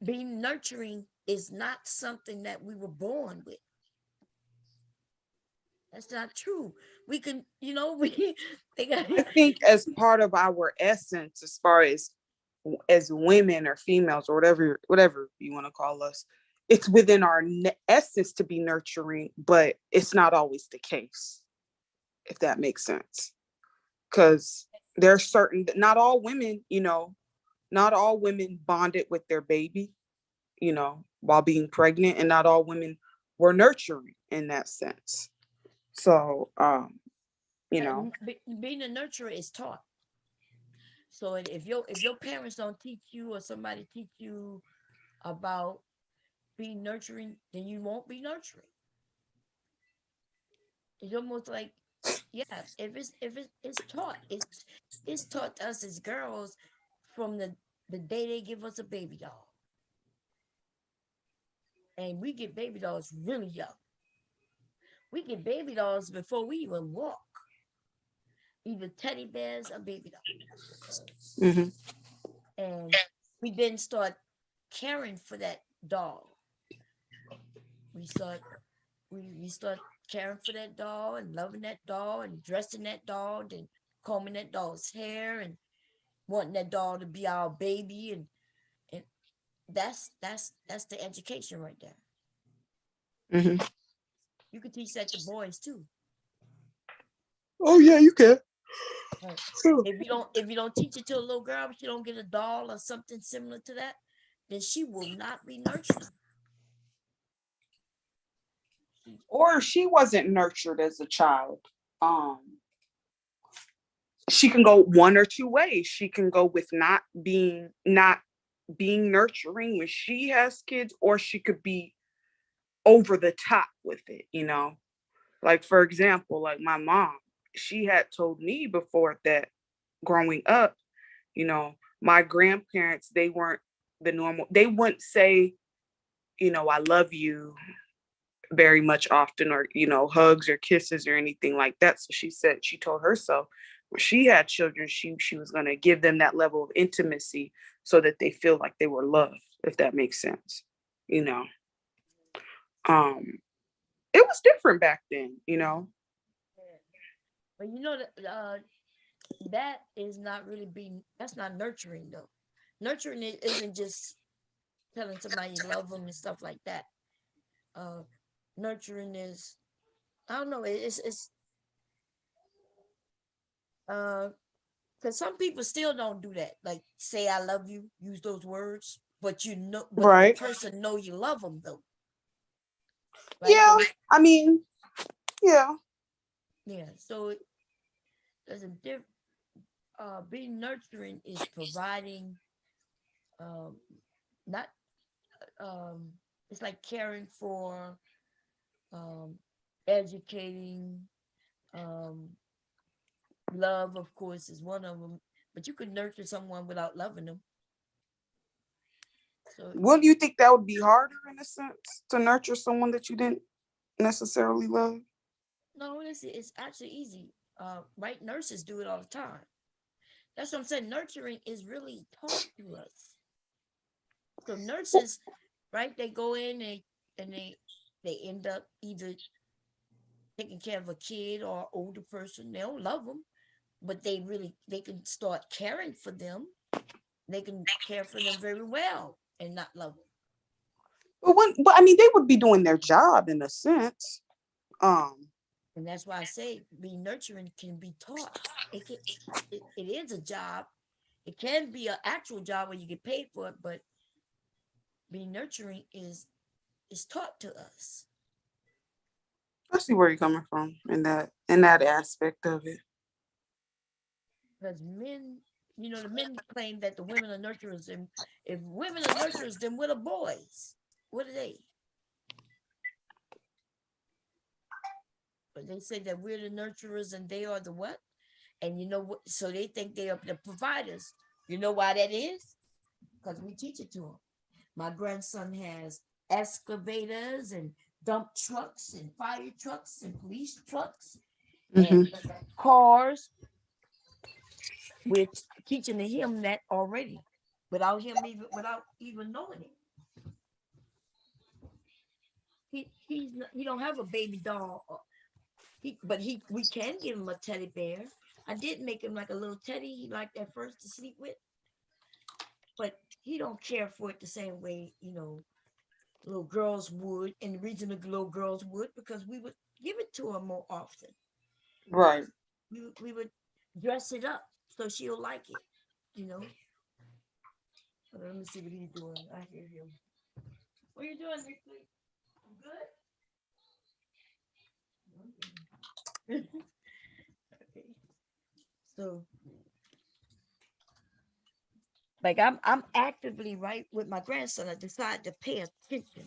being nurturing is not something that we were born with. That's not true. We can, I think as part of our essence, as far as women or females or whatever you want to call us, it's within our essence to be nurturing, but it's not always the case, if that makes sense. Because there's certain, not all women, not all women bonded with their baby, while being pregnant, and not all women were nurturing in that sense. So, being a nurturer is taught. So if your parents don't teach you or somebody teach you about being nurturing, then you won't be nurturing. It's almost like, yeah, if it's taught, it's taught to us as girls from the day they give us a baby doll. And we get baby dolls really young. We get baby dolls before we even walk. Either teddy bears or baby dolls. And we then start caring for that doll. We start caring for that doll and loving that doll and dressing that doll and combing that doll's hair and wanting that doll to be our baby, and that's the education right there. You can teach that to boys too. Oh yeah, you can. Right. If you don't teach it to a little girl, but you don't get a doll or something similar to that, then she will not be nurtured. Or she wasn't nurtured as a child. She can go one or two ways. She can go with not being nurturing when she has kids, or she could be over the top with it, Like, for example, like my mom, she had told me before that growing up, my grandparents, they weren't the normal, they wouldn't say, I love you very much often, or, hugs or kisses or anything like that. So she told herself when she had children, she was going to give them that level of intimacy so that they feel like they were loved, if that makes sense. It was different back then, But that is not really that's not nurturing though. Nurturing isn't just telling somebody you love them and stuff like that. Nurturing is, I don't know, it's because some people still don't do that. Like say I love you, use those words, but but the Right. person know you love them though. Right? Yeah, I mean, yeah. Yeah. So there's a different. Being nurturing is providing, um, not it's like caring for, um, educating, um, love, of course, is one of them. But you could nurture someone without loving them. So, Wouldn't you think that would be harder in a sense to nurture someone that you didn't necessarily love? no, it's actually easy. Right? Nurses do it all the time. That's what I'm saying. Nurturing is really taught to us. So nurses, right? They go in and they end up either taking care of a kid or older person. They don't love them, but they can start caring for them. They can care for them very well and not love them. But I mean, they would be doing their job in a sense. And that's why I say being nurturing can be taught. It is a job. It can be an actual job where you get paid for it, but being nurturing is taught to us. I see where you're coming from in that aspect of it. Because men, the men claim that the women are nurturers, and if women are nurturers, then what are boys? What are they? But they say that we're the nurturers and they are the what? And you know what? So they think they are the providers. You know why that is? Because we teach it to them. My grandson has excavators and dump trucks and fire trucks and police trucks and cars. We're teaching him that already, without even knowing it. He don't have a baby doll. We can give him a teddy bear. I did make him like a little teddy he liked at first to sleep with, but he don't care for it the same way little girls would, and the reason the little girls would because we would give it to her more often. Right. We would dress it up so she'll like it. Let me see what he's doing. I hear him. What are you doing, Nick? You good? Okay. So, like I'm actively right with my grandson. I decided to pay attention.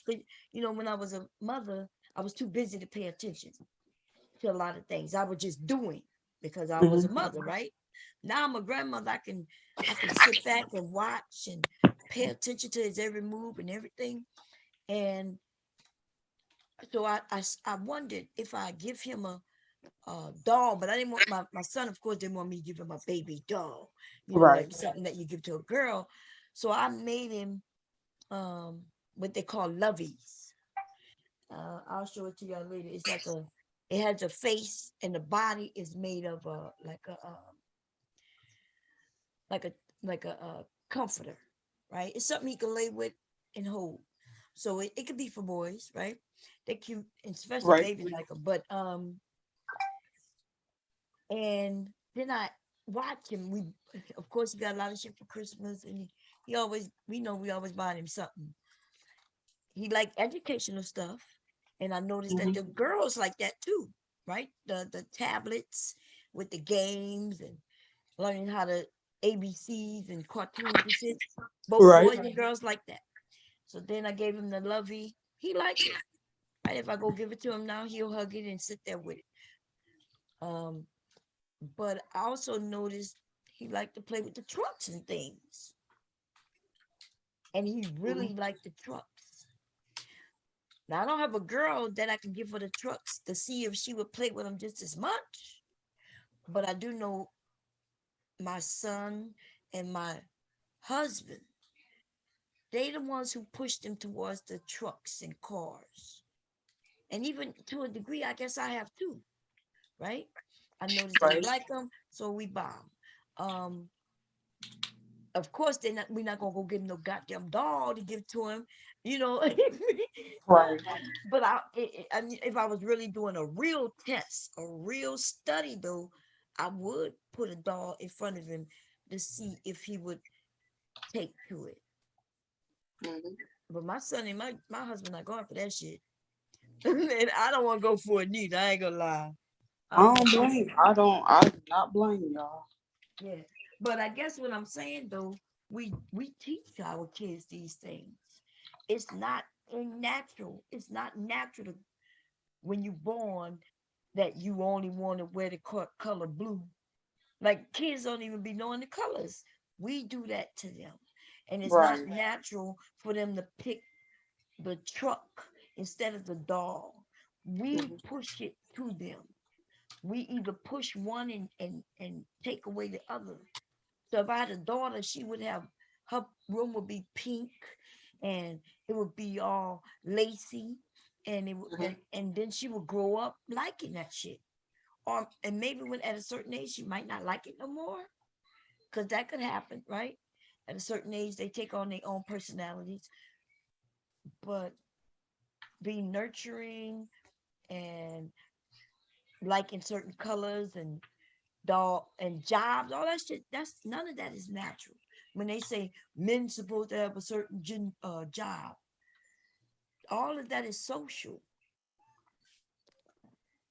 But when I was a mother, I was too busy to pay attention to a lot of things. I was just doing because I was a mother, right? Now I'm a grandmother. I can sit back and watch and pay attention to his every move and everything. And so I wondered if I give him a doll, but I didn't want my son, of course, didn't want me to give him a baby doll, Right. like something that you give to a girl. So I made him what they call loveys. I'll show it to y'all later. It's like it has a face and the body is made of like a comforter, right? It's something he can lay with and hold. So it could be for boys, right? They're cute, especially Right. babies like them. But and then I watch him. Of course, he got a lot of shit for Christmas, and we always buy him something. He liked educational stuff, and I noticed that the girls like that too, right? The tablets with the games and learning how to ABCs and cartoons and shit. Both boys and girls like that. So then I gave him the lovey. He likes it. Right? If I go give it to him now, he'll hug it and sit there with it. But I also noticed he liked to play with the trucks and things. And he really liked the trucks. Now I don't have a girl that I can give her the trucks to see if she would play with them just as much. But I do know my son and my husband, they the ones who pushed him towards the trucks and cars. And even to a degree, I guess I have too, right? I noticed that he like them, so we buy them. Of course, we're not gonna go give him no goddamn doll to give to him, you know. Right. But I mean, if I was really doing a real test, a real study, though, I would put a doll in front of him to see if he would take to it. Mm-hmm. But my son and my husband not going for that shit. And I don't want to go for it neither. I ain't gonna lie. I don't blame. I do not blame y'all. Yeah, but I guess what I'm saying though, we teach our kids these things. It's not unnatural. It's not natural when you born that you only want to wear the color blue. Like kids don't even be knowing the colors. We do that to them, and it's not Right. natural for them to pick the truck instead of the doll. We Mm-hmm. push it to them. We either push one and take away the other. So if I had a daughter, she would have her room would be pink and it would be all lacy and it would and then she would grow up liking that shit. Or and maybe when at a certain age she might not like it no more. Because that could happen, right? At a certain age they take on their own personalities. But being nurturing and liking certain colors and doll and jobs, all that shit, that's none of that is natural. When they say men supposed to have a certain job, all of that is social.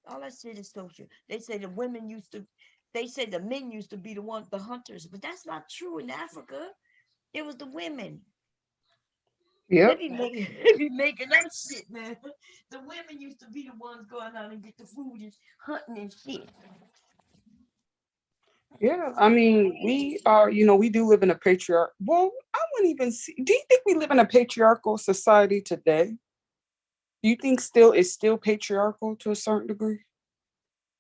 All that shit is social. They say the women used to, they say the men used to be the hunters, but that's not true in Africa. It was the women. They Yep. be making, they be making up shit, man. The women used to be the ones going out and get the food and hunting and shit. Yeah, I mean, we are, we do live in a well, I wouldn't even see, do you think we live in a patriarchal society today? Do you think it's still patriarchal to a certain degree?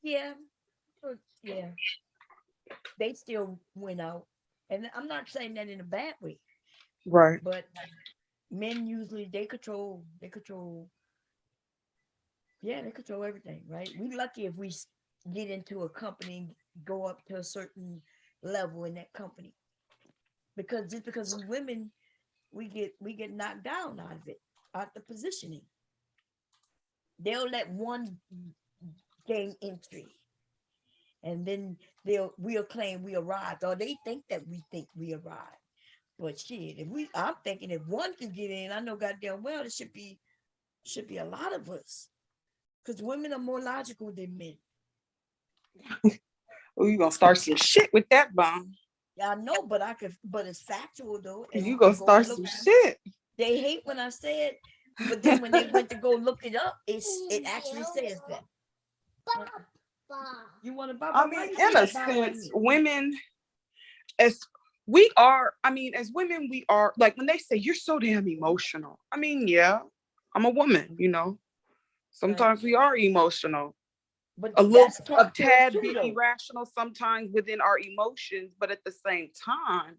Yeah, yeah. They still went out, and I'm not saying that in a bad way, Right. but men usually they control, yeah, they control everything, right? We lucky if we get into a company and go up to a certain level in that company, because just because we women, we get knocked down out of it, out the positioning. They'll let one gain entry, and then we'll claim we arrived, or they think we arrived. But shit, I'm thinking if one can get in, I know goddamn well there should be a lot of us, because women are more logical than men. Oh, you gonna start some shit with that bomb. Yeah, I know, but it's factual though. And You gonna start some shit. They hate when I say it, but then when they went to go look it up, it actually says that. You want to buy? I mean, in a sense, women, as as women, we are, like, when they say you're so damn emotional. I mean, yeah, I'm a woman, Sometimes we are emotional. But A tad bit irrational sometimes within our emotions, but at the same time,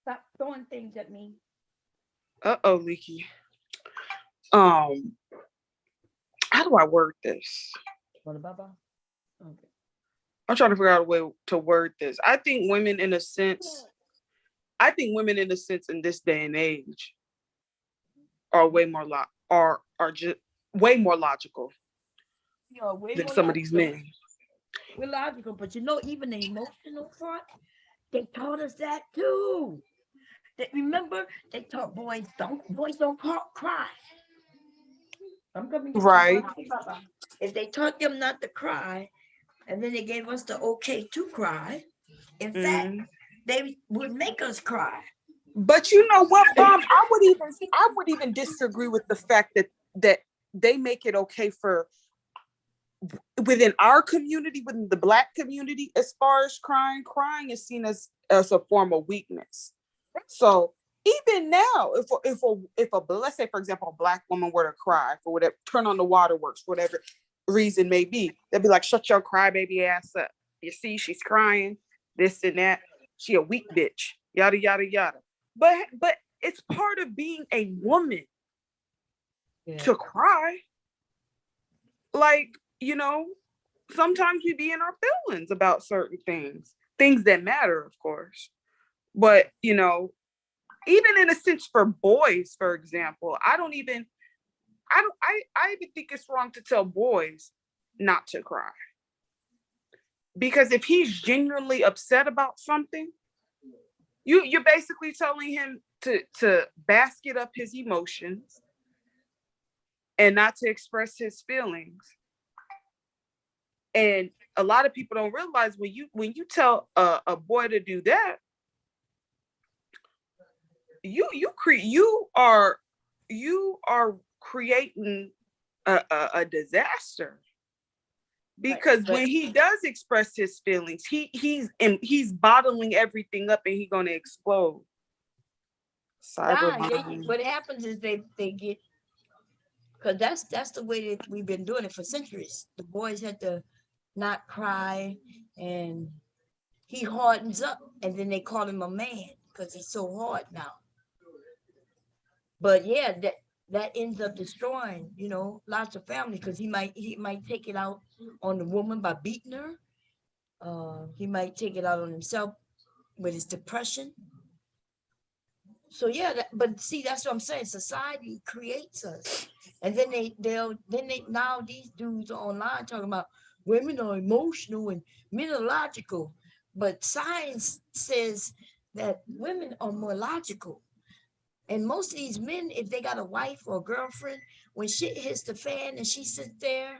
Stop throwing things at me. Leaky. How do I word this? What about? Okay. I'm trying to figure out a way to word this. I think women in a sense in this day and age are way more are just way more logical than some of these men. We're logical, but even the emotional part, they taught us that too. Remember, they taught boys don't cry. I'm coming to right. If they taught them not to cry, and then they gave us the okay to cry, in fact, they would make us cry. But you know what, Mom? I would even disagree with the fact that they make it okay for within our community, within the Black community, as far as crying is seen as a form of weakness. So even now, if a let's say, for example, a Black woman were to cry for whatever, turn on the waterworks, whatever reason may be, they'd be like, shut your crybaby ass up. You see, she's crying, this and that. She a weak bitch, yada, yada, yada. But it's part of being a woman to cry. Like, sometimes we be in our feelings about certain things that matter, of course. But even in a sense for boys, for example, I even think it's wrong to tell boys not to cry. Because if he's genuinely upset about something, you're basically telling him to basket up his emotions and not to express his feelings. And a lot of people don't realize when you tell a boy to do that, you are creating a disaster. Because when he does express his feelings, he's bottling everything up and he's gonna explode. What happens is they get, because that's the way that we've been doing it for centuries. The boys had to not cry, and he hardens up, and then they call him a man because he's so hard now. But yeah, that ends up destroying, lots of families, because he might take it out on the woman by beating her. He might take it out on himself with his depression. So yeah, but see, that's what I'm saying. Society creates us, and then now these dudes are online talking about women are emotional and men are logical, but science says that women are more logical. And most of these men, if they got a wife or a girlfriend, when shit hits the fan and she sits there,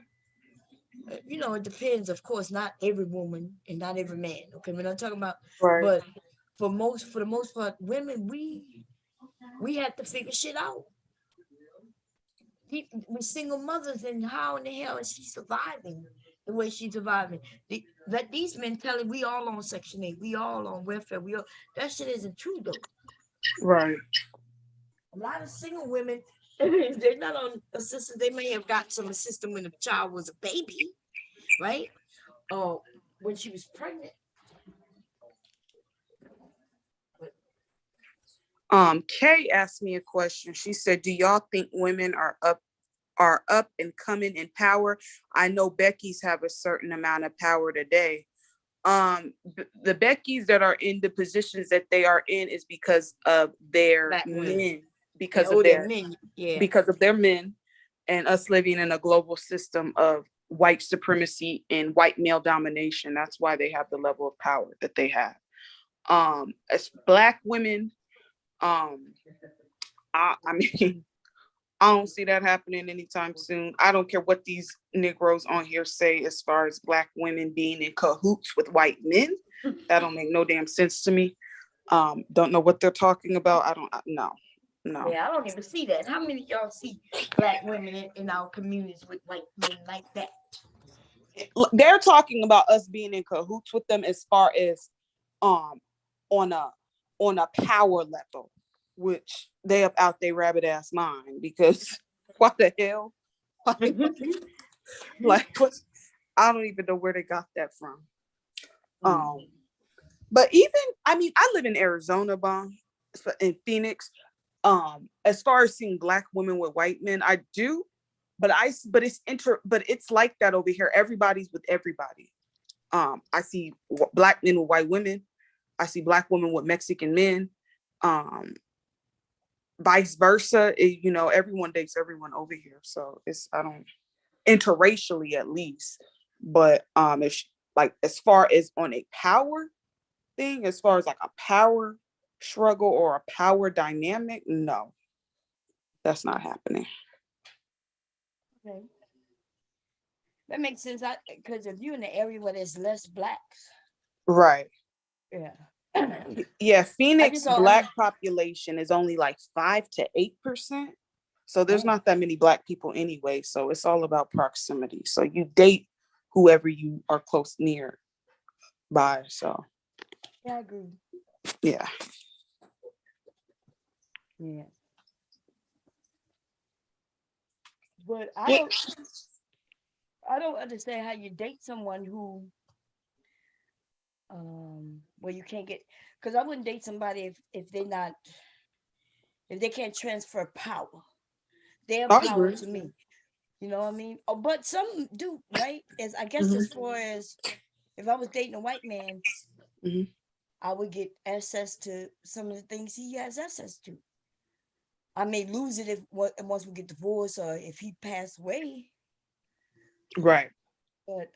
it depends, of course, not every woman and not every man. Okay, we're not talking about, right. But for the most part, women, we have to figure shit out. We're single mothers, and how in the hell is she surviving the way she's surviving? Let these men tell it, we all on Section 8, we all on welfare, that shit isn't true though. Right. A lot of single women, they're not on assistance. They may have got some assistance when the child was a baby, right? Or when she was pregnant. Kay asked me a question. She said, do y'all think women are up and coming in power? I know Becky's have a certain amount of power today. The Beckys that are in the positions that they are in is because of their men, because of their men, and us living in a global system of white supremacy and white male domination. That's why they have the level of power that they have. As Black women, I mean, I don't see that happening anytime soon. I don't care what these Negroes on here say as far as Black women being in cahoots with white men. That don't make no damn sense to me. Don't know what they're talking about. No. Yeah, I don't even see that. How many of y'all see Black women in our communities with white men like that? They're talking about us being in cahoots with them as far as on a power level, which they up out their rabbit ass mind, because what the hell? Like, I don't even know where they got that from. But even, I live in Arizona, in Phoenix. As far as seeing Black women with white men, I do, but it's like that over here. Everybody's with everybody. I see Black men with white women. I see Black women with Mexican men. Vice versa. Everyone dates everyone over here. So interracially at least. But as far as on a power thing, as far as like a power struggle or a power dynamic, no, that's not happening. Okay. That makes sense. Because if you're in an area where there's less Blacks. Right. Yeah. Yeah, Phoenix Black population is only like 5 to 8%. So there's not that many Black people anyway. So it's all about proximity. So you date whoever you are close near by. So yeah, I agree. Yeah. Yeah. But I don't understand how you date someone who where you can't get, because I wouldn't date somebody if they can't transfer power. They have power to me. You know what I mean? Oh, but some do, right? I guess as far as if I was dating a white man, I would get access to some of the things he has access to. I may lose it if once we get divorced or if he passed away. Right. But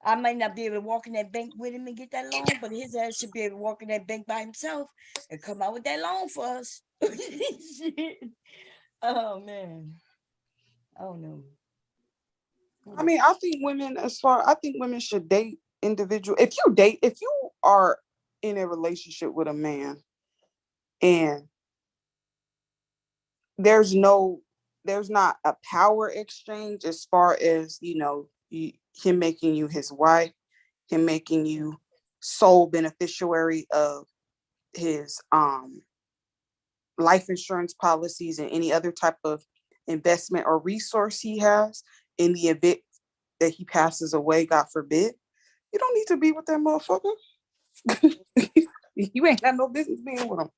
I might not be able to walk in that bank with him and get that loan, but his ass should be able to walk in that bank by himself and come out with that loan for us. Oh man. Oh no. I mean, I think women should date individual. If you are in a relationship with a man and there's not a power exchange as far as, him making you his wife, him making you sole beneficiary of his life insurance policies and any other type of investment or resource he has in the event that he passes away, God forbid, you don't need to be with that motherfucker. You ain't got no business being with him.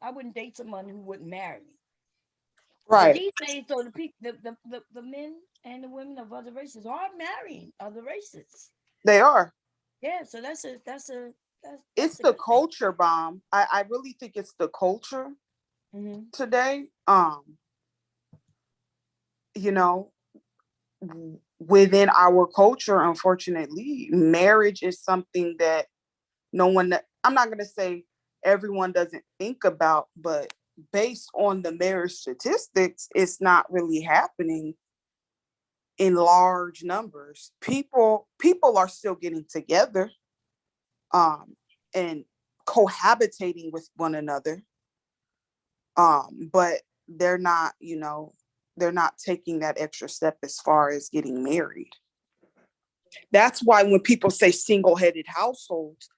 I wouldn't date someone who wouldn't marry me. Right. But these days, so the people, the men and the women of other races are marrying other races. They are. Yeah, so that's it's the culture bomb. I really think it's the culture today. Within our culture, unfortunately, marriage is something that I'm not going to say everyone doesn't think about, but based on the marriage statistics, it's not really happening in large numbers. People are still getting together and cohabitating with one another, but they're not taking that extra step as far as getting married. That's why when people say single-headed households,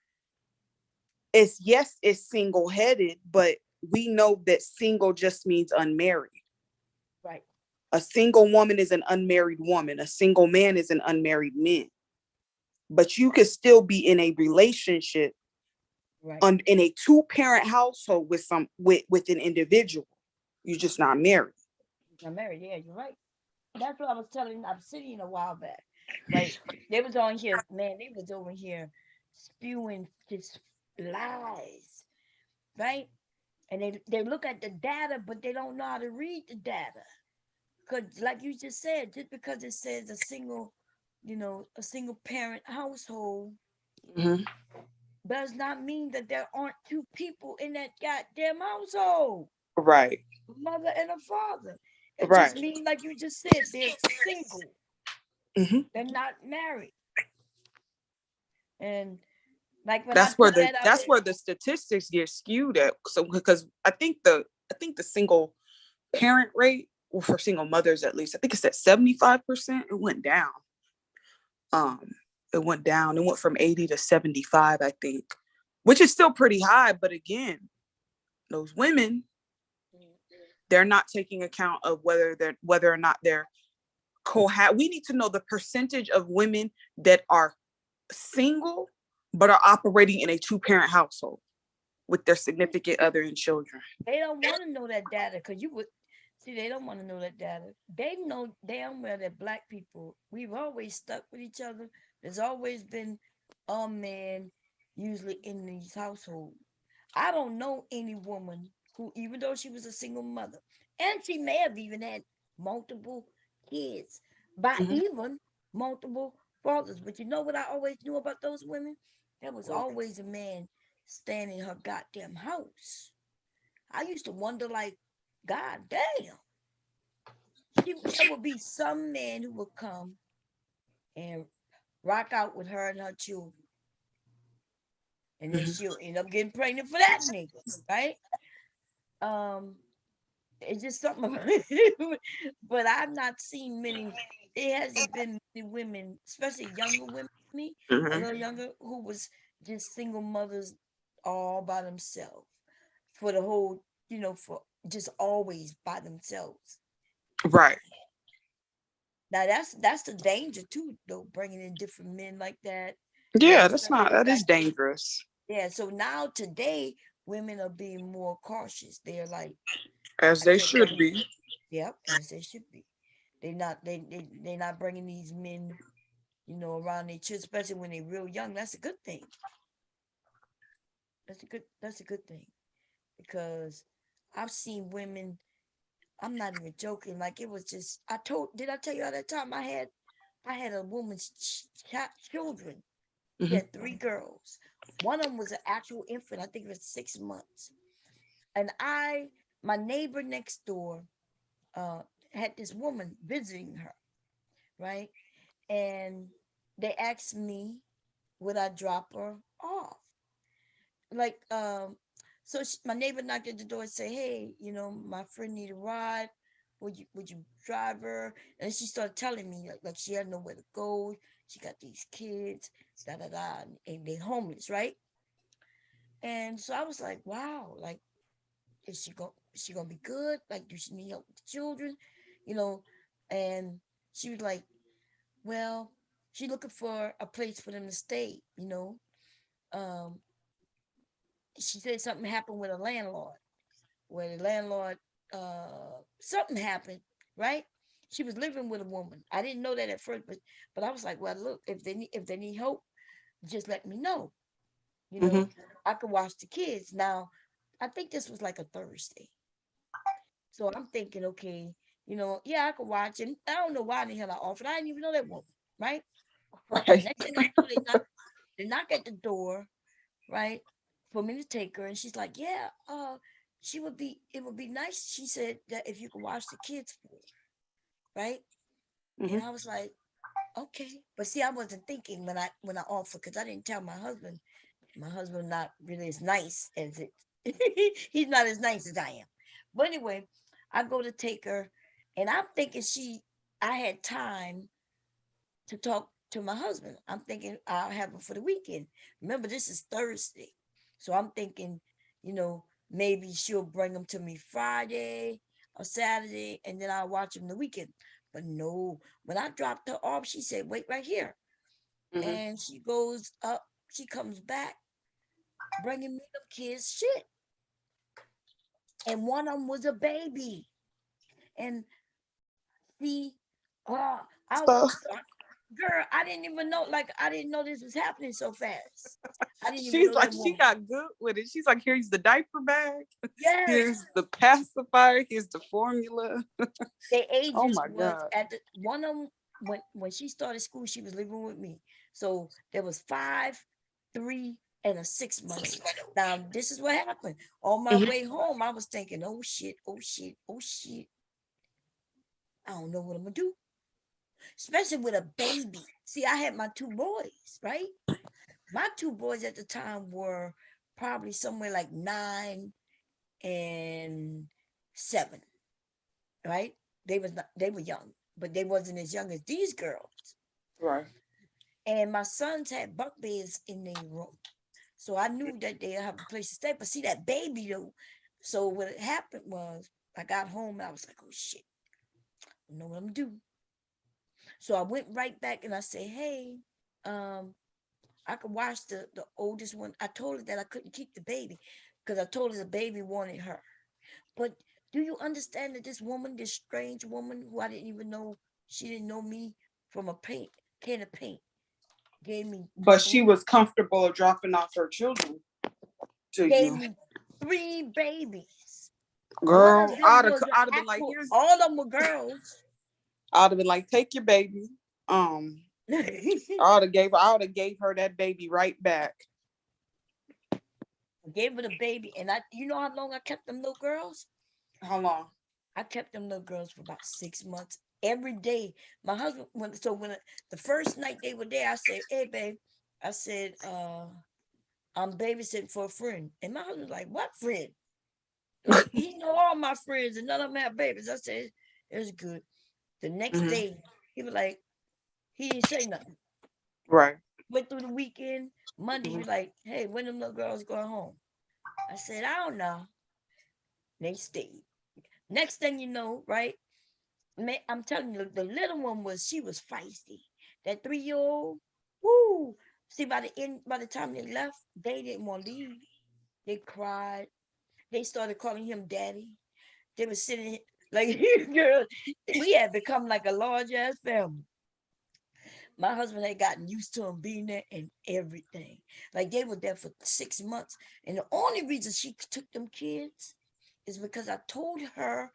it's single-headed, but we know that single just means unmarried. Right. A single woman is an unmarried woman. A single man is an unmarried man. But you could still be in a relationship, right, in a two-parent household with an individual. You're just not married. Not married, yeah, you're right. That's what I was telling Obsidian a while back. Right? They was on here, man, they was over here spewing just lies. Right? And they look at the data, but they don't know how to read the data. Because like you just said, just because it says a single parent household does not mean that there aren't two people in that goddamn household. Right. A mother and a father. It just means, like you just said, they're single. They're not married. And like when that's where the statistics get skewed at. So because I think the single parent rate, well, for single mothers at least, I think it's at 75%. It went down. It went down. It went from 80 to 75, I think, which is still pretty high. But again, those women, they're not taking account of whether or not they're we need to know the percentage of women that are single but are operating in a two-parent household with their significant other and children. They don't want to know that data because they don't want to know that data. They know damn well that Black people, we've always stuck with each other. There's always been a man usually in these households. I don't know any woman who, even though she was a single mother, and she may have even had multiple kids by even multiple fathers. But you know what I always knew about those women? There was always a man standing in her goddamn house. I used to wonder, like, God damn. There would be some man who would come and rock out with her and her children. And then she'll end up getting pregnant for that nigga, right? It's just something. But I've not seen many. It hasn't been many women, especially younger women, me, a little younger, who was just single mothers all by themselves for the whole, for just always by themselves. Right. Now that's the danger too, though, bringing in different men like that. Yeah, that is dangerous. Yeah, so now today women are being more cautious. They're like, as they should be. Yep, as they should be. They're not bringing these men around their children, especially when they're real young. That's a good thing. That's a good thing because I've seen women. I'm not even joking. Like it was just. Did I tell you all that time I had a woman's children. She had 3 girls. One of them was an actual infant. I think it was 6 months. And my neighbor next door, had this woman visiting her, right? And they asked me, would I drop her off? Like, so my neighbor knocked at the door and say, hey, my friend need a ride. Would you drive her? And she started telling me like she had nowhere to go. She got these kids, da da da, and they homeless, right? And so I was like, wow, like, is she gonna be good? Like, do she need help with the children? You know, and she was like, well, she looking for a place for them to stay, Um, she said something happened with a landlord, where the landlord, something happened, right? She was living with a woman. I didn't know that at first, but I was like, well, look, if they need help, just let me know. I could watch the kids. Now, I think this was like a Thursday. So I'm thinking, okay, yeah, I could watch. And I don't know why the hell I offered. I didn't even know that woman, right? Right. Next thing I know, they knock at the door, right, for me to take her. And she's like, yeah, it would be nice, she said, that if you could watch the kids for her, right? And I was like, okay. But see, I wasn't thinking when I offered, because I didn't tell my husband. My husband not really as nice as it. He's not as nice as I am. But anyway, I go to take her, and I'm thinking I had time to talk to my husband. I'm thinking I'll have him for the weekend. Remember, this is Thursday. So I'm thinking, maybe she'll bring him to me Friday or Saturday, and then I'll watch him the weekend. But no, when I dropped her off, she said, wait right here. And she goes up, she comes back, bringing me them kids shit. And one of them was a baby. And see, I So girl, I didn't even know, like, I didn't know this was happening so fast. I didn't even she's know like, that she woman. got good with it. She's like, here's the diaper bag. Yes. Here's the pacifier. Here's the formula. Their ages Oh my was God. one of them, when she started school, she was living with me. So there was 5, 3, and a 6-month-old. Now, this is what happened. On my way home, I was thinking, oh shit, oh shit, oh shit. I don't know what I'm gonna do. Especially with a baby. See, I had my 2 boys, right? My 2 boys at the time were probably somewhere like 9 and 7, right? They were young, but they wasn't as young as these girls. Right. And my sons had bunk beds in their room. So I knew that they'd have a place to stay. But see that baby though. So what happened was I got home and I was like, oh shit, I don't know what I'm gonna do. So I went right back and I said, hey, I could watch the oldest one. I told her that I couldn't keep the baby because I told her the baby wanted her. But do you understand that this woman, this strange woman who I didn't even know, she didn't know me from a can of paint, gave me But she was comfortable dropping off her children to gave you. me 3 babies. Girl, One of them I'd was have been like, all of them were girls. I'd have been like, take your baby. I would have gave her that baby right back. Gave her the baby, and you know how long I kept them little girls? How long? I kept them little girls for about 6 months. Every day, my husband. When the first night they were there, I said, "Hey, babe," I said, "I'm babysitting for a friend," and my husband's like, "What friend?" Like he know all my friends, and none of them have babies. I said, "It's good." The next day, he was like, he didn't say nothing. Right. Went through the weekend. Monday, he was like, "Hey, when them little girls going home?" I said, "I don't know." They stayed. Next thing you know, right? Man, I'm telling you, the little one she was feisty. That 3-year-old, woo. See, by the time they left, they didn't want to leave. They cried. They started calling him daddy. They were sitting like, girl, we had become like a large ass family. My husband had gotten used to him being there and everything. Like they were there for 6 months. And the only reason she took them kids is because I told her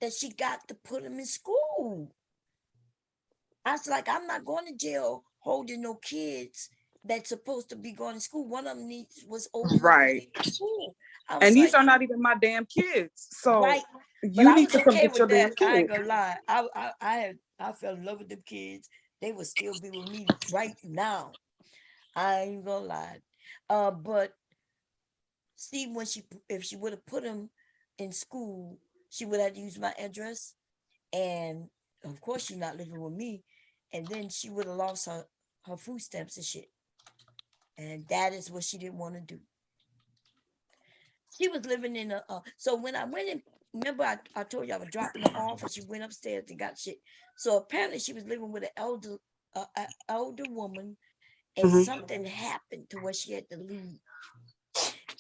that she got to put them in school. I was like, I'm not going to jail holding no kids that's supposed to be going to school. One of them was old enough to Right. be in school. I And was these like, are not even my damn kids. So right. But you I need was to come okay get your with that. damn I ain't kid. gonna lie. I fell in love with them kids. They would still be with me right now. I ain't gonna lie. But Steve, if she would have put him in school, she would have used my address, and of course she's not living with me, and then she would have lost her food stamps and shit, and that is what she didn't want to do. She was living in so when I went in, remember I told you I was dropping her off, and she went upstairs and got shit. So apparently she was living with an elder woman, and something happened to where she had to leave.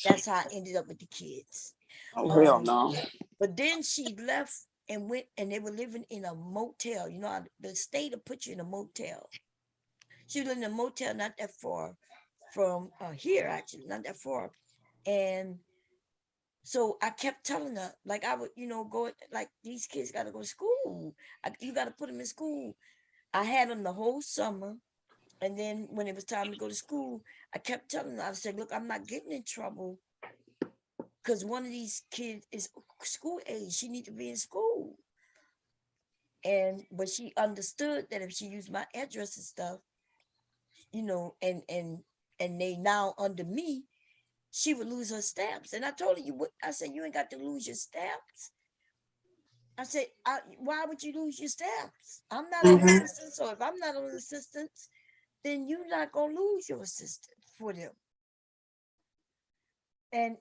That's how I ended up with the kids. Oh, hell no. But then she left and went, and they were living in a motel. You know, the state will put you in a motel. She was living in a motel not that far from here, actually, not that far. And so I kept telling her, like, I would, go, like, these kids got to go to school. You got to put them in school. I had them the whole summer. And then when it was time to go to school, I kept telling her, I said, look, I'm not getting in trouble because one of these kids is school age. She need to be in school. But she understood that if she used my address and stuff, and they now under me, she would lose her stamps. And I told her, I said, you ain't got to lose your stamps. I said, why would you lose your stamps? I'm not on assistance. So if I'm not on assistance, then you're not going to lose your assistance for them. And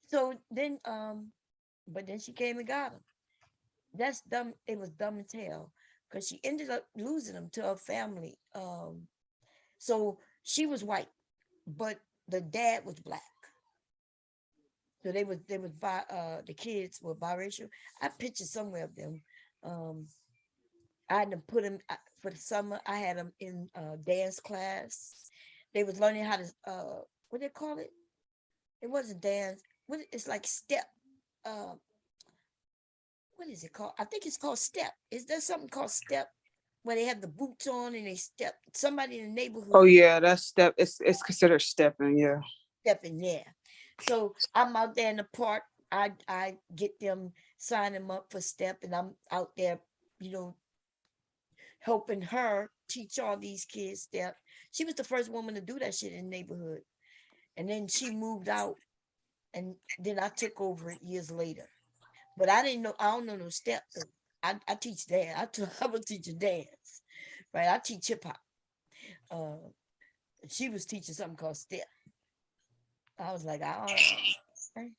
so then, but then she came and got them. That's dumb. It was dumb as hell because she ended up losing them to her family. So she was white, but the dad was black. So the kids were biracial. I pictured somewhere of them. I had to put them for the summer. I had them in dance class. They was learning how to what they call it. It wasn't dance. It's like step. What is it called? I think it's called step. Is there something called step where they have the boots on and they step? Somebody in the neighborhood. Oh yeah, that's step. It's considered stepping. Yeah. Stepping, yeah. So I'm out there in the park. I get them, sign them up for step, and I'm out there, helping her teach all these kids step. She was the first woman to do that shit in the neighborhood, and then she moved out, and then I took over it years later. But I don't know no step though. I teach dance. I was teaching dance, right? I teach hip hop. She was teaching something called step. I was like, okay.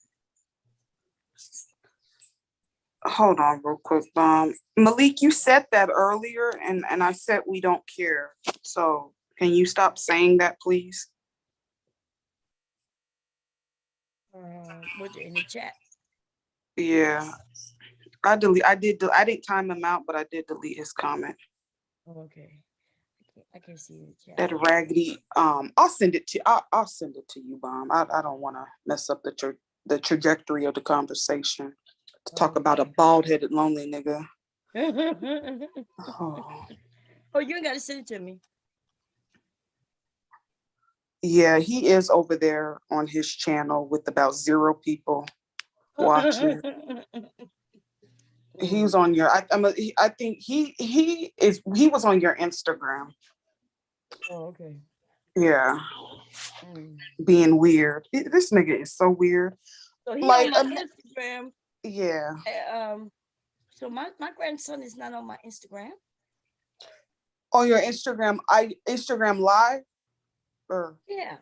Hold on real quick. Malik, you said that earlier and I said we don't care. So can you stop saying that, please? Was it in the chat? Yeah. I didn't time him out, but I did delete his comment. Okay. I can't see the chat. That raggedy, I'll send it to you, Bomb. I don't want to mess up the trajectory of the conversation. To talk about a bald-headed lonely nigga. Oh, you ain't gotta send it to me. Yeah, he is over there on his channel with about 0 people watching. He's on your. I think he was on your Instagram. Oh, okay. Yeah, being weird. This nigga is so weird. So he on my Instagram. Yeah. So my grandson is not on my Instagram. On your Instagram, Instagram live, or yeah.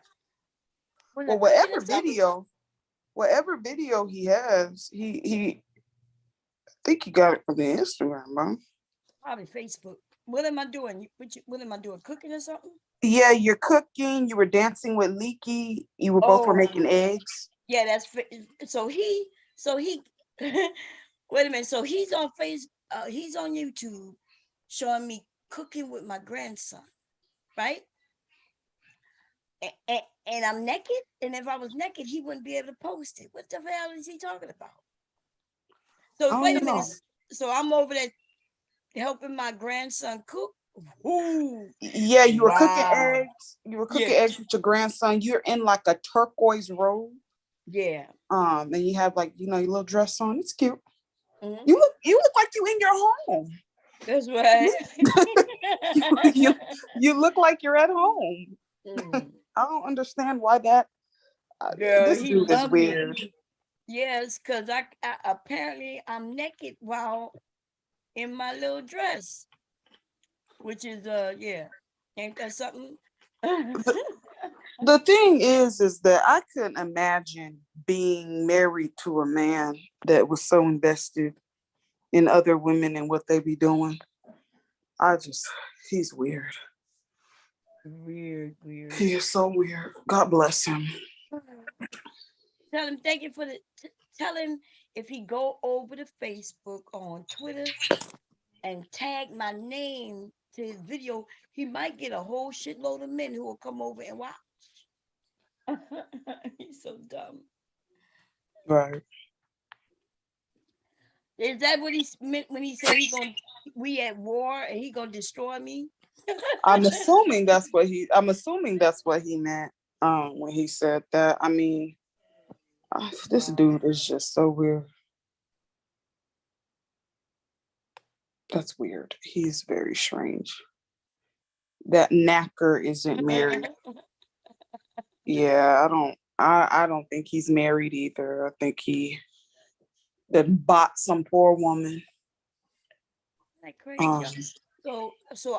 Well, whatever video he has, he I think he got it from the Instagram, bro. Probably Facebook. What am I doing? What am I doing? Cooking or something? Yeah, you're cooking. You were dancing with Leaky. You were both were making eggs. Yeah, that's so he. Wait a minute. So he's on he's on YouTube, showing me cooking with my grandson. right? And I'm naked. And if I was naked, he wouldn't be able to post it. What the hell is he talking about? So wait a minute. So I'm over there helping my grandson cook. Ooh, yeah, you were cooking wow. eggs. You were cooking eggs with your grandson. You're in like a turquoise robe. Yeah. And you have like, your little dress on. It's cute. Mm-hmm. You look like you in your home. That's right. you look like you're at home. Mm. I don't understand why that. Girl, this dude is weird. Me. Yes, because I apparently I'm naked while in my little dress, which is yeah, ain't that something? The thing is that I couldn't imagine being married to a man that was so invested in other women and what they be doing. He's weird. Weird. He is so weird. God bless him. Tell him thank you for the. Tell him if he go over to Facebook on Twitter and tag my name to his video, he might get a whole shitload of men who will come over and watch. He's so dumb. Right. Is that what he meant when he said we at war and he gonna destroy me? I'm assuming that's what he meant when he said that. I mean, this dude is just so weird. That's weird. He's very strange. That knacker isn't married. Yeah, I don't think he's married either. I think he bought some poor woman. Like crazy. So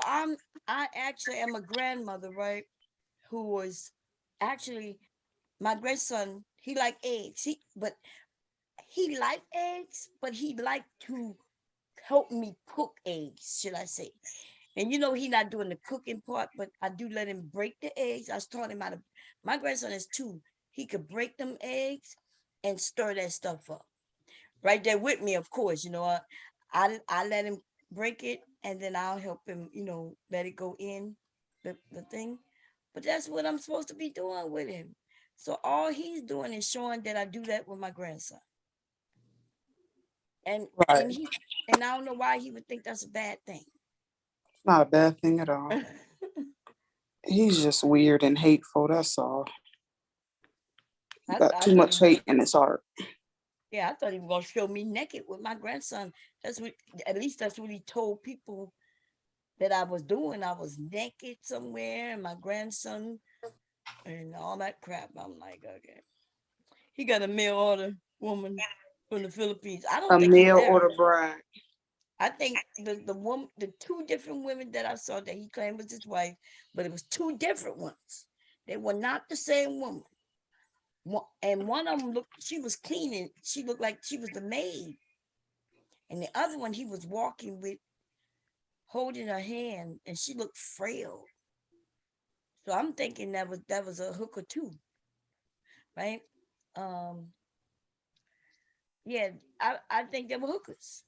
I actually am a grandmother, right? Who was actually my grandson. He liked eggs. He liked eggs, but he liked to help me cook eggs, should I say. And he's not doing the cooking part, but I do let him break the eggs. I taught him how to. My grandson is 2. He could break them eggs and stir that stuff up. Right there with me, of course. I let him break it, and then I'll help him. Let it go in the thing. But that's what I'm supposed to be doing with him. So all he's doing is showing that I do that with my grandson. And right. And I don't know why he would think that's a bad thing. It's not a bad thing at all. He's just weird and hateful. That's all. He got too much hate in his heart. Yeah, I thought he was gonna show me naked with my grandson. That's what he told people that I was doing. I was naked somewhere, and my grandson and all that crap. I'm like, okay. He got a mail order woman from the Philippines. I don't think mail order bride. I think the 2 different women that I saw that he claimed was his wife, but it was 2 different ones. They were not the same woman. And one of them she was cleaning. She looked like she was the maid. And the other one he was walking with, holding her hand, and she looked frail. So I'm thinking that was a hooker too, right? Yeah, I think they were hookers.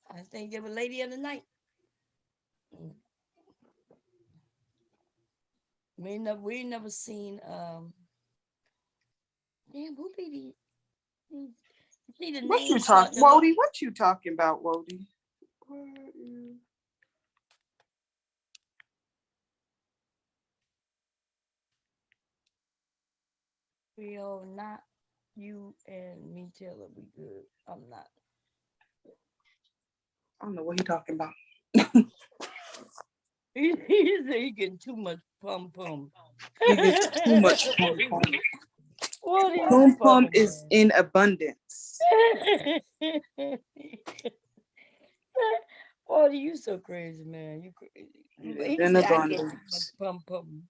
I think they were lady of the night. We never seen damn, who be these? See the What you talking, Wody? What you talking about, Wody? Real, not you and me, Taylor. We good. I'm not. I don't know what he talking about. He getting too much pum. He gets too much pum. What are Pum is in abundance. Oh, you so crazy, man. You crazy. He In said I get too abundance. much pum.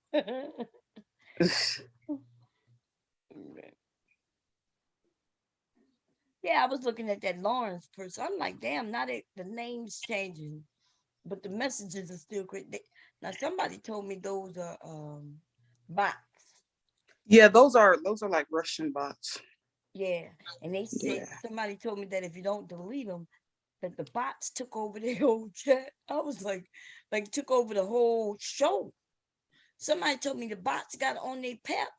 Yeah, I was looking at that Lawrence person. I'm like, damn, now the name's changing, but the messages are still great. Now somebody told me those are bots. Yeah, those are like Russian bots. Yeah, and they said somebody told me that if you don't delete them, that the bots took over the whole chat. I was like took over the whole show. Somebody told me the bots got on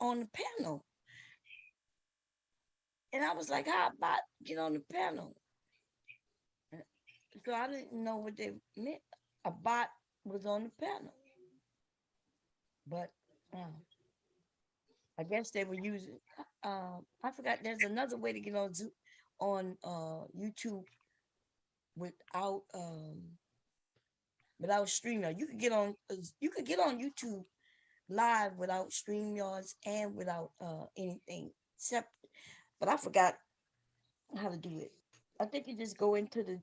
on the panel. And I was like, how a bot get on the panel? So I didn't know what they meant. A bot was on the panel. But I guess they were using I forgot there's another way to get on YouTube without StreamYard. You could get on YouTube live without StreamYards and without anything except, but I forgot how to do it. I think you just go into the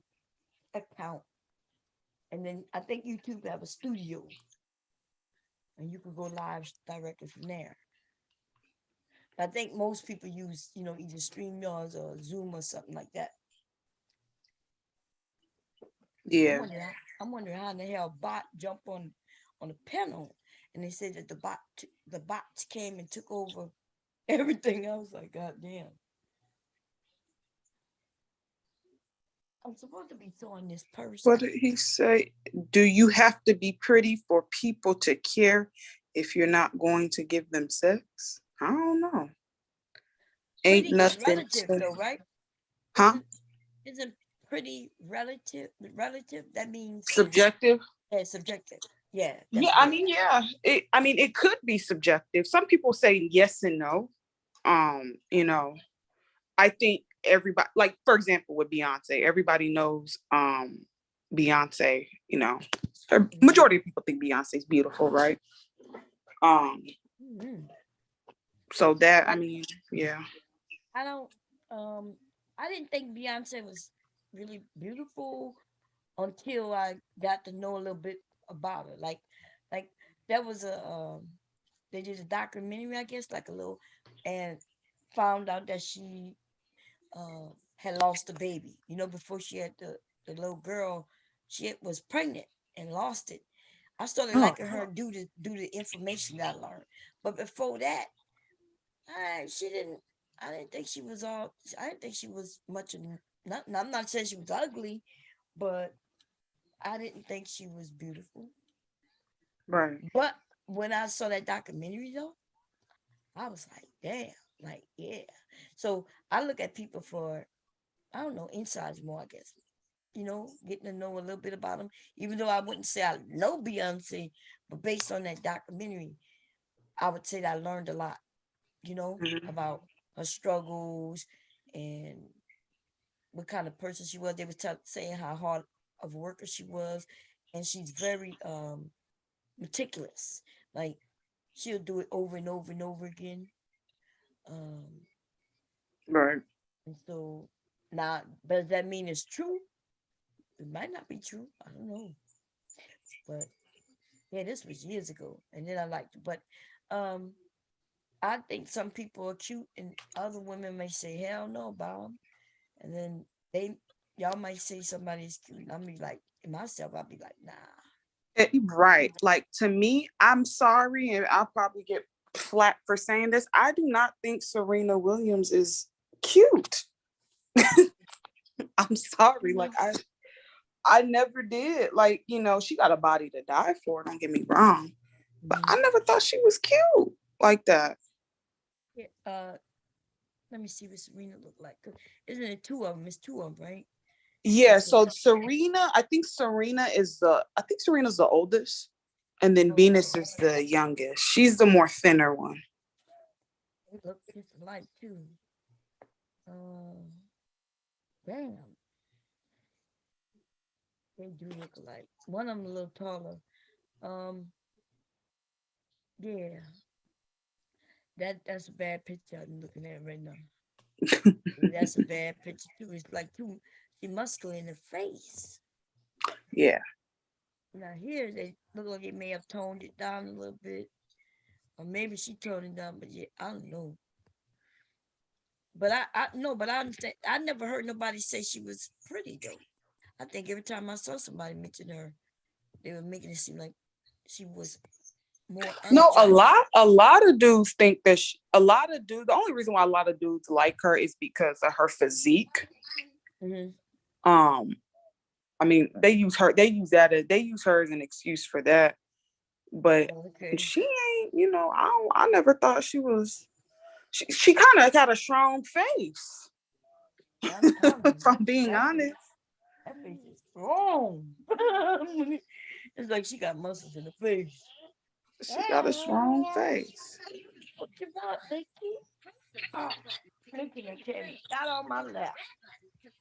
account and then I think YouTube have a studio and you can go live directly from there. I think most people use, either StreamYards or Zoom or something like that. Yeah. I'm wondering how in the hell bot jumped on the panel, and they said that the bots came and took over everything. I was like, God damn. I'm supposed to be throwing this person. What did he say? Do you have to be pretty for people to care if you're not going to give them sex? I don't know. Ain't Pretty nothing relative though, right? Huh? Isn't pretty relative? That means subjective. Yeah, subjective. Yeah. Yeah, I mean, yeah. It could be subjective. Some people say yes and no. I think everybody, like for example, with Beyonce, everybody knows Beyonce, majority of people think Beyonce's beautiful, right? So that, yeah. I didn't think Beyonce was really beautiful until I got to know a little bit about her. Like there was they did a documentary, I guess, like a little, and found out that she had lost a baby. Before she had the little girl, she was pregnant and lost it. I started liking her due to the information that I learned. But before that, I didn't think she was all. I didn't think she was much of nothing. I'm not saying she was ugly, but I didn't think she was beautiful. Right. But when I saw that documentary, though, I was like, damn, like, yeah. So I look at people for, I don't know, insides more, I guess. Getting to know a little bit about them, even though I wouldn't say I know Beyonce, but based on that documentary, I would say that I learned a lot, about her struggles and what kind of person she was. They were saying how hard of a worker she was, and she's very meticulous. Like she'll do it over and over and over again. Right. And so now, does that mean it's true? It might not be true. I don't know. But yeah, this was years ago, and then I liked it. But I think some people are cute, and other women may say hell no about them, and then y'all might say somebody's cute, and I'll be like, myself, I'll be like, nah. Right. Like to me, I'm sorry, and I'll probably get flack for saying this. I do not think Serena Williams is cute. I'm sorry. Like I never did. Like, she got a body to die for, don't get me wrong. But I never thought she was cute like that. Yeah, let me see what Serena looked like. Isn't it two of them? It's two of them, right? Yeah, so Serena, I think Serena's the oldest, and then Venus is the youngest. She's the more thinner one. They look just alike too. Damn. They do look alike. One of them a little taller. Yeah. That's a bad picture I'm looking at right now. That's a bad picture too. It's like she muscular in the face. Yeah. Now here they look like they may have toned it down a little bit. Or maybe she toned it down, but yeah, I don't know. But I understand. I never heard nobody say she was pretty though. I think every time I saw somebody mention her, they were making it seem like she was more. No, a lot of dudes think that the only reason why a lot of dudes like her is because of her physique. Mm-hmm. They use her as an excuse for that. but Okay. she ain't. You know, I never thought she was. She kind of got a strong face. I'm telling you, If I'm being honest. That face is strong. It's like she got muscles in the face. She got a strong face. What you want, Nicky? Oh, Nicky and Teddy got on my lap.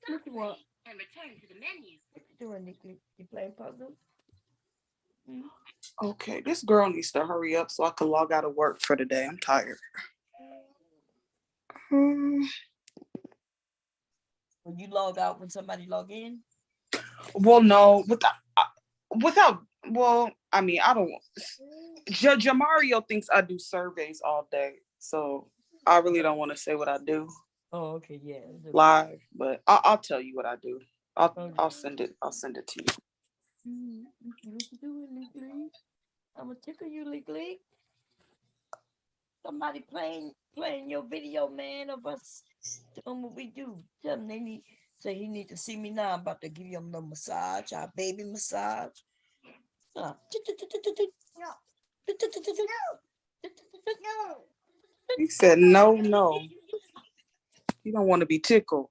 What you want? And return to the menu. What you doing, Nicky? You playing puzzles? Okay, this girl needs to hurry up so I can log out of work for the day. I'm tired. When you log out, when somebody log in? Well, no, without. Well, I mean, I don't. Jamario thinks I do surveys all day, so I really don't want to say what I do. Oh, okay, yeah. Live, but I'll tell you what I do. I'll send it. I'll send it to you. What you doing, Lick? I'm gonna tickle you, Lick. Somebody playing your video, man, of us doing what we do. Tell them he need to see me now. I'm about to give him the massage, our baby massage. He said no. You don't want to be tickled.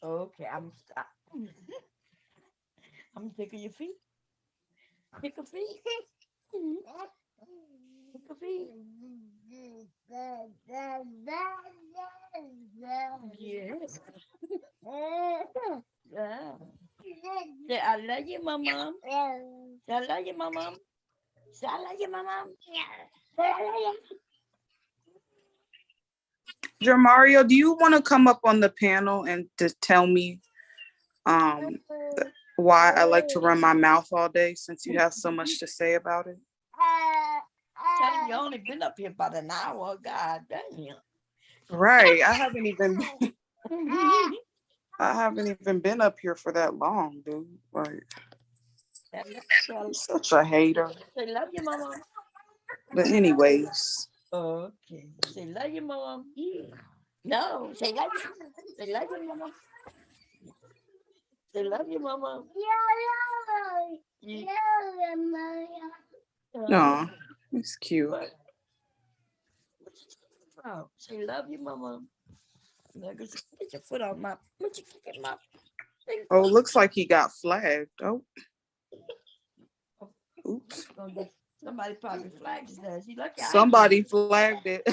Okay, I'm tickle your feet. Tickle feet. Tickle feet. Yes. Yeah. Say, I love you, Mama. Say, I love you, Mama. Say, I love you, Mama. Say, I love you. Jamario, do you want to come up on the panel and to tell me why I like to run my mouth all day, since you have so much to say about it? Tell you only been up here about an hour. God damn. Right. I haven't even been up here for that long, dude. Like, I'm such a hater. Say love you, Mama. But anyways. Okay. Say love you, Mama. No. Say love you. Say love you, Mama. Say love you, Mama. No, it's cute. Oh, say love you, Mama. Get your foot off my. What you kicking my? Oh, looks like he got flagged. Oh. Oops. Somebody probably flagged his ass. He lucky. Somebody flagged it.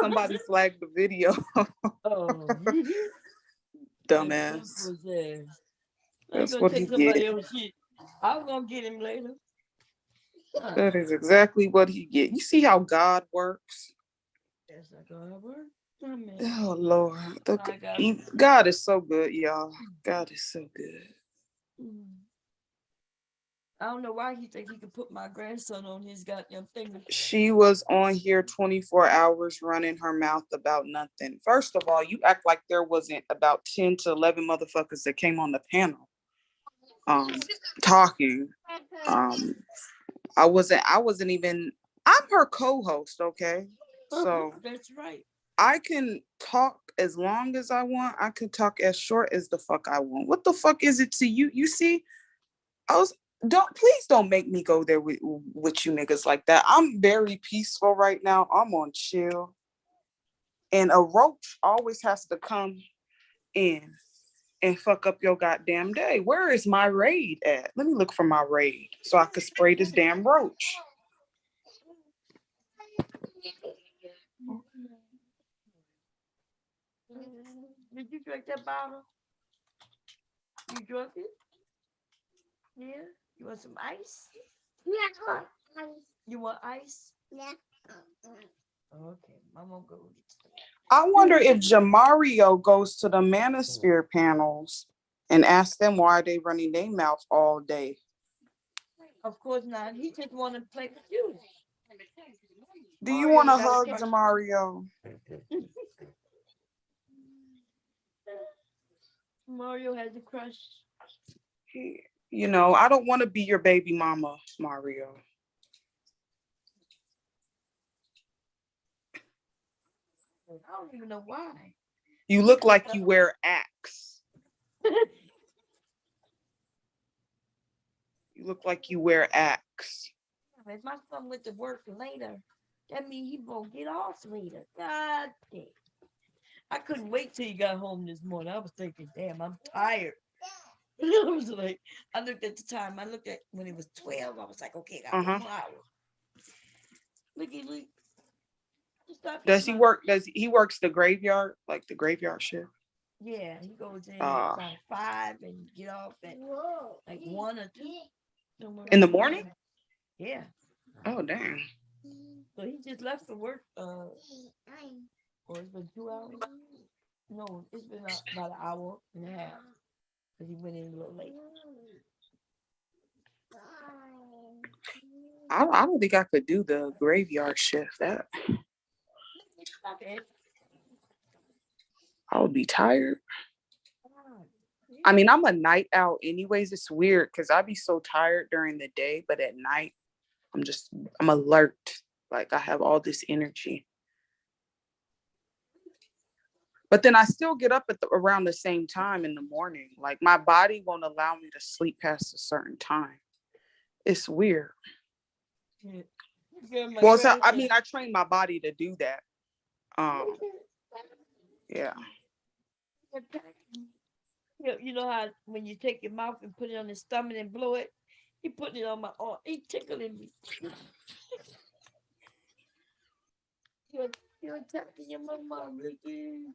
Somebody flagged the video. Oh. Dumbass. That's gonna what take he somebody get. else's shit. I'm gonna get him later. That is exactly what he get. You see how God works? That's not gonna work. Oh Lord, God is so good, y'all. God is so good. I don't know why he think he could put my grandson on his goddamn thing. She was on here 24 hours running her mouth about nothing. First of all, you act like there wasn't about 10 to 11 motherfuckers that came on the panel talking. I wasn't even, I'm her co-host, okay? So that's right. I can talk as long as I want. I can talk as short as the fuck I want. What the fuck is it to you? You see, please don't make me go there with you niggas like that. I'm very peaceful right now. I'm on chill. And a roach always has to come in and fuck up your goddamn day. Where is my raid at? Let me look for my raid so I could spray this damn roach. Did you drink that bottle? You drunk it? Yeah. You want some ice? Yeah. You want ice? Yeah. Okay, I'm gonna go get some. I wonder if Jamario goes to the Manosphere panels and asks them why they running their mouth all day. Of course not. He just want to play with you. Do you want to hug Jamario? Mario has a crush. You know, I don't want to be your baby mama, Mario. I don't even know why. You look like you wear Axe. look like you wear Axe. If my son went to work later, that means he won't get off later. God damn. I couldn't wait till he got home this morning. I was thinking, damn, I'm tired. I was like, I looked at the time. I looked at when it was 12. I was like, okay, I got 1 more hour. Look. Does he work? He works the graveyard, like the graveyard shift? Yeah, he goes in about 5 and get off at like 1 or 2. In the morning? Yeah. Oh, damn. So he just left for work. Or it's been 2 hours. No, it's been about an hour and a half. Because he went in a little late. I don't think I could do the graveyard shift. That I would be tired. I mean, I'm a night owl anyways. It's weird because I'd be so tired during the day, but at night, I'm alert. Like I have all this energy. But then I still get up around the same time in the morning. Like my body won't allow me to sleep past a certain time. It's weird. Well, so, I mean, I train my body to do that. Yeah. You know how when you take your mouth and put it on his stomach and blow it, he put it on my arm. He tickling me. You're attacking your mama, Ricky.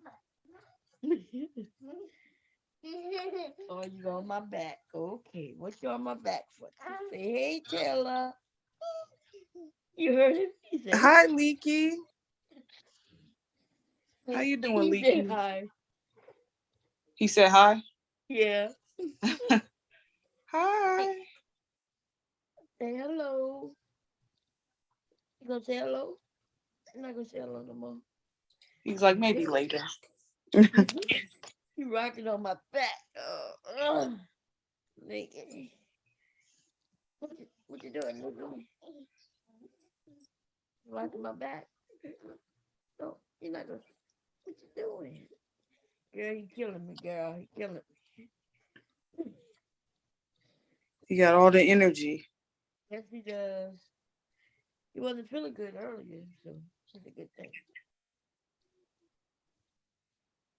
Oh, you on my back. Okay, what you on my back for? Say, hey, Taylor. You heard him? He said, hi, Leaky. How you doing, Leaky? He said hi. He said hi? Yeah. Hi. Say hello. You gonna say hello? I'm not gonna say hello no more. He's like, maybe later. You rocking on my back. Naked. What you doing? You rocking my back? No, you're not gonna. What you doing? Girl, he killing me, girl. He killing me. He got all the energy. Yes, he does. He wasn't feeling good earlier, so it's a good thing.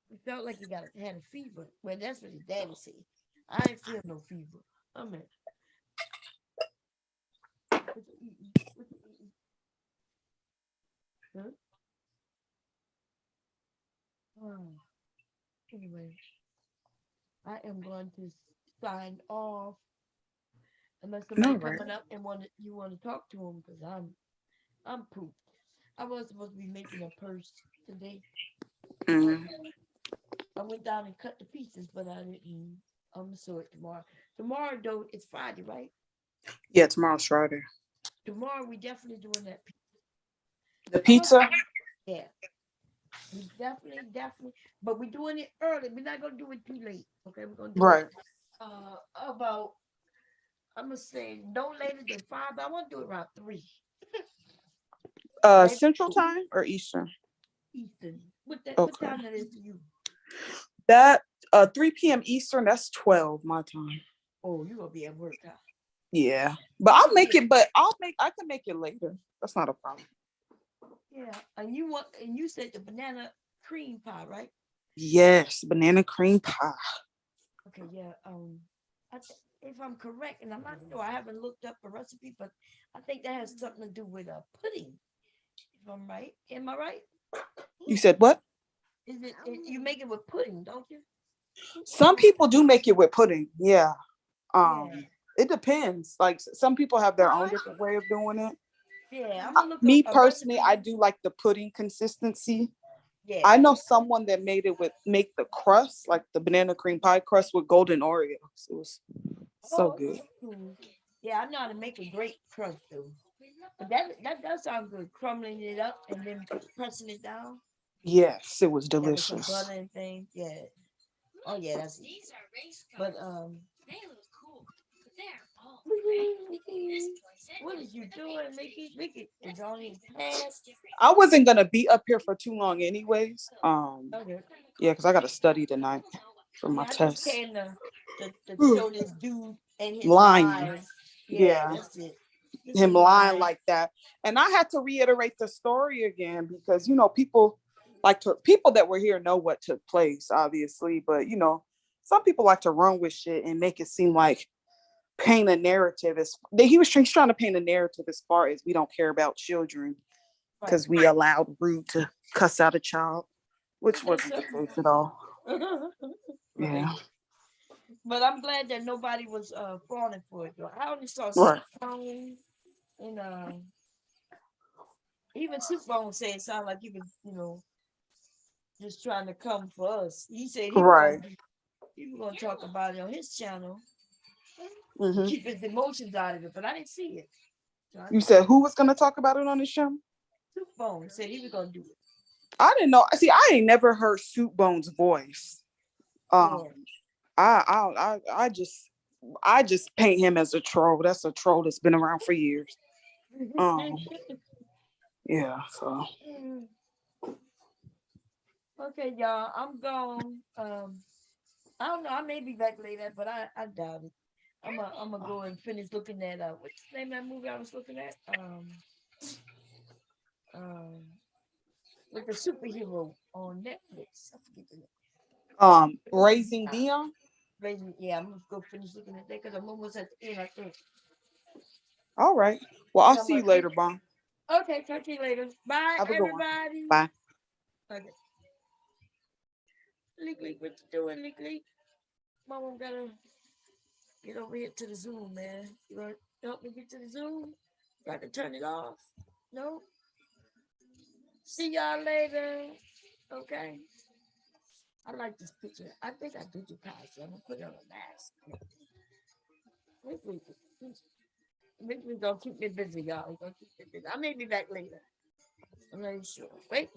He felt like he had a fever. Well, that's what his daddy said. I ain't feel no fever. I'm in. What you eating? What you eating? Huh? Oh. Anyway, I am going to sign off unless somebody coming up and you want to talk to him because I'm pooped. I was supposed to be making a purse today. Mm-hmm. I went down and cut the pieces, but I didn't. I'm gonna sew it tomorrow. Tomorrow though, it's Friday, right? Yeah, tomorrow's Friday. Tomorrow we definitely doing that pizza. The pizza? Yeah. We definitely, but we're doing it early. We're not gonna do it too late. Okay, we're gonna do it about I'm gonna say no later than 5. But I want to do it around 3. Central time or Eastern? Eastern. What time that is to you? That 3 p.m. Eastern, that's 12 my time. Oh, you gonna be at work, huh? Yeah. But I'll make it, I can make it later. That's not a problem. Yeah. And you said the banana cream pie, right? Yes, banana cream pie. Okay, yeah. If I'm correct, and I'm not sure, I haven't looked up a recipe, but I think that has something to do with pudding. If I'm right, am I right? You said what? Is it you make it with pudding, don't you? Some people do make it with pudding. Yeah. It depends. Like some people have their own different way of doing it. Yeah, I'm gonna look me up personally, I do like the pudding consistency. Yeah. I know someone that make the crust, like the banana cream pie crust with golden Oreos. It was so good. Yeah, I know how to make a great crust though. But that does sound good. Crumbling it up and then pressing it down. Yes, it was Yeah, with delicious. some butter and things. Yeah. Oh yeah, that's it. But they look cool. What are you doing, Mickey? Mickey is on his pants. I wasn't gonna be up here for too long, anyways. Okay. Yeah, because I gotta study tonight for my test. I just came to show this dude and his Lying. lies. Yeah. That's it. Him lying like that. And I had to reiterate the story again because, you know, people that were here know what took place, obviously. But, you know, some people like to run with shit and make it seem like paint a narrative he's trying to paint a narrative as far as we don't care about children because we allowed Rude to cuss out a child, which wasn't the case at all. Yeah. But I'm glad that nobody was falling for it though. I only saw Bone and even Soup Bone said it sounded like he was, you know, just trying to come for us. He said he was gonna talk about it on his channel. Keep his emotions out of it, but I didn't see it. So You said who was gonna talk about it on his show? Soup Bone said he was gonna do it. I didn't know. See, I ain't never heard Soup Bone's voice. I just paint him as a troll. That's a troll that's been around for years. Yeah, so okay, y'all, I'm gone. I don't know, I may be back later, but I doubt it. I'm gonna go and finish looking at what's the name of that movie I was looking at? With the superhero on Netflix. I forget the name. Raising Dion. Yeah, I'm gonna go finish looking at that because I'm almost at the end, I think. All right. Well, I'll see you later, Bon. Okay, talk to you later. Bye, Have a good one. everybody. Bye. Okay. Leak, what you doing, Leak? Mama gotta get over here to the Zoom, man. You gonna help me get to the Zoom? So I can turn it off? No? See y'all later. Okay. I like this picture. I think I did your past. I'm gonna put it on a mask. Maybe gonna keep me busy, y'all. Gonna keep me busy. I may be back later. I'm not even sure. Wait.